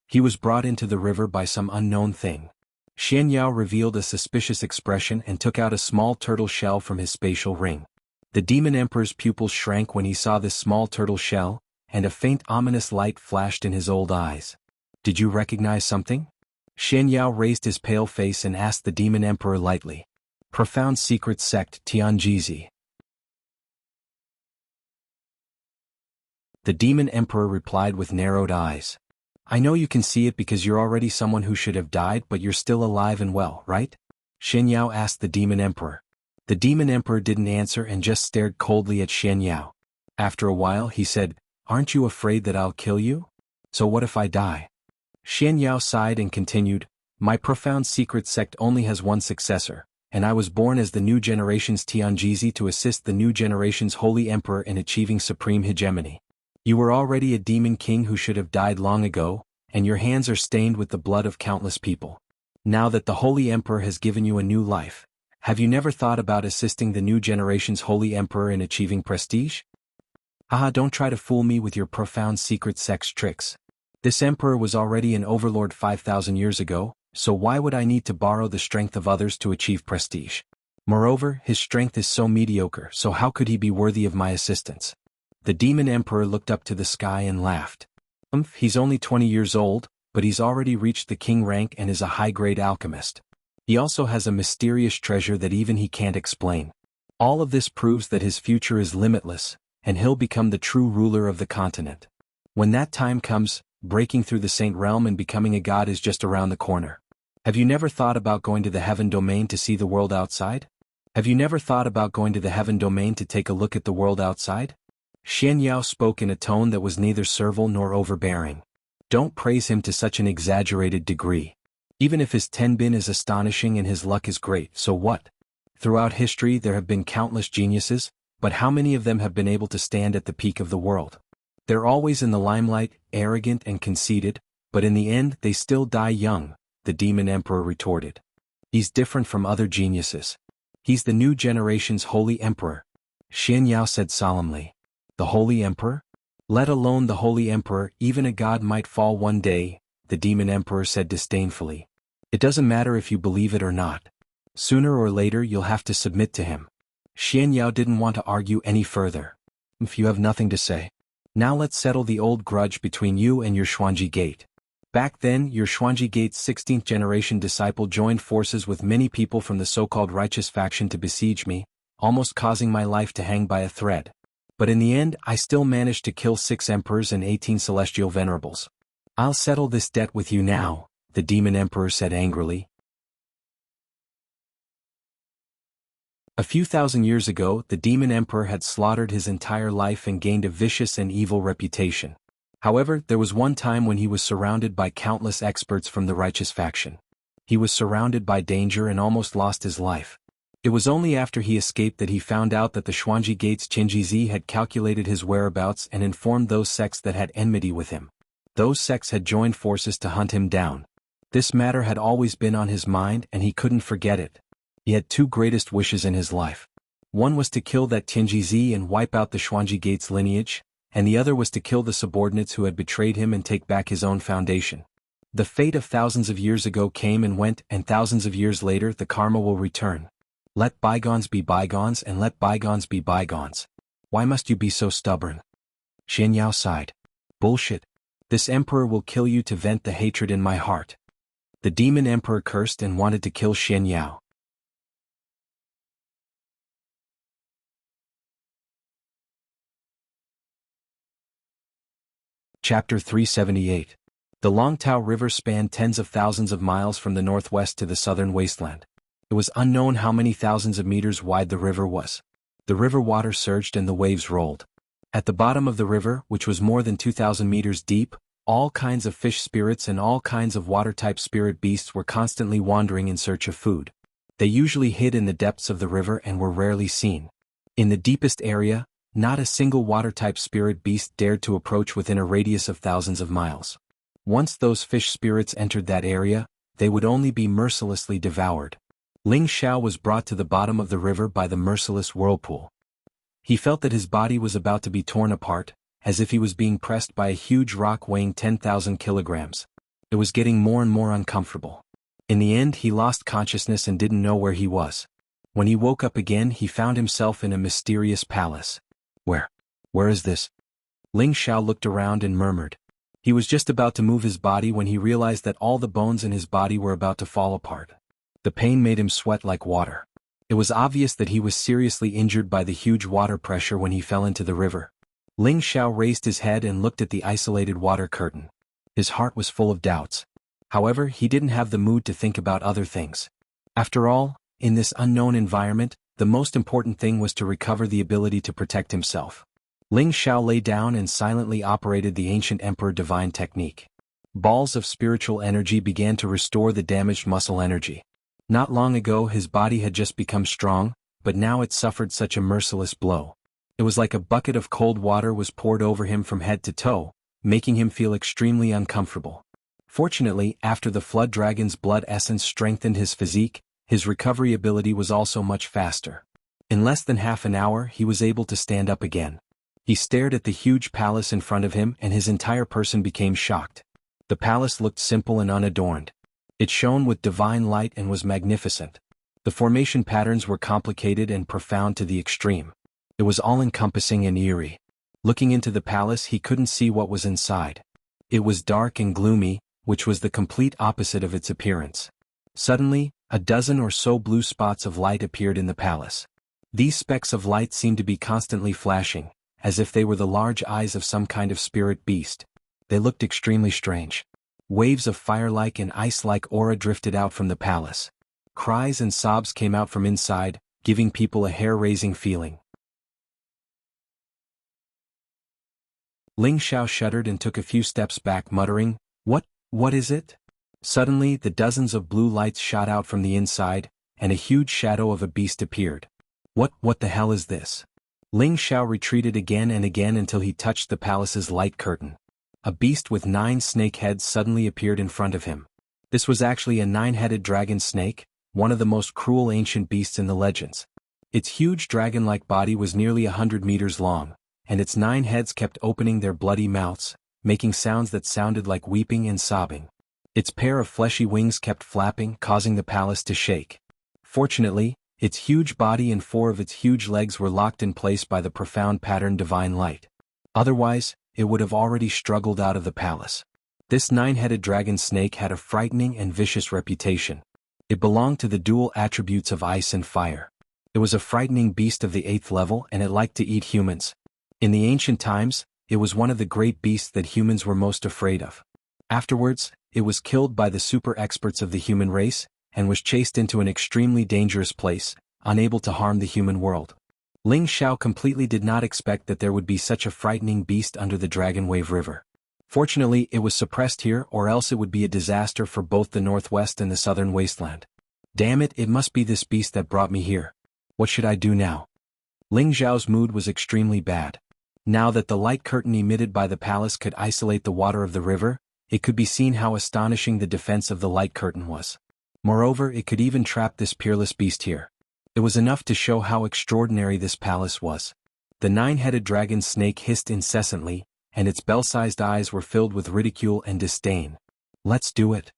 He was brought into the river by some unknown thing. Xian Yao revealed a suspicious expression and took out a small turtle shell from his spatial ring. The demon emperor's pupils shrank when he saw this small turtle shell, and a faint ominous light flashed in his old eyes. "Did you recognize something?" Xian Yao raised his pale face and asked the demon emperor lightly. "Profound secret sect Tianjizi." The demon emperor replied with narrowed eyes. "I know you can see it because you're already someone who should have died, but you're still alive and well, right? Xian Yao asked the demon emperor. The demon emperor didn't answer and just stared coldly at Xian Yao. After a while he said, "Aren't you afraid that I'll kill you? So what if I die?" Xian Yao sighed and continued, "My profound secret sect only has one successor, and I was born as the new generation's Tianjizi to assist the new generation's holy emperor in achieving supreme hegemony. You were already a demon king who should have died long ago, and your hands are stained with the blood of countless people. Now that the holy emperor has given you a new life, have you never thought about assisting the new generation's holy emperor in achieving prestige? Haha, don't try to fool me with your profound secret sex tricks. This emperor was already an overlord 5,000 years ago, so why would I need to borrow the strength of others to achieve prestige? Moreover, his strength is so mediocre, so how could he be worthy of my assistance?" The demon emperor looked up to the sky and laughed. He's only 20 years old, but he's already reached the king rank and is a high-grade alchemist. He also has a mysterious treasure that even he can't explain. All of this proves that his future is limitless, and he'll become the true ruler of the continent. When that time comes, breaking through the saint realm and becoming a god is just around the corner. Have you never thought about going to the heaven domain to see the world outside? Have you never thought about going to the heaven domain to take a look at the world outside? Xian Yao spoke in a tone that was neither servile nor overbearing. Don't praise him to such an exaggerated degree. Even if his tenbin is astonishing and his luck is great, so what? Throughout history there have been countless geniuses, but how many of them have been able to stand at the peak of the world? They're always in the limelight, arrogant and conceited, but in the end they still die young, the demon emperor retorted. He's different from other geniuses. He's the new generation's holy emperor. Xian Yao said solemnly. The holy emperor? Let alone the holy emperor, even a god might fall one day, the demon emperor said disdainfully. It doesn't matter if you believe it or not. Sooner or later you'll have to submit to him. Xian Yao didn't want to argue any further. If you have nothing to say, now let's settle the old grudge between you and your Xuanji Gate. Back then, your Xuanji Gate's 16th generation disciple joined forces with many people from the so-called righteous faction to besiege me, almost causing my life to hang by a thread. But in the end, I still managed to kill 6 emperors and 18 celestial venerables. I'll settle this debt with you now, the demon emperor said angrily. A few thousand years ago, the demon emperor had slaughtered his entire life and gained a vicious and evil reputation. However, there was one time when he was surrounded by countless experts from the righteous faction. He was surrounded by danger and almost lost his life. It was only after he escaped that he found out that the Xuanji Gate's Qinjizi had calculated his whereabouts and informed those sects that had enmity with him. Those sects had joined forces to hunt him down. This matter had always been on his mind and he couldn't forget it. He had 2 greatest wishes in his life. One was to kill that Tianjizi and wipe out the Xuanji Gate's lineage, and the other was to kill the subordinates who had betrayed him and take back his own foundation. The fate of thousands of years ago came and went, and thousands of years later the karma will return. Let bygones be bygones and let bygones be bygones. Why must you be so stubborn? Xian Yao sighed. Bullshit. This emperor will kill you to vent the hatred in my heart. The demon emperor cursed and wanted to kill Xian Yao. Chapter 378. The Longtao River spanned tens of thousands of miles from the northwest to the southern wasteland. It was unknown how many thousands of meters wide the river was. The river water surged and the waves rolled. At the bottom of the river, which was more than 2,000 meters deep, all kinds of fish spirits and all kinds of water-type spirit beasts were constantly wandering in search of food. They usually hid in the depths of the river and were rarely seen. In the deepest area, not a single water-type spirit beast dared to approach within a radius of thousands of miles. Once those fish spirits entered that area, they would only be mercilessly devoured. Ling Xiao was brought to the bottom of the river by the merciless whirlpool. He felt that his body was about to be torn apart, as if he was being pressed by a huge rock weighing 10,000 kilograms. It was getting more and more uncomfortable. In the end, he lost consciousness and didn't know where he was. When he woke up again, he found himself in a mysterious palace. Where is this? Ling Xiao looked around and murmured. He was just about to move his body when he realized that all the bones in his body were about to fall apart. The pain made him sweat like water. It was obvious that he was seriously injured by the huge water pressure when he fell into the river. Ling Xiao raised his head and looked at the isolated water curtain. His heart was full of doubts. However, he didn't have the mood to think about other things. After all, in this unknown environment, the most important thing was to recover the ability to protect himself. Ling Xiao lay down and silently operated the ancient Emperor Divine technique. Balls of spiritual energy began to restore the damaged muscle energy. Not long ago his body had just become strong, but now it suffered such a merciless blow. It was like a bucket of cold water was poured over him from head to toe, making him feel extremely uncomfortable. Fortunately, after the flood dragon's blood essence strengthened his physique, his recovery ability was also much faster. In less than half an hour he was able to stand up again. He stared at the huge palace in front of him and his entire person became shocked. The palace looked simple and unadorned. It shone with divine light and was magnificent. The formation patterns were complicated and profound to the extreme. It was all-encompassing and eerie. Looking into the palace he couldn't see what was inside. It was dark and gloomy, which was the complete opposite of its appearance. Suddenly, a dozen or so blue spots of light appeared in the palace. These specks of light seemed to be constantly flashing, as if they were the large eyes of some kind of spirit beast. They looked extremely strange. Waves of fire-like and ice-like aura drifted out from the palace. Cries and sobs came out from inside, giving people a hair-raising feeling. Ling Xiao shuddered and took a few steps back, muttering, What is it?" Suddenly the dozens of blue lights shot out from the inside, and a huge shadow of a beast appeared. What the hell is this?" Ling Xiao retreated again and again until he touched the palace's light curtain. A beast with 9 snake heads suddenly appeared in front of him. This was actually a 9-headed dragon snake, one of the most cruel ancient beasts in the legends. Its huge dragon-like body was nearly 100 meters long, and its 9 heads kept opening their bloody mouths, making sounds that sounded like weeping and sobbing. Its pair of fleshy wings kept flapping, causing the palace to shake. Fortunately, its huge body and 4 of its huge legs were locked in place by the profound patterned divine light. Otherwise, it would have already struggled out of the palace. This 9-headed dragon snake had a frightening and vicious reputation. It belonged to the dual attributes of ice and fire. It was a frightening beast of the 8th level and it liked to eat humans. In the ancient times, it was one of the great beasts that humans were most afraid of. Afterwards, it was killed by the super experts of the human race, and was chased into an extremely dangerous place, unable to harm the human world. Ling Xiao completely did not expect that there would be such a frightening beast under the Dragon Wave River. Fortunately, it was suppressed here, or else it would be a disaster for both the northwest and the southern wasteland. Damn it, it must be this beast that brought me here. What should I do now? Ling Xiao's mood was extremely bad. Now that the light curtain emitted by the palace could isolate the water of the river, it could be seen how astonishing the defense of the light curtain was. Moreover, it could even trap this peerless beast here. It was enough to show how extraordinary this palace was. The 9-headed dragon snake hissed incessantly, and its bell-sized eyes were filled with ridicule and disdain. Let's do it.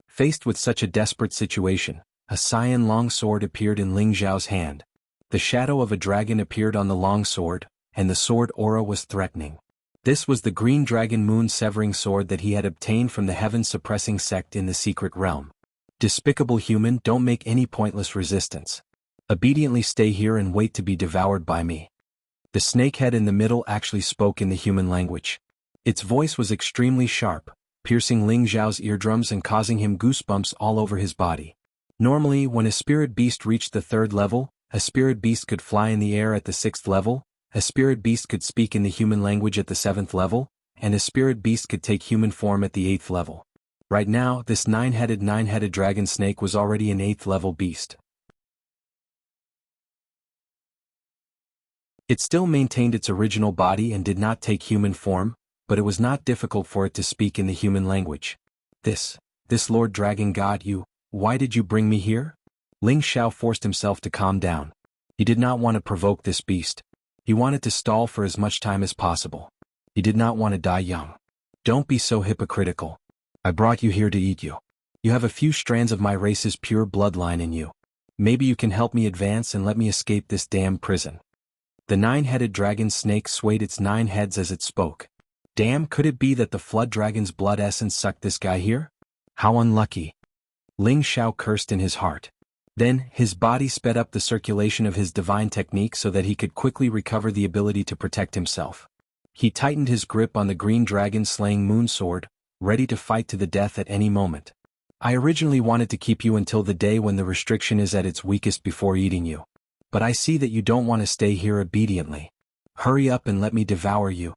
Faced with such a desperate situation, a cyan long sword appeared in Ling Xiao's hand. The shadow of a dragon appeared on the long sword, and the sword aura was threatening. This was the green dragon moon-severing sword that he had obtained from the heaven-suppressing sect in the secret realm. Despicable human, don't make any pointless resistance. Obediently stay here and wait to be devoured by me. The snakehead in the middle actually spoke in the human language. Its voice was extremely sharp, piercing Ling Xiao's eardrums and causing him goosebumps all over his body. Normally, when a spirit beast reached the 3rd level, a spirit beast could fly in the air at the 6th level, a spirit beast could speak in the human language at the 7th level, and a spirit beast could take human form at the 8th level. Right now, this 9-headed dragon snake was already an 8th level beast. It still maintained its original body and did not take human form, but it was not difficult for it to speak in the human language. This Lord Dragon God, why did you bring me here? Ling Xiao forced himself to calm down. He did not want to provoke this beast. He wanted to stall for as much time as possible. He did not want to die young. Don't be so hypocritical. I brought you here to eat you. You have a few strands of my race's pure bloodline in you. Maybe you can help me advance and let me escape this damn prison. The 9-headed dragon snake swayed its 9 heads as it spoke. Damn, could it be that the flood dragon's blood essence sucked this guy here? How unlucky. Ling Xiao cursed in his heart. Then, his body sped up the circulation of his divine technique so that he could quickly recover the ability to protect himself. He tightened his grip on the green dragon-slaying moon sword, ready to fight to the death at any moment. I originally wanted to keep you until the day when the restriction is at its weakest before eating you. But I see that you don't want to stay here obediently. Hurry up and let me devour you."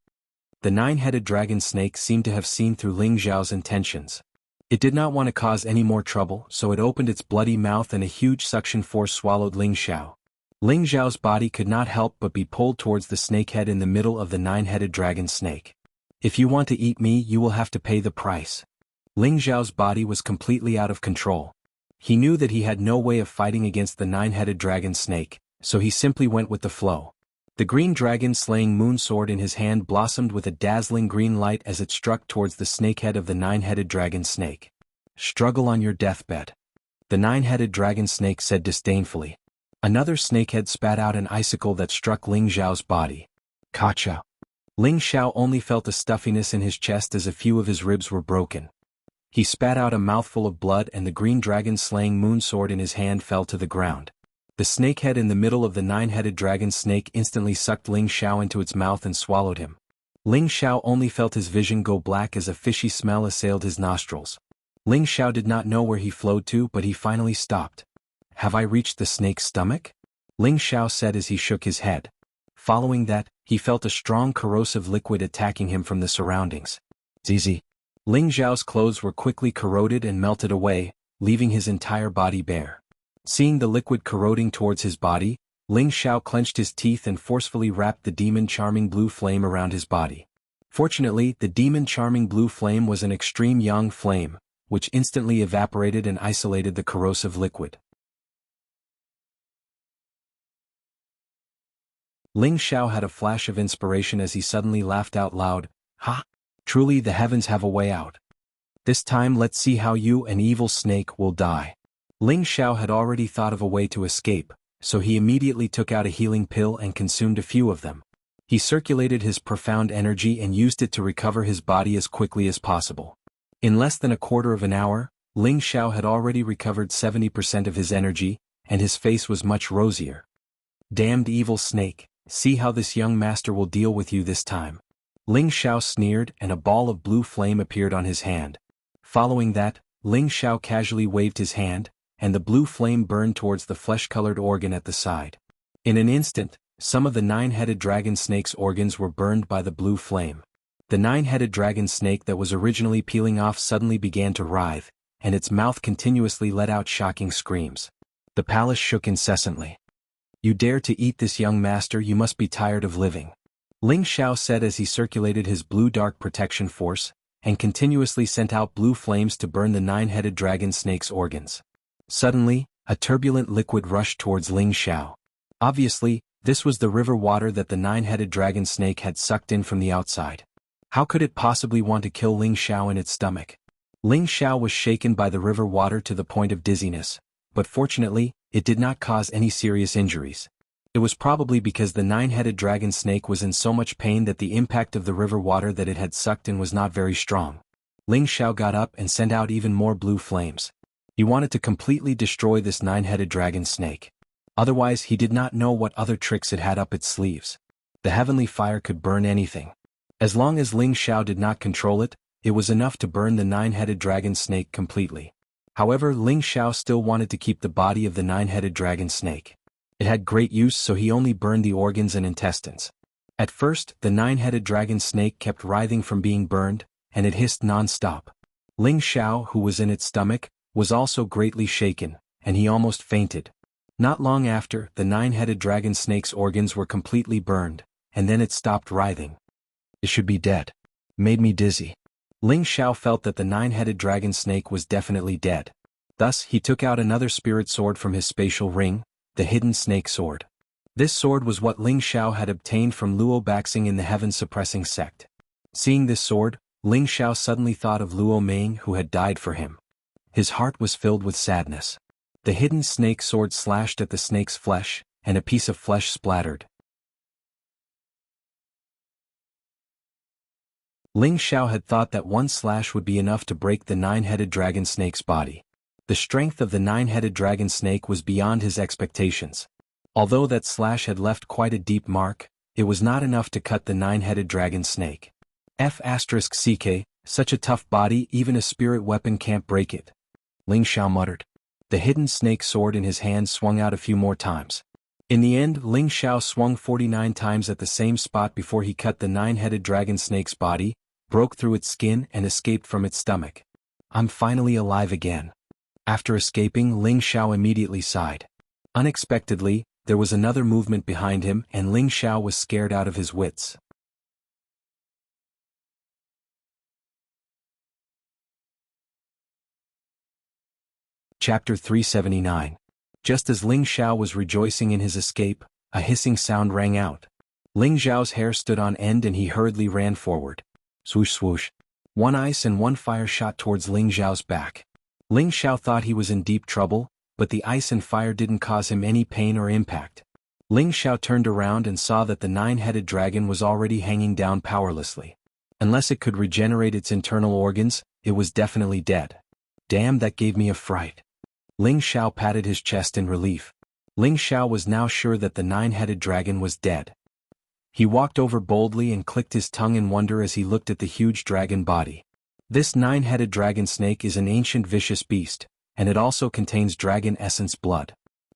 The nine-headed dragon snake seemed to have seen through Ling Xiao's intentions. It did not want to cause any more trouble, so it opened its bloody mouth and a huge suction force swallowed Ling Xiao. Ling Xiao's body could not help but be pulled towards the snakehead in the middle of the nine-headed dragon snake. "If you want to eat me, you will have to pay the price." Ling Xiao's body was completely out of control. He knew that he had no way of fighting against the nine-headed dragon snake, so he simply went with the flow. The green dragon-slaying moon sword in his hand blossomed with a dazzling green light as it struck towards the snakehead of the nine-headed dragon snake. "Struggle on your deathbed," the nine-headed dragon snake said disdainfully. Another snakehead spat out an icicle that struck Ling Xiao's body. Kacha. Ling Xiao only felt a stuffiness in his chest as a few of his ribs were broken. He spat out a mouthful of blood and the green dragon-slaying moon sword in his hand fell to the ground. The snakehead in the middle of the nine-headed dragon snake instantly sucked Ling Xiao into its mouth and swallowed him. Ling Xiao only felt his vision go black as a fishy smell assailed his nostrils. Ling Xiao did not know where he flowed to, but he finally stopped. "Have I reached the snake's stomach?" Ling Xiao said as he shook his head. Following that, he felt a strong corrosive liquid attacking him from the surroundings. Zizi. Ling Xiao's clothes were quickly corroded and melted away, leaving his entire body bare. Seeing the liquid corroding towards his body, Ling Xiao clenched his teeth and forcefully wrapped the demon charming blue flame around his body. Fortunately, the demon charming blue flame was an extreme yang flame, which instantly evaporated and isolated the corrosive liquid. Ling Xiao had a flash of inspiration as he suddenly laughed out loud. "Ha! Truly the heavens have a way out. This time let's see how you, an evil snake, will die." Ling Xiao had already thought of a way to escape, so he immediately took out a healing pill and consumed a few of them. He circulated his profound energy and used it to recover his body as quickly as possible. In less than a quarter of an hour, Ling Xiao had already recovered 70% of his energy, and his face was much rosier. "Damned evil snake, see how this young master will deal with you this time." Ling Xiao sneered and a ball of blue flame appeared on his hand. Following that, Ling Xiao casually waved his hand, and the blue flame burned towards the flesh-colored organ at the side. In an instant, some of the nine-headed dragon snake's organs were burned by the blue flame. The nine-headed dragon snake that was originally peeling off suddenly began to writhe, and its mouth continuously let out shocking screams. The palace shook incessantly. "You dare to eat this young master, you must be tired of living," Ling Xiao said as he circulated his blue dark protection force, and continuously sent out blue flames to burn the nine-headed dragon snake's organs. Suddenly, a turbulent liquid rushed towards Ling Xiao. Obviously, this was the river water that the nine-headed dragon snake had sucked in from the outside. How could it possibly want to kill Ling Xiao in its stomach? Ling Xiao was shaken by the river water to the point of dizziness, but fortunately, it did not cause any serious injuries. It was probably because the nine-headed dragon snake was in so much pain that the impact of the river water that it had sucked in was not very strong. Ling Xiao got up and sent out even more blue flames. He wanted to completely destroy this nine-headed dragon snake. Otherwise, he did not know what other tricks it had up its sleeves. The heavenly fire could burn anything. As long as Ling Xiao did not control it, it was enough to burn the nine-headed dragon snake completely. However, Ling Xiao still wanted to keep the body of the nine-headed dragon snake. It had great use, so he only burned the organs and intestines. At first, the nine-headed dragon snake kept writhing from being burned, and it hissed non-stop. Ling Xiao, who was in its stomach, was also greatly shaken, and he almost fainted. Not long after, the nine-headed dragon snake's organs were completely burned, and then it stopped writhing. "It should be dead. Made me dizzy." Ling Xiao felt that the nine-headed dragon snake was definitely dead. Thus, he took out another spirit sword from his spatial ring, the hidden snake sword. This sword was what Ling Xiao had obtained from Luo Baxing in the heaven-suppressing sect. Seeing this sword, Ling Xiao suddenly thought of Luo Meng who had died for him. His heart was filled with sadness. The hidden snake sword slashed at the snake's flesh, and a piece of flesh splattered. Ling Xiao had thought that one slash would be enough to break the nine-headed dragon snake's body. The strength of the nine-headed dragon snake was beyond his expectations. Although that slash had left quite a deep mark, it was not enough to cut the nine-headed dragon snake. F***ck, such a tough body, even a spirit weapon can't break it. Ling Xiao muttered. The hidden snake sword in his hand swung out a few more times. In the end, Ling Xiao swung 49 times at the same spot before he cut the 9-headed dragon snake's body, broke through its skin and escaped from its stomach. I'm finally alive again. After escaping, Ling Xiao immediately sighed. Unexpectedly, there was another movement behind him and Ling Xiao was scared out of his wits. Chapter 379. Just as Ling Xiao was rejoicing in his escape, a hissing sound rang out. Ling Xiao's hair stood on end and he hurriedly ran forward. Swoosh swoosh. One ice and one fire shot towards Ling Xiao's back. Ling Xiao thought he was in deep trouble, but the ice and fire didn't cause him any pain or impact. Ling Xiao turned around and saw that the 9-headed dragon was already hanging down powerlessly. Unless it could regenerate its internal organs, it was definitely dead. Damn, that gave me a fright. Ling Xiao patted his chest in relief. Ling Xiao was now sure that the 9-headed dragon was dead. He walked over boldly and clicked his tongue in wonder as he looked at the huge dragon body. This 9-headed dragon snake is an ancient vicious beast, and it also contains dragon essence blood.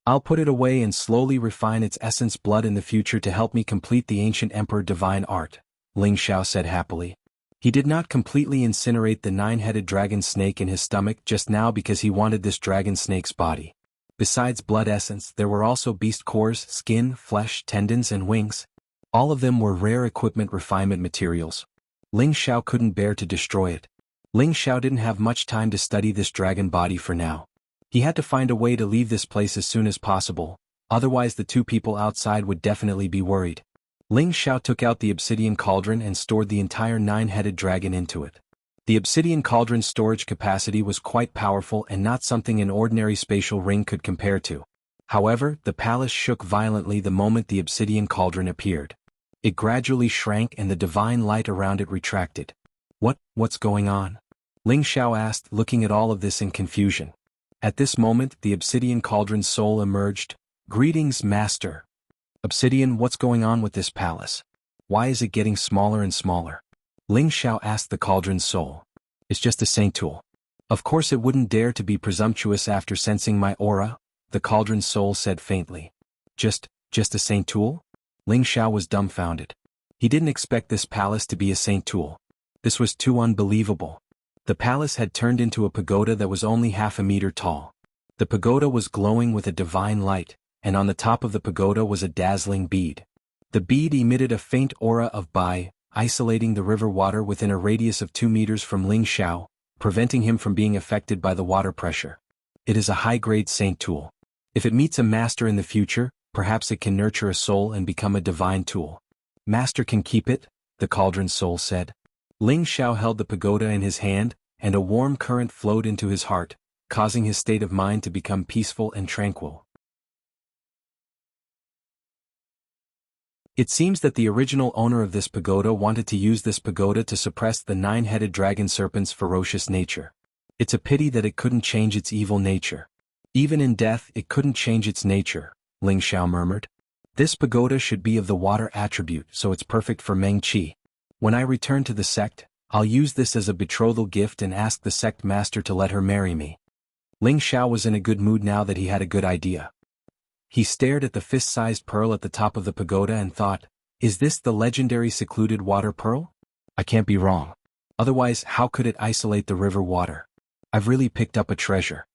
I'll put it away and slowly refine its essence blood in the future to help me complete the ancient emperor divine art, Ling Xiao said happily. He did not completely incinerate the 9-headed dragon snake in his stomach just now because he wanted this dragon snake's body. Besides blood essence, there were also beast cores, skin, flesh, tendons and wings. All of them were rare equipment refinement materials. Ling Xiao couldn't bear to destroy it. Ling Xiao didn't have much time to study this dragon body for now. He had to find a way to leave this place as soon as possible, otherwise the two people outside would definitely be worried. Ling Xiao took out the obsidian cauldron and stored the entire 9-headed dragon into it. The obsidian cauldron's storage capacity was quite powerful and not something an ordinary spatial ring could compare to. However, the palace shook violently the moment the obsidian cauldron appeared. It gradually shrank and the divine light around it retracted. What's going on? Ling Xiao asked, looking at all of this in confusion. At this moment, the obsidian cauldron's soul emerged. Greetings, Master. Obsidian, what's going on with this palace? Why is it getting smaller and smaller? Ling Xiao asked the cauldron's soul. It's just a saint tool. Of course it wouldn't dare to be presumptuous after sensing my aura, the cauldron's soul said faintly. Just a saint tool? Ling Xiao was dumbfounded. He didn't expect this palace to be a saint tool. This was too unbelievable. The palace had turned into a pagoda that was only half a meter tall. The pagoda was glowing with a divine light, and on the top of the pagoda was a dazzling bead. The bead emitted a faint aura of Bai, isolating the river water within a radius of 2 meters from Ling Xiao, preventing him from being affected by the water pressure. It is a high-grade saint tool. If it meets a master in the future, perhaps it can nurture a soul and become a divine tool. Master can keep it, the cauldron's soul said. Ling Xiao held the pagoda in his hand, and a warm current flowed into his heart, causing his state of mind to become peaceful and tranquil. It seems that the original owner of this pagoda wanted to use this pagoda to suppress the 9-headed dragon serpent's ferocious nature. It's a pity that it couldn't change its evil nature. Even in death it couldn't change its nature, Ling Xiao murmured. This pagoda should be of the water attribute, so it's perfect for Meng Qi. When I return to the sect, I'll use this as a betrothal gift and ask the sect master to let her marry me. Ling Xiao was in a good mood now that he had a good idea. He stared at the fist-sized pearl at the top of the pagoda and thought, is this the legendary secluded water pearl? I can't be wrong. Otherwise, how could it isolate the river water? I've really picked up a treasure.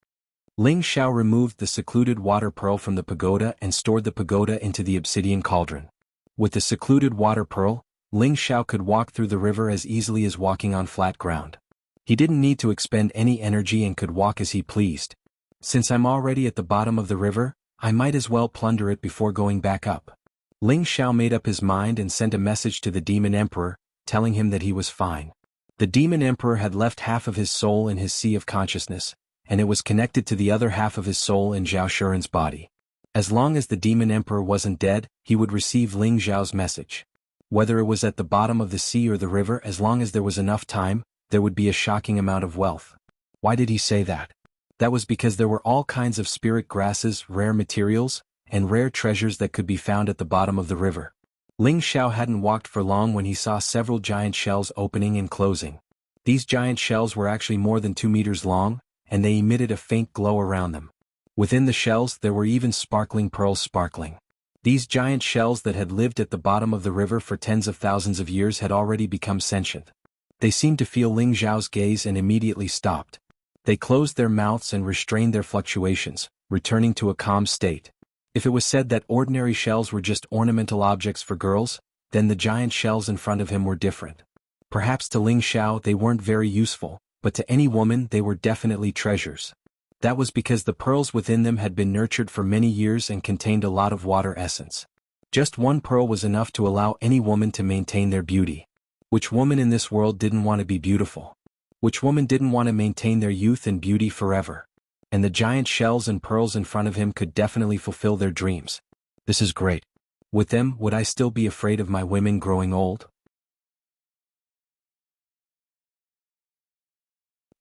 Ling Xiao removed the secluded water pearl from the pagoda and stored the pagoda into the obsidian cauldron. With the secluded water pearl, Ling Xiao could walk through the river as easily as walking on flat ground. He didn't need to expend any energy and could walk as he pleased. Since I'm already at the bottom of the river, I might as well plunder it before going back up. Ling Xiao made up his mind and sent a message to the Demon Emperor, telling him that he was fine. The Demon Emperor had left half of his soul in his sea of consciousness, and it was connected to the other half of his soul in Zhao Shuren's body. As long as the Demon Emperor wasn't dead, he would receive Ling Zhao's message. Whether it was at the bottom of the sea or the river, as long as there was enough time, there would be a shocking amount of wealth. Why did he say that? That was because there were all kinds of spirit grasses, rare materials, and rare treasures that could be found at the bottom of the river. Ling Xiao hadn't walked for long when he saw several giant shells opening and closing. These giant shells were actually more than 2 meters long, and they emitted a faint glow around them. Within the shells there were even sparkling pearls sparkling. These giant shells that had lived at the bottom of the river for tens of thousands of years had already become sentient. They seemed to feel Ling Xiao's gaze and immediately stopped. They closed their mouths and restrained their fluctuations, returning to a calm state. If it was said that ordinary shells were just ornamental objects for girls, then the giant shells in front of him were different. Perhaps to Ling Xiao they weren't very useful, but to any woman they were definitely treasures. That was because the pearls within them had been nurtured for many years and contained a lot of water essence. Just one pearl was enough to allow any woman to maintain their beauty. Which woman in this world didn't want to be beautiful? Which woman didn't want to maintain their youth and beauty forever? And the giant shells and pearls in front of him could definitely fulfill their dreams. This is great. With them, would I still be afraid of my women growing old?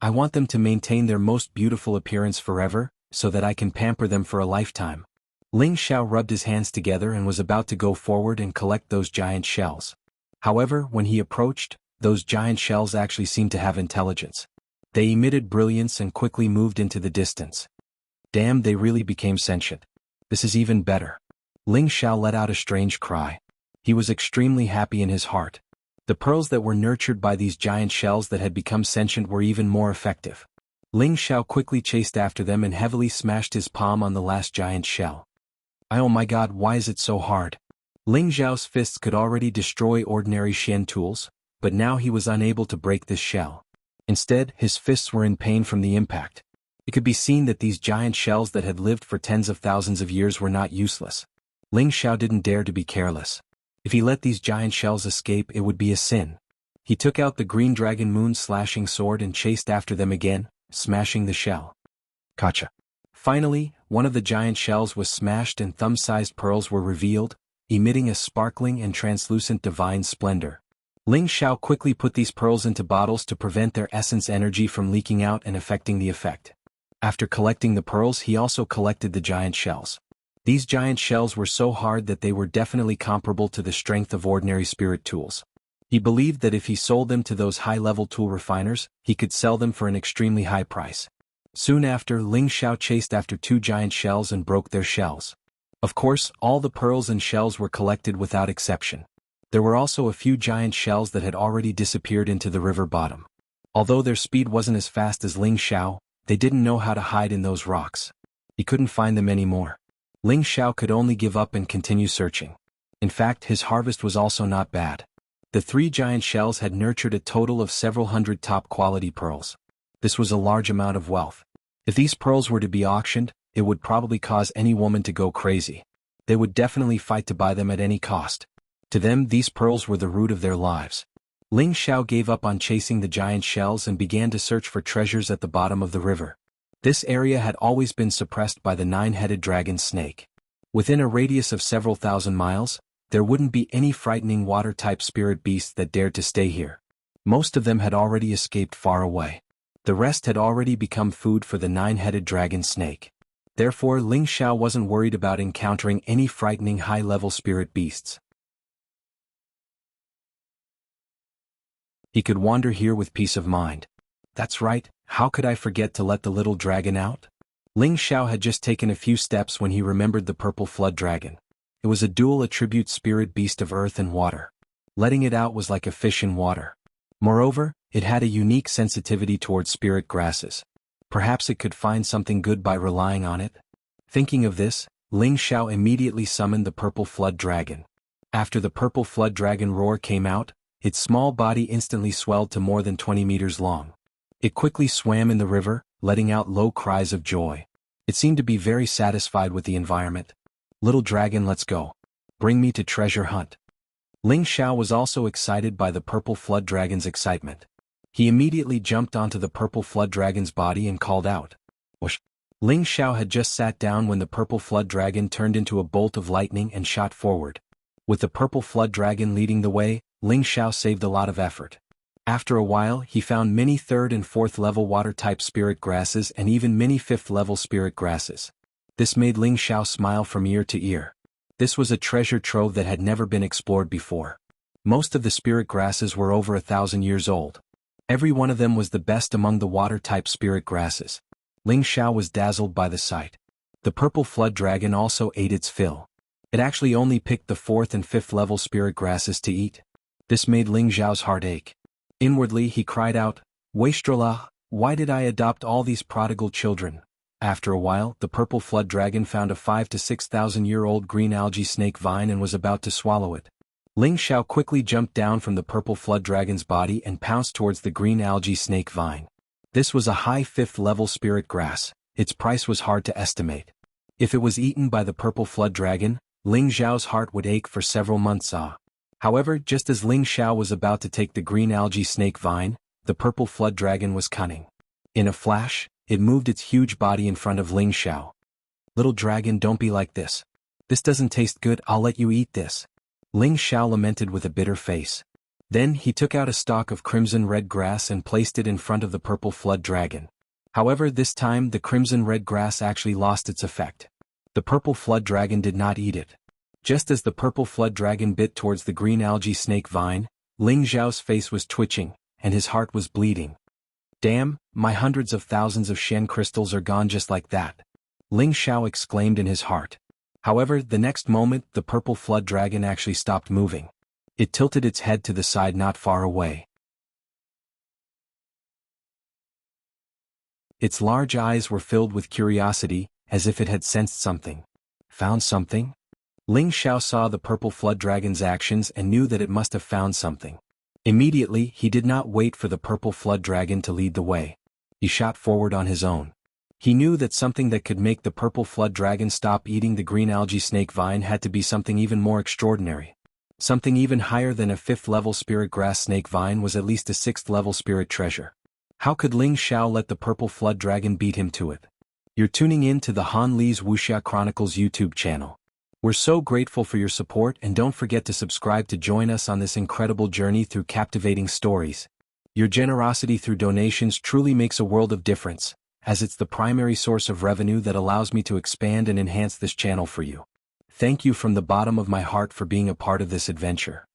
I want them to maintain their most beautiful appearance forever, so that I can pamper them for a lifetime. Ling Xiao rubbed his hands together and was about to go forward and collect those giant shells. However, when he approached, those giant shells actually seemed to have intelligence. They emitted brilliance and quickly moved into the distance. Damn, they really became sentient. This is even better. Ling Xiao let out a strange cry. He was extremely happy in his heart. The pearls that were nurtured by these giant shells that had become sentient were even more effective. Ling Xiao quickly chased after them and heavily smashed his palm on the last giant shell. Oh my god, why is it so hard? Ling Xiao's fists could already destroy ordinary Xian tools, but now he was unable to break this shell. Instead, his fists were in pain from the impact. It could be seen that these giant shells that had lived for tens of thousands of years were not useless. Ling Xiao didn't dare to be careless. If he let these giant shells escape, it would be a sin. He took out the green dragon moon slashing sword and chased after them again, smashing the shell. Gotcha. Finally, one of the giant shells was smashed and thumb-sized pearls were revealed, emitting a sparkling and translucent divine splendor. Ling Xiao quickly put these pearls into bottles to prevent their essence energy from leaking out and affecting the effect. After collecting the pearls, he also collected the giant shells. These giant shells were so hard that they were definitely comparable to the strength of ordinary spirit tools. He believed that if he sold them to those high-level tool refiners, he could sell them for an extremely high price. Soon after, Ling Xiao chased after two giant shells and broke their shells. Of course, all the pearls and shells were collected without exception. There were also a few giant shells that had already disappeared into the river bottom. Although their speed wasn't as fast as Ling Xiao, they didn't know how to hide in those rocks. He couldn't find them anymore. Ling Xiao could only give up and continue searching. In fact, his harvest was also not bad. The three giant shells had nurtured a total of several hundred top-quality pearls. This was a large amount of wealth. If these pearls were to be auctioned, it would probably cause any woman to go crazy. They would definitely fight to buy them at any cost. To them, these pearls were the root of their lives. Ling Xiao gave up on chasing the giant shells and began to search for treasures at the bottom of the river. This area had always been suppressed by the nine-headed dragon snake. Within a radius of several thousand miles, there wouldn't be any frightening water-type spirit beasts that dared to stay here. Most of them had already escaped far away. The rest had already become food for the nine-headed dragon snake. Therefore, Ling Xiao wasn't worried about encountering any frightening high-level spirit beasts. He could wander here with peace of mind. That's right, how could I forget to let the little dragon out? Ling Xiao had just taken a few steps when he remembered the purple flood dragon. It was a dual attribute spirit beast of earth and water. Letting it out was like a fish in water. Moreover, it had a unique sensitivity towards spirit grasses. Perhaps it could find something good by relying on it. Thinking of this, Ling Xiao immediately summoned the purple flood dragon. After the purple flood dragon roar came out, its small body instantly swelled to more than 20 meters long. It quickly swam in the river, letting out low cries of joy. It seemed to be very satisfied with the environment. Little dragon, let's go. Bring me to treasure hunt. Ling Xiao was also excited by the purple flood dragon's excitement. He immediately jumped onto the purple flood dragon's body and called out. Whoosh! Ling Xiao had just sat down when the purple flood dragon turned into a bolt of lightning and shot forward. With the purple flood dragon leading the way, Ling Xiao saved a lot of effort. After a while, he found many 3rd and 4th level water-type spirit grasses and even many 5th level spirit grasses. This made Ling Xiao smile from ear to ear. This was a treasure trove that had never been explored before. Most of the spirit grasses were over 1,000 years old. Every one of them was the best among the water-type spirit grasses. Ling Xiao was dazzled by the sight. The purple flood dragon also ate its fill. It actually only picked the 4th and 5th level spirit grasses to eat. This made Ling Xiao's heart ache. Inwardly he cried out, Wastrala, why did I adopt all these prodigal children? After a while, the purple flood dragon found a 5,000 to 6,000-year-old green algae snake vine and was about to swallow it. Ling Xiao quickly jumped down from the purple flood dragon's body and pounced towards the green algae snake vine. This was a high 5th level spirit grass. Its price was hard to estimate. If it was eaten by the purple flood dragon, Ling Xiao's heart would ache for several months. However, just as Ling Xiao was about to take the green algae snake vine, the purple flood dragon was cunning. In a flash, it moved its huge body in front of Ling Xiao. Little dragon, don't be like this. This doesn't taste good, I'll let you eat this. Ling Xiao lamented with a bitter face. Then he took out a stalk of crimson-red grass and placed it in front of the purple flood dragon. However, this time the crimson-red grass actually lost its effect. The purple flood dragon did not eat it. Just as the purple flood dragon bit towards the green algae snake vine, Ling Xiao's face was twitching, and his heart was bleeding. Damn, my hundreds of thousands of Shen crystals are gone just like that. Ling Xiao exclaimed in his heart. However, the next moment the purple flood dragon actually stopped moving. It tilted its head to the side not far away. Its large eyes were filled with curiosity, as if it had sensed something. Found something? Ling Xiao saw the purple flood dragon's actions and knew that it must have found something. Immediately, he did not wait for the purple flood dragon to lead the way. He shot forward on his own. He knew that something that could make the purple flood dragon stop eating the green algae snake vine had to be something even more extraordinary. Something even higher than a 5th level spirit grass snake vine was at least a 6th level spirit treasure. How could Ling Xiao let the purple flood dragon beat him to it? You're tuning in to the Han Li's Wuxia Chronicles YouTube channel. We're so grateful for your support, and don't forget to subscribe to join us on this incredible journey through captivating stories. Your generosity through donations truly makes a world of difference, as it's the primary source of revenue that allows me to expand and enhance this channel for you. Thank you from the bottom of my heart for being a part of this adventure.